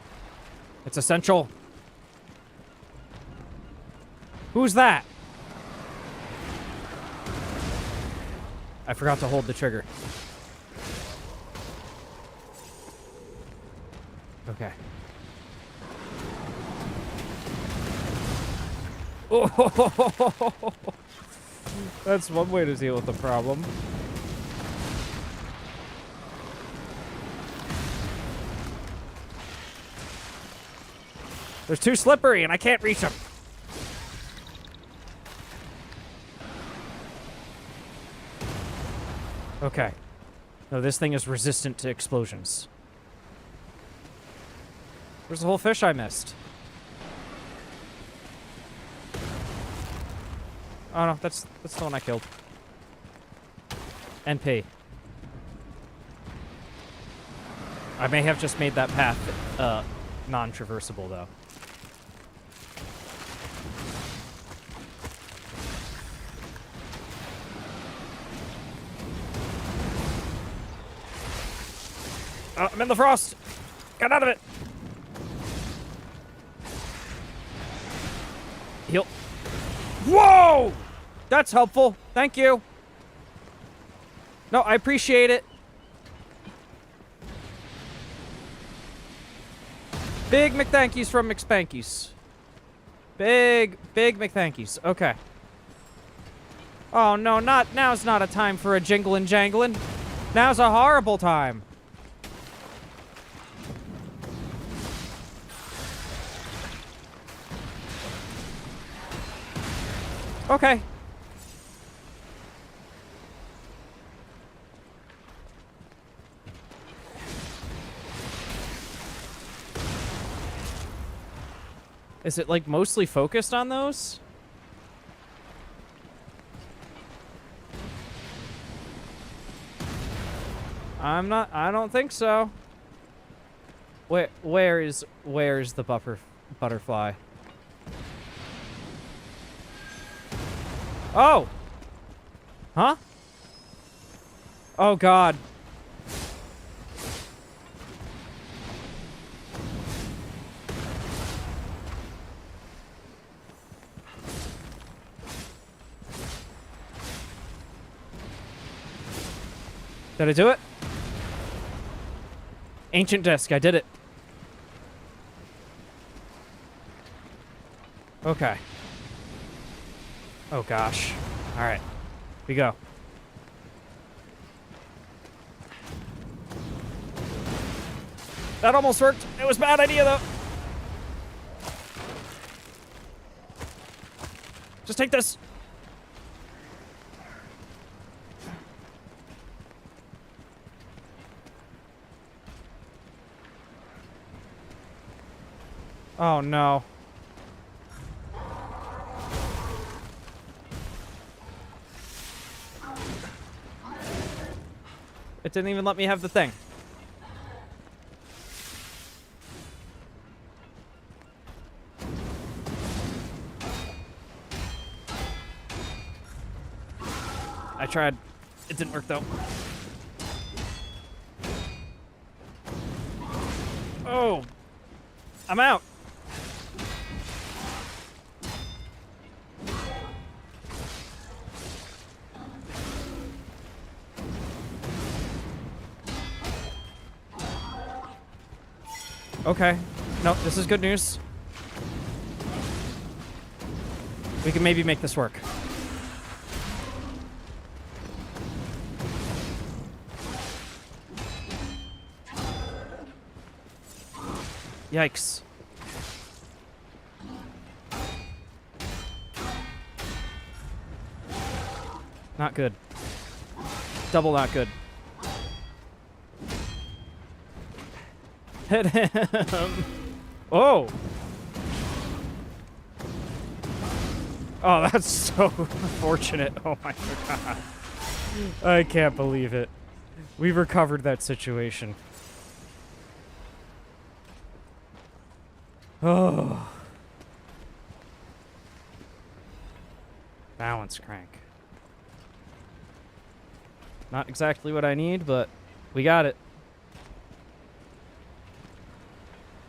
It's essential. Who's that? I forgot to hold the trigger. Okay. Oh, that's one way to deal with the problem. They're too slippery and I can't reach them. Okay. No, this thing is resistant to explosions. Where's the whole fish I missed? Oh no, that's the one I killed. NP. I may have just made that path non-traversable though. Oh, I'm in the frost! Get out of it! Heal. Whoa! That's helpful. Thank you. No, I appreciate it. Big McThankies from McSpankies. Big McThankies. Okay. Oh, no, now's not a time for a jinglin' janglin'. Now's a horrible time. Okay. Is it, like, mostly focused on those? I don't think so. Where is the butterfly? Oh! Huh? Oh, God. Did I do it? Ancient disc, I did it. Okay. Oh gosh. Alright. We go. That almost worked. It was a bad idea though. Just take this. Oh no. It didn't even let me have the thing. I tried. It didn't work though. Oh. I'm out. Okay. No, this is good news. We can maybe make this work. Yikes. Not good. Double not good. Hit him. Oh. Oh, that's so fortunate. Oh my god. I can't believe it. We recovered that situation. Oh. Balance crank. Not exactly what I need, but we got it.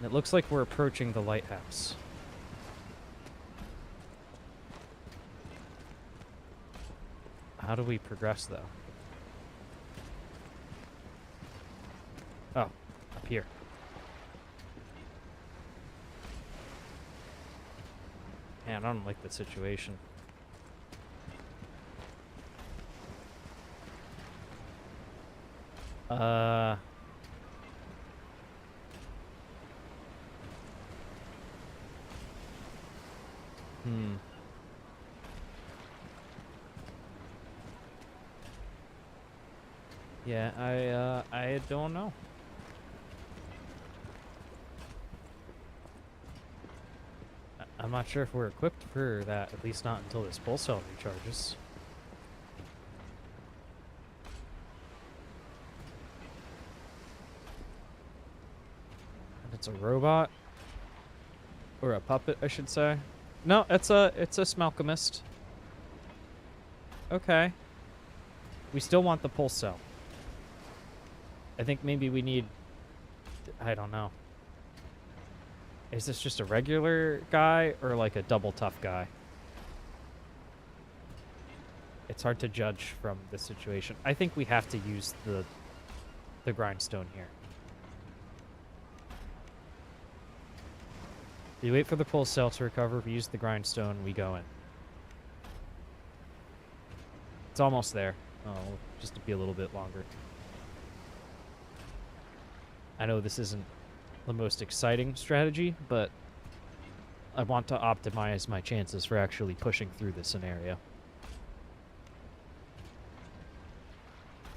It looks like we're approaching the lighthouse. How do we progress, though? Oh, up here. Man, I don't like the situation. Yeah, I don't know. I'm not sure if we're equipped for that, at least not until this pulse cell recharges. And it's a robot. Or a puppet, I should say. No, it's a Smalkamist. Okay. We still want the pulse cell. I think maybe we need... I don't know. Is this just a regular guy or like a double tough guy? It's hard to judge from the situation. I think we have to use the grindstone here. We wait for the pulse cell to recover, we use the grindstone, we go in. It's almost there. Oh, just to be a little bit longer. I know this isn't the most exciting strategy, but I want to optimize my chances for actually pushing through this scenario.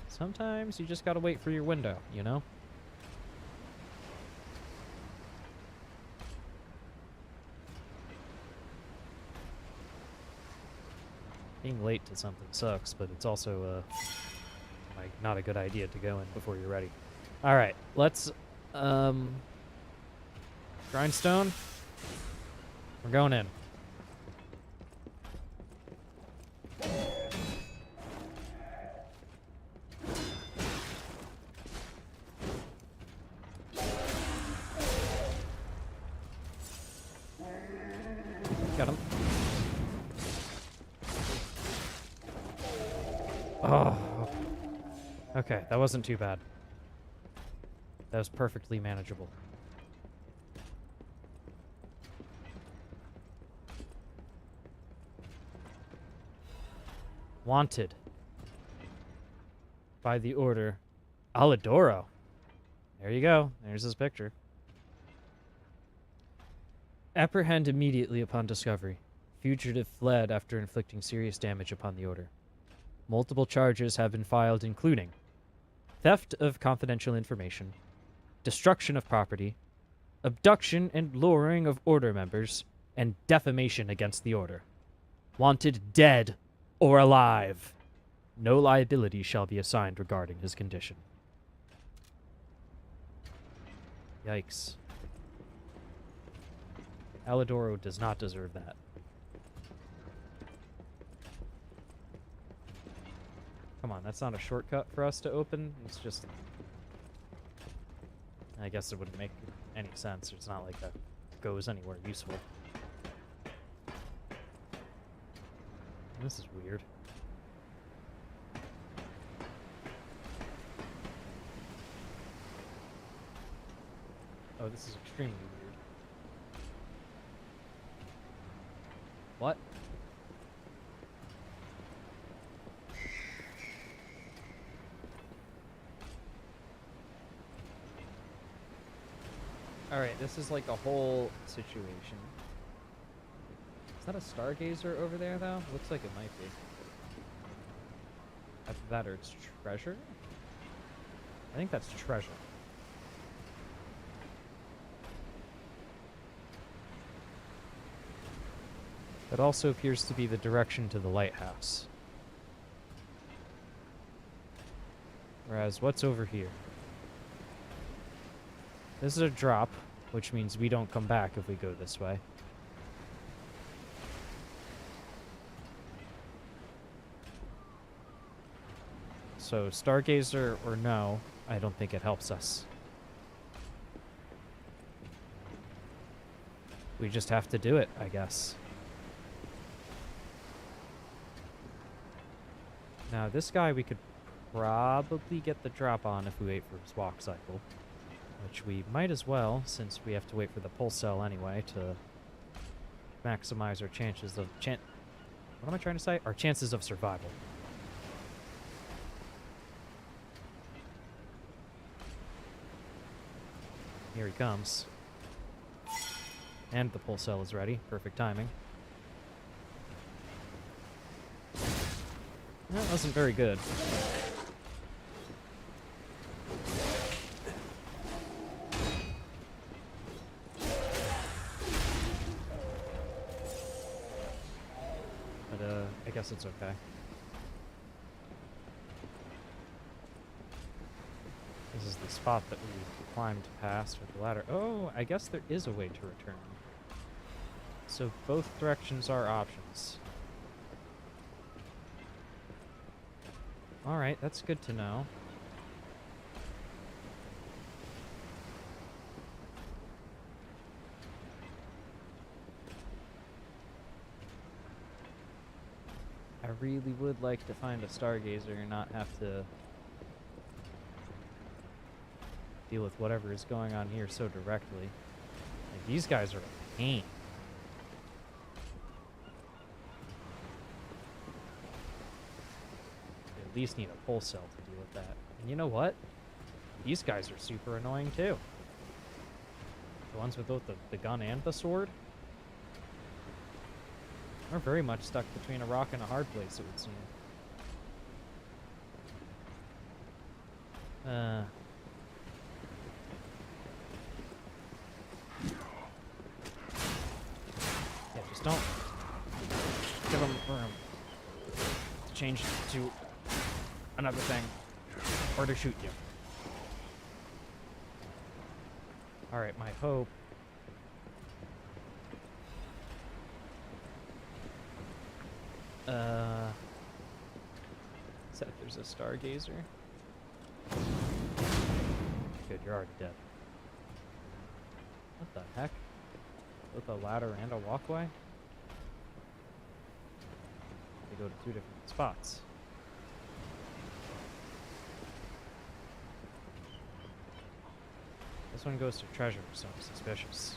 Sometimes you just gotta wait for your window, you know? Being late to something sucks, but it's also like not a good idea to go in before you're ready. All right, let's grindstone. We're going in. Got him. Oh. Okay, that wasn't too bad. That was perfectly manageable. Wanted. By the order. Alidoro. There you go. There's his picture. Apprehend immediately upon discovery. Fugitive fled after inflicting serious damage upon the order. Multiple charges have been filed, including theft of confidential information, destruction of property, abduction and luring of order members, and defamation against the order. Wanted dead or alive. No liability shall be assigned regarding his condition. Yikes. Alidoro does not deserve that. Come on, that's not a shortcut for us to open. It's just... I guess it wouldn't make any sense. It's not like that goes anywhere useful. This is weird. Oh, this is extremely weird. What? Alright, this is like a whole situation. Is that a stargazer over there, though? Looks like it might be. Either that or it's treasure? I think that's treasure. That also appears to be the direction to the lighthouse. Whereas, what's over here? This is a drop, which means we don't come back if we go this way. So, Stargazer or no, I don't think it helps us. We just have to do it, I guess. Now, this guy we could probably get the drop on if we wait for his walk cycle. Which we might as well, since we have to wait for the pulse cell anyway to maximize our chances of... What am I trying to say? Our chances of survival. Here he comes. And the pulse cell is ready. Perfect timing. That wasn't very good. But, I guess it's okay. This is the spot that we climbed past with the ladder. Oh, I guess there is a way to return. So both directions are options. Alright, that's good to know. I really would like to find a stargazer and not have to deal with whatever is going on here so directly. Like, these guys are a pain. You at least need a pulse cell to deal with that. And you know what? These guys are super annoying too. The ones with both the gun and the sword are very much stuck between a rock and a hard place, it would seem. Yeah, just don't give them room to change to another thing or to shoot you. Alright, my hope is that there's a stargazer. Good, you're already dead. What the heck? Both a ladder and a walkway? They go to two different spots. This one goes to treasure, so I'm suspicious.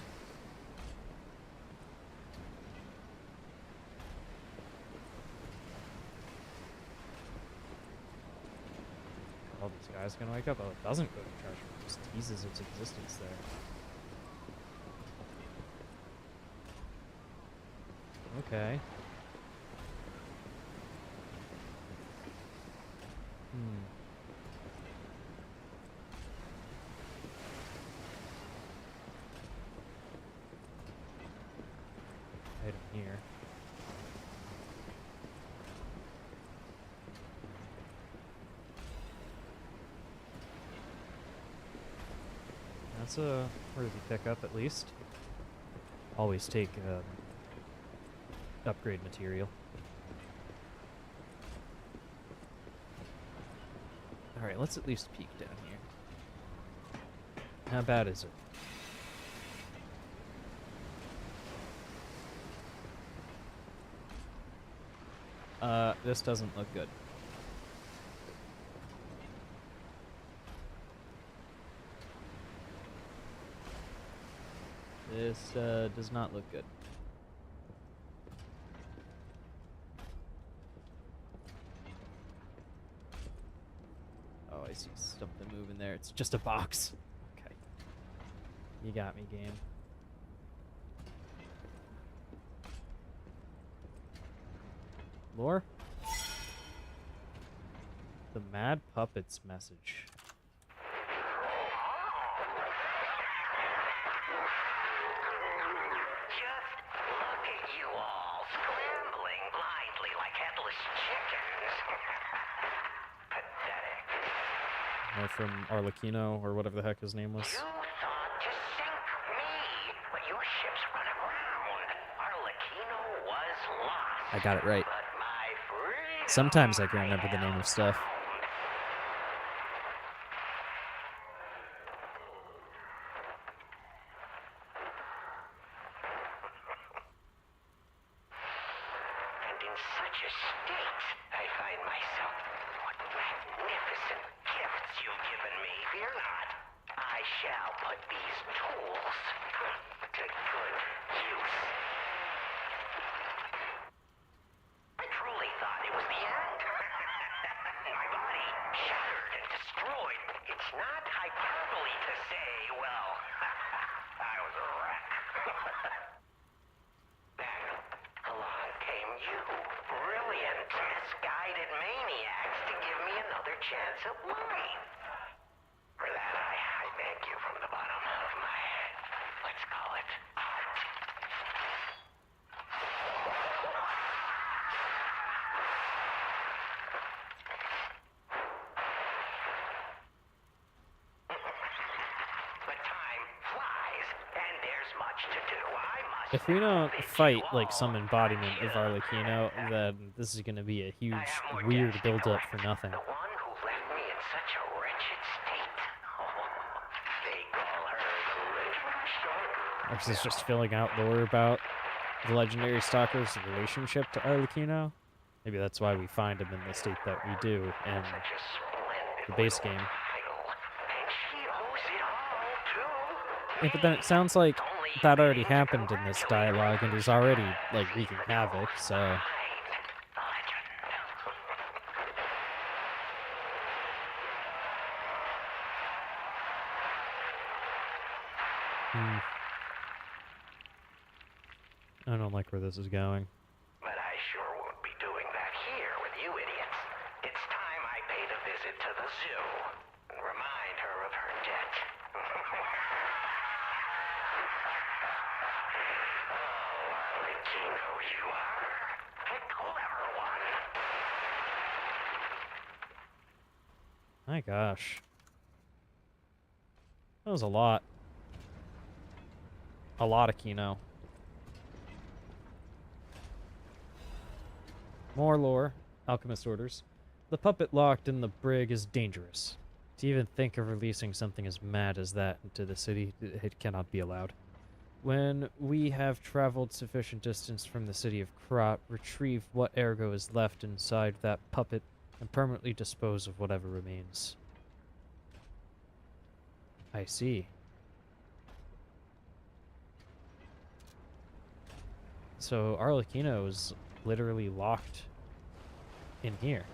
All these guys gonna wake up. Oh, it doesn't go to treasure. It just teases its existence there. Okay. Item here. That's a worthy pickup, at least. Always take upgrade material. Alright, let's at least peek down here. How bad is it? This doesn't look good. This does not look good. Oh, I see something moving there. It's just a box. Okay. You got me, game. Lore? The Mad Puppets message. Just look at you all, scrambling blindly like headless chickens. Pathetic. From Arlecchino, or whatever the heck his name was. You thought to sink me, but your ships run aground. Arlecchino was lost. I got it right. But my freedom Sometimes I can remember the name of stuff. And in such a state, I find myself. What magnificent gifts you've given me. Fear not. I shall put these tools to good use. I truly thought it was the end. My body shattered and destroyed. It's not hyperbole to say, well, I was a wreck. Then along came you, brilliant, misguided maniac. chance at wine. For that, I thank you from the bottom of my, let's call it, heart. But time flies, and there's much to do. I must If we don't bid fight you like all some embodiment of Arlecchino, then this is going to be a huge, weird build-up for nothing. The one who left me in such a wretched state. They call her the legendary stalker. Or is this just filling out lore about the legendary stalker's relationship to Arlecchino? Maybe that's why we find him in the state that we do in Such a splendid the base little game. idol. And she owes it all to Yeah, but then it sounds like that already happened in this dialogue and is already, like, wreaking havoc, so... the legend. I don't like where this is going. But I sure won't be doing that here with you idiots. It's time I paid a visit to the zoo and remind her of her debt. Oh, Arlecchino, you are a clever one. My gosh. That was a lot. A lot of Kino. More lore. Alchemist orders. The puppet locked in the brig is dangerous. To even think of releasing something as mad as that into the city, it cannot be allowed. When we have traveled sufficient distance from the city of Krat, retrieve what ergo is left inside that puppet, and permanently dispose of whatever remains. I see. So Arlecchino is literally locked in here.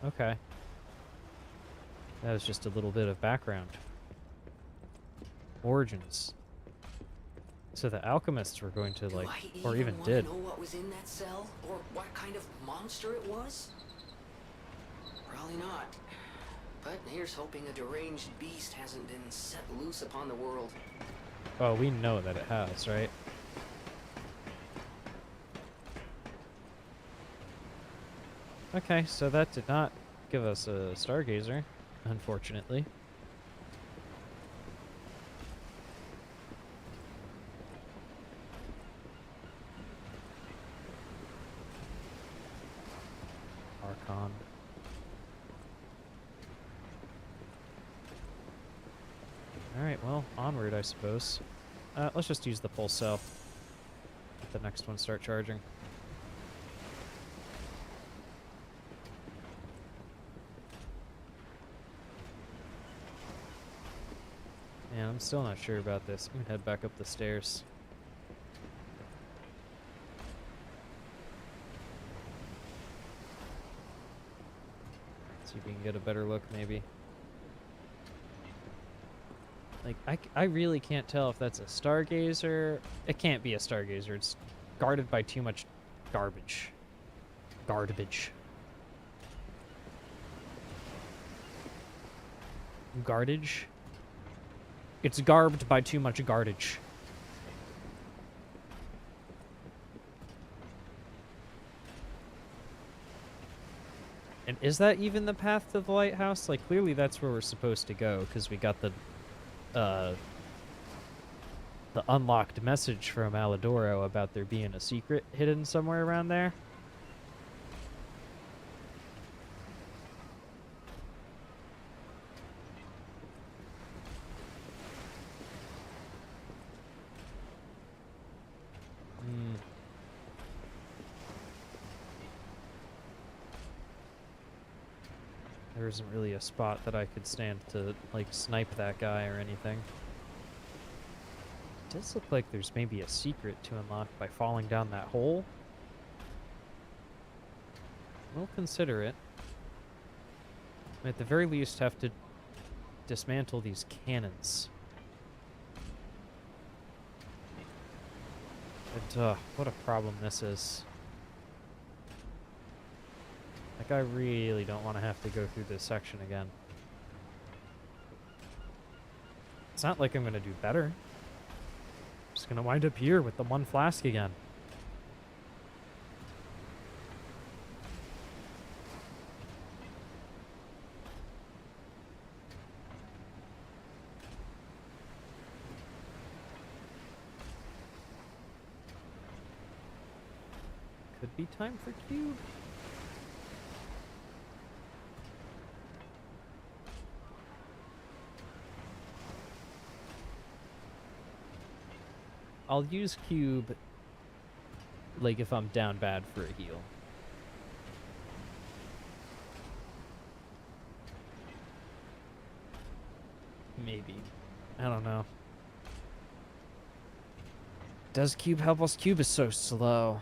Okay. That was just a little bit of background. Origins. So the alchemists were going to, like, or even did. Know what was in that cell, or what kind of monster it was? Probably not. But here's hoping a deranged beast hasn't been set loose upon the world. Oh, we know that it has, right? Okay, so that did not give us a stargazer, unfortunately. Archon. Alright, well, onward, I suppose. Let's just use the pulse cell. Let the next one start charging. Man, I'm still not sure about this. I'm gonna head back up the stairs. See if we can get a better look, maybe. Like, I really can't tell if that's a stargazer. It can't be a stargazer. It's guarded by too much garbage. Garbage. Garbage? It's garbed by too much garbage. And is that even the path to the lighthouse? Like, clearly that's where we're supposed to go, because we got the unlocked message from Alidoro about there being a secret hidden somewhere around there. There isn't really a spot that I could stand to, like, snipe that guy or anything. It does look like there's maybe a secret to unlock by falling down that hole. We'll consider it. We at the very least have to dismantle these cannons. But, what a problem this is. Like, I really don't want to have to go through this section again. It's not like I'm going to do better. I'm just going to wind up here with the one flask again. Could be time for cube. I'll use cube, like, if I'm down bad for a heal. Maybe. I don't know. Does cube help us? Cube is so slow.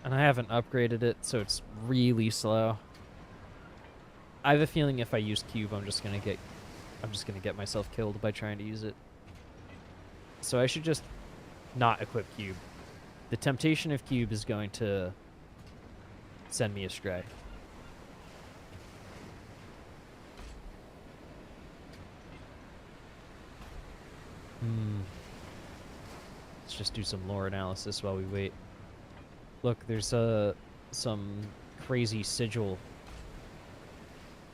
And I haven't upgraded it, so it's really slow. I have a feeling if I use cube, I'm just gonna get myself killed by trying to use it. So I should just not equip cube. The temptation of cube is going to send me astray. Let's just do some lore analysis while we wait. Look, there's some crazy sigil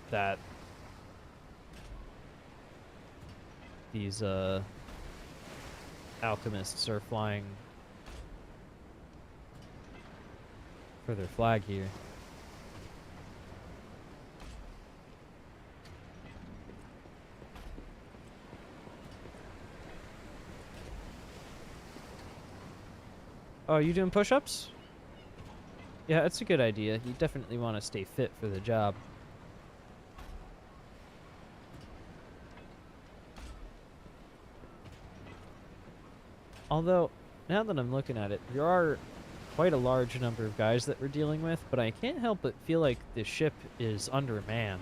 that these alchemists are flying for their flag here. Oh, you doing push-ups? Yeah, it's a good idea. You definitely want to stay fit for the job. Although, now that I'm looking at it, there are quite a large number of guys that we're dealing with, but I can't help but feel like the ship is undermanned.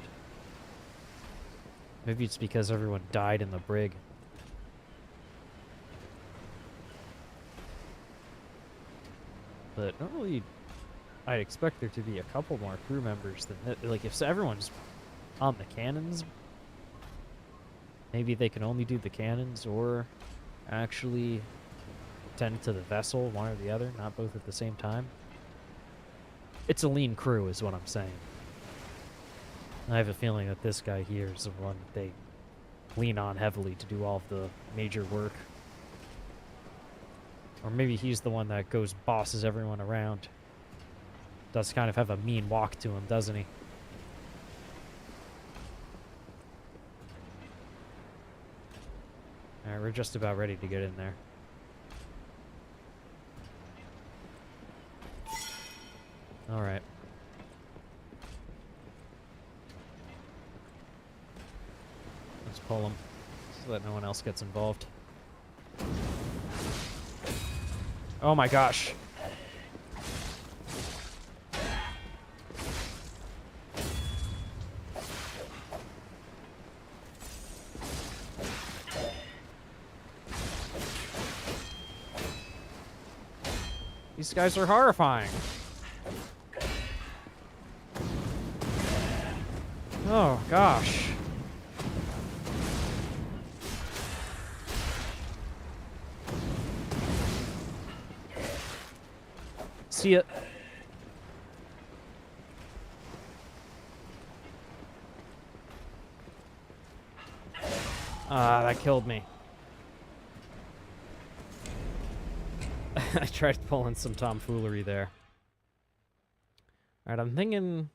Maybe it's because everyone died in the brig. But normally, I'd expect there to be a couple more crew members than that. Like, if everyone's on the cannons, maybe they can only do the cannons or actually tend to the vessel, one or the other, not both at the same time. It's a lean crew is what I'm saying. I have a feeling that this guy here is the one that they lean on heavily to do all of the major work. Or maybe he's the one that goes bosses everyone around. Does kind of have a mean walk to him, doesn't he? Alright, we're just about ready to get in there. Alright. Let's pull him so that no one else gets involved. Oh my gosh. These guys are horrifying. Oh gosh. See it. Ah, that killed me. I tried pulling some tomfoolery there. Alright, I'm thinking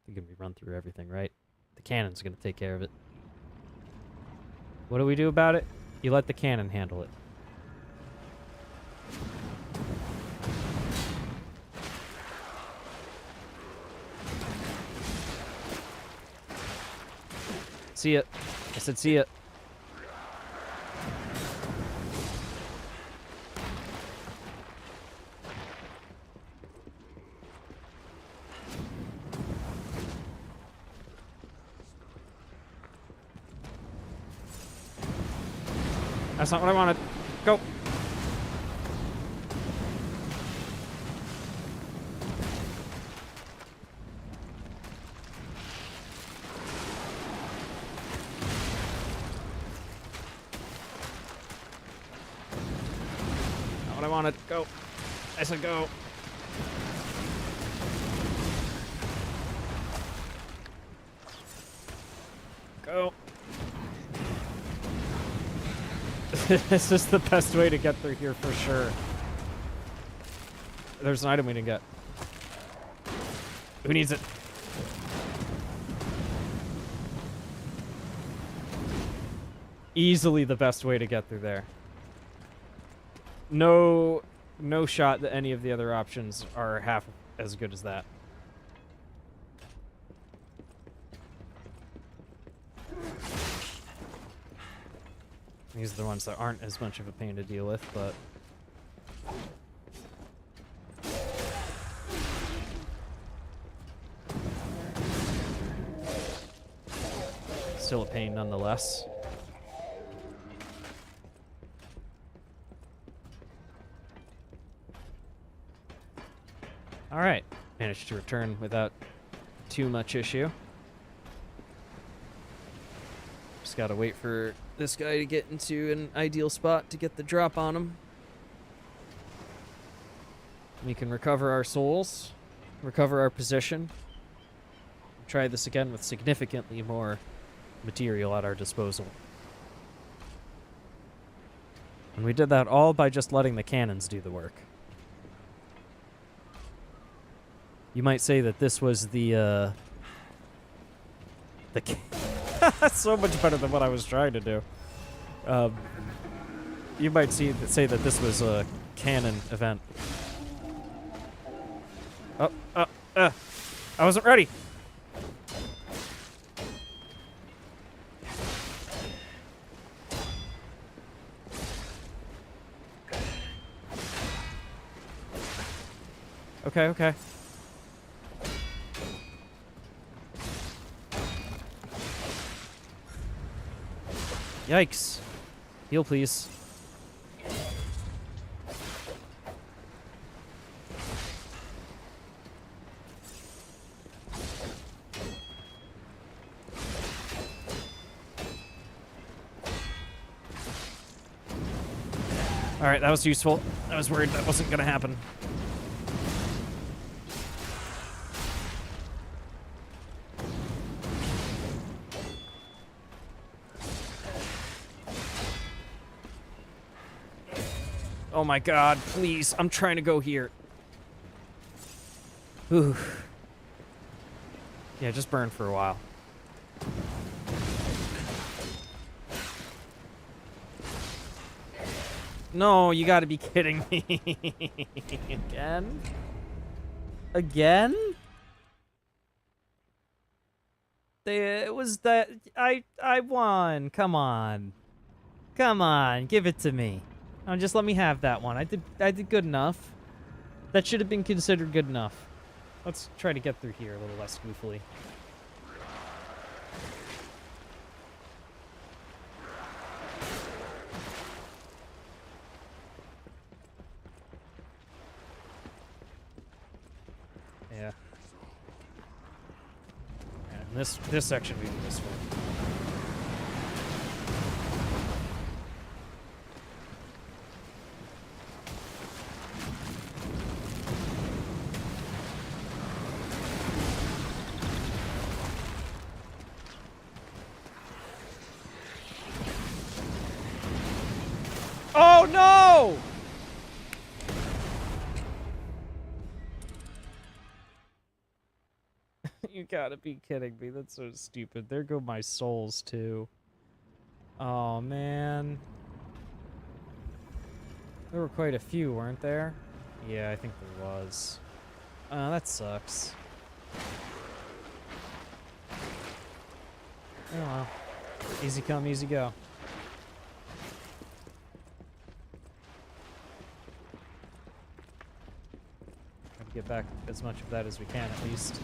we run through everything, right? The cannon's gonna take care of it. What do we do about it? You let the cannon handle it. See it. I said see it. That's not what I wanted. Go. on it. Go. I said go. Go. This is the best way to get through here for sure. There's an item we didn't get. Who needs it? Easily the best way to get through there. No shot that any of the other options are half as good as that. These are the ones that aren't as much of a pain to deal with, but... still a pain nonetheless. Alright, managed to return without too much issue. Just gotta wait for this guy to get into an ideal spot to get the drop on him. We can recover our souls, recover our position. Try this again with significantly more material at our disposal. And we did that all by just letting the cannons do the work. You might say that this was the that's so much better than what I was trying to do. You might say that this was a canon event. I wasn't ready. Okay. Yikes. Heal, please. Alright, that was useful. I was worried that wasn't gonna happen. Oh my god, please. I'm trying to go here. Ooh. Yeah, just burn for a while. No, you gotta be kidding me. Again? Again? It was that... I won. Come on. Come on, give it to me. Oh, just let me have that one. I did good enough. That should have been considered good enough. Let's try to get through here a little less goofily. Yeah. And this section we do this way. Oh no! You gotta be kidding me. That's so stupid. There go my souls too. Oh man. There were quite a few, weren't there? Yeah, I think there was. That sucks. Oh well. Easy come, easy go. Get back as much of that as we can, at least.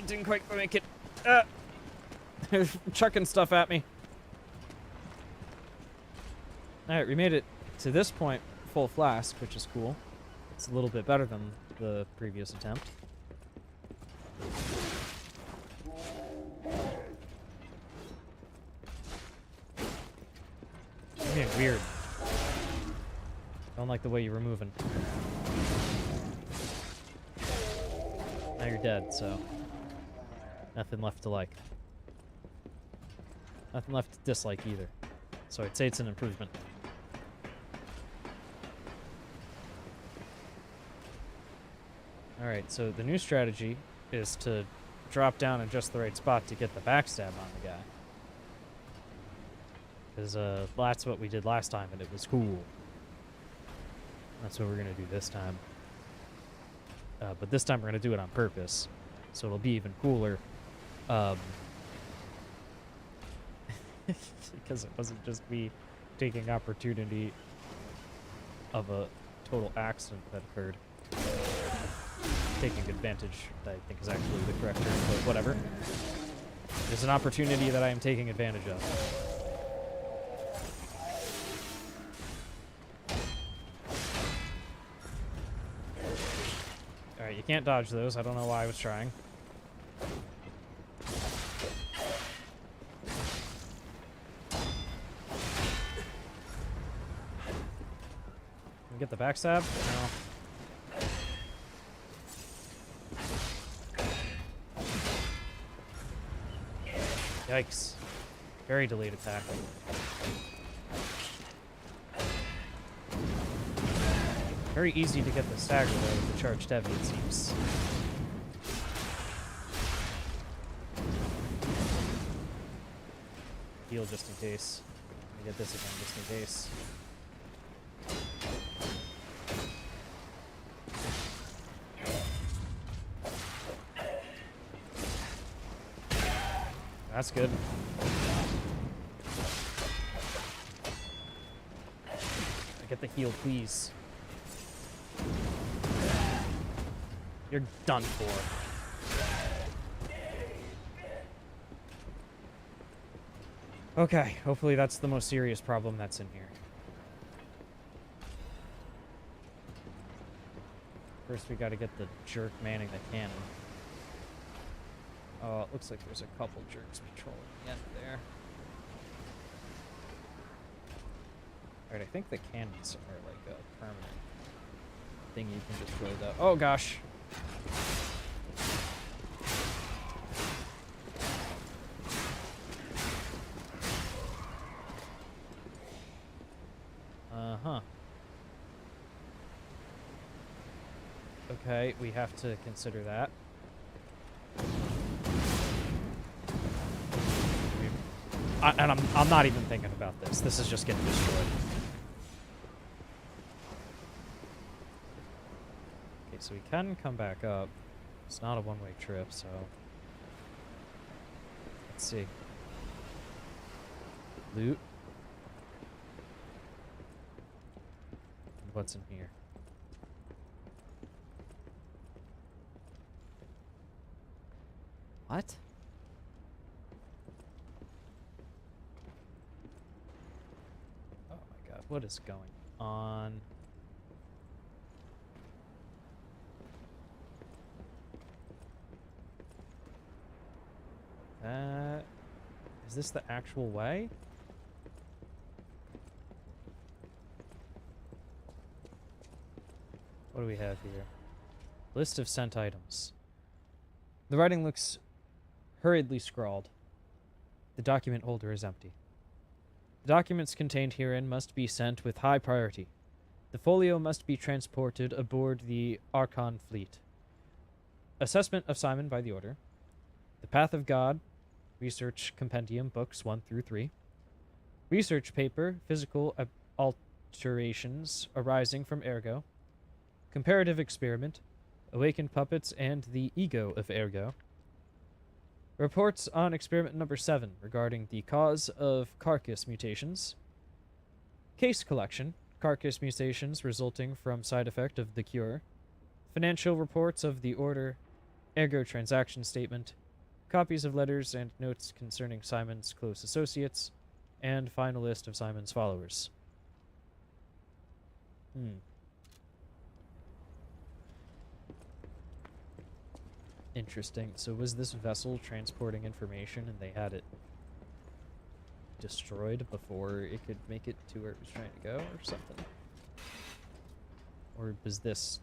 didn't quite make it. They're chucking stuff at me. Alright, we made it to this point full flask, which is cool. It's a little bit better than the previous attempt. You're being weird. Don't like the way you were moving. Now you're dead, so nothing left to like. Nothing left to dislike either. So I'd say it's an improvement. Alright, so the new strategy is to drop down in just the right spot to get the backstab on the guy. Because that's what we did last time, and it was cool. That's what we're going to do this time. But this time we're going to do it on purpose, so it'll be even cooler. Because it wasn't just me taking opportunity of a total accident that occurred. Taking advantage, I think, is actually the correct term, but whatever. It's an opportunity that I am taking advantage of. Alright, you can't dodge those. I don't know why I was trying. Can we get the backstab? No. Yikes. Very delayed attack. Very easy to get the stagger though with the charged heavy, it seems. Heal just in case. Let me get this again just in case. That's good. Get the heal, please. You're done for. Okay, hopefully that's the most serious problem that's in here. First we gotta get the jerk manning the cannon. Oh, it looks like there's a couple jerks patrolling the end there. Alright, I think the cannons are like a permanent thing you can just load up. Oh gosh! Uh-huh. Okay, we have to consider that. And I'm not even thinking about this. This is just getting destroyed. Okay, so we can come back up. It's not a one-way trip, so let's see. Loot. And what's in here? What? What is going on? Is this the actual way? What do we have here? List of sent items. The writing looks hurriedly scrawled. The document holder is empty. The documents contained herein must be sent with high priority. The folio must be transported aboard the Archon fleet. Assessment of Simon by the Order. The Path of God. Research Compendium, Books 1 through 3. Research paper, Physical Alterations Arising from Ergo. Comparative Experiment. Awakened Puppets and the Ego of Ergo. Reports on experiment number 7 regarding the cause of carcass mutations. Case collection. Carcass mutations resulting from side effect of the cure. Financial reports of the Order ergo transaction statement, copies of letters and notes concerning Simon's close associates, and final list of Simon's followers. Interesting. So was this vessel transporting information and they had it destroyed before it could make it to where it was trying to go or something? Or was this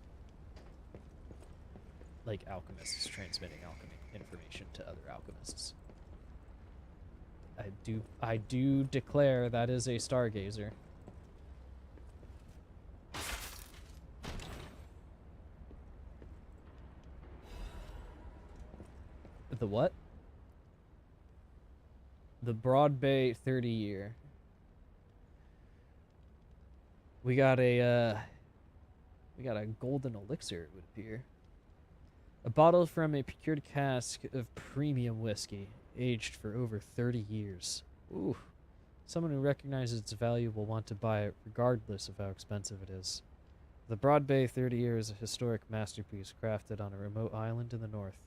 like alchemists transmitting alchemy information to other alchemists? I do declare that is a stargazer. The what? The Broad Bay 30 year. We got a golden elixir, it would appear. A bottle from a procured cask of premium whiskey, aged for over 30 years. Ooh. Someone who recognizes its value will want to buy it regardless of how expensive it is. The Broad Bay 30 year is a historic masterpiece crafted on a remote island in the north.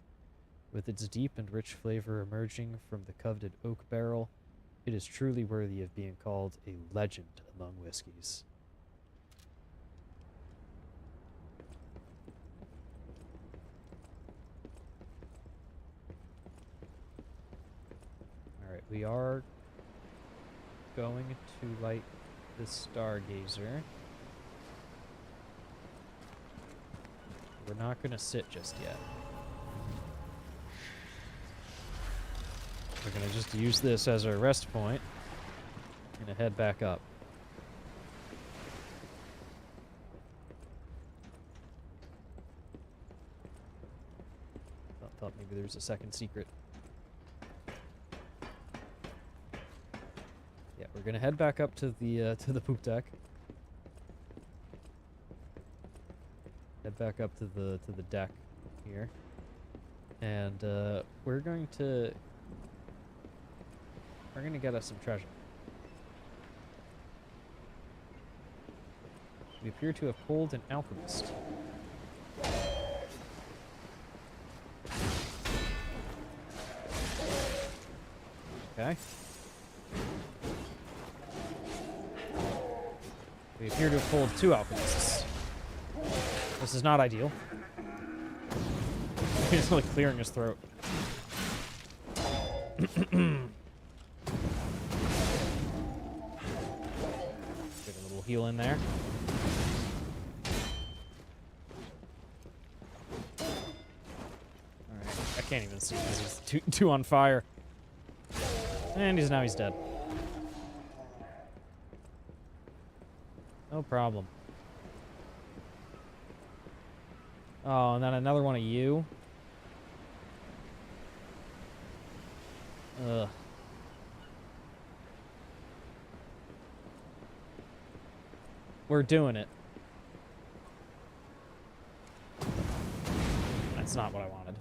With its deep and rich flavor emerging from the coveted oak barrel, it is truly worthy of being called a legend among whiskeys. Alright, we are going to light the stargazer. We're not going to sit just yet. We're going to just use this as our rest point and head back up. Thought maybe there was a second secret. Yeah, we're going to head back up to the poop deck. Head back up to the deck here. And we're going to get us some treasure. We appear to have pulled an alchemist. Okay. We appear to have pulled 2 alchemists. This is not ideal. He's like clearing his throat. Heal in there. Alright, I can't even see because he's too on fire. And he's dead. No problem. Oh, and then another one of you. Ugh. We're doing it. That's not what I wanted.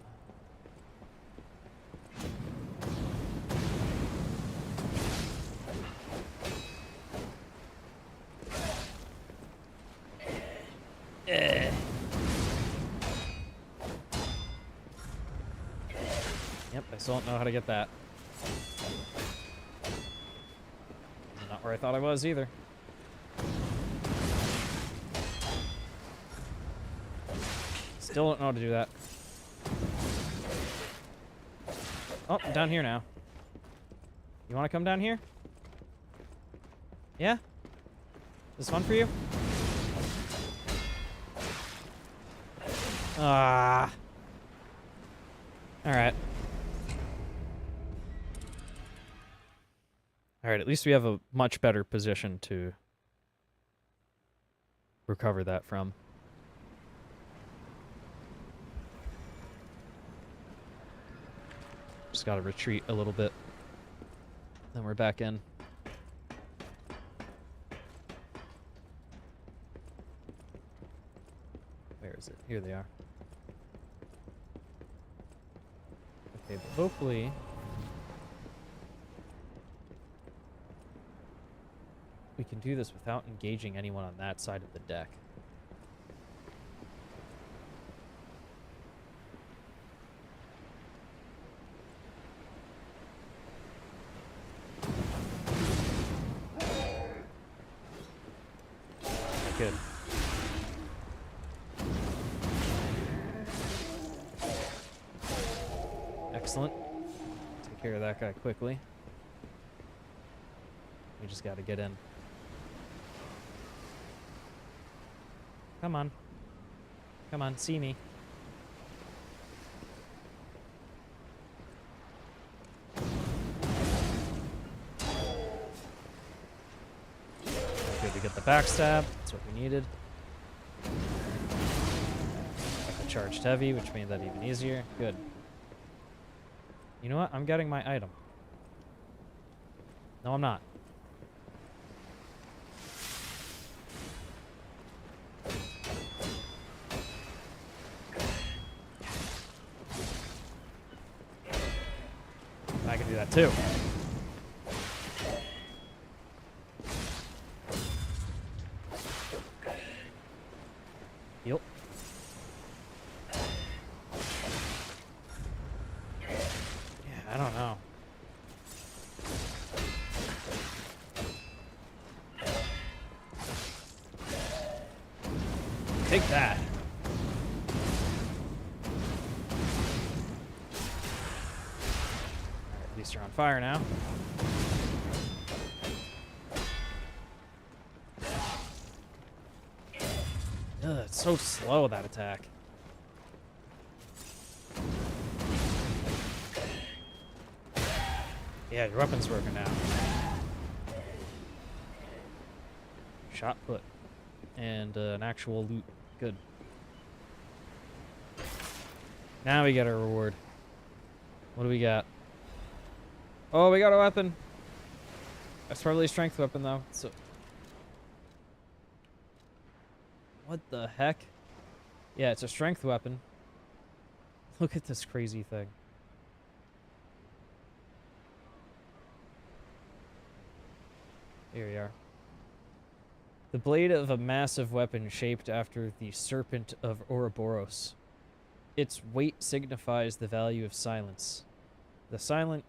Yep, I still don't know how to get that. Not where I thought I was either. Still don't know how to do that. Oh, I'm down here now. You want to come down here? Yeah? This fun for you? Ah. Alright. Alright, at least we have a much better position to recover that from. Just gotta retreat a little bit. Then we're back in. Where is it? Here they are. Okay, but hopefully we can do this without engaging anyone on that side of the deck. good. Excellent. Take care of that guy quickly. We just gotta get in. Come on. Come on, see me. Good to get the backstab. That's what we needed. Got the charged heavy, which made that even easier. Good. You know what? I'm getting my item. No, I'm not. I can do that too. Heal. Yeah, I don't know. Take that. At least you're on fire now. Ugh, it's so slow, that attack. Yeah, your weapon's working now. Shot put. And an actual loot. Good. Now we get our reward. What do we got? Oh, we got a weapon. That's probably a strength weapon, though. So, what the heck? Yeah, it's a strength weapon. Look at this crazy thing. Here we are. The blade of a massive weapon shaped after the serpent of Ouroboros. Its weight signifies the value of silence. The silent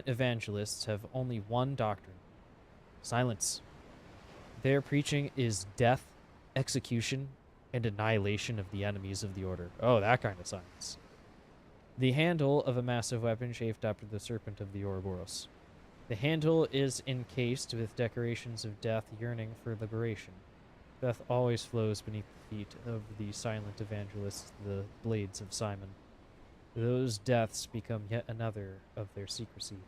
evangelists have only one doctrine: silence. Their preaching is death, execution, and annihilation of the enemies of the order. Oh, that kind of silence. The handle of a massive weapon shaped after the serpent of the Ouroboros. The handle is encased with decorations of death yearning for liberation. Death always flows beneath the feet of the silent evangelists, the blades of Simon. Those deaths become yet another of their secrecy,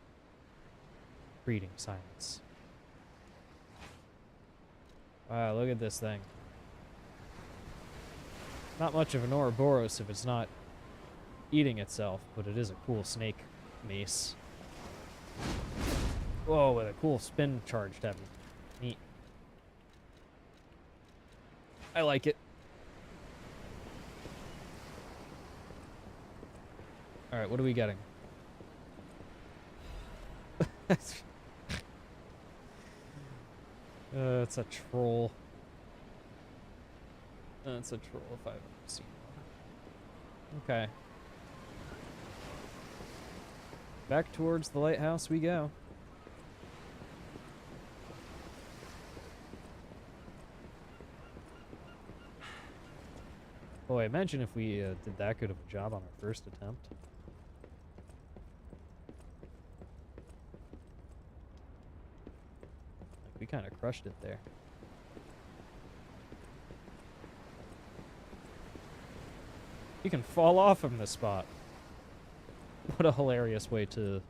breeding silence. Wow, look at this thing. Not much of an Ouroboros if it's not eating itself, but it is a cool snake mace. Whoa, with a cool spin charged heavy. Neat. I like it. Alright, what are we getting? It's a troll. It's a troll if I've ever seen one. Okay. Back towards the lighthouse we go. Boy, imagine if we did that good of a job on our first attempt. Like, we kind of crushed it there. You can fall off from this spot. What a hilarious way to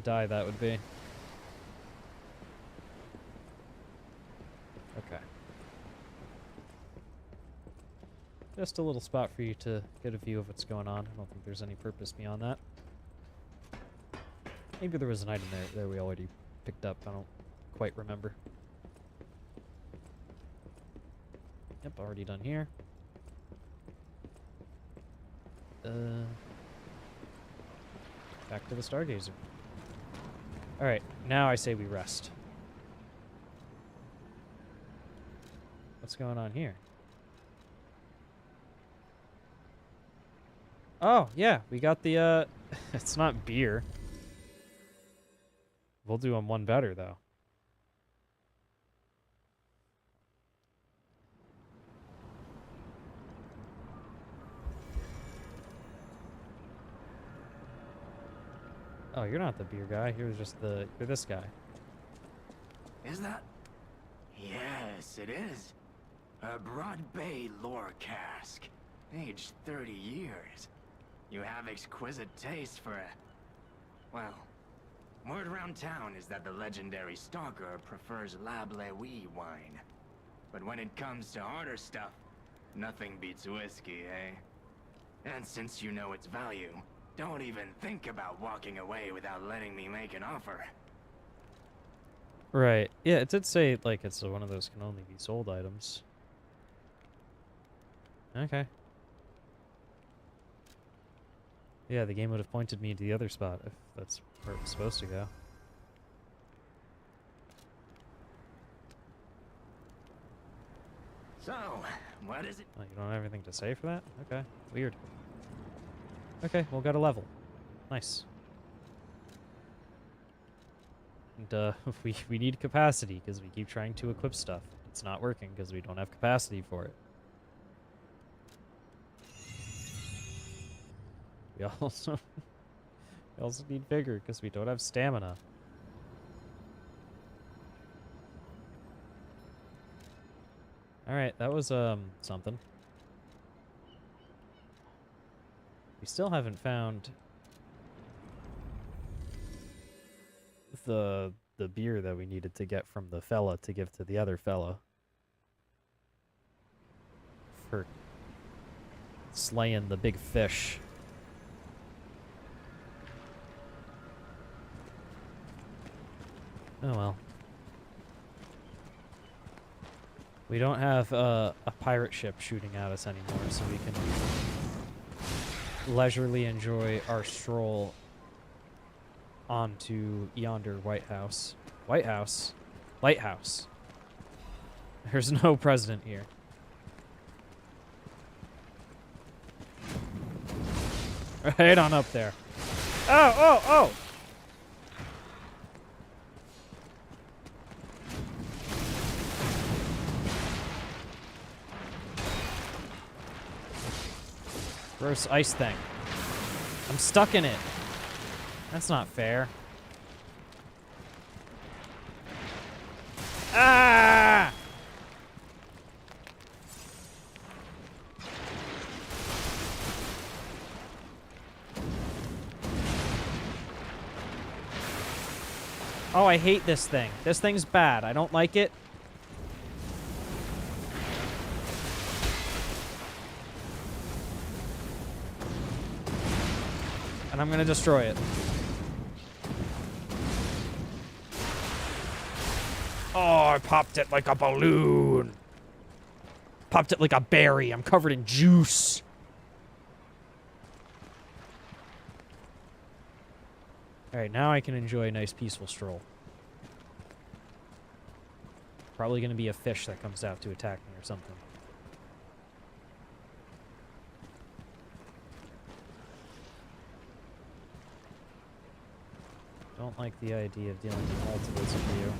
die that would be. Okay. Just a little spot for you to get a view of what's going on. I don't think there's any purpose beyond that. Maybe there was an item there we already picked up. I don't quite remember. Yep, already done here. Back to the Stargazer. Alright, now I say we rest. What's going on here? Oh, yeah, we got the, it's not beer. We'll do them one better, though. Oh, you're not the beer guy. You're this guy. Is that? Yes, it is. A Broad Bay lore cask. Aged 30 years. You have exquisite taste for a... Well, word around town is that the legendary stalker prefers Lablewi wine. But when it comes to harder stuff, nothing beats whiskey, eh? And since you know its value, don't even think about walking away without letting me make an offer. Right. Yeah, it did say, like, it's one of those can only be sold items. Okay. Yeah, the game would have pointed me to the other spot if that's where it was supposed to go. So, what is it? Oh, you don't have anything to say for that? Okay. Weird. Okay, we'll got a level. Nice. And, we need capacity, because we keep trying to equip stuff. It's not working, because we don't have capacity for it. We also... we also need vigor, because we don't have stamina. Alright, that was, something. We still haven't found... the beer that we needed to get from the fella to give to the other fella. For slaying the big fish. Oh well. We don't have a pirate ship shooting at us anymore, so we can leisurely enjoy our stroll onto yonder White House. White House? Lighthouse. There's no president here. Right on up there. Oh, oh, oh! Gross ice thing. I'm stuck in it. That's not fair. Ah! Oh, I hate this thing. This thing's bad. I don't like it. And I'm gonna destroy it. Oh, I popped it like a balloon. Popped it like a berry. I'm covered in juice. Alright, now I can enjoy a nice peaceful stroll. Probably gonna be a fish that comes out to attack me or something. Don't like the idea of dealing with multiples of you.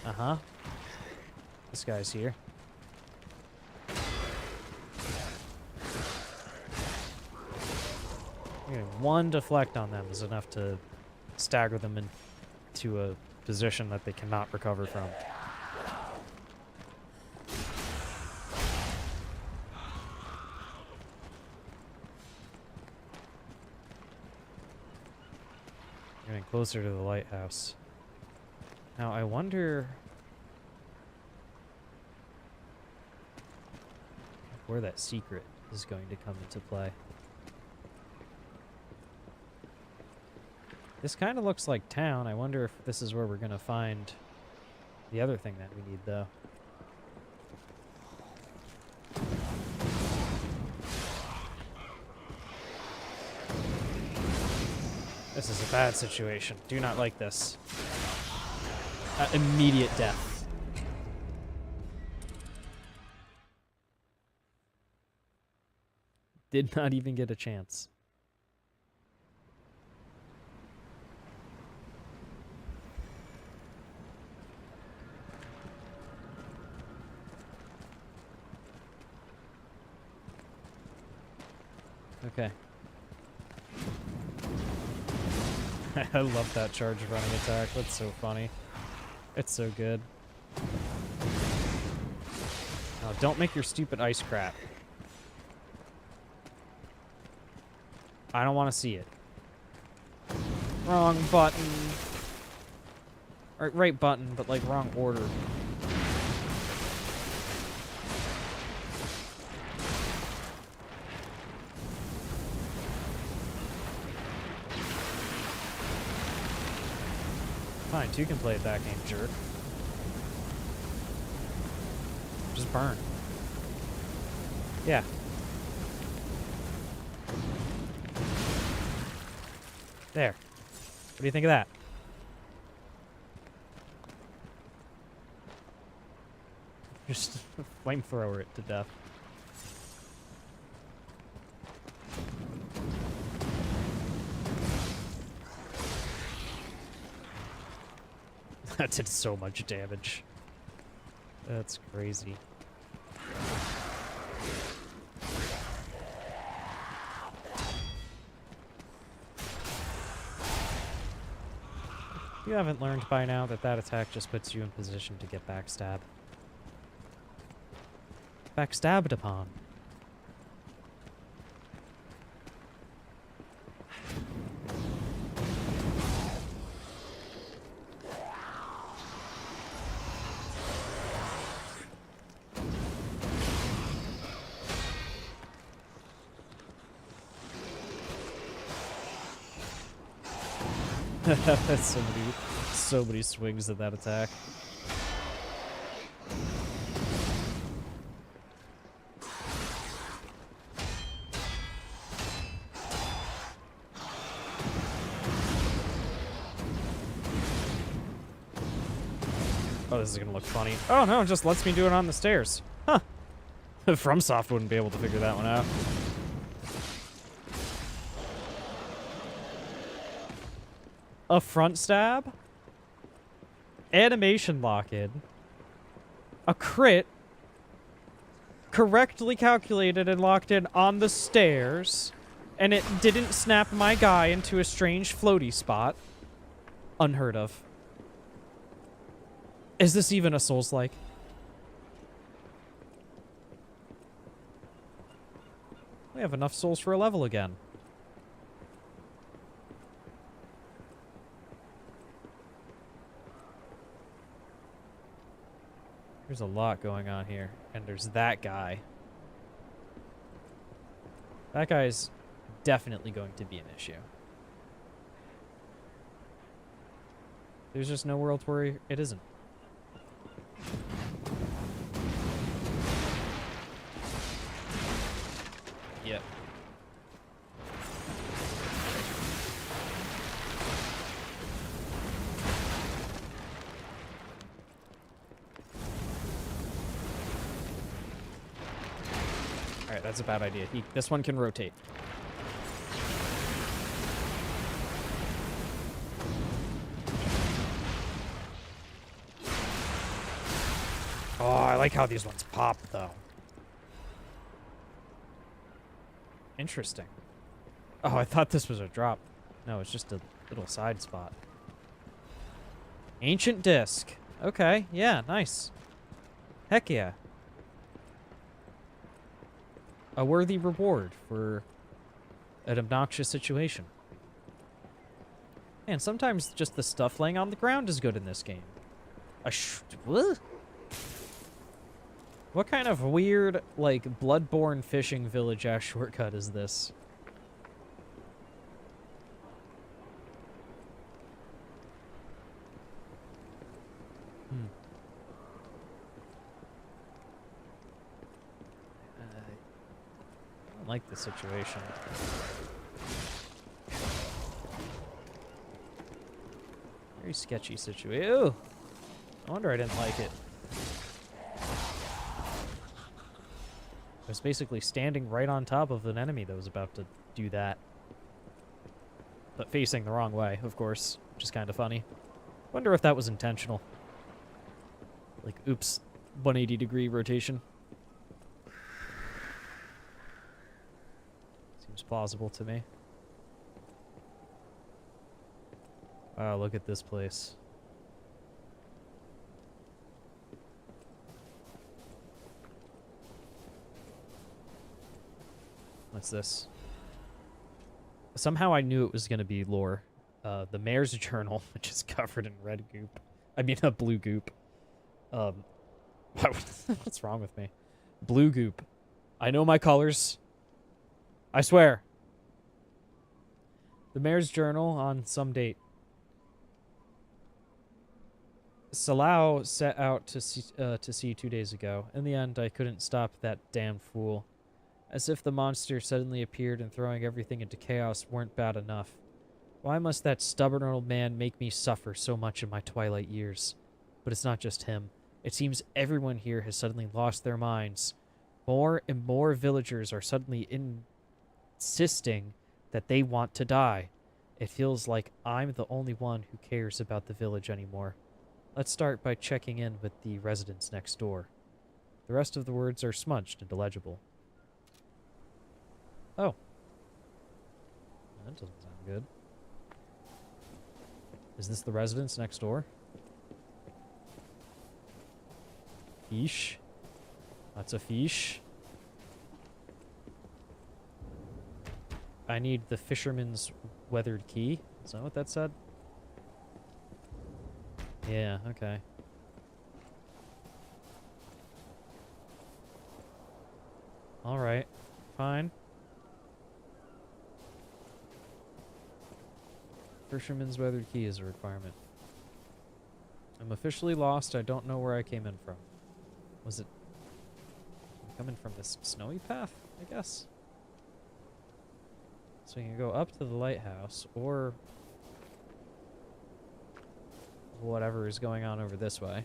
Uh-huh. This guy's here. One deflect on them is enough to stagger them into a position that they cannot recover from. Getting closer to the lighthouse. Now, I wonder where that secret is going to come into play. This kind of looks like town. I wonder if this is where we're going to find the other thing that we need, though. This is a bad situation. Do not like this. Immediate death. Did not even get a chance. Okay. I love that charge running attack. That's so funny. It's so good. Oh, don't make your stupid ice crap. I don't want to see it. Wrong button. Or right button, but like wrong order. Fine, two can play that game, jerk. Just burn. Yeah. There. What do you think of that? Just flamethrower it to death. That did so much damage. That's crazy. You haven't learned by now that that attack just puts you in position to get backstabbed. Backstabbed upon. That's so many swings of that attack. Oh, this is gonna look funny. Oh no, it just lets me do it on the stairs. Huh. FromSoft wouldn't be able to figure that one out. A front stab, animation lock-in, a crit, correctly calculated and locked in on the stairs, and it didn't snap my guy into a strange floaty spot. Unheard of. Is this even a Souls-like? We have enough souls for a level again. There's a lot going on here. And there's that guy. That guy's definitely going to be an issue. There's just no world where it isn't. Yep. Alright, that's a bad idea. This one can rotate. Oh, I like how these ones pop, though. Interesting. Oh, I thought this was a drop. No, it's just a little side spot. Ancient disc. Okay, yeah, nice. Heck yeah. A worthy reward for an obnoxious situation. And sometimes just the stuff laying on the ground is good in this game. What kind of weird, like, Bloodborne fishing village ass shortcut is this? I don't like the situation. Very sketchy situation. Ew! No wonder I didn't like it. I was basically standing right on top of an enemy that was about to do that. But facing the wrong way, of course, which is kind of funny. Wonder if that was intentional. Like, oops, 180-degree rotation. Seems plausible to me. Wow, look at this place. What's this? Somehow I knew it was going to be lore. The Mayor's Journal, which is covered in red goop. I mean, blue goop. What's wrong with me? Blue goop. I know my colors. I swear. The Mayor's Journal on some date. Salau set out to see 2 days ago. In the end, I couldn't stop that damn fool. As if the monster suddenly appeared and throwing everything into chaos weren't bad enough. Why must that stubborn old man make me suffer so much in my twilight years? But it's not just him. It seems everyone here has suddenly lost their minds. More and more villagers are suddenly insisting that they want to die. It feels like I'm the only one who cares about the village anymore. Let's start by checking in with the residents next door. The rest of the words are smudged and illegible. Oh. That doesn't sound good. Is this the residence next door? Fish. That's a fish. I need the fisherman's weathered key. Is that what that said? Yeah, okay. Alright. Fine. Fisherman's weathered key is a requirement. I'm officially lost. I don't know where I came in from. Was it coming from this snowy path, I guess? So you can go up to the lighthouse, or whatever is going on over this way.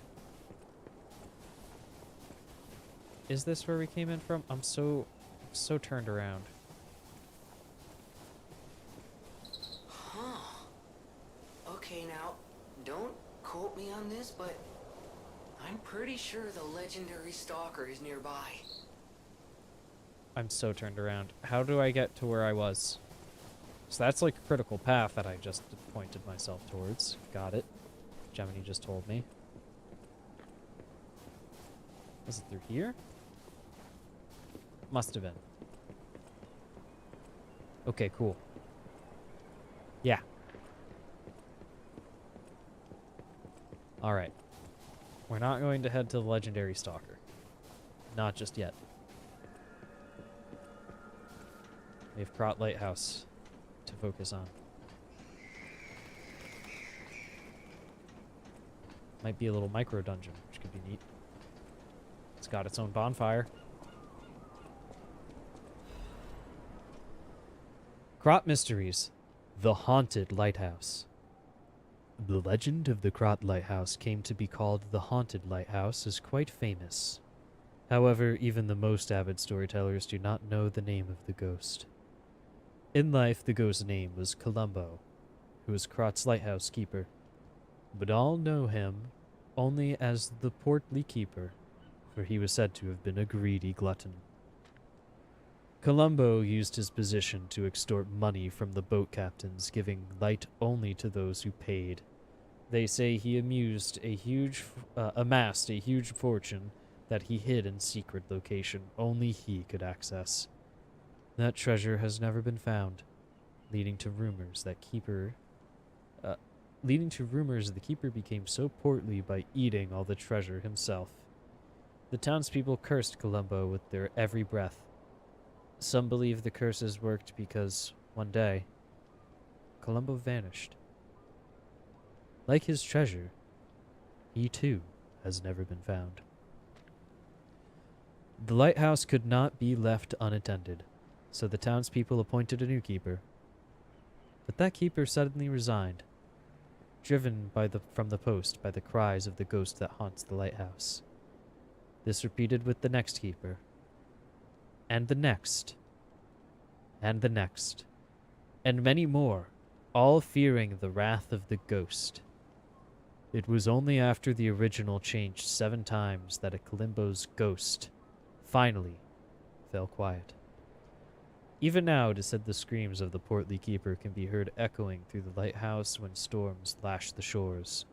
Is this where we came in from? I'm so turned around. Huh. Okay, now, don't quote me on this, but I'm pretty sure the legendary stalker is nearby. I'm so turned around. How do I get to where I was? So that's like a critical path that I just pointed myself towards. Got it. Gemini just told me. Was it through here? Must have been. Okay, cool. Yeah. Alright. We're not going to head to the legendary stalker. Not just yet. We have Krot Lighthouse to focus on. Might be a little micro dungeon, which could be neat. It's got its own bonfire. Krot Mysteries, the Haunted Lighthouse. The legend of the Krot Lighthouse came to be called the Haunted Lighthouse is quite famous. However, even the most avid storytellers do not know the name of the ghost. In life, the ghost's name was Columbo, who was Krot's lighthouse keeper. But all know him only as the Portly Keeper, for he was said to have been a greedy glutton. Columbo used his position to extort money from the boat captains, giving light only to those who paid. They say he amassed a huge fortune that he hid in secret location only he could access. That treasure has never been found, leading to rumors the keeper became so portly by eating all the treasure himself. The townspeople cursed Columbo with their every breath. Some believe the curses worked because, one day, Columbo vanished. Like his treasure, he too has never been found. The lighthouse could not be left unattended, so the townspeople appointed a new keeper. But that keeper suddenly resigned, driven from the post by the cries of the ghost that haunts the lighthouse. This repeated with the next keeper, and the next, and the next, and many more, all fearing the wrath of the ghost. It was only after the original changed 7 times that a Columbo's ghost finally fell quiet. Even now, it is said the screams of the portly keeper can be heard echoing through the lighthouse when storms lash the shores.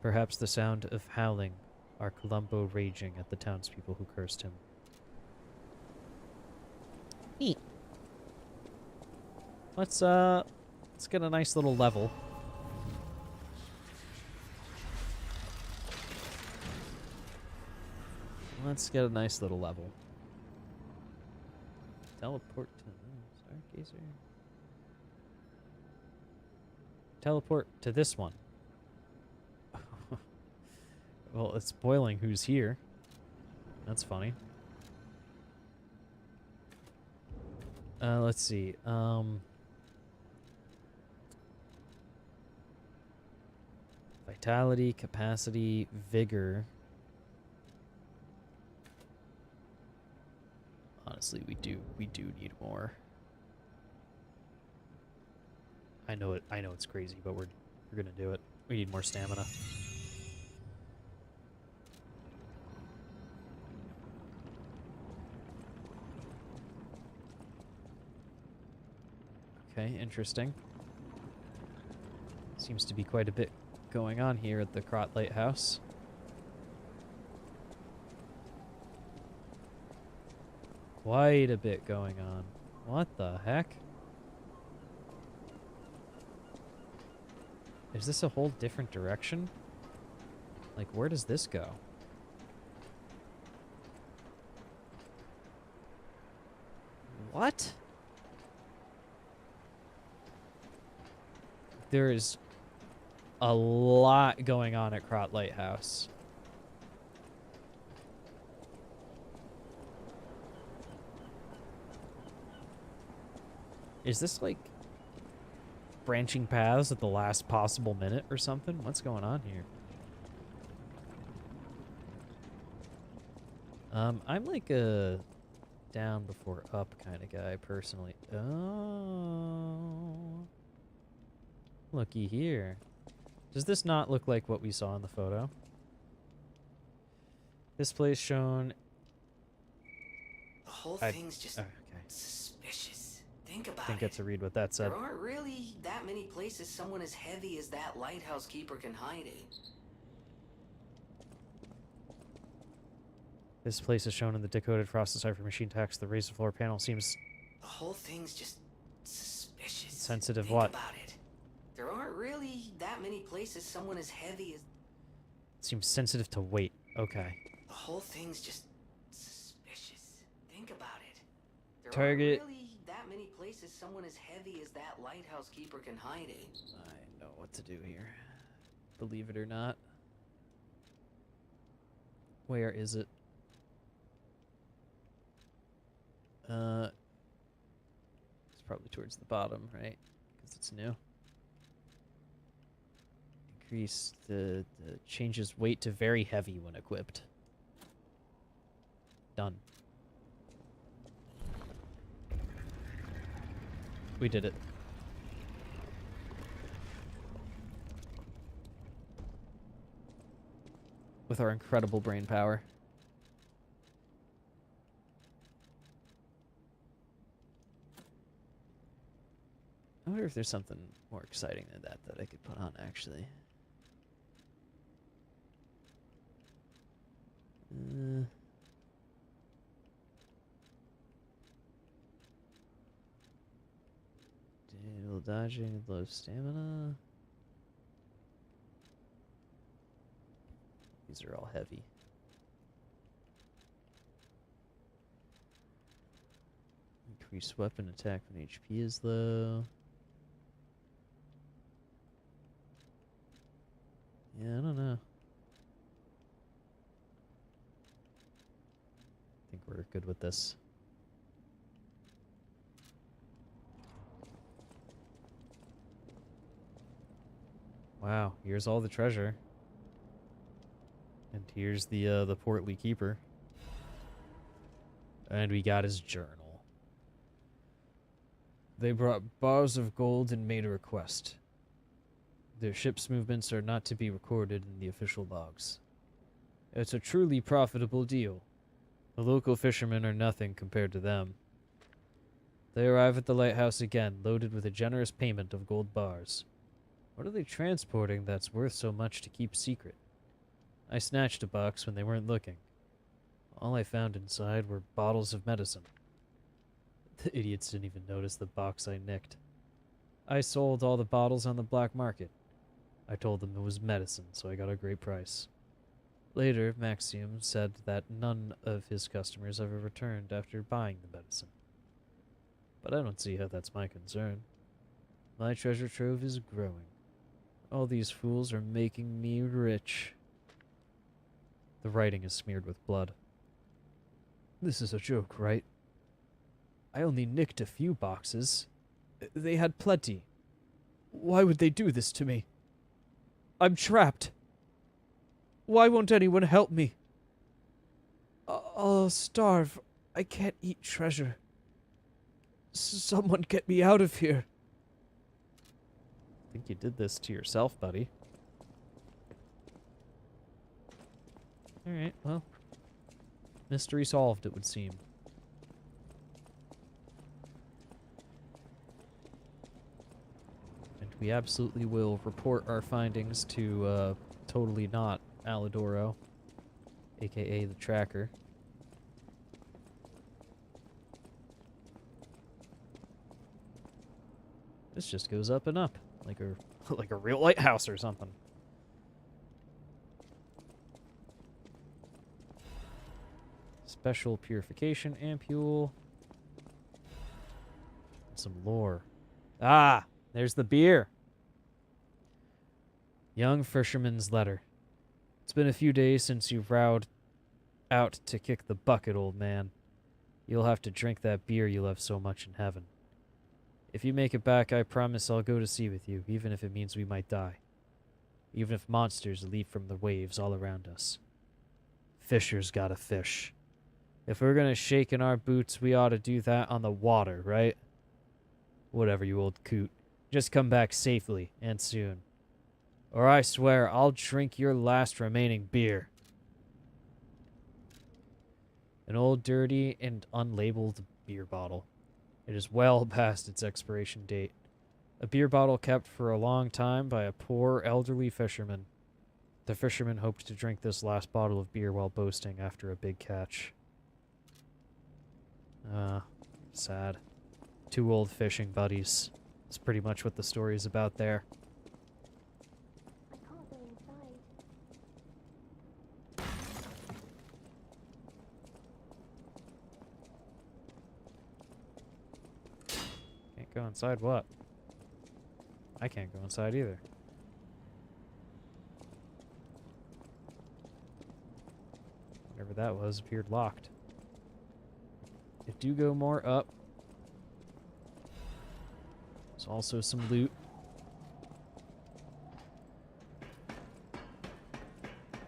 Perhaps the sound of howling are Columbo raging at the townspeople who cursed him. Neat. Let's get a nice little level. Let's get a nice little level. Teleport to Stargazer. Teleport to this one. Well, it's spoiling who's here. That's funny. Let's see. Vitality, capacity, vigor. Honestly, we do need more. I know it's crazy, but we're gonna do it. We need more stamina. Okay, interesting. Seems to be quite a bit going on here at the Krot Lighthouse. Quite a bit going on. What the heck? Is this a whole different direction? Like, where does this go? What? There is a lot going on at Krot Lighthouse. Is this like branching paths at the last possible minute or something? What's going on here? I'm like a down before up kind of guy personally. Oh. Looky here. Does this not look like what we saw in the photo? This place shown. The whole thing's just suspicious. Think about it. I think that's to read what that said. There aren't really that many places someone as heavy as that lighthouse keeper can hide in. This place is shown in the decoded Frost Decipher machine text. The raised floor panel seems. The whole thing's just suspicious. Sensitive. Think What? about it. There aren't really that many places someone as heavy as. Seems sensitive to weight. Okay. The whole thing's just suspicious. Think about it. There Target. aren't really that many places someone as heavy as that lighthouse keeper can hide in. I know what to do here. Believe it or not. Where is it? It's probably towards the bottom, right? Because it's new. Increase the changes weight to very heavy when equipped. Done. We did it. With our incredible brain power. I wonder if there's something more exciting than that I could put on, actually. Dual dodging, low stamina. These are all heavy. Increase weapon attack when HP is low. Yeah, I don't know. I think we're good with this. Wow, here's all the treasure. And here's the portly keeper. And we got his journal. They brought bars of gold and made a request. Their ship's movements are not to be recorded in the official logs. It's a truly profitable deal. The local fishermen are nothing compared to them. They arrive at the lighthouse again, loaded with a generous payment of gold bars. What are they transporting that's worth so much to keep secret? I snatched a box when they weren't looking. All I found inside were bottles of medicine. The idiots didn't even notice the box I nicked. I sold all the bottles on the black market. I told them it was medicine, so I got a great price. Later, Maxim said that none of his customers ever returned after buying the medicine. But I don't see how that's my concern. My treasure trove is growing. All these fools are making me rich. The writing is smeared with blood. This is a joke, right? I only nicked a few boxes. They had plenty. Why would they do this to me? I'm trapped. Why won't anyone help me? I'll starve. I can't eat treasure. Someone get me out of here. I think you did this to yourself, buddy. Alright, well. Mystery solved, it would seem. And we absolutely will report our findings to, totally not Alidoro, aka the Tracker. This just goes up and up, like a like a real lighthouse or something. Special purification ampule. Some lore. Ah, there's the beer. Young fisherman's letter. It's been a few days since you rowed out to kick the bucket, old man. You'll have to drink that beer you love so much in heaven. If you make it back, I promise I'll go to sea with you, even if it means we might die. Even if monsters leap from the waves all around us. Fishers gotta fish. If we're gonna shake in our boots, we ought to do that on the water, right? Whatever, you old coot. Just come back safely, and soon. Or I swear, I'll drink your last remaining beer. An old, dirty, and unlabeled beer bottle. It is well past its expiration date. A beer bottle kept for a long time by a poor, elderly fisherman. The fisherman hoped to drink this last bottle of beer while boasting after a big catch. Sad. Two old fishing buddies. That's pretty much what the story's about there. I can't go inside. Can't go inside what? I can't go inside either. Whatever that was appeared locked. If do go more up. There's also some loot.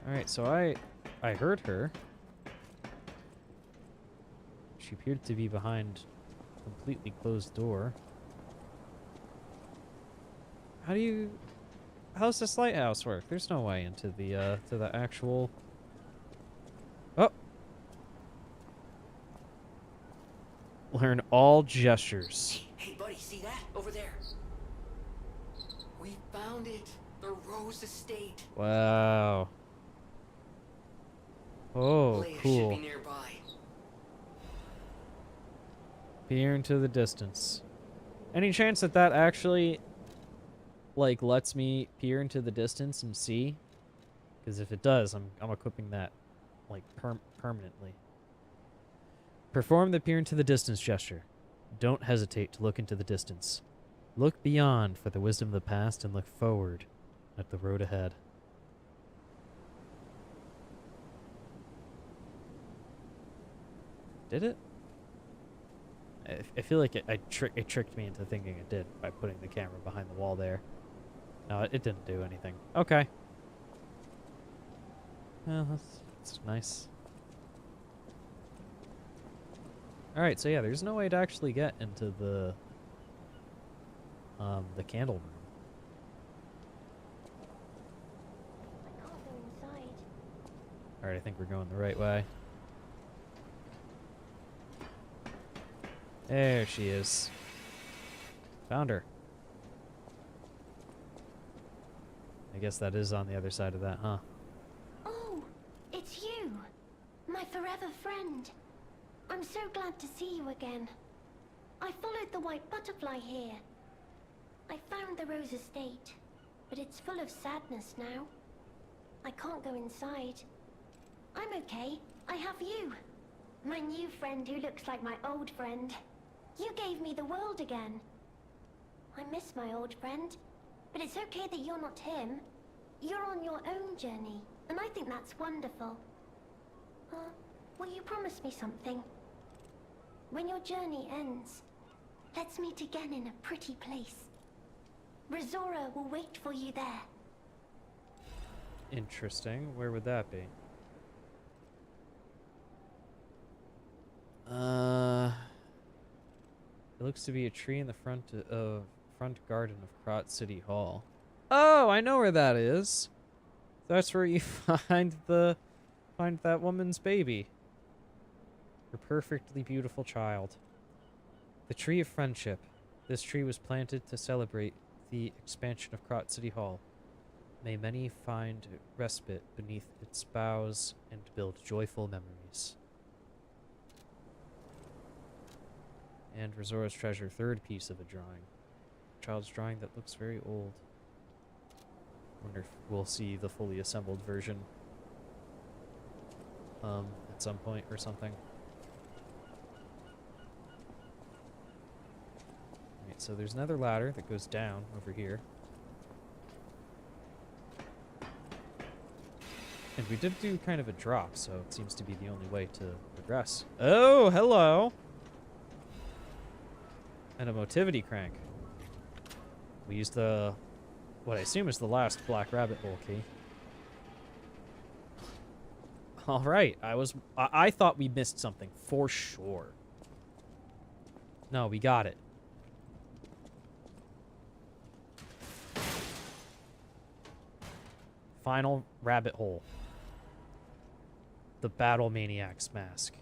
Alright, so I heard her. She appeared to be behind a completely closed door. How's this lighthouse work? There's no way into the to the actual. Oh. Learn all gestures. Hey, buddy, see that? Over there. We found it. The Rose Estate. Wow. Oh, Leia should cool. be nearby. Peer into the distance. Any chance that that actually, like, lets me peer into the distance and see? Because if it does, I'm equipping that, like, permanently. Perform the peer into the distance gesture. Don't hesitate to look into the distance. Look beyond for the wisdom of the past and look forward at the road ahead. Did it? I feel like it tricked me into thinking it did by putting the camera behind the wall there. No, it didn't do anything. Okay. Well, that's nice. Alright, so yeah, there's no way to actually get into the candle room. I can't go inside. Alright, I think we're going the right way. There she is. Found her. I guess that is on the other side of that, huh? Oh, it's you. My forever friend. I'm so glad to see you again. I followed the white butterfly here. I found the Rose estate, but it's full of sadness now. I can't go inside. I'm okay. I have you. My new friend who looks like my old friend. You gave me the world again. I miss my old friend, but it's okay that you're not him. You're on your own journey, and I think that's wonderful. Will you promise me something? When your journey ends, let's meet again in a pretty place. Rizora will wait for you there. Interesting. Where would that be? It looks to be a tree in the front garden of Krot City Hall. Oh, I know where that is. That's where you find that woman's baby. Her perfectly beautiful child. The Tree of Friendship. This tree was planted to celebrate the expansion of Krot City Hall. May many find respite beneath its boughs and build joyful memories. And Rizora's treasure, third piece of a drawing. Child's drawing that looks very old. Wonder if we'll see the fully assembled version at some point or something. Alright, so there's another ladder that goes down over here. And we did do kind of a drop, so it seems to be the only way to progress. Oh, hello! And a motivity crank. We used what I assume is the last black rabbit hole key. Alright, I thought we missed something, for sure. No, we got it. Final rabbit hole. The Battle Maniac's mask.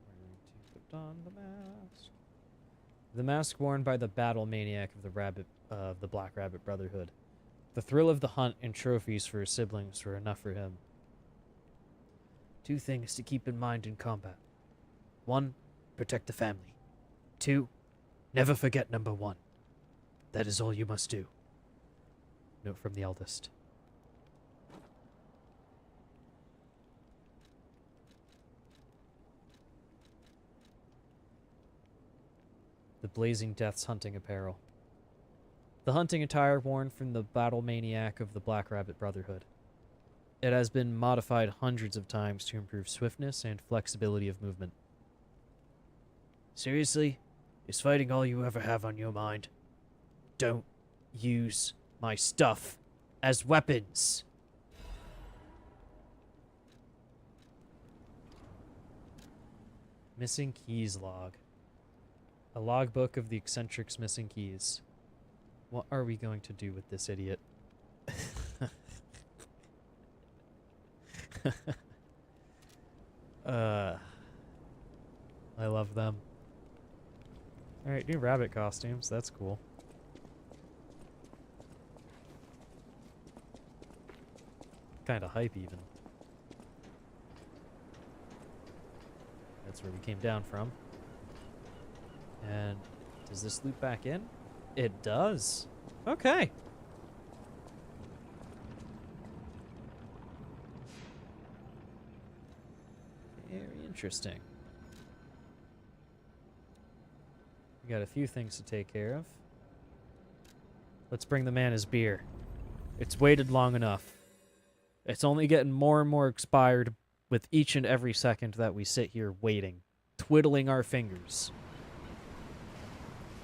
We're going to put on the mask. The mask worn by the Battle Maniac of the Black Rabbit Brotherhood. The thrill of the hunt and trophies for his siblings were enough for him. 2 things to keep in mind in combat. 1, protect the family. 2, never forget number 1. That is all you must do. Note from the eldest. The Blazing Death's hunting apparel. The hunting attire worn from the Battle Maniac of the Black Rabbit Brotherhood. It has been modified hundreds of times to improve swiftness and flexibility of movement. Seriously? Is fighting all you ever have on your mind? Don't use my stuff as weapons. Missing keys log. A logbook of the eccentric's missing keys. What are we going to do with this idiot? I love them. Alright, new rabbit costumes. That's cool. Kinda hype, even. That's where we came down from. And does this loop back in? It does. Okay. Very interesting. We got a few things to take care of. Let's bring the man his beer. It's waited long enough. It's only getting more and more expired with each and every second that we sit here waiting, twiddling our fingers.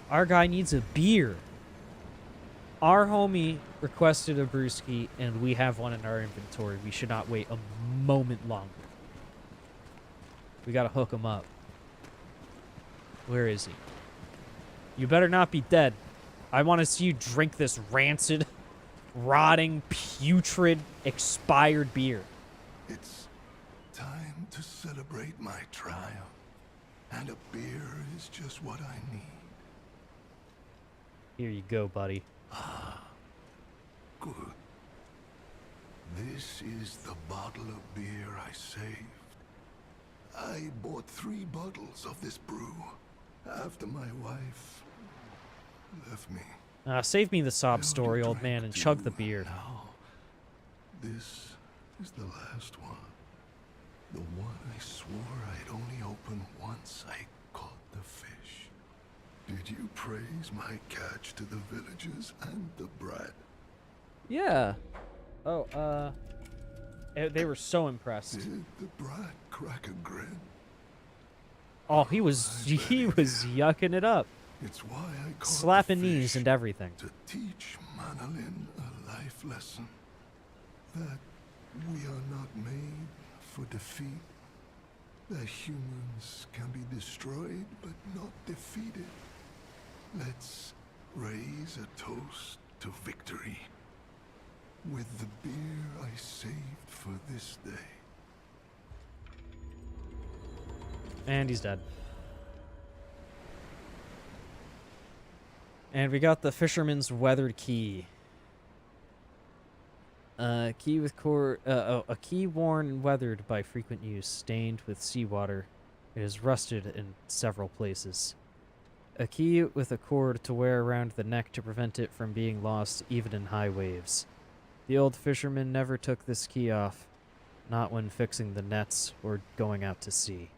Our guy needs a beer. Our homie requested a brewski, and we have one in our inventory. We should not wait a moment longer. We gotta hook him up. Where is he? You better not be dead. I want to see you drink this rancid, rotting, putrid, expired beer. It's time to celebrate my triumph. And a beer is just what I need. Here you go, buddy. Good. This is the bottle of beer I saved. I bought 3 bottles of this brew after my wife left me. Save me the sob I story, only old man, drank and chug 2 the beer. now. This is the last one. The one I swore I'd only open once I caught the fish. Did you praise my catch to the villagers and the brat? Yeah. Oh, they were so impressed. Did the brat crack a grin? Oh, he was yucking it up. It's why I caught Slapping the knees fish, and everything. to teach Manolin a life lesson. That we are not made for defeat. That humans can be destroyed but not defeated. Let's raise a toast to victory with the beer I saved for this day. And he's dead. And we got the Fisherman's Weathered Key. Key with core, a key worn and weathered by frequent use, stained with seawater. It is rusted in several places. A key with a cord to wear around the neck to prevent it from being lost even in high waves. The old fisherman never took this key off, not when fixing the nets or going out to sea.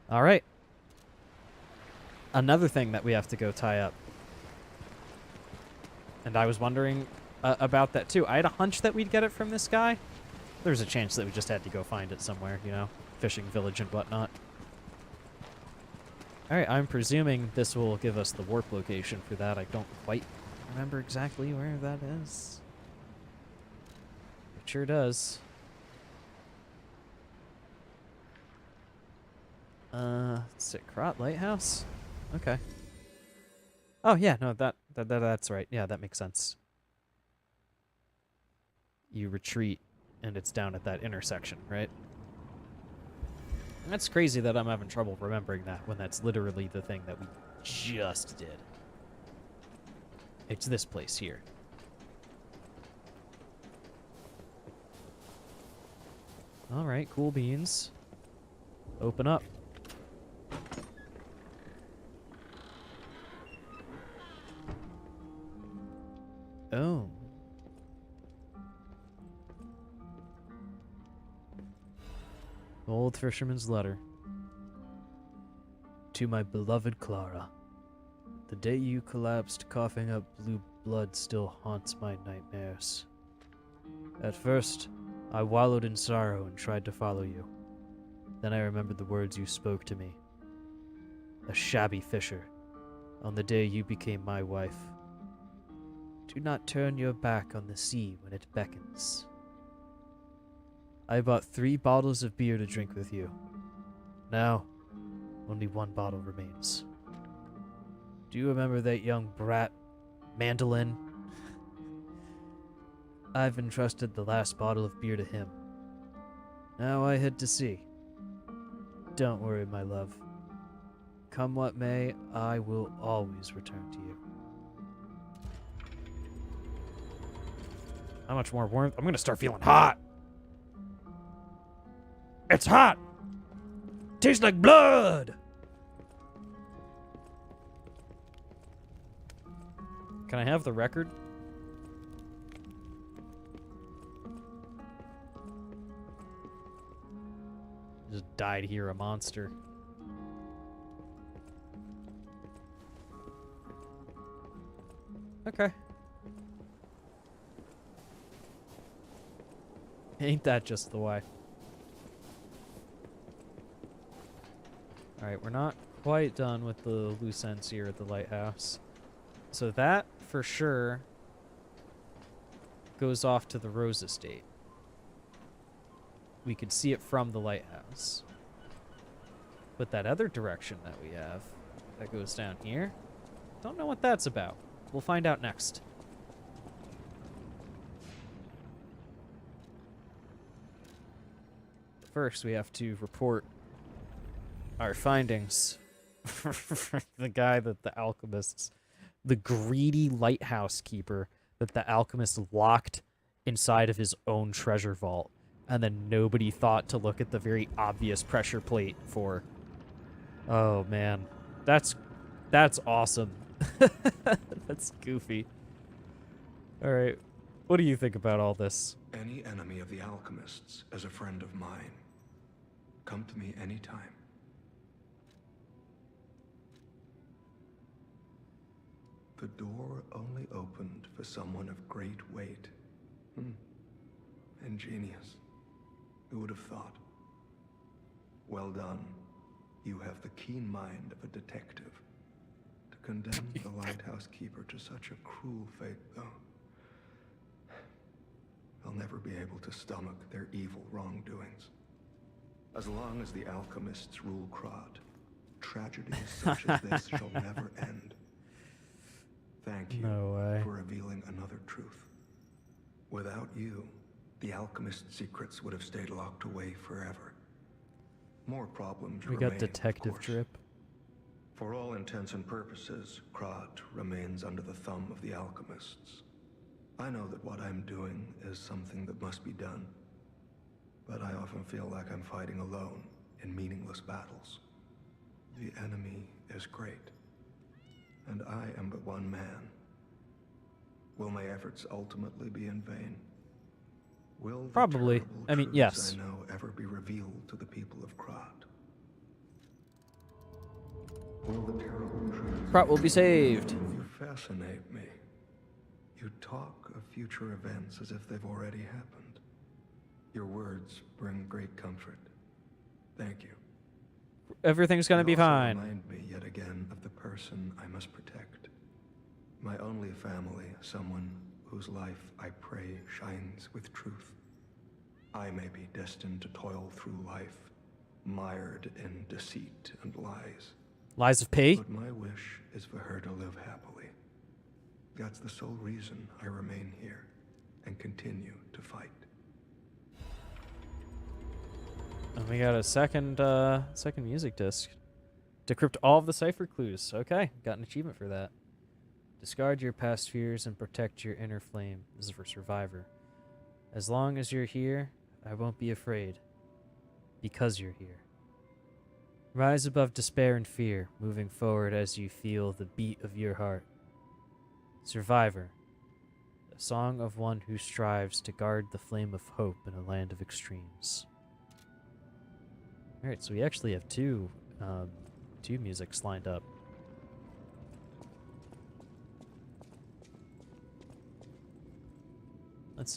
All right. Another thing that we have to go tie up. And I was wondering about that too. I had a hunch that we'd get it from this guy. There's a chance that we just had to go find it somewhere, you know, fishing village and whatnot. Alright, I'm presuming this will give us the warp location for that. I don't quite remember exactly where that is. It sure does. It's at Krot Lighthouse? Okay. Oh yeah, no, that's right. Yeah, that makes sense. You retreat, and it's down at that intersection, right? That's crazy that I'm having trouble remembering that when that's literally the thing that we just did. It's this place here. Alright, cool beans. Open up. Oh. Old fisherman's letter. To my beloved Clara. The day you collapsed, coughing up blue blood still haunts my nightmares. At first, I wallowed in sorrow and tried to follow you. Then I remembered the words you spoke to me. A shabby fisher, on the day you became my wife. Do not turn your back on the sea when it beckons. I bought 3 bottles of beer to drink with you. Now, only 1 bottle remains. Do you remember that young brat, Mandolin? I've entrusted the last bottle of beer to him. Now I head to sea. Don't worry, my love. Come what may, I will always return to you. How much more warmth? I'm gonna start feeling hot. It's hot! Tastes like blood! Can I have the record? Just died here, a monster. Okay. Ain't that just the way? Alright, we're not quite done with the loose ends here at the lighthouse. So that, for sure, goes off to the Rose Estate. We could see it from the lighthouse. But that other direction that we have, that goes down here, don't know what that's about. We'll find out next. first we have to report our findings. The guy that the alchemists, the greedy lighthouse keeper that the alchemist locked inside of his own treasure vault, and then nobody thought to look at the very obvious pressure plate for. Oh man, that's awesome. That's goofy. All right, what do you think about all this? Any enemy of the alchemists is a friend of mine. Come to me anytime. The door only opened for someone of great weight. Ingenious. Who would have thought? Well done. You have the keen mind of a detective. To condemn the lighthouse keeper to such a cruel fate, though, I'll never be able to stomach their evil wrongdoings. As long as the alchemists rule Krod, tragedies such as this shall never end. Thank you for revealing another truth. Without you, the alchemist's secrets would have stayed locked away forever. More problems remain. We got detective drip. For all intents and purposes, Krod remains under the thumb of the alchemists. I know that what I'm doing is something that must be done, but I often feel like I'm fighting alone in meaningless battles. The enemy is great, and I am but one man. Will my efforts ultimately be in vain? Will the Probably. terrible I mean, truths yes. I know ever be revealed to the people of Krod? Will the terrible truths Krot will be saved. You fascinate me. You talk of future events as if they've already happened. Your words bring great comfort. Thank you. Everything's gonna be You also fine. remind me yet again of the person I must protect. My only family, someone whose life I pray shines with truth. I may be destined to toil through life, mired in deceit and lies. Lies of P? But my wish is for her to live happily. That's the sole reason I remain here and continue to fight. And we got a second music disc. Decrypt all of the cipher clues. Okay, got an achievement for that. Discard your past fears and protect your inner flame. This is for Survivor. As long as you're here, I won't be afraid. Because you're here. Rise above despair and fear, moving forward as you feel the beat of your heart. Survivor. A song of one who strives to guard the flame of hope in a land of extremes. Alright, so we actually have two musics lined up. Let's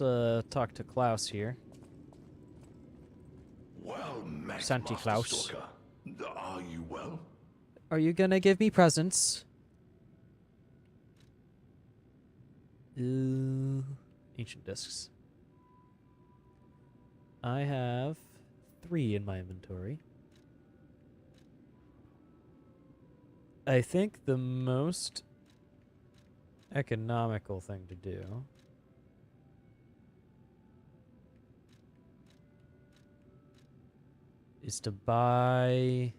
talk to Klaus here. Well met, Santi Master Klaus. Stalker. Are you well? Are you gonna give me presents? Ancient discs. I have 3 in my inventory. I think the most economical thing to do is to buy...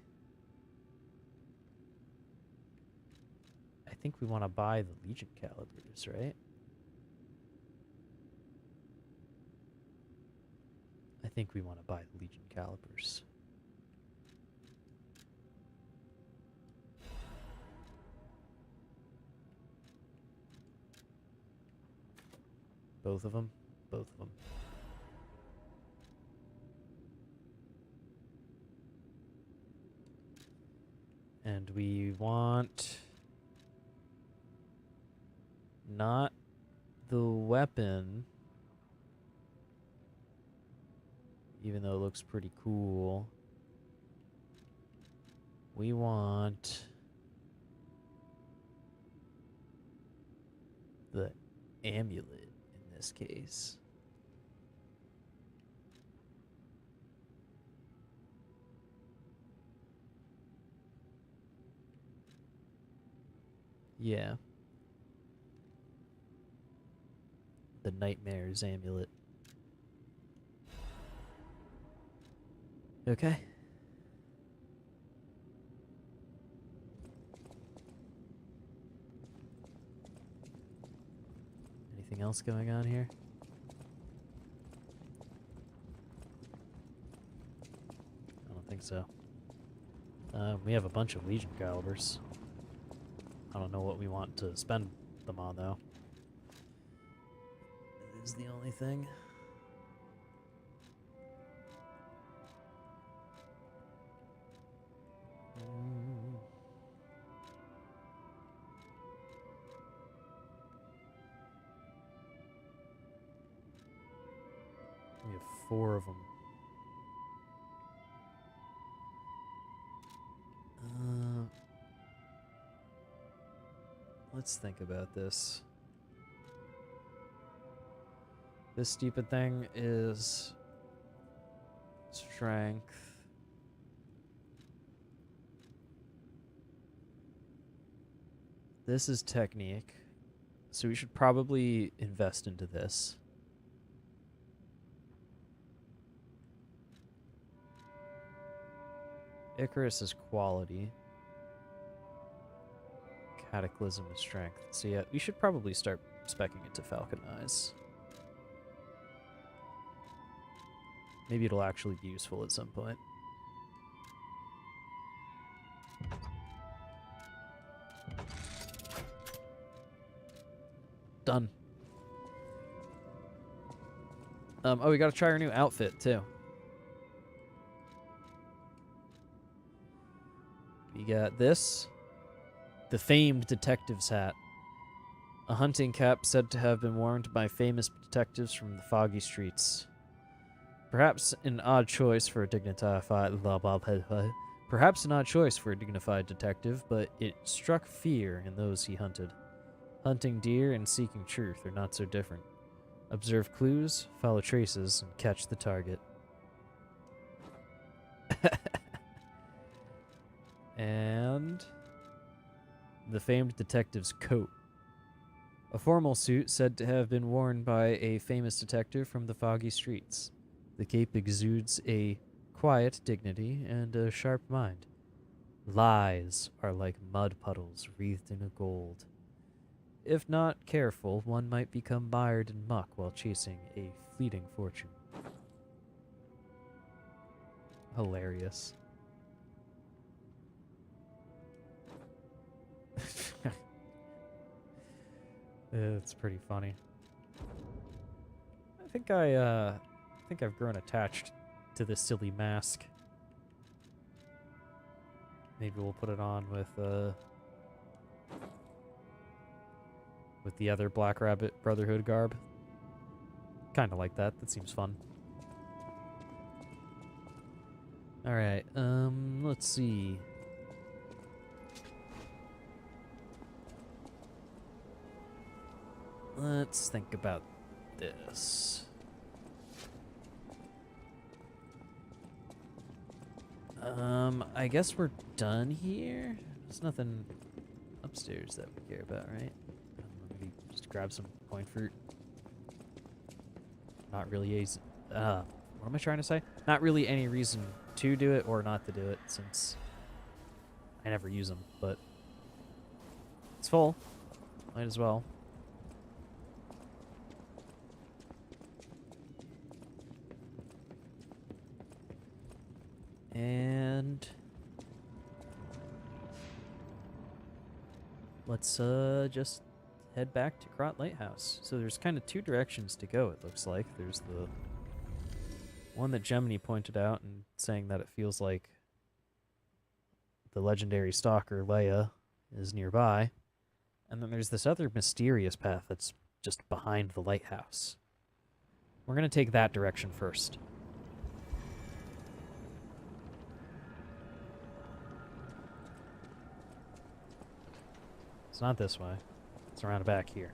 I think we want to buy the Legion calibers, right? I think we want to buy the Legion calibers. Both of them? Both of them. And we want not the weapon, even though it looks pretty cool. We want the amulet in this case. Yeah. The Nightmares amulet. Okay. Anything else going on here? I don't think so. We have a bunch of Legion calibers. I don't know what we want to spend them on, though. It is the only thing. We have 4 of them. Let's think about this. This stupid thing is strength. This is technique. So we should probably invest into this. Icarus is quality. Cataclysm is strength. So yeah, we should probably start speccing it to Falcon Eyes. Maybe it'll actually be useful at some point. Done. Oh, we gotta try our new outfit, too. We got this. The famed detective's hat. A hunting cap said to have been worn by famous detectives from the foggy streets. Perhaps an odd choice for a dignified detective, but it struck fear in those he hunted. Hunting deer and seeking truth are not so different. Observe clues, follow traces, and catch the target. And the famed detective's coat. A formal suit said to have been worn by a famous detective from the foggy streets. The cape exudes a quiet dignity and a sharp mind. Lies are like mud puddles wreathed in gold. If not careful, one might become mired in muck while chasing a fleeting fortune. Hilarious. It's pretty funny. I think I've grown attached to this silly mask. Maybe we'll put it on with the other Black Rabbit Brotherhood garb. Kind of like that. That seems fun. All right. Let's see. Let's think about this. I guess we're done here. There's nothing upstairs that we care about, right? Maybe just grab some coin fruit. Not really what am I trying to say? Not really any reason to do it or not to do it, since I never use them, but it's full. Might as well. And let's just head back to Krot Lighthouse. So there's kind of 2 directions to go, it looks like. There's the one that Gemini pointed out and saying that it feels like the legendary stalker Leia is nearby. And then there's this other mysterious path that's just behind the lighthouse. We're going to take that direction first. It's not this way. It's around back here.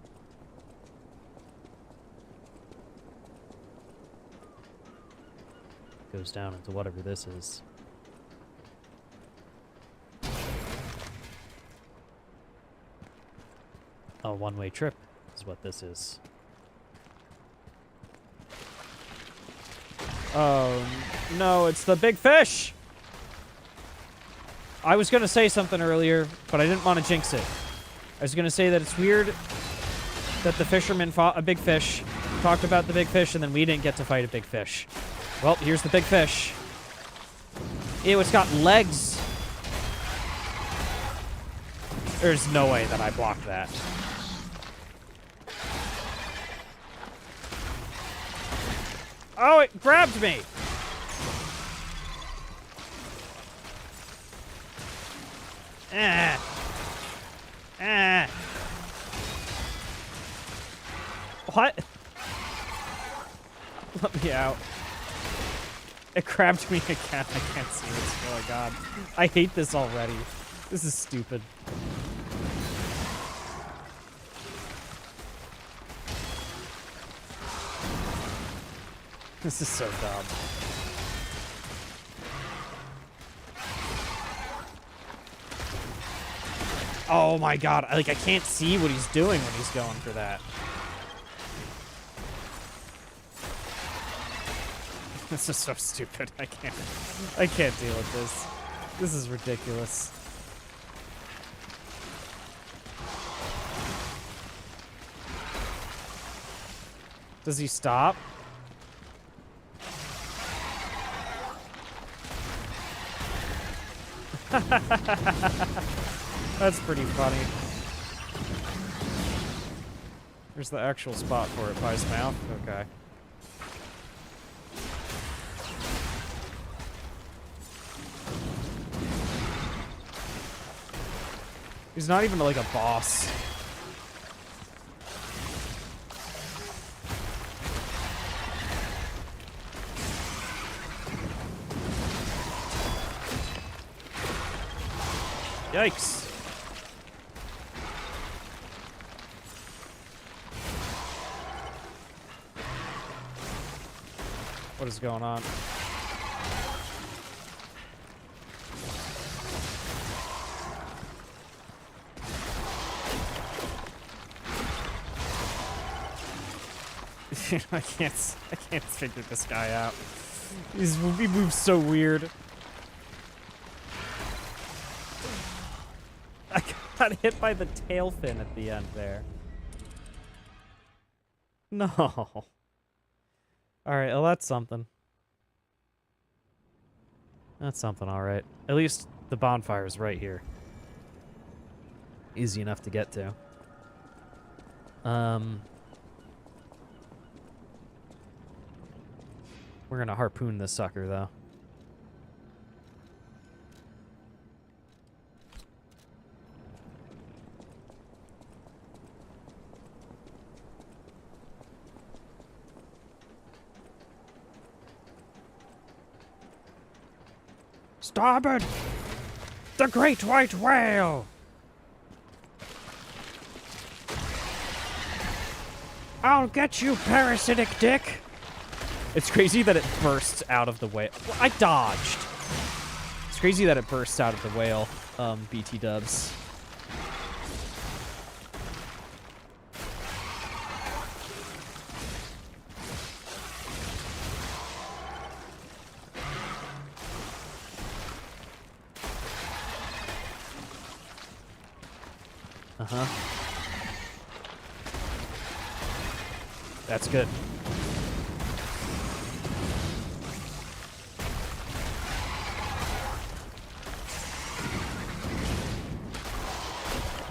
Goes down into whatever this is. A one-way trip is what this is. Oh, No, it's the big fish! I was gonna say something earlier, but I didn't want to jinx it. I was gonna say that it's weird that the fisherman fought a big fish, talked about the big fish, and then we didn't get to fight a big fish. Well, here's the big fish. Ew, it's got legs. There's no way that I blocked that. Oh, it grabbed me! What? Let me out. It grabbed me again. I can't see what's going on. I hate this already. This is stupid. This is so dumb. Oh my god, I can't see what he's doing when he's going for that. This is so stupid. I can't deal with this. This is ridiculous. Does he stop? That's pretty funny. There's the actual spot for it by his mouth. Okay. He's not even like a boss. Yikes. What is going on? I can't figure this guy out. He moves so weird. I got hit by the tail fin at the end there. No. Alright, well that's something. That's something, alright. At least the bonfire is right here. Easy enough to get to. We're gonna harpoon this sucker, though. Starboard! The great white whale! I'll get you, parasitic dick! It's crazy that it bursts out of the whale. Well, I dodged. It's crazy that it bursts out of the whale, BT dubs. Uh-huh. That's good.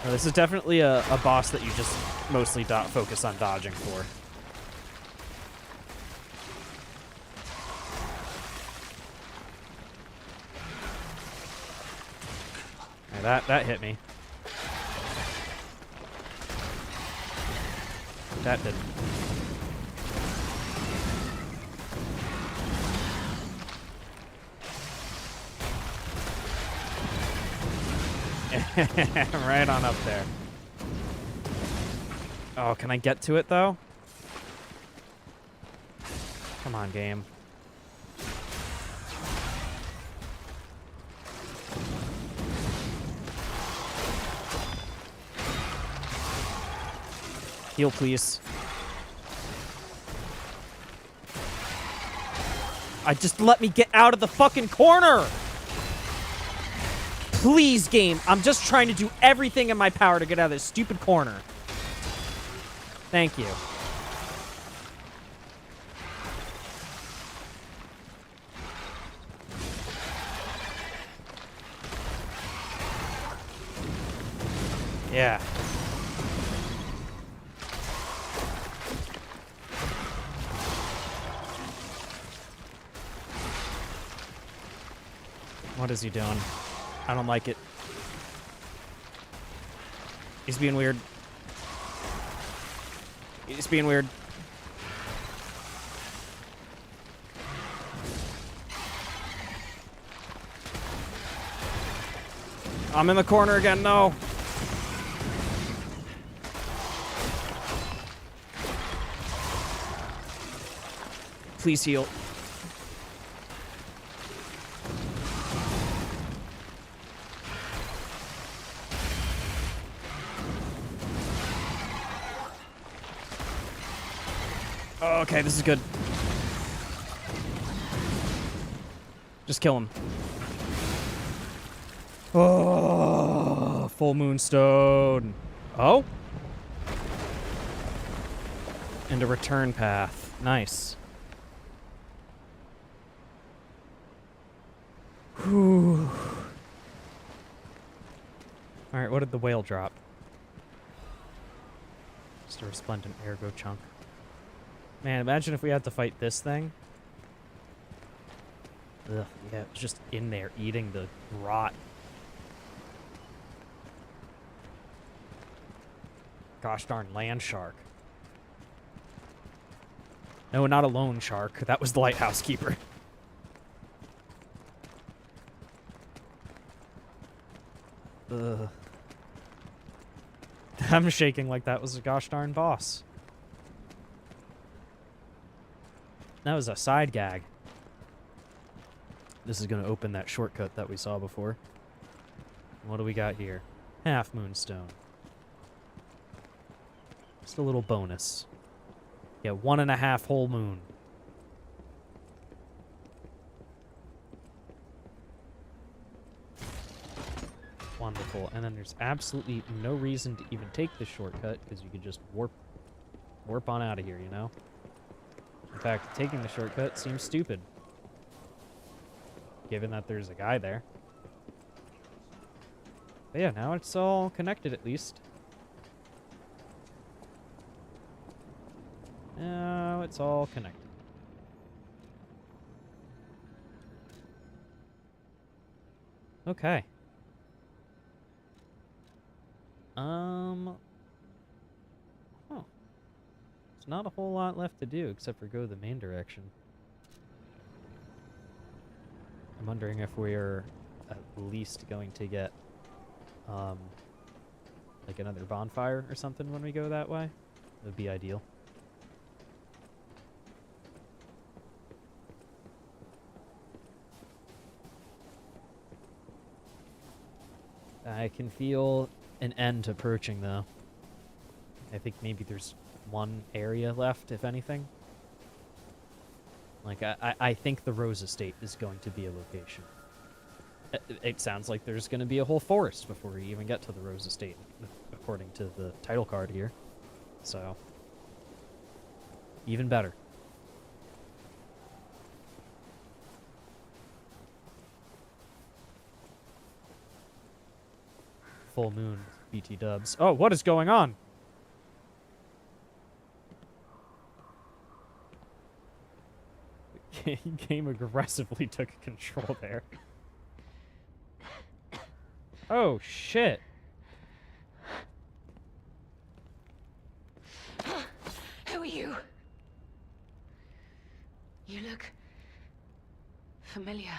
This is definitely a boss that you just mostly focus on dodging for. Yeah, that hit me. That didn't. Right on up there. Oh, can I get to it, though? Come on, game. Heal, please. just let me get out of the fucking corner! Please, game. I'm just trying to do everything in my power to get out of this stupid corner. Thank you. Yeah. What is he doing? I don't like it. He's being weird. He's being weird. I'm in the corner again, no. Please heal. Okay, this is good. Just kill him. Oh, full moonstone. Oh? And a return path. Nice. Whew. Alright, what did the whale drop? Just a resplendent ergo chunk. Man, imagine if we had to fight this thing. Ugh, yeah, it was just in there eating the rot. Gosh darn land shark. No, not a lone shark. That was the lighthouse keeper. Ugh. I'm shaking like that was a gosh darn boss. That was a side gag. This is going to open that shortcut that we saw before. What do we got here? Half moonstone. Just a little bonus. Yeah, 1.5 whole moon. Wonderful. And then there's absolutely no reason to even take this shortcut, because you could just warp on out of here, you know? In fact, taking the shortcut seems stupid, given that there's a guy there. But yeah, now it's all connected at least. Now it's all connected. Okay. Oh. There's not a whole lot left to do except for go the main direction. I'm wondering if we're at least going to get, like another bonfire or something when we go that way. That would be ideal. I can feel an end approaching, though. I think maybe there's one area left, if anything. Like, I think the Rose Estate is going to be a location. It sounds like there's going to be a whole forest before we even get to the Rose Estate, according to the title card here. So, even better. Full moon, BT dubs. Oh, what is going on? Game aggressively took control there. Oh, shit. Who are you? You look familiar.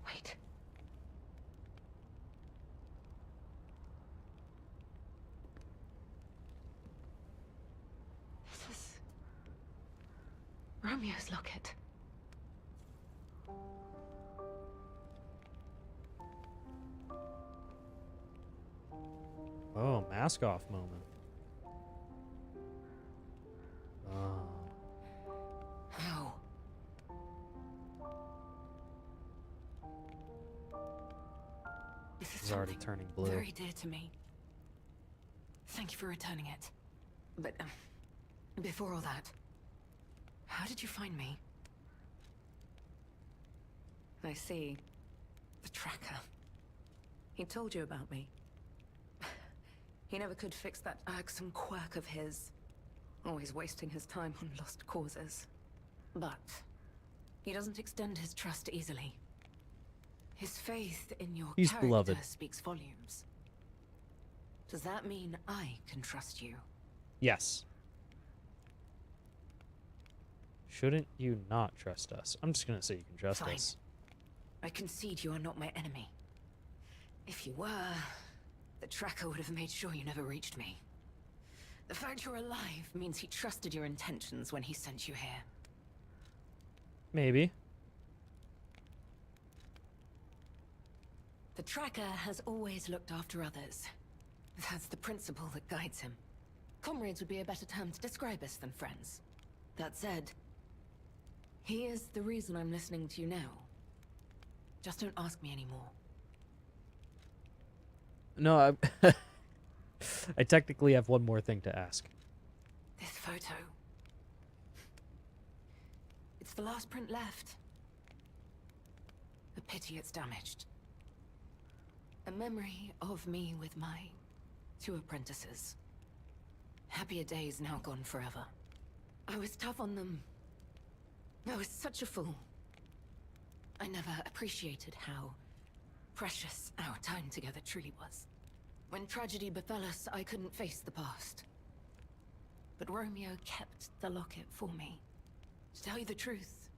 Wait. This is Romeo's locket. Oh, mask off moment. is already turning blue. Very dear to me. Thank you for returning it. But, before all that, how did you find me? I see. The tracker. He told you about me. He never could fix that irksome quirk of his. Always wasting his time on lost causes. But he doesn't extend his trust easily. His faith in your He's character beloved. speaks volumes. Does that mean I can trust you? Yes. Shouldn't you not trust us? I'm just gonna say you can trust Fine. us. I concede you are not my enemy. If you were, the tracker would have made sure you never reached me. The fact you're alive means he trusted your intentions when he sent you here. Maybe. The tracker has always looked after others. That's the principle that guides him. Comrades would be a better term to describe us than friends. That said, he is the reason I'm listening to you now. Just don't ask me anymore. No, I I technically have one more thing to ask. This photo. It's the last print left. A pity it's damaged. A memory of me with my 2 apprentices. Happier days now gone forever. I was tough on them. I was such a fool. I never appreciated how precious our time together truly was. When tragedy befell us, I couldn't face the past. But Romeo kept the locket for me. To tell you the truth,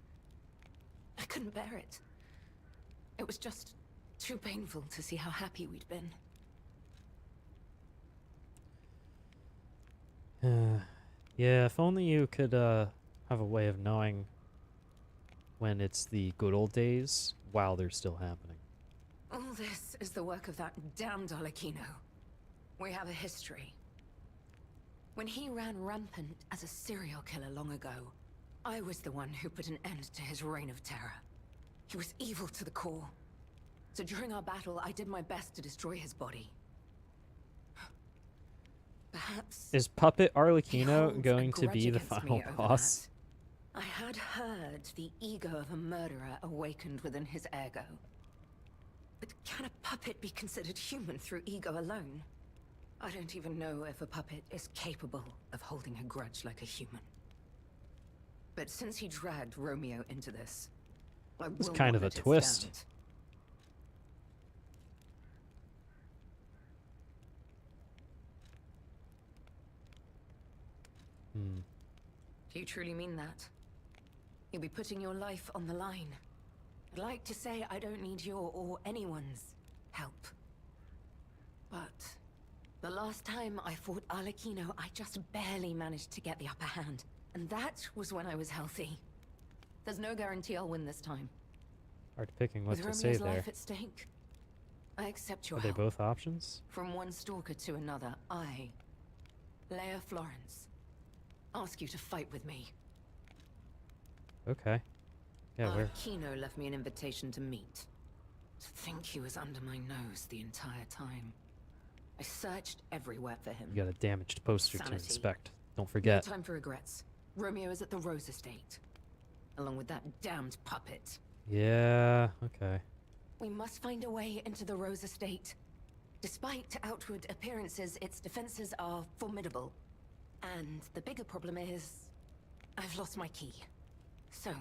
I couldn't bear it. It was just too painful to see how happy we'd been. Yeah, if only you could have a way of knowing when it's the good old days while they're still happening. All this is the work of that damned Arlecchino. We have a history. When he ran rampant as a serial killer long ago, I was the one who put an end to his reign of terror. He was evil to the core. So during our battle, I did my best to destroy his body. Perhaps Is Puppet he Arlecchino holds going a to grudge be the against final me over boss? that. I had heard the ego of a murderer awakened within his ergo. But can a puppet be considered human through ego alone? I don't even know if a puppet is capable of holding a grudge like a human. But since he dragged Romeo into this, I will It's not kind of a let it twist. stand. Do you truly mean that? You'll be putting your life on the line. I'd like to say I don't need your or anyone's help. But the last time I fought Arlecchino, I just barely managed to get the upper hand. And that was when I was healthy. There's no guarantee I'll win this time. Hard picking what With to say Romeo's there. life at stake, I accept your Are they help. both options? From one stalker to another, I, Leia Florence, ask you to fight with me. Okay. Yeah, we're... Arlecchino left me an invitation to meet. To think he was under my nose the entire time. I searched everywhere for him. You got a damaged poster to Sanity. inspect. Don't No forget. time for regrets. Romeo is at the Rose Estate. Along with that damned puppet. Yeah, okay. We must find a way into the Rose Estate. Despite outward appearances, its defenses are formidable. And the bigger problem is, I've lost my key. So,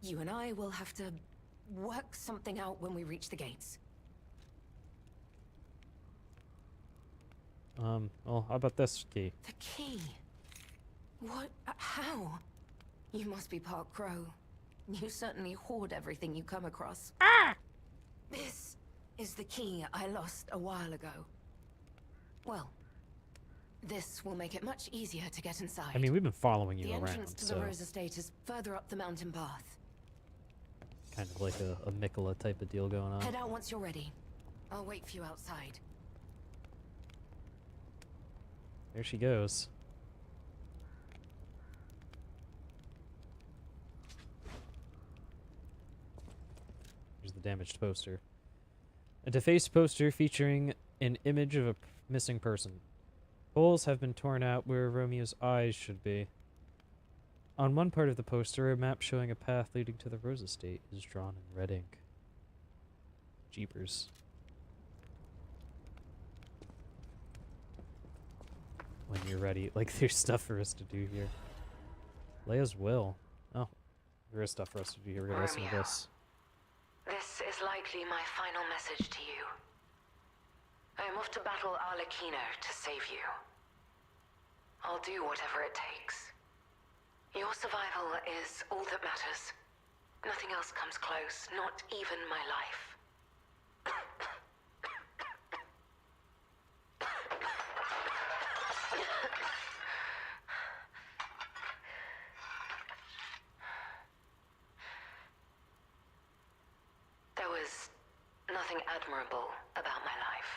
you and I will have to work something out when we reach the gates. Well, how about this key? The key? What? How? You must be part crow. You certainly hoard everything you come across. Ah! This is the key I lost a while ago. Well, this will make it much easier to get inside. I mean, we've been following you The around, entrance to so the Rose Estate is further up the mountain path. kind of like a Mikola type of deal going on. Head out once you're ready. I'll wait for you outside. There she goes. Here's the damaged poster. A defaced poster featuring an image of a missing person. Holes have been torn out where Romeo's eyes should be. On one part of the poster, a map showing a path leading to the Rose Estate is drawn in red ink. Jeepers. When you're ready. Like, there's stuff for us to do here. Leia's will. Oh, there is stuff for us to do here. We're gonna listen to this. This is likely my final message to you. I am off to battle Arlecchino to save you. I'll do whatever it takes. Your survival is all that matters. Nothing else comes close, not even my life. There was nothing admirable about my life.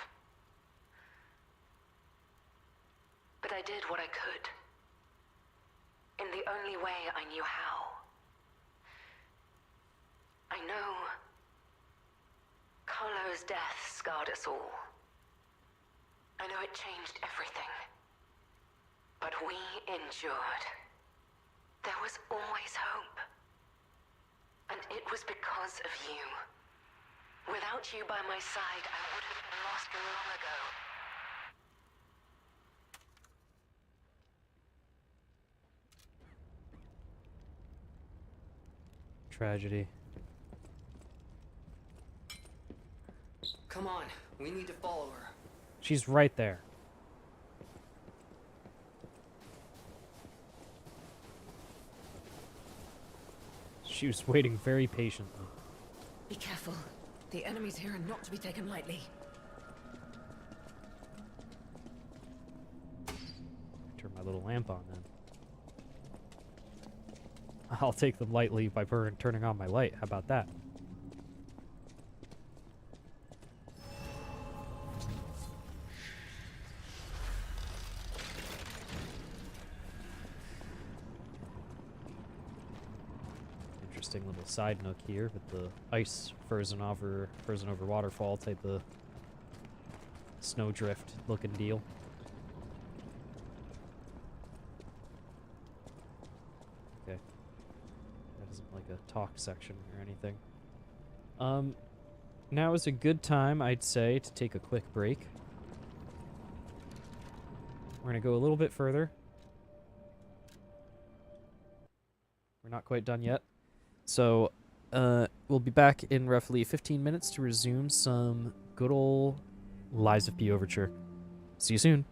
But I did what I could. In the only way I knew how. I know Carlo's death scarred us all. I know it changed everything. But we endured. There was always hope. And it was because of you. Without you by my side, I would have been lost long ago. Tragedy. Come on, we need to follow her. She's right there. She was waiting very patiently. Be careful. The enemies here are not to be taken lightly. Turn my little lamp on then. I'll take them lightly by turning on my light. How about that? Interesting little side nook here with the ice frozen over waterfall type of snowdrift looking deal. Okay. That isn't like a talk section or anything. Now is a good time, I'd say, to take a quick break. We're gonna go a little bit further. We're not quite done yet. So, we'll be back in roughly 15 minutes to resume some good old Lies of P Overture. See you soon.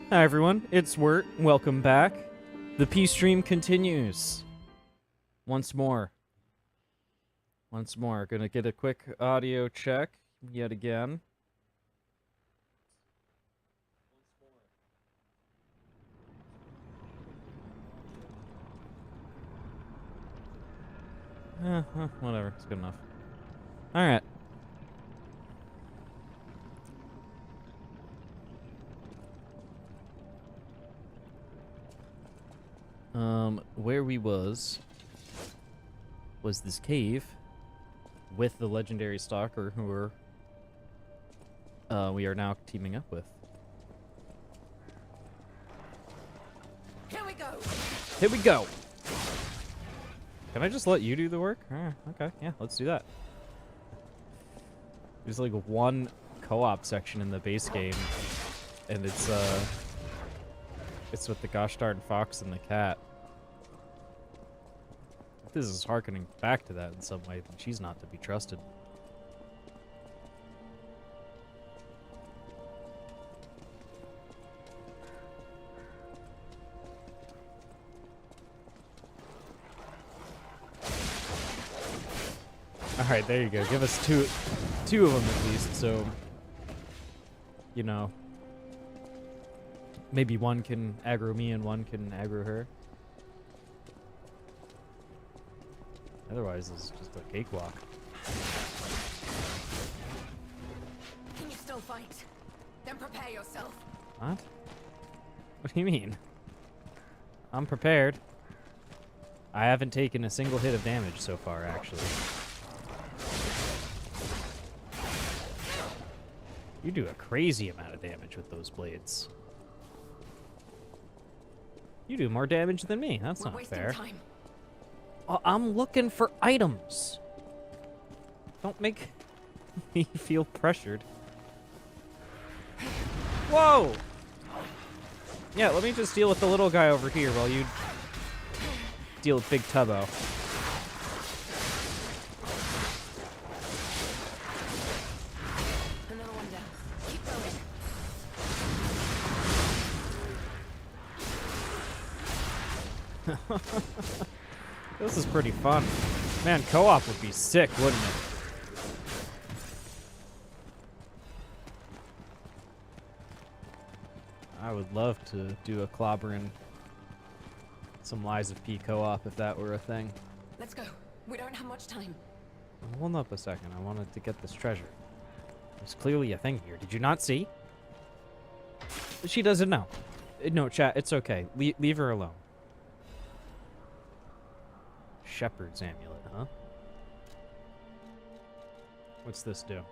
Hi everyone, it's Wert. Welcome back. The P stream continues. Once more. Gonna get a quick audio check yet again. Whatever, it's good enough. Alright. Where we was this cave with the legendary stalker who we are now teaming up with. Here we go. Here we go. Can I just let you do the work? Okay, yeah, let's do that. There's like one co-op section in the base game, and it's with the gosh darn fox and the cat. If this is harkening back to that in some way, then she's not to be trusted. Alright, there you go. Give us two of them at least, so, you know, maybe one can aggro me and one can aggro her. Otherwise, it's just a cakewalk. Can you still fight? Then prepare yourself. What? What do you mean? I'm prepared. I haven't taken a single hit of damage so far, actually. You do a crazy amount of damage with those blades. You do more damage than me. That's not fair. Time. I'm looking for items. Don't make me feel pressured. Whoa! Yeah, let me just deal with the little guy over here while you deal with Big Tubbo. Another one down. Keep going. This is pretty fun. Man, co-op would be sick, wouldn't it? I would love to do a clobbering some Lies of P co-op if that were a thing. Let's go. We don't have much time. Hold up a second. I wanted to get this treasure. There's clearly a thing here. Did you not see? She doesn't know. No, chat, it's okay. Leave her alone. Shepherd's amulet, huh? What's this do?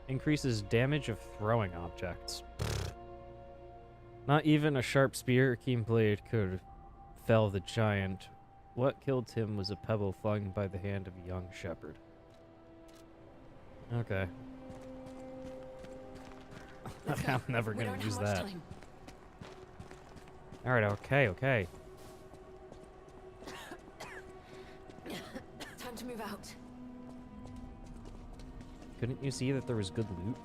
Increases damage of throwing objects. Pfft. Not even a sharp spear or keen blade could fell the giant. What killed him was a pebble flung by the hand of a young shepherd. Okay. I'm never gonna use that. Alright, okay. Time to move out. Couldn't you see that there was good loot?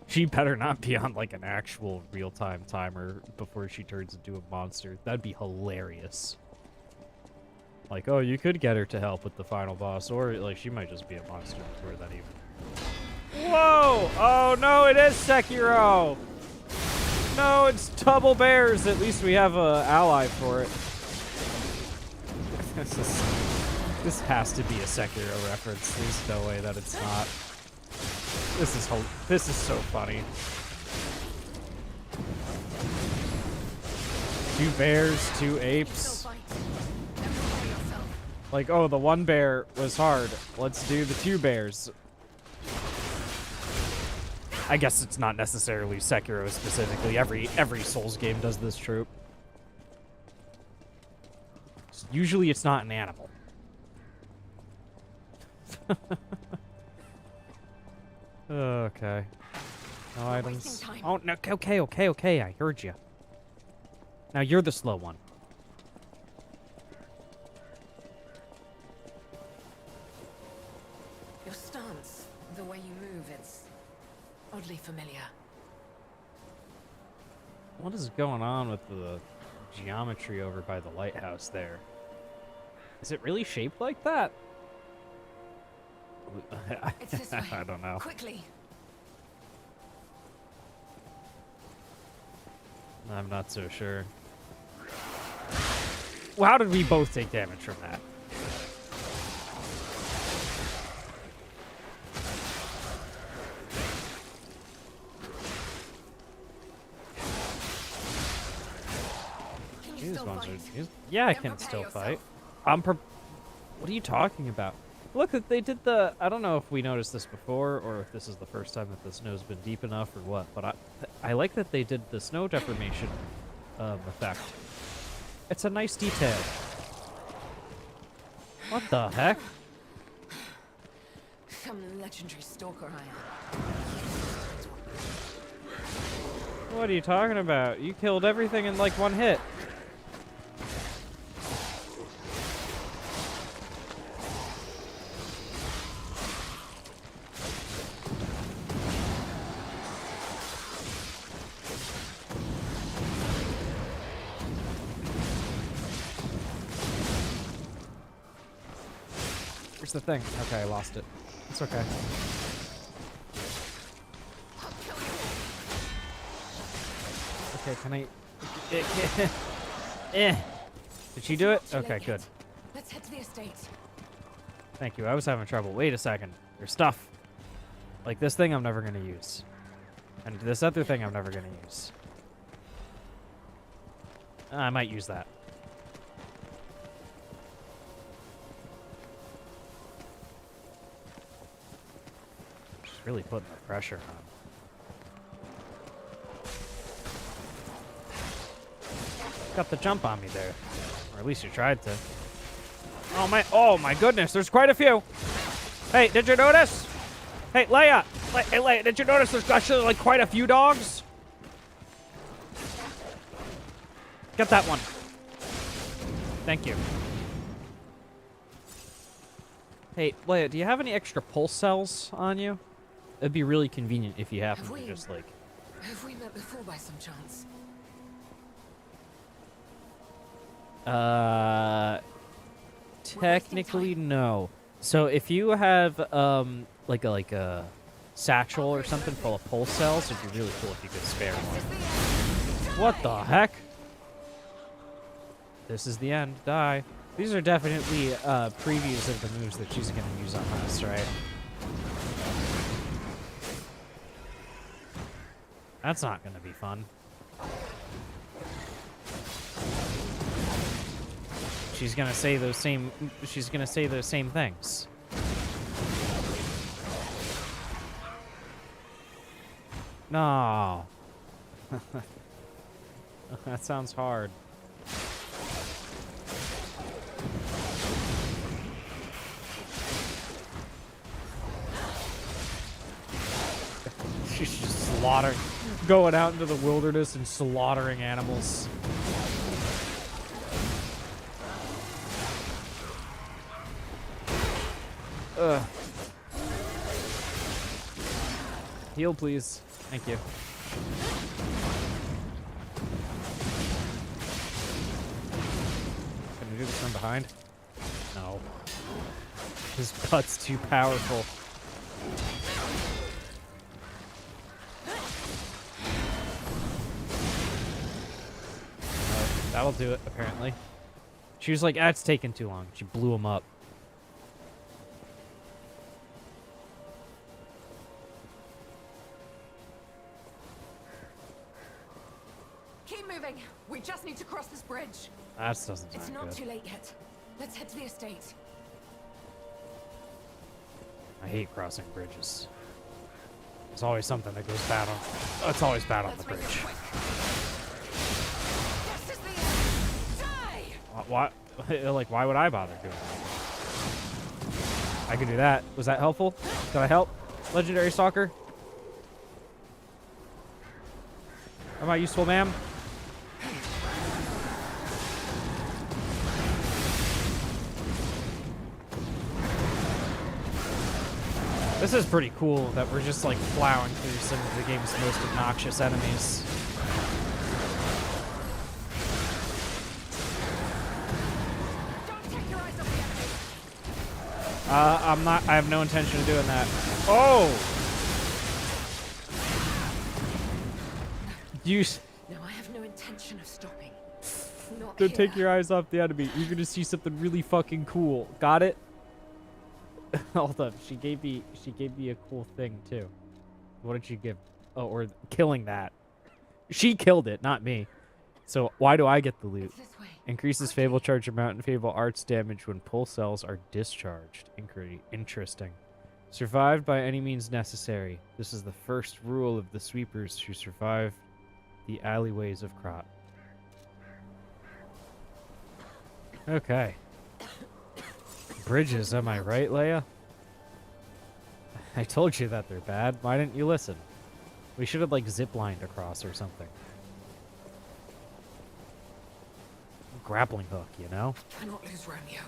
She better not be on like an actual real-time timer before she turns into a monster. That'd be hilarious. Like, oh, you could get her to help with the final boss, or like she might just be a monster before that even. Whoa! Oh no, it is Sekiro! No, it's Double Bears. At least we have a ally for it. This has to be a Sekiro reference. There's no way that it's not. This is so funny. 2 bears, 2 apes. Like, oh, the 1 bear was hard. Let's do the 2 bears. I guess it's not necessarily Sekiro specifically. Every Souls game does this trope. Usually it's not an animal. Okay. No items. Oh, no, okay, I heard you. Now you're the slow one. Your stance, the way you move, it's oddly familiar. What is going on with the geometry over by the lighthouse there? Is it really shaped like that? It's this way. I don't know. Quickly. I'm not so sure. Well, how did we both take damage from that? These ones are, yeah, I can still fight. What are you talking about? Look, they did the... I don't know if we noticed this before or if this is the first time that the snow's been deep enough or what, but I like that they did the snow deformation effect. It's a nice detail. What the heck? Some legendary stalker I am. What are you talking about? You killed everything in like one hit. Here's the thing. Okay, I lost it. It's okay. Okay, can I... Did she do it? Okay, good. Let's head to the estate. Thank you. I was having trouble. Wait a second. There's stuff. Like this thing I'm never going to use. And this other thing I'm never going to use. I might use that. Just really putting the pressure on. Got the jump on me there. Or at least you tried to. Oh my goodness, there's quite a few. Hey, did you notice? Hey, Leia! Hey, Leia, did you notice there's actually like quite a few dogs? Get that one. Thank you. Hey, Leia, do you have any extra pulse cells on you? It'd be really convenient if you happen to just like... Have we met before by some chance? Technically no. So if you have like a satchel or something full of pulse cells, it'd be really cool if you could spare one. What the heck? This is the end. Die. These are definitely previews of the moves that she's gonna use on us, right? That's not gonna be fun. She's gonna say those same. She's gonna say those same things. No. That sounds hard. She's just slaughtering, going out into the wilderness and slaughtering animals. Ugh. Heal, please. Thank you. Can we do this from behind? No. His butt's too powerful. That'll do it, apparently. She was like, ah, it's taking too long. She blew him up. Keep moving. We just need to cross this bridge. That doesn't sound It's not good. too late yet. Let's head to the estate. I hate crossing bridges. There's always something that goes bad on... Oh, it's always bad on the bridge. This is the end. Die! Why? Like, why would I bother doing that? I could do that. Was that helpful? Did I help? Legendary Stalker? Am I useful, ma'am? This is pretty cool that we're just like plowing through some of the game's most obnoxious enemies. I'm not. I have no intention of doing that. Oh! You. No, I have no intention of stopping. Not Don't here. take your eyes off the enemy. You're gonna see something really fucking cool. Got it? Hold up. She gave me a cool thing too. What did she give? Oh, or killing that. She killed it, not me. So why do I get the loot? This way. Increases Fable Charger Mountain Fable Arts damage when pull cells are discharged. Interesting. Survived by any means necessary. This is the first rule of the sweepers to survive the alleyways of Krot. Okay. Bridges, am I right, Leia? I told you that they're bad. Why didn't you listen? We should have, like, ziplined across or something. Grappling hook, you know? I cannot lose Romeo.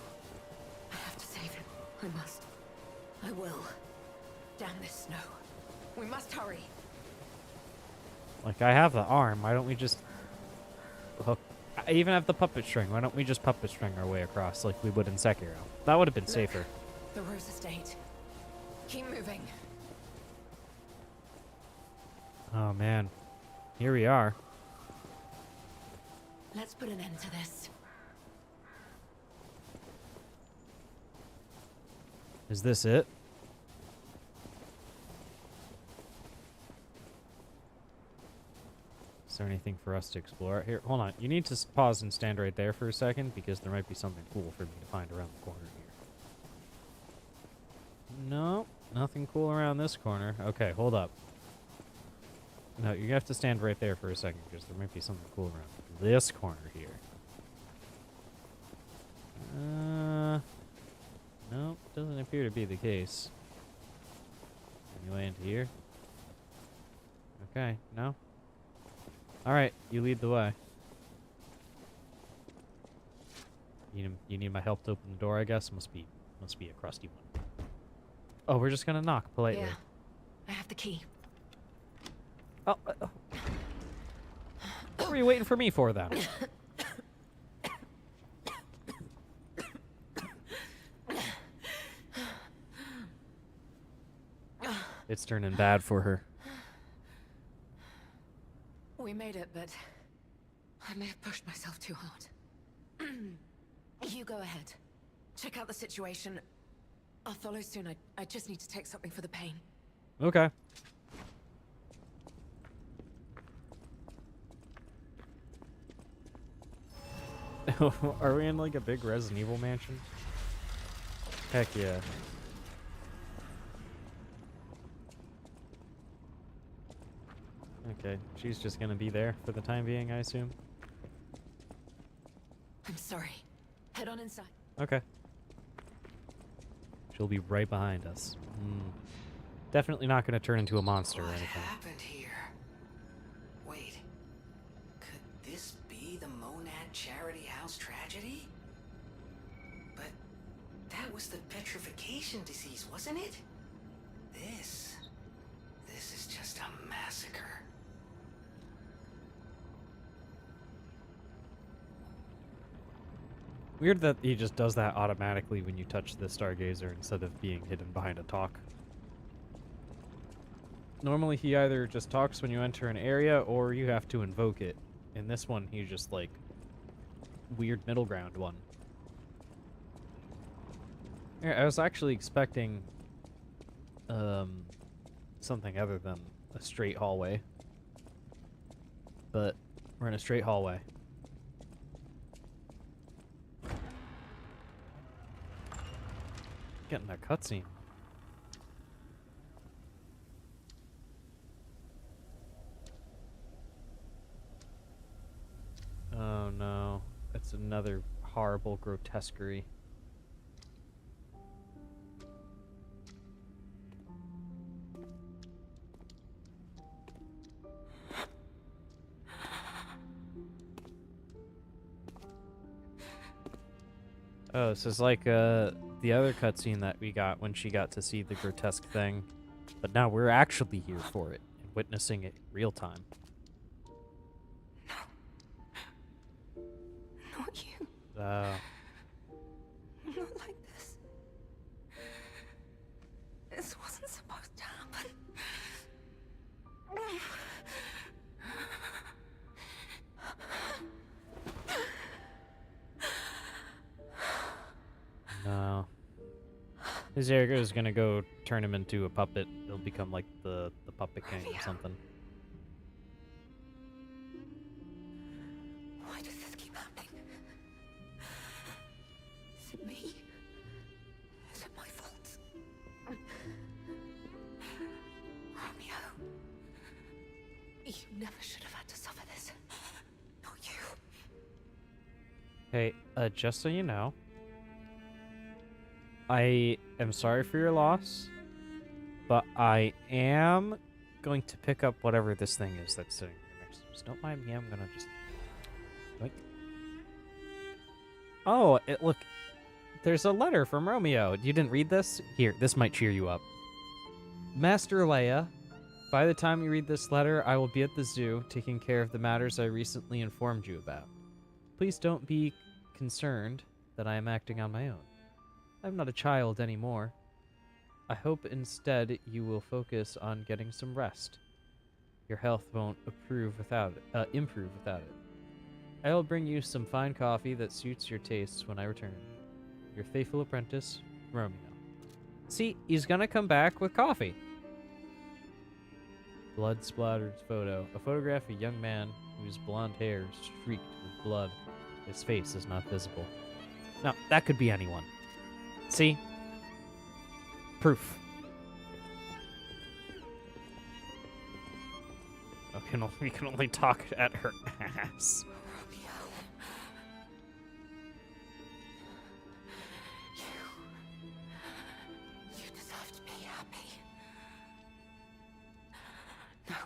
I have to save him. I must. I will. Damn this snow. We must hurry. Like, I have the arm. Why don't we just hook? I even have the puppet string. Why don't we just puppet string our way across like we would in Sekiro? That would have been safer. The Rose Estate. Keep moving. Oh, man. Here we are. Let's put an end to this. Is this it? Is there anything for us to explore here? Hold on. You need to pause and stand right there for a second because there might be something cool for me to find around the corner here. No, nothing cool around this corner. Okay, hold up. No, you have to stand right there for a second because there might be something cool around this corner here. Nope, doesn't appear to be the case. Any way into here? Okay, no? Alright, you lead the way. You need my help to open the door, I guess? Must be a crusty one. Oh, we're just gonna knock politely. Yeah, I have the key. Oh, what were you waiting for me for, then? It's turning bad for her. We made it, but I may have pushed myself too hard. You go ahead. Check out the situation. I'll follow soon. I just need to take something for the pain. Okay. Are we in like a big Resident Evil mansion? Heck yeah. Okay, she's just gonna be there for the time being, I assume. I'm sorry. Head on inside. Okay. She'll be right behind us. Definitely not gonna turn into a monster or anything. What happened here? Wait. Could this be the Monad Charity House tragedy? But that was the petrification disease, wasn't it? This is just a massacre. Weird that he just does that automatically when you touch the Stargazer instead of being hidden behind a talk. Normally he either just talks when you enter an area or you have to invoke it. In this one, he's just like weird middle ground one. Yeah, I was actually expecting something other than a straight hallway. But we're in a straight hallway. Getting a cutscene. Oh no, it's another horrible grotesquerie. Oh, this is like the other cutscene that we got when she got to see the grotesque thing. But now we're actually here for it and witnessing it real time. Not you. Uh, Not like this. No. His is gonna go turn him into a puppet. He'll become like the puppet king or something. Why does this keep happening? Is it me? Is it my fault? Romeo, you never should have had to suffer this. Not you. Hey, just so you know, I am sorry for your loss, but I am going to pick up whatever this thing is that's sitting here next to us. Don't mind me, I'm gonna just... Yoink. Oh, look, there's a letter from Romeo. You didn't read this? Here, this might cheer you up. Master Leia, by the time you read this letter, I will be at the zoo taking care of the matters I recently informed you about. Please don't be concerned that I am acting on my own. I'm not a child anymore. I hope instead you will focus on getting some rest. Your health won't improve without it. I will bring you some fine coffee that suits your tastes when I return. Your faithful apprentice, Romeo. See, he's gonna come back with coffee. Blood-splattered photo. A photograph of a young man whose blonde hair is streaked with blood. His face is not visible. No, that could be anyone. See? Proof. We can only talk at her ass. Romeo. You deserve to be happy. No.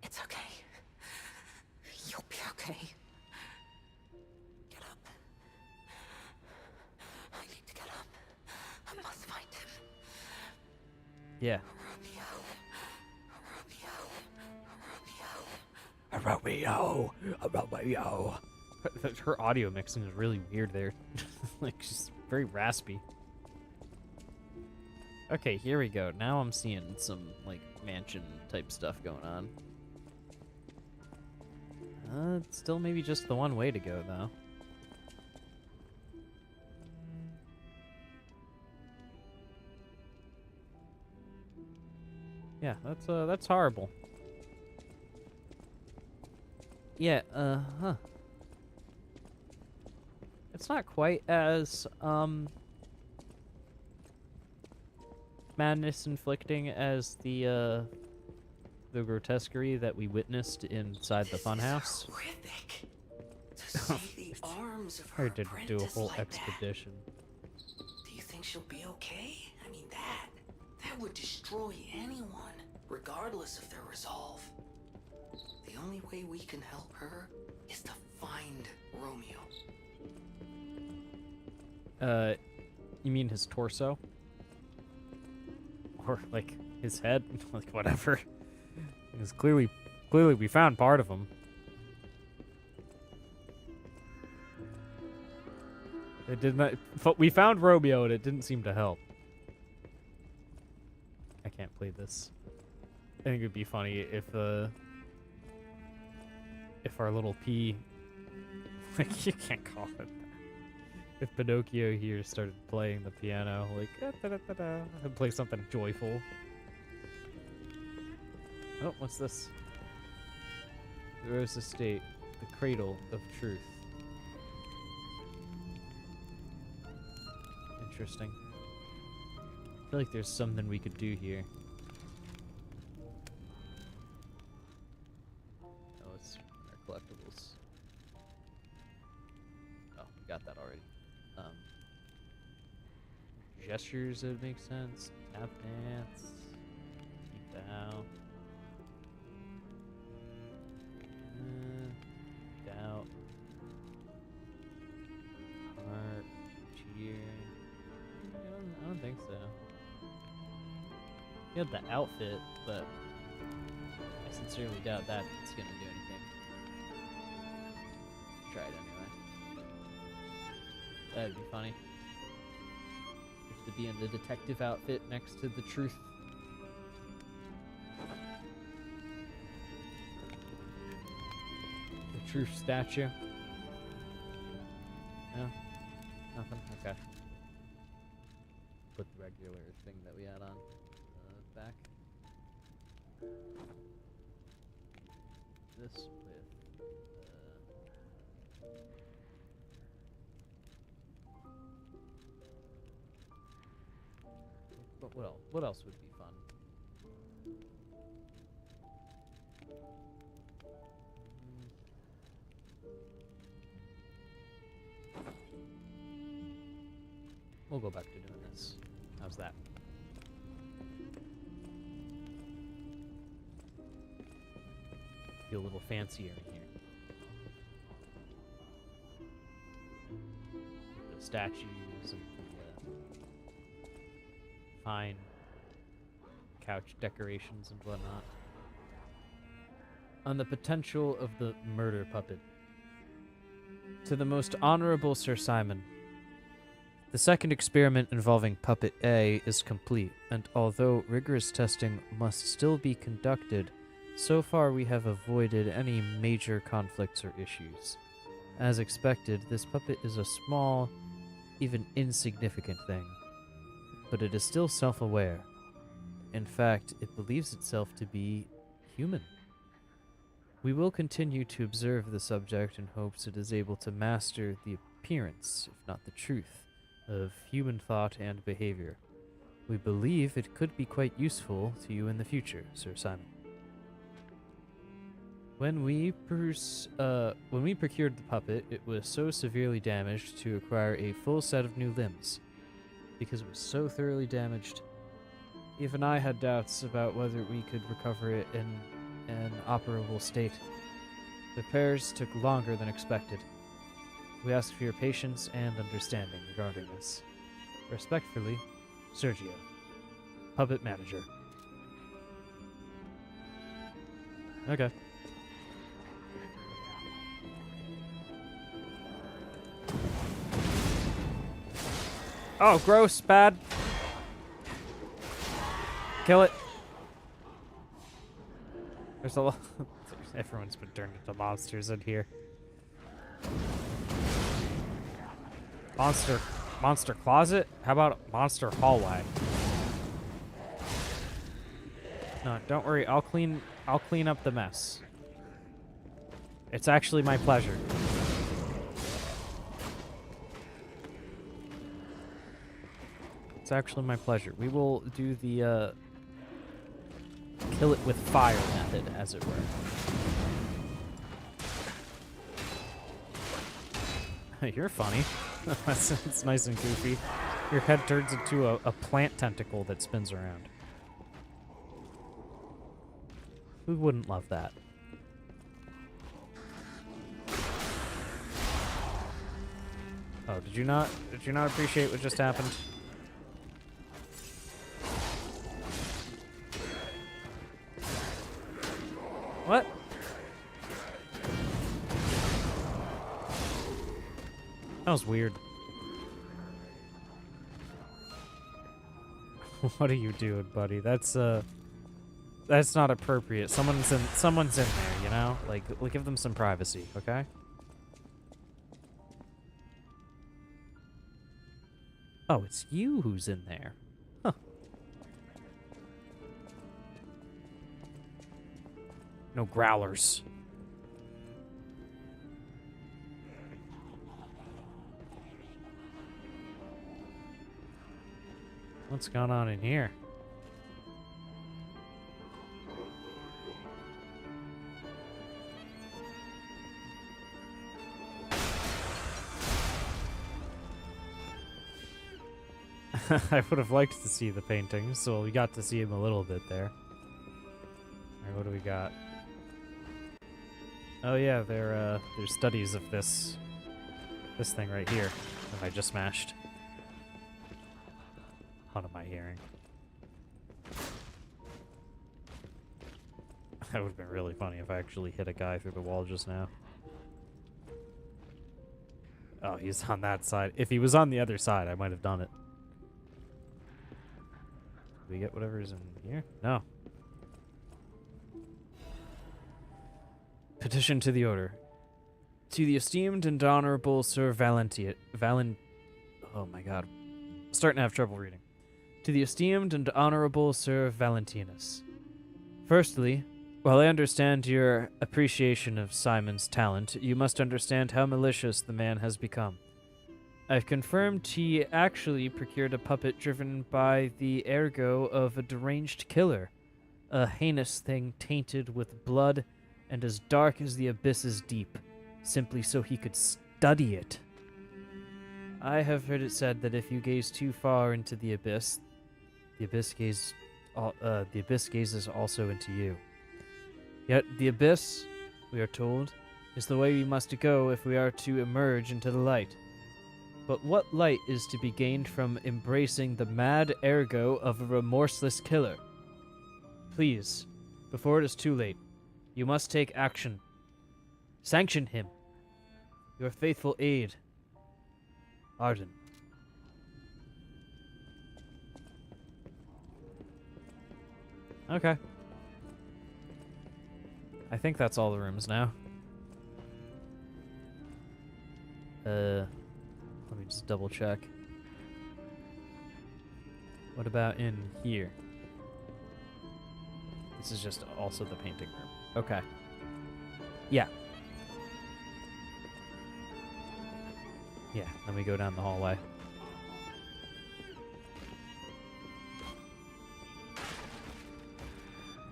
It's okay. You'll be okay. Get up. I need to get up. I must find him. Yeah. Romeo. Her audio mixing is really weird there. Like, she's very raspy. Okay, here we go. Now I'm seeing some, like, mansion type stuff going on. It's still maybe just the one way to go, though. Yeah, that's horrible. Yeah, it's not quite as, madness inflicting as the grotesquerie that we witnessed inside the funhouse. Horrific. To see the arms of her Hard to do a apprentice whole like expedition. That. Do you think she'll be okay? I mean, that would destroy anyone, regardless of their resolve. The only way we can help her is to find Romeo. You mean his torso? Or, like, his head? Like, whatever. Because clearly we found part of him. It did not... We found Romeo and it didn't seem to help. I can't play this. I think it would be funny if our little P... Like, you can't call it that. If Pinocchio here started playing the piano, like, da-da-da-da, and play something joyful. Oh, what's this? The Rose Estate, the cradle of truth. Interesting. I feel like there's something we could do here. Oh, it's our collectibles. Oh, we got that already. Gestures that would make sense. Tap dance. Bow. Doubt. Heart. Cheer. I don't think so. You had the outfit, but I sincerely doubt that it's gonna do anything. Try it anyway. That'd be funny. To be in the detective outfit next to the truth. The truth statue. No? Nothing? Okay. Put the regular thing that we had on back. This with what else would be fun? We'll go back to doing this. How's that? Feel a little fancier in here. The statues and the fine couch decorations and whatnot. On the potential of the murder puppet. To the most honorable Sir Simon, the second experiment involving Puppet A is complete, and although rigorous testing must still be conducted, so far we have avoided any major conflicts or issues. As expected, this puppet is a small, even insignificant thing, but it is still self-aware. In fact, it believes itself to be human. We will continue to observe the subject in hopes it is able to master the appearance, if not the truth, of human thought and behavior. We believe it could be quite useful to you in the future, Sir Simon. When we procured the puppet, it was so severely damaged to acquire a full set of new limbs. Because it was so thoroughly damaged, even I had doubts about whether we could recover it in an operable state. Repairs took longer than expected. We ask for your patience and understanding regarding this. Respectfully, Sergio, Puppet Manager. Okay. Oh, gross, bad. Kill it. There's a lot. Everyone's been turned into monsters in here. Monster closet? How about monster hallway? No, don't worry. I'll clean up the mess. It's actually my pleasure. It's actually my pleasure. We will do the kill it with fire method, as it were. You're funny. That's nice and goofy. Your head turns into a plant tentacle that spins around. Who wouldn't love that? Oh, did you not appreciate what just happened? What? That was weird. What are you doing, buddy? That's not appropriate. Someone's in there, you know? Like, we'll give them some privacy, okay? Oh, it's you who's in there. Huh. No growlers. What's going on in here? I would have liked to see the paintings, so we got to see him a little bit there. Alright, what do we got? Oh yeah, they're studies of this thing right here that I just smashed. What am I hearing? That would have been really funny if I actually hit a guy through the wall just now. Oh, he's on that side. If he was on the other side, I might have done it. Did we get whatever's in here? No. Petition to the Order. To the esteemed and honorable Sir Oh my god. Starting to have trouble reading. To the esteemed and honorable Sir Valentinus. Firstly, while I understand your appreciation of Simon's talent, you must understand how malicious the man has become. I've confirmed he actually procured a puppet driven by the ergo of a deranged killer. A heinous thing tainted with blood and as dark as the abyss is deep, simply so he could study it. I have heard it said that if you gaze too far into the abyss gazes also into you. Yet the abyss, we are told, is the way we must go if we are to emerge into the light. But what light is to be gained from embracing the mad ergo of a remorseless killer? Please, before it is too late, you must take action. Sanction him. Your faithful aide, Arden. Okay. I think that's all the rooms now. Let me just double check. What about in here? This is just also the painting room. Okay. Yeah. Yeah, then we go down the hallway.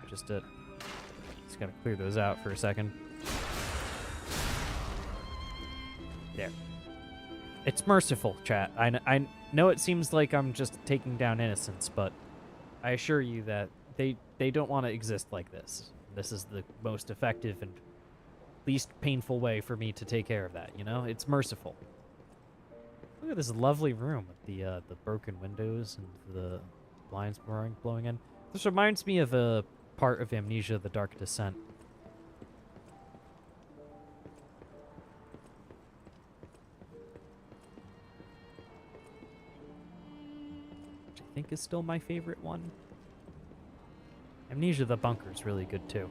Just gotta clear those out for a second. There. It's merciful, chat. I know it seems like I'm just taking down innocents, but I assure you that they don't want to exist like this. This is the most effective and least painful way for me to take care of that, you know? It's merciful. Look at this lovely room with the broken windows and the blinds blowing in. This reminds me of a part of Amnesia: The Dark Descent. Which I think is still my favorite one. Amnesia: The Bunker is really good too.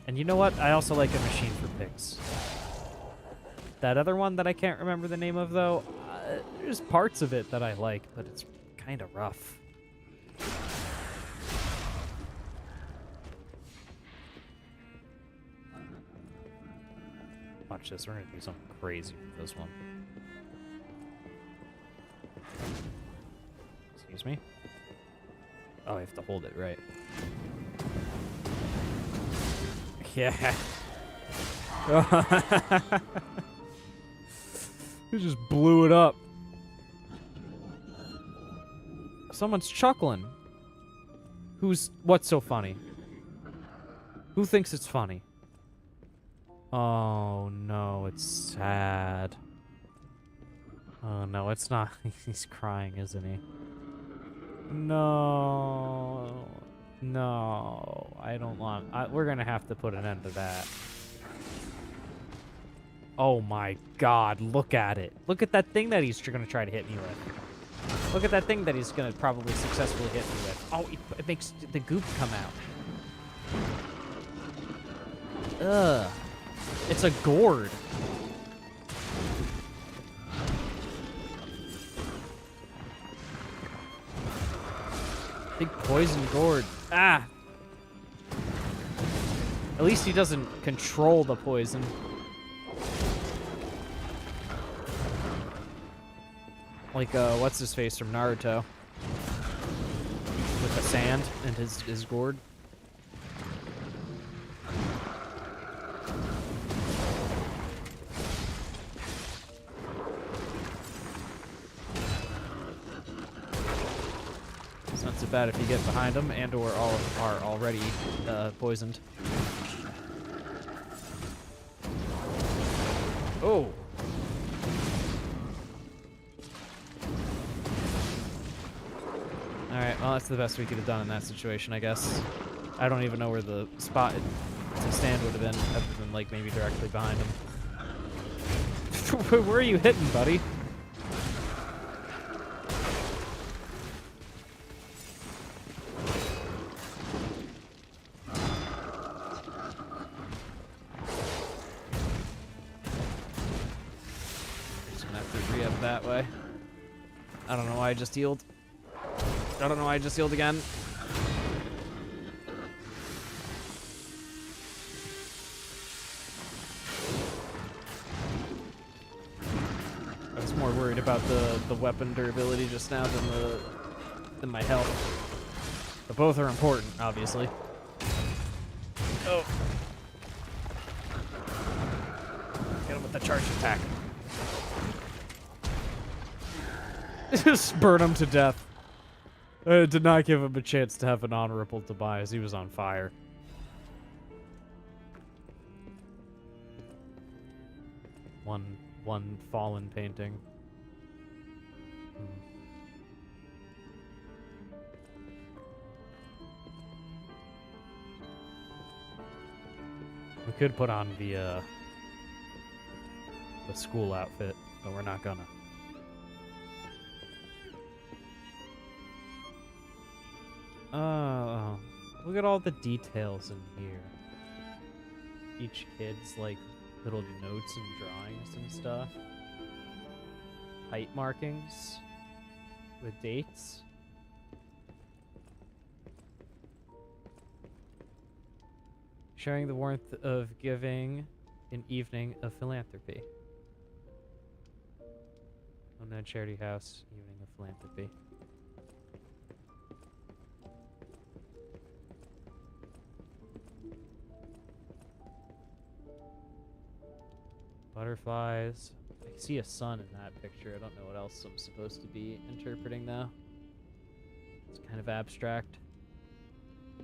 And you know what? I also like A Machine for Pigs. That other one that I can't remember the name of, though, there's parts of it that I like, but it's kind of rough. Watch this. We're going to do something crazy with this one. Excuse me? Oh, I have to hold it, right. Yeah. He just blew it up. Someone's chuckling. What's so funny? Who thinks it's funny? Oh no, it's sad. Oh no, it's not. He's crying, isn't he? No. No, I don't want... we're gonna have to put an end to that. Oh my god, look at it. Look at that thing that he's gonna try to hit me with. Look at that thing that he's gonna probably successfully hit me with. Oh, it makes the goop come out. Ugh. It's a gourd. Big poison gourd. Ah! At least he doesn't control the poison. Like, what's-his-face from Naruto. With the sand and his gourd. It's not so bad if you get behind them and or all are already poisoned. Oh! Alright, well, that's the best we could have done in that situation, I guess. I don't even know where the spot to stand would have been, other than, like, maybe directly behind him. Where are you hitting, buddy? that way. I don't know why I just healed. I don't know why I just healed again. I was more worried about the weapon durability just now than my health. But both are important, obviously. Oh. Get him with the charge attack. Just burn him to death. I did not give him a chance to have an honorable demise. He was on fire. One fallen painting. We could put on the school outfit, but we're not gonna. Oh, look at all the details in here. Each kid's like little notes and drawings and stuff. Height markings with dates. Sharing the warmth of giving an evening of philanthropy. Unknown Charity House, evening of philanthropy. Butterflies. I see a sun in that picture. I don't know what else I'm supposed to be interpreting though. It's kind of abstract.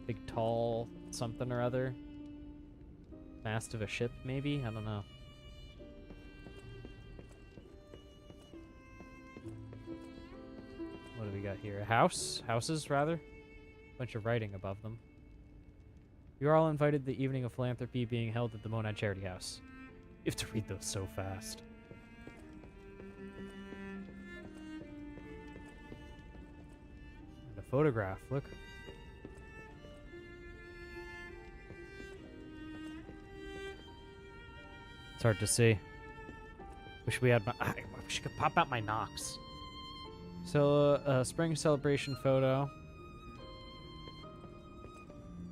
Big, tall, something or other. Mast of a ship, maybe? I don't know. What do we got here? A house? Houses, rather? Bunch of writing above them. You're all invited to the evening of philanthropy being held at the Monad Charity House. You have to read those so fast. And a photograph, look. It's hard to see. Wish we had my... I wish I could pop out my Nox. So, a spring celebration photo.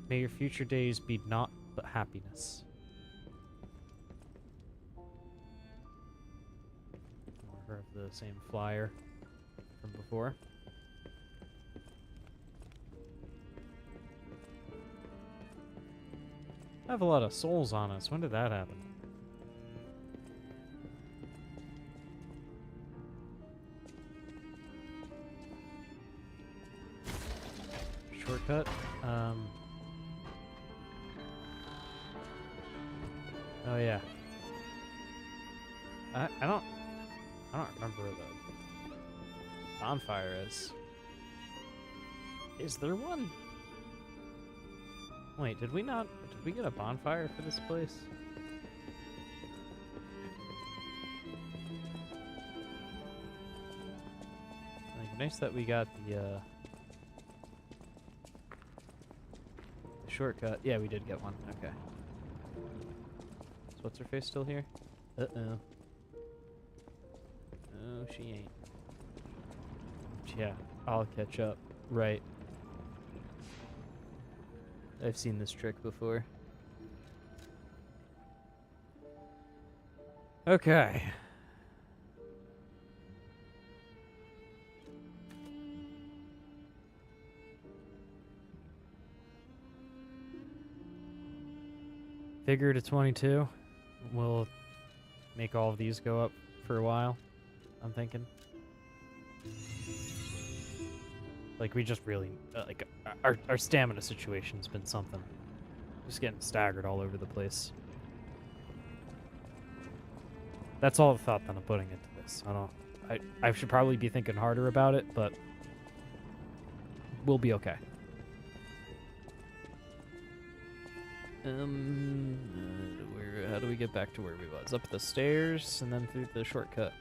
May your future days be naught but happiness. More of the same flyer from before. I have a lot of souls on us. When did that happen? Shortcut. Oh yeah. I don't remember where the bonfire is. Is there one? Wait, did we get a bonfire for this place? Like, nice that we got the shortcut. Yeah, we did get one. Okay. So what's her face still here? Uh-oh. No, she ain't. Yeah, I'll catch up. Right. I've seen this trick before. Okay. Figure to 22. We'll make all of these go up for a while, I'm thinking. Like, we just really, like, our stamina situation's been something. Just getting staggered all over the place. That's all the thought that I'm putting into this. I should probably be thinking harder about it, but we'll be okay. How do we get back to where we was? Up the stairs and then through the shortcut.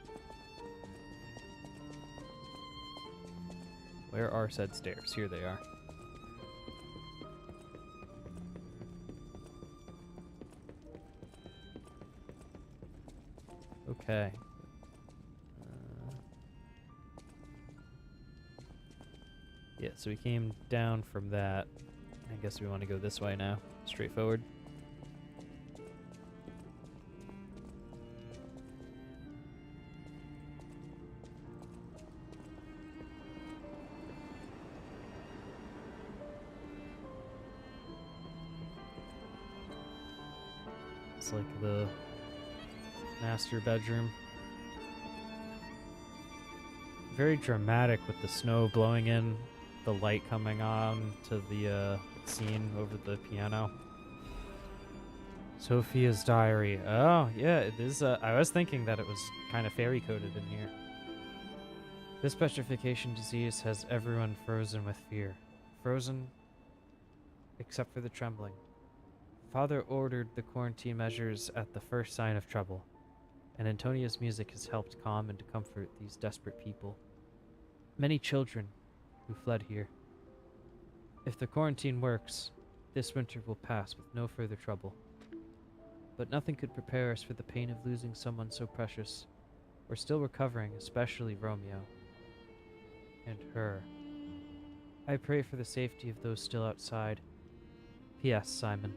Where are said stairs? Here they are. Okay. Yeah, so we came down from that. I guess we want to go this way now. Straightforward. It's like the master bedroom. Very dramatic with the snow blowing in, the light coming on to the scene over the piano. Sophia's diary. Oh, yeah, it is. I was thinking that it was kind of fairy coded in here. This petrification disease has everyone frozen with fear. Frozen except for the trembling. Father ordered the quarantine measures at the first sign of trouble, and Antonia's music has helped calm and comfort these desperate people. Many children who fled here. If the quarantine works, this winter will pass with no further trouble. But nothing could prepare us for the pain of losing someone so precious. We're still recovering, especially Romeo. And her. I pray for the safety of those still outside. P.S. Simon.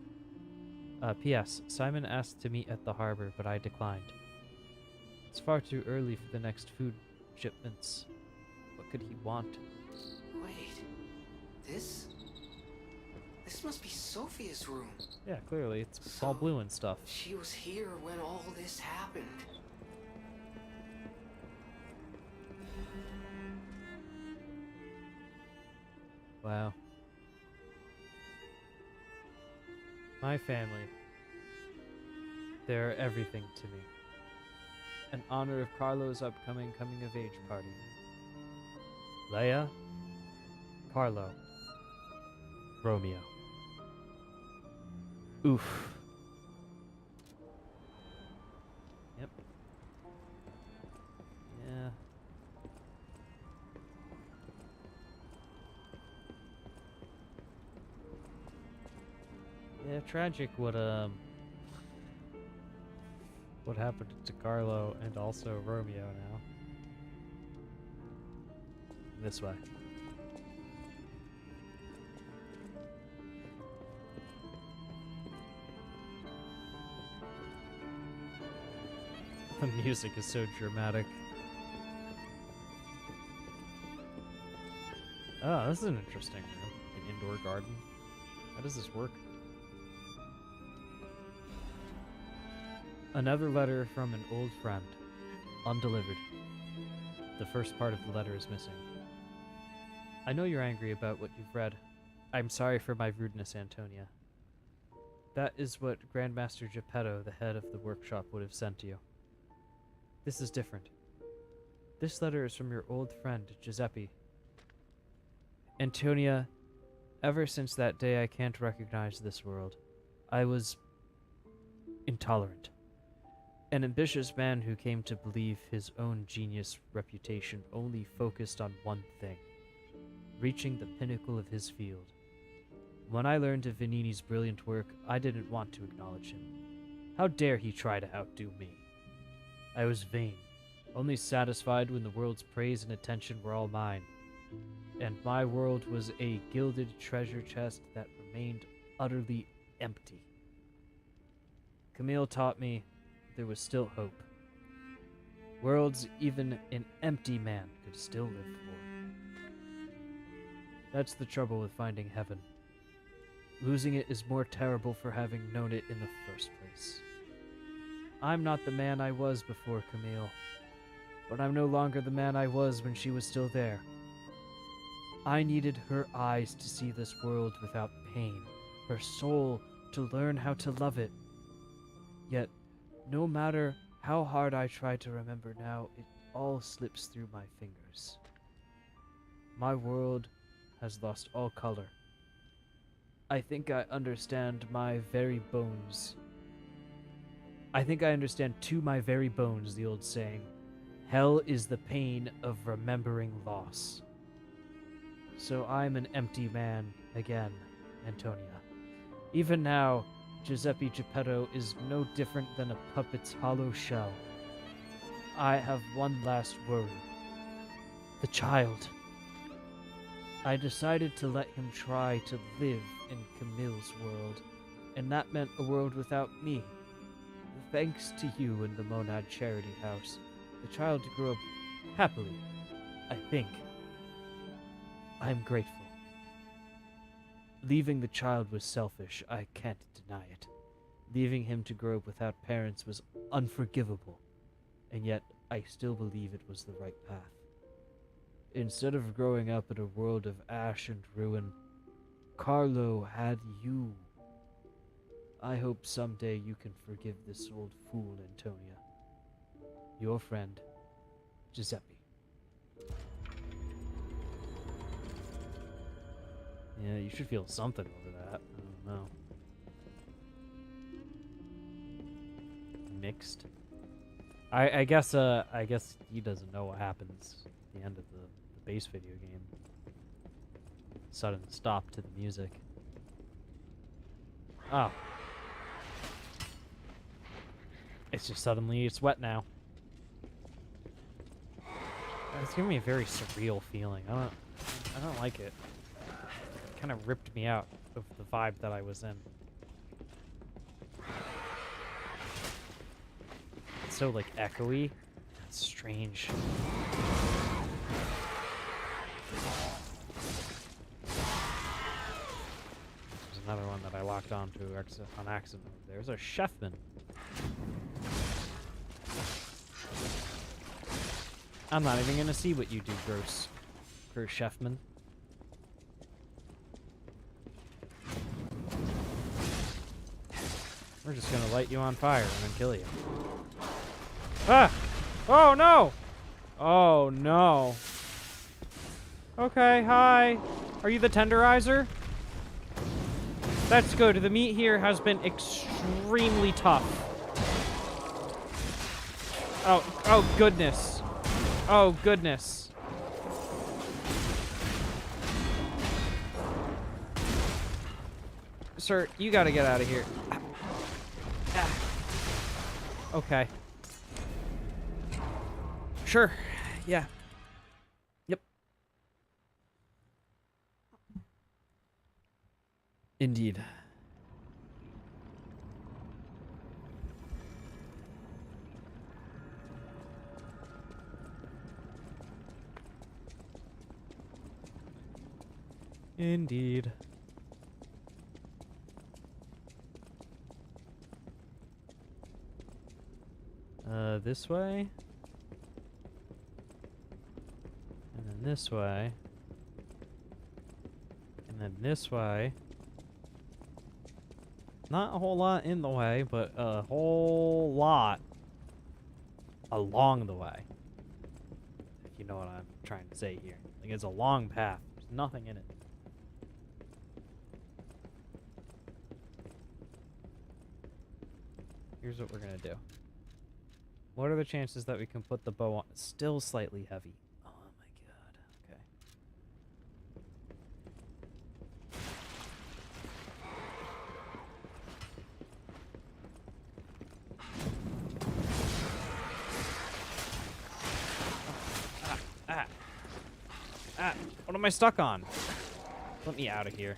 P.S. Simon asked to meet at the harbor, but I declined. It's far too early for the next food shipments. What could he want? Wait, this must be Sophia's room. Yeah, clearly. It's all blue and stuff. She was here when all this happened. Wow. My family. They're everything to me. In honor of Carlo's upcoming coming-of-age party. Leia, Carlo, Romeo. Oof. Yep. Yeah. Yeah, tragic what happened to Carlo and also Romeo now. This way. The music is so dramatic. Oh, this is an interesting room. An indoor garden. How does this work? Another letter from an old friend. Undelivered. The first part of the letter is missing. I know you're angry about what you've read. I'm sorry for my rudeness, Antonia. That is what Grandmaster Geppetto, the head of the workshop, would have sent you. This is different. This letter is from your old friend, Giuseppe. Antonia, ever since that day I can't recognize this world. I was intolerant. An ambitious man who came to believe his own genius reputation only focused on one thing, reaching the pinnacle of his field. When I learned of Vanini's brilliant work, I didn't want to acknowledge him. How dare he try to outdo me? I was vain, only satisfied when the world's praise and attention were all mine. And my world was a gilded treasure chest that remained utterly empty. Camille taught me there was still hope. Worlds even an empty man could still live for. That's the trouble with finding heaven. Losing it is more terrible for having known it in the first place. I'm not the man I was before Camille, but I'm no longer the man I was when she was still there. I needed her eyes to see this world without pain, her soul to learn how to love it. Yet, no matter how hard I try to remember now, it all slips through my fingers. My world has lost all color. I think I understand my very bones. I think I understand to my very bones the old saying, hell is the pain of remembering loss. So I'm an empty man again, Antonia. Even now, Giuseppe Geppetto is no different than a puppet's hollow shell. I have one last worry. The child. I decided to let him try to live in Camille's world, and that meant a world without me. Thanks to you and the Monad Charity House, the child grew up happily, I think. I'm grateful. Leaving the child was selfish, I can't deny it. Leaving him to grow up without parents was unforgivable, and yet I still believe it was the right path. Instead of growing up in a world of ash and ruin, Carlo had you. I hope someday you can forgive this old fool, Antonia. Your friend, Giuseppe. Yeah, you should feel something over that. I don't know. Mixed. I guess he doesn't know what happens at the end of the base video game. Sudden stop to the music. Oh. It's just suddenly it's wet now. It's giving me a very surreal feeling. I don't like it. It kind of ripped me out of the vibe that I was in. It's so like echoey. It's strange. There's another one that I locked onto on accident. There's a chefman. I'm not even gonna see what you do, gross chefman. We're just gonna light you on fire and then kill you. Ah! Oh no! Oh no. Okay, hi. Are you the tenderizer? That's good. The meat here has been extremely tough. Oh goodness. Oh, goodness. Sir, you gotta get out of here. Okay. Sure. Yeah. Yep. Indeed. Indeed. This way. And then this way. And then this way. Not a whole lot in the way, but a whole lot along the way. If you know what I'm trying to say here. Like, it's a long path. There's nothing in it. Here's what we're gonna do. What are the chances that we can put the bow on? It's still slightly heavy. Oh my god. Okay. Ah! What am I stuck on? Let me out of here.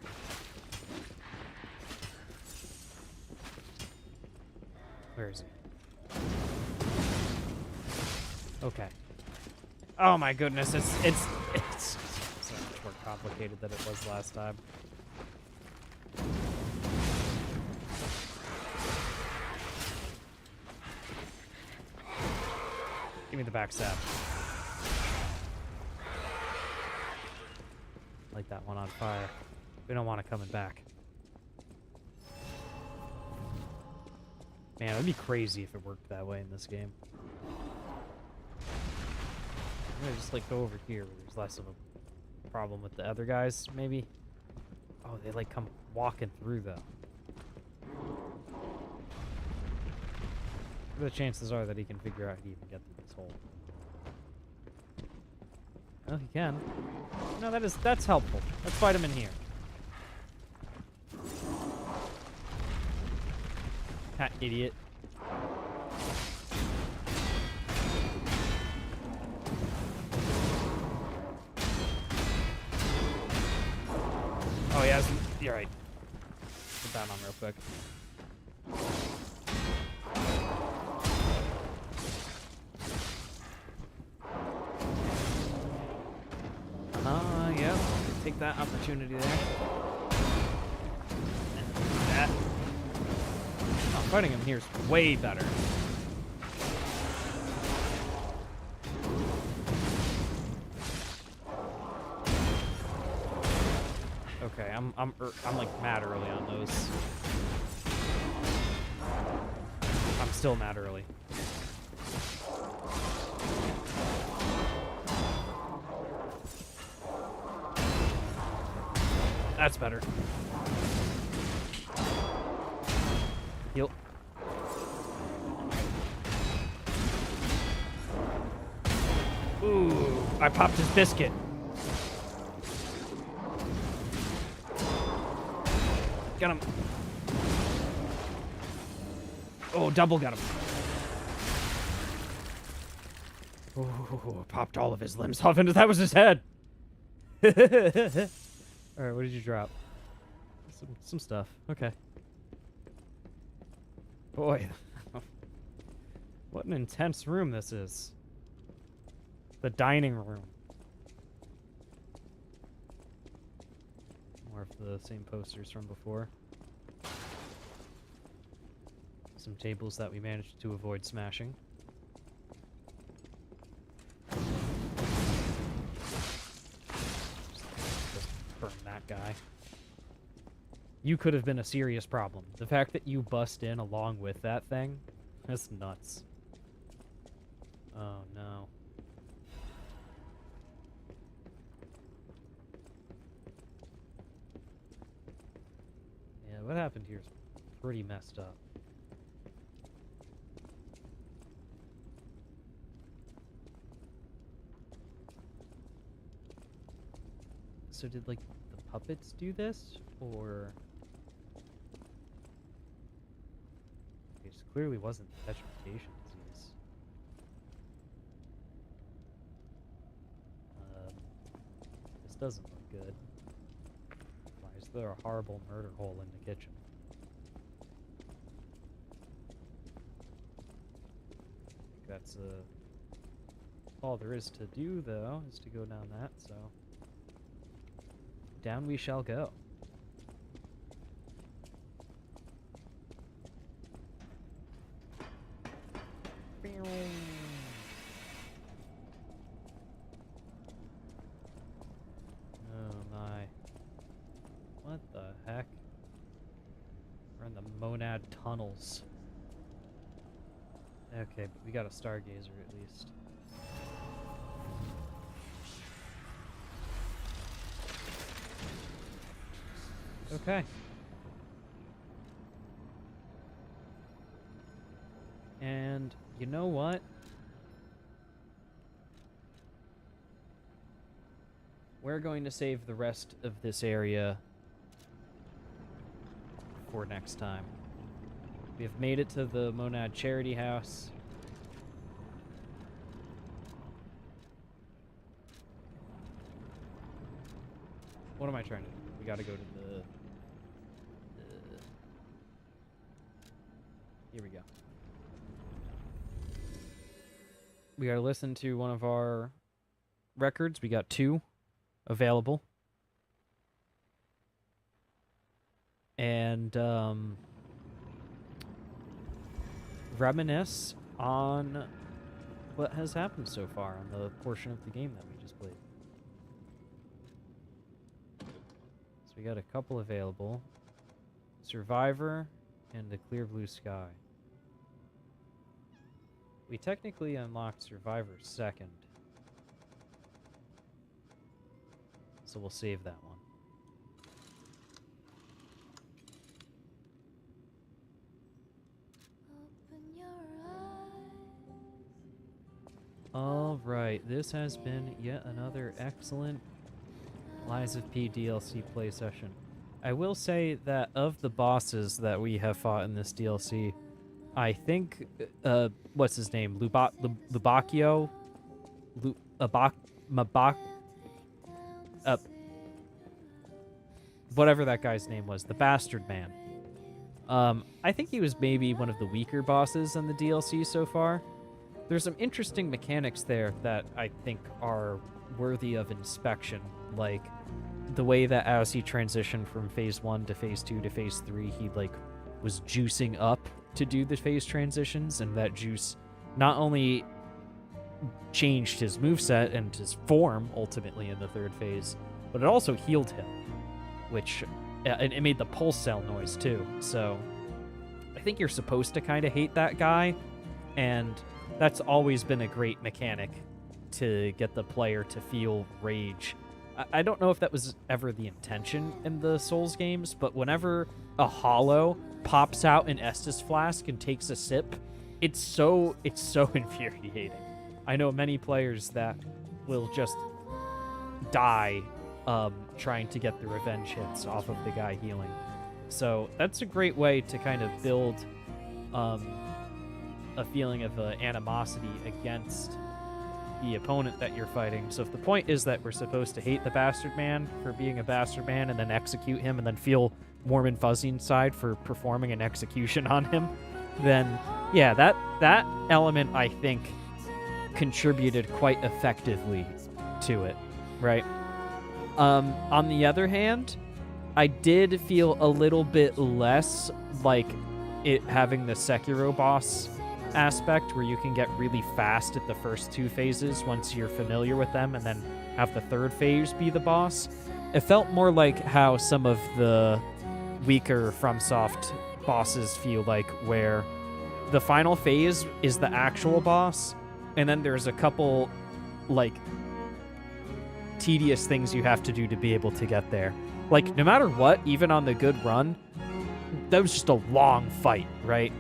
Where is he? Okay. Oh my goodness, it's so much more complicated than it was last time. Give me the backstab. Light that one on fire. We don't want it coming back. Man, it would be crazy if it worked that way in this game. I'm gonna just like go over here where there's less of a problem with the other guys, maybe. Oh, they like come walking through though. What are the chances are that he can figure out how to even get through this hole? Well, he can. No, that's helpful. Let's fight him in here. Ha, idiot. You're right. Put that on real quick. Yeah. Take that opportunity there. And that. Oh, fighting him here is way better. Okay, I'm like mad early on those. I'm still mad early. That's better. Heal. Ooh, I popped his biscuit. Get him. Oh, double got him. Oh, popped all of his limbs off into that was his head. All right, what did you drop? Some stuff. Okay. Boy, what an intense room this is. The dining room. More of the same posters from before. Some tables that we managed to avoid smashing. Just burn that guy. You could have been a serious problem. The fact that you bust in along with that thing, that's nuts. Oh no. Yeah, what happened here is pretty messed up. So did, like, the puppets do this? Or... This clearly wasn't the petrification disease. This doesn't look good. Why is there a horrible murder hole in the kitchen? I think that's all there is to do, though, is to go down that, so... Down we shall go. Oh my. What the heck? We're in the Monad tunnels. Okay, but we got a Stargazer at least. Okay. And you know what? We're going to save the rest of this area for next time. We have made it to the Monad Charity House. What am I trying to do? We gotta go to the... Here we go. We gotta listen to one of our records. We got 2 available. And, reminisce on what has happened so far on the portion of the game that we just played. So we got a couple available. Survivor and the Clear Blue Sky. We technically unlocked Survivor second. So we'll save that one. Alright, this has been yet another excellent Lies of P DLC play session. I will say that of the bosses that we have fought in this DLC, I think, what's his name? Lubakio? whatever that guy's name was, the Bastard Man. I think he was maybe one of the weaker bosses in the DLC so far. There's some interesting mechanics there that I think are worthy of inspection, like the way that as he transitioned from Phase 1 to Phase 2 to Phase 3, he, like, was juicing up to do the phase transitions, and that juice not only changed his moveset and his form, ultimately, in the third phase, but it also healed him, which... and it made the pulse cell noise, too, so... I think you're supposed to kind of hate that guy, and that's always been a great mechanic to get the player to feel rage. I don't know if that was ever the intention in the Souls games, but whenever a hollow pops out an Estus flask and takes a sip, it's so infuriating. I know many players that will just die trying to get the revenge hits off of the guy healing. So that's a great way to kind of build a feeling of animosity against the opponent that you're fighting. So if the point is that we're supposed to hate the Bastard Man for being a Bastard Man and then execute him and then feel warm and fuzzy inside for performing an execution on him, then yeah, that element, I think, contributed quite effectively to it, right? On the other hand, I did feel a little bit less like it having the Sekiro boss aspect where you can get really fast at the first two phases once you're familiar with them and then have the third phase be the boss. It felt more like how some of the weaker FromSoft bosses feel like, where the final phase is the actual boss, and then there's a couple, like, tedious things you have to do to be able to get there. Like, no matter what, even on the good run, that was just a long fight, right?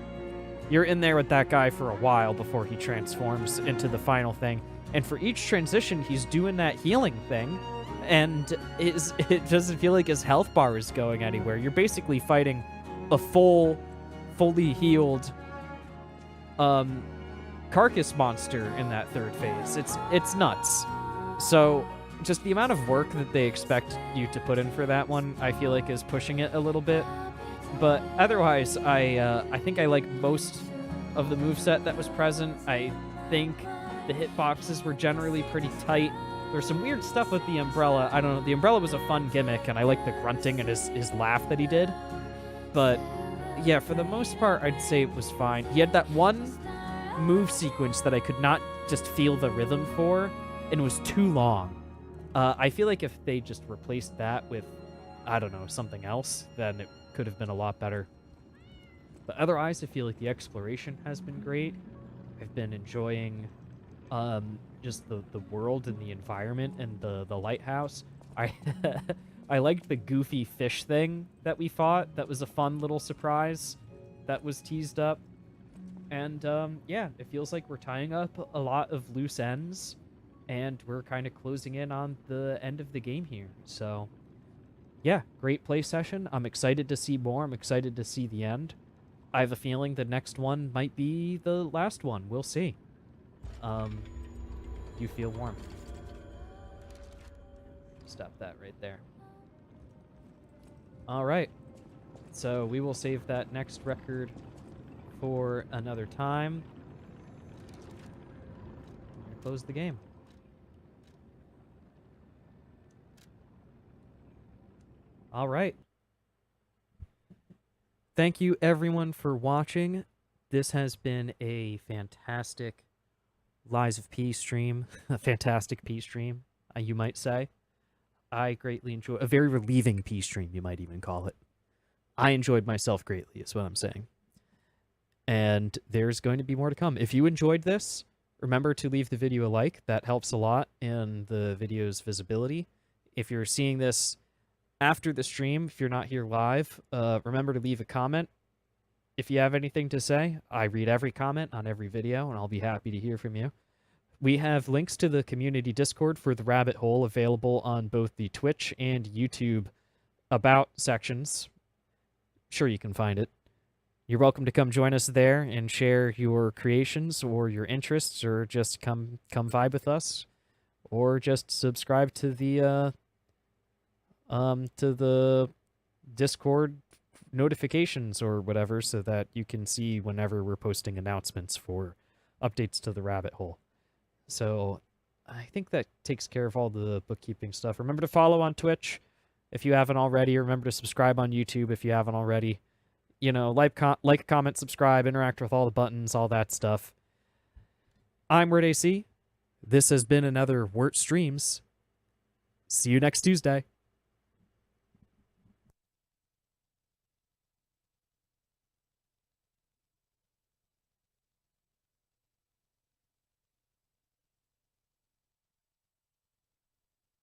You're in there with that guy for a while before he transforms into the final thing. And for each transition, he's doing that healing thing, and it doesn't feel like his health bar is going anywhere. You're basically fighting a fully healed carcass monster in that third phase. It's nuts. So just the amount of work that they expect you to put in for that one, I feel like is pushing it a little bit. But otherwise, I think I like most of the moveset that was present. I think the hitboxes were generally pretty tight. There's some weird stuff with the umbrella. I don't know. The umbrella was a fun gimmick, and I like the grunting and his laugh that he did. But yeah, for the most part, I'd say it was fine. He had that one move sequence that I could not just feel the rhythm for, and it was too long. I feel like if they just replaced that with, I don't know, something else, then it could have been a lot better. But otherwise, I feel like the exploration has been great. I've been enjoying just the world and the environment and the lighthouse. I liked the goofy fish thing that we fought. That was a fun little surprise that was teased up. And yeah, it feels like we're tying up a lot of loose ends, and we're kind of closing in on the end of the game here. So yeah, great play session. I'm excited to see more. I'm excited to see the end. I have a feeling the next one might be the last one. We'll see. You feel warm. Stop that right there. All right. So we will save that next record for another time. And close the game. All right. Thank you, everyone, for watching. This has been a fantastic Lies of P stream. A fantastic P stream, you might say. I greatly enjoy... A very relieving P stream, you might even call it. I enjoyed myself greatly, is what I'm saying. And there's going to be more to come. If you enjoyed this, remember to leave the video a like. That helps a lot in the video's visibility. If you're seeing this after the stream, if you're not here live, remember to leave a comment. If you have anything to say, I read every comment on every video, and I'll be happy to hear from you. We have links to the community Discord for the Rabbit Hole available on both the Twitch and YouTube About sections. Sure, you can find it. You're welcome to come join us there and share your creations or your interests, or just come vibe with us, or just subscribe to the Discord notifications or whatever so that you can see whenever we're posting announcements for updates to the rabbit hole. So I think that takes care of all the bookkeeping stuff. Remember to follow on Twitch if you haven't already. Remember to subscribe on YouTube if you haven't already. You know, like, comment, subscribe, interact with all the buttons, all that stuff. I'm Wert AC. This has been another Wert Streams. See you next Tuesday.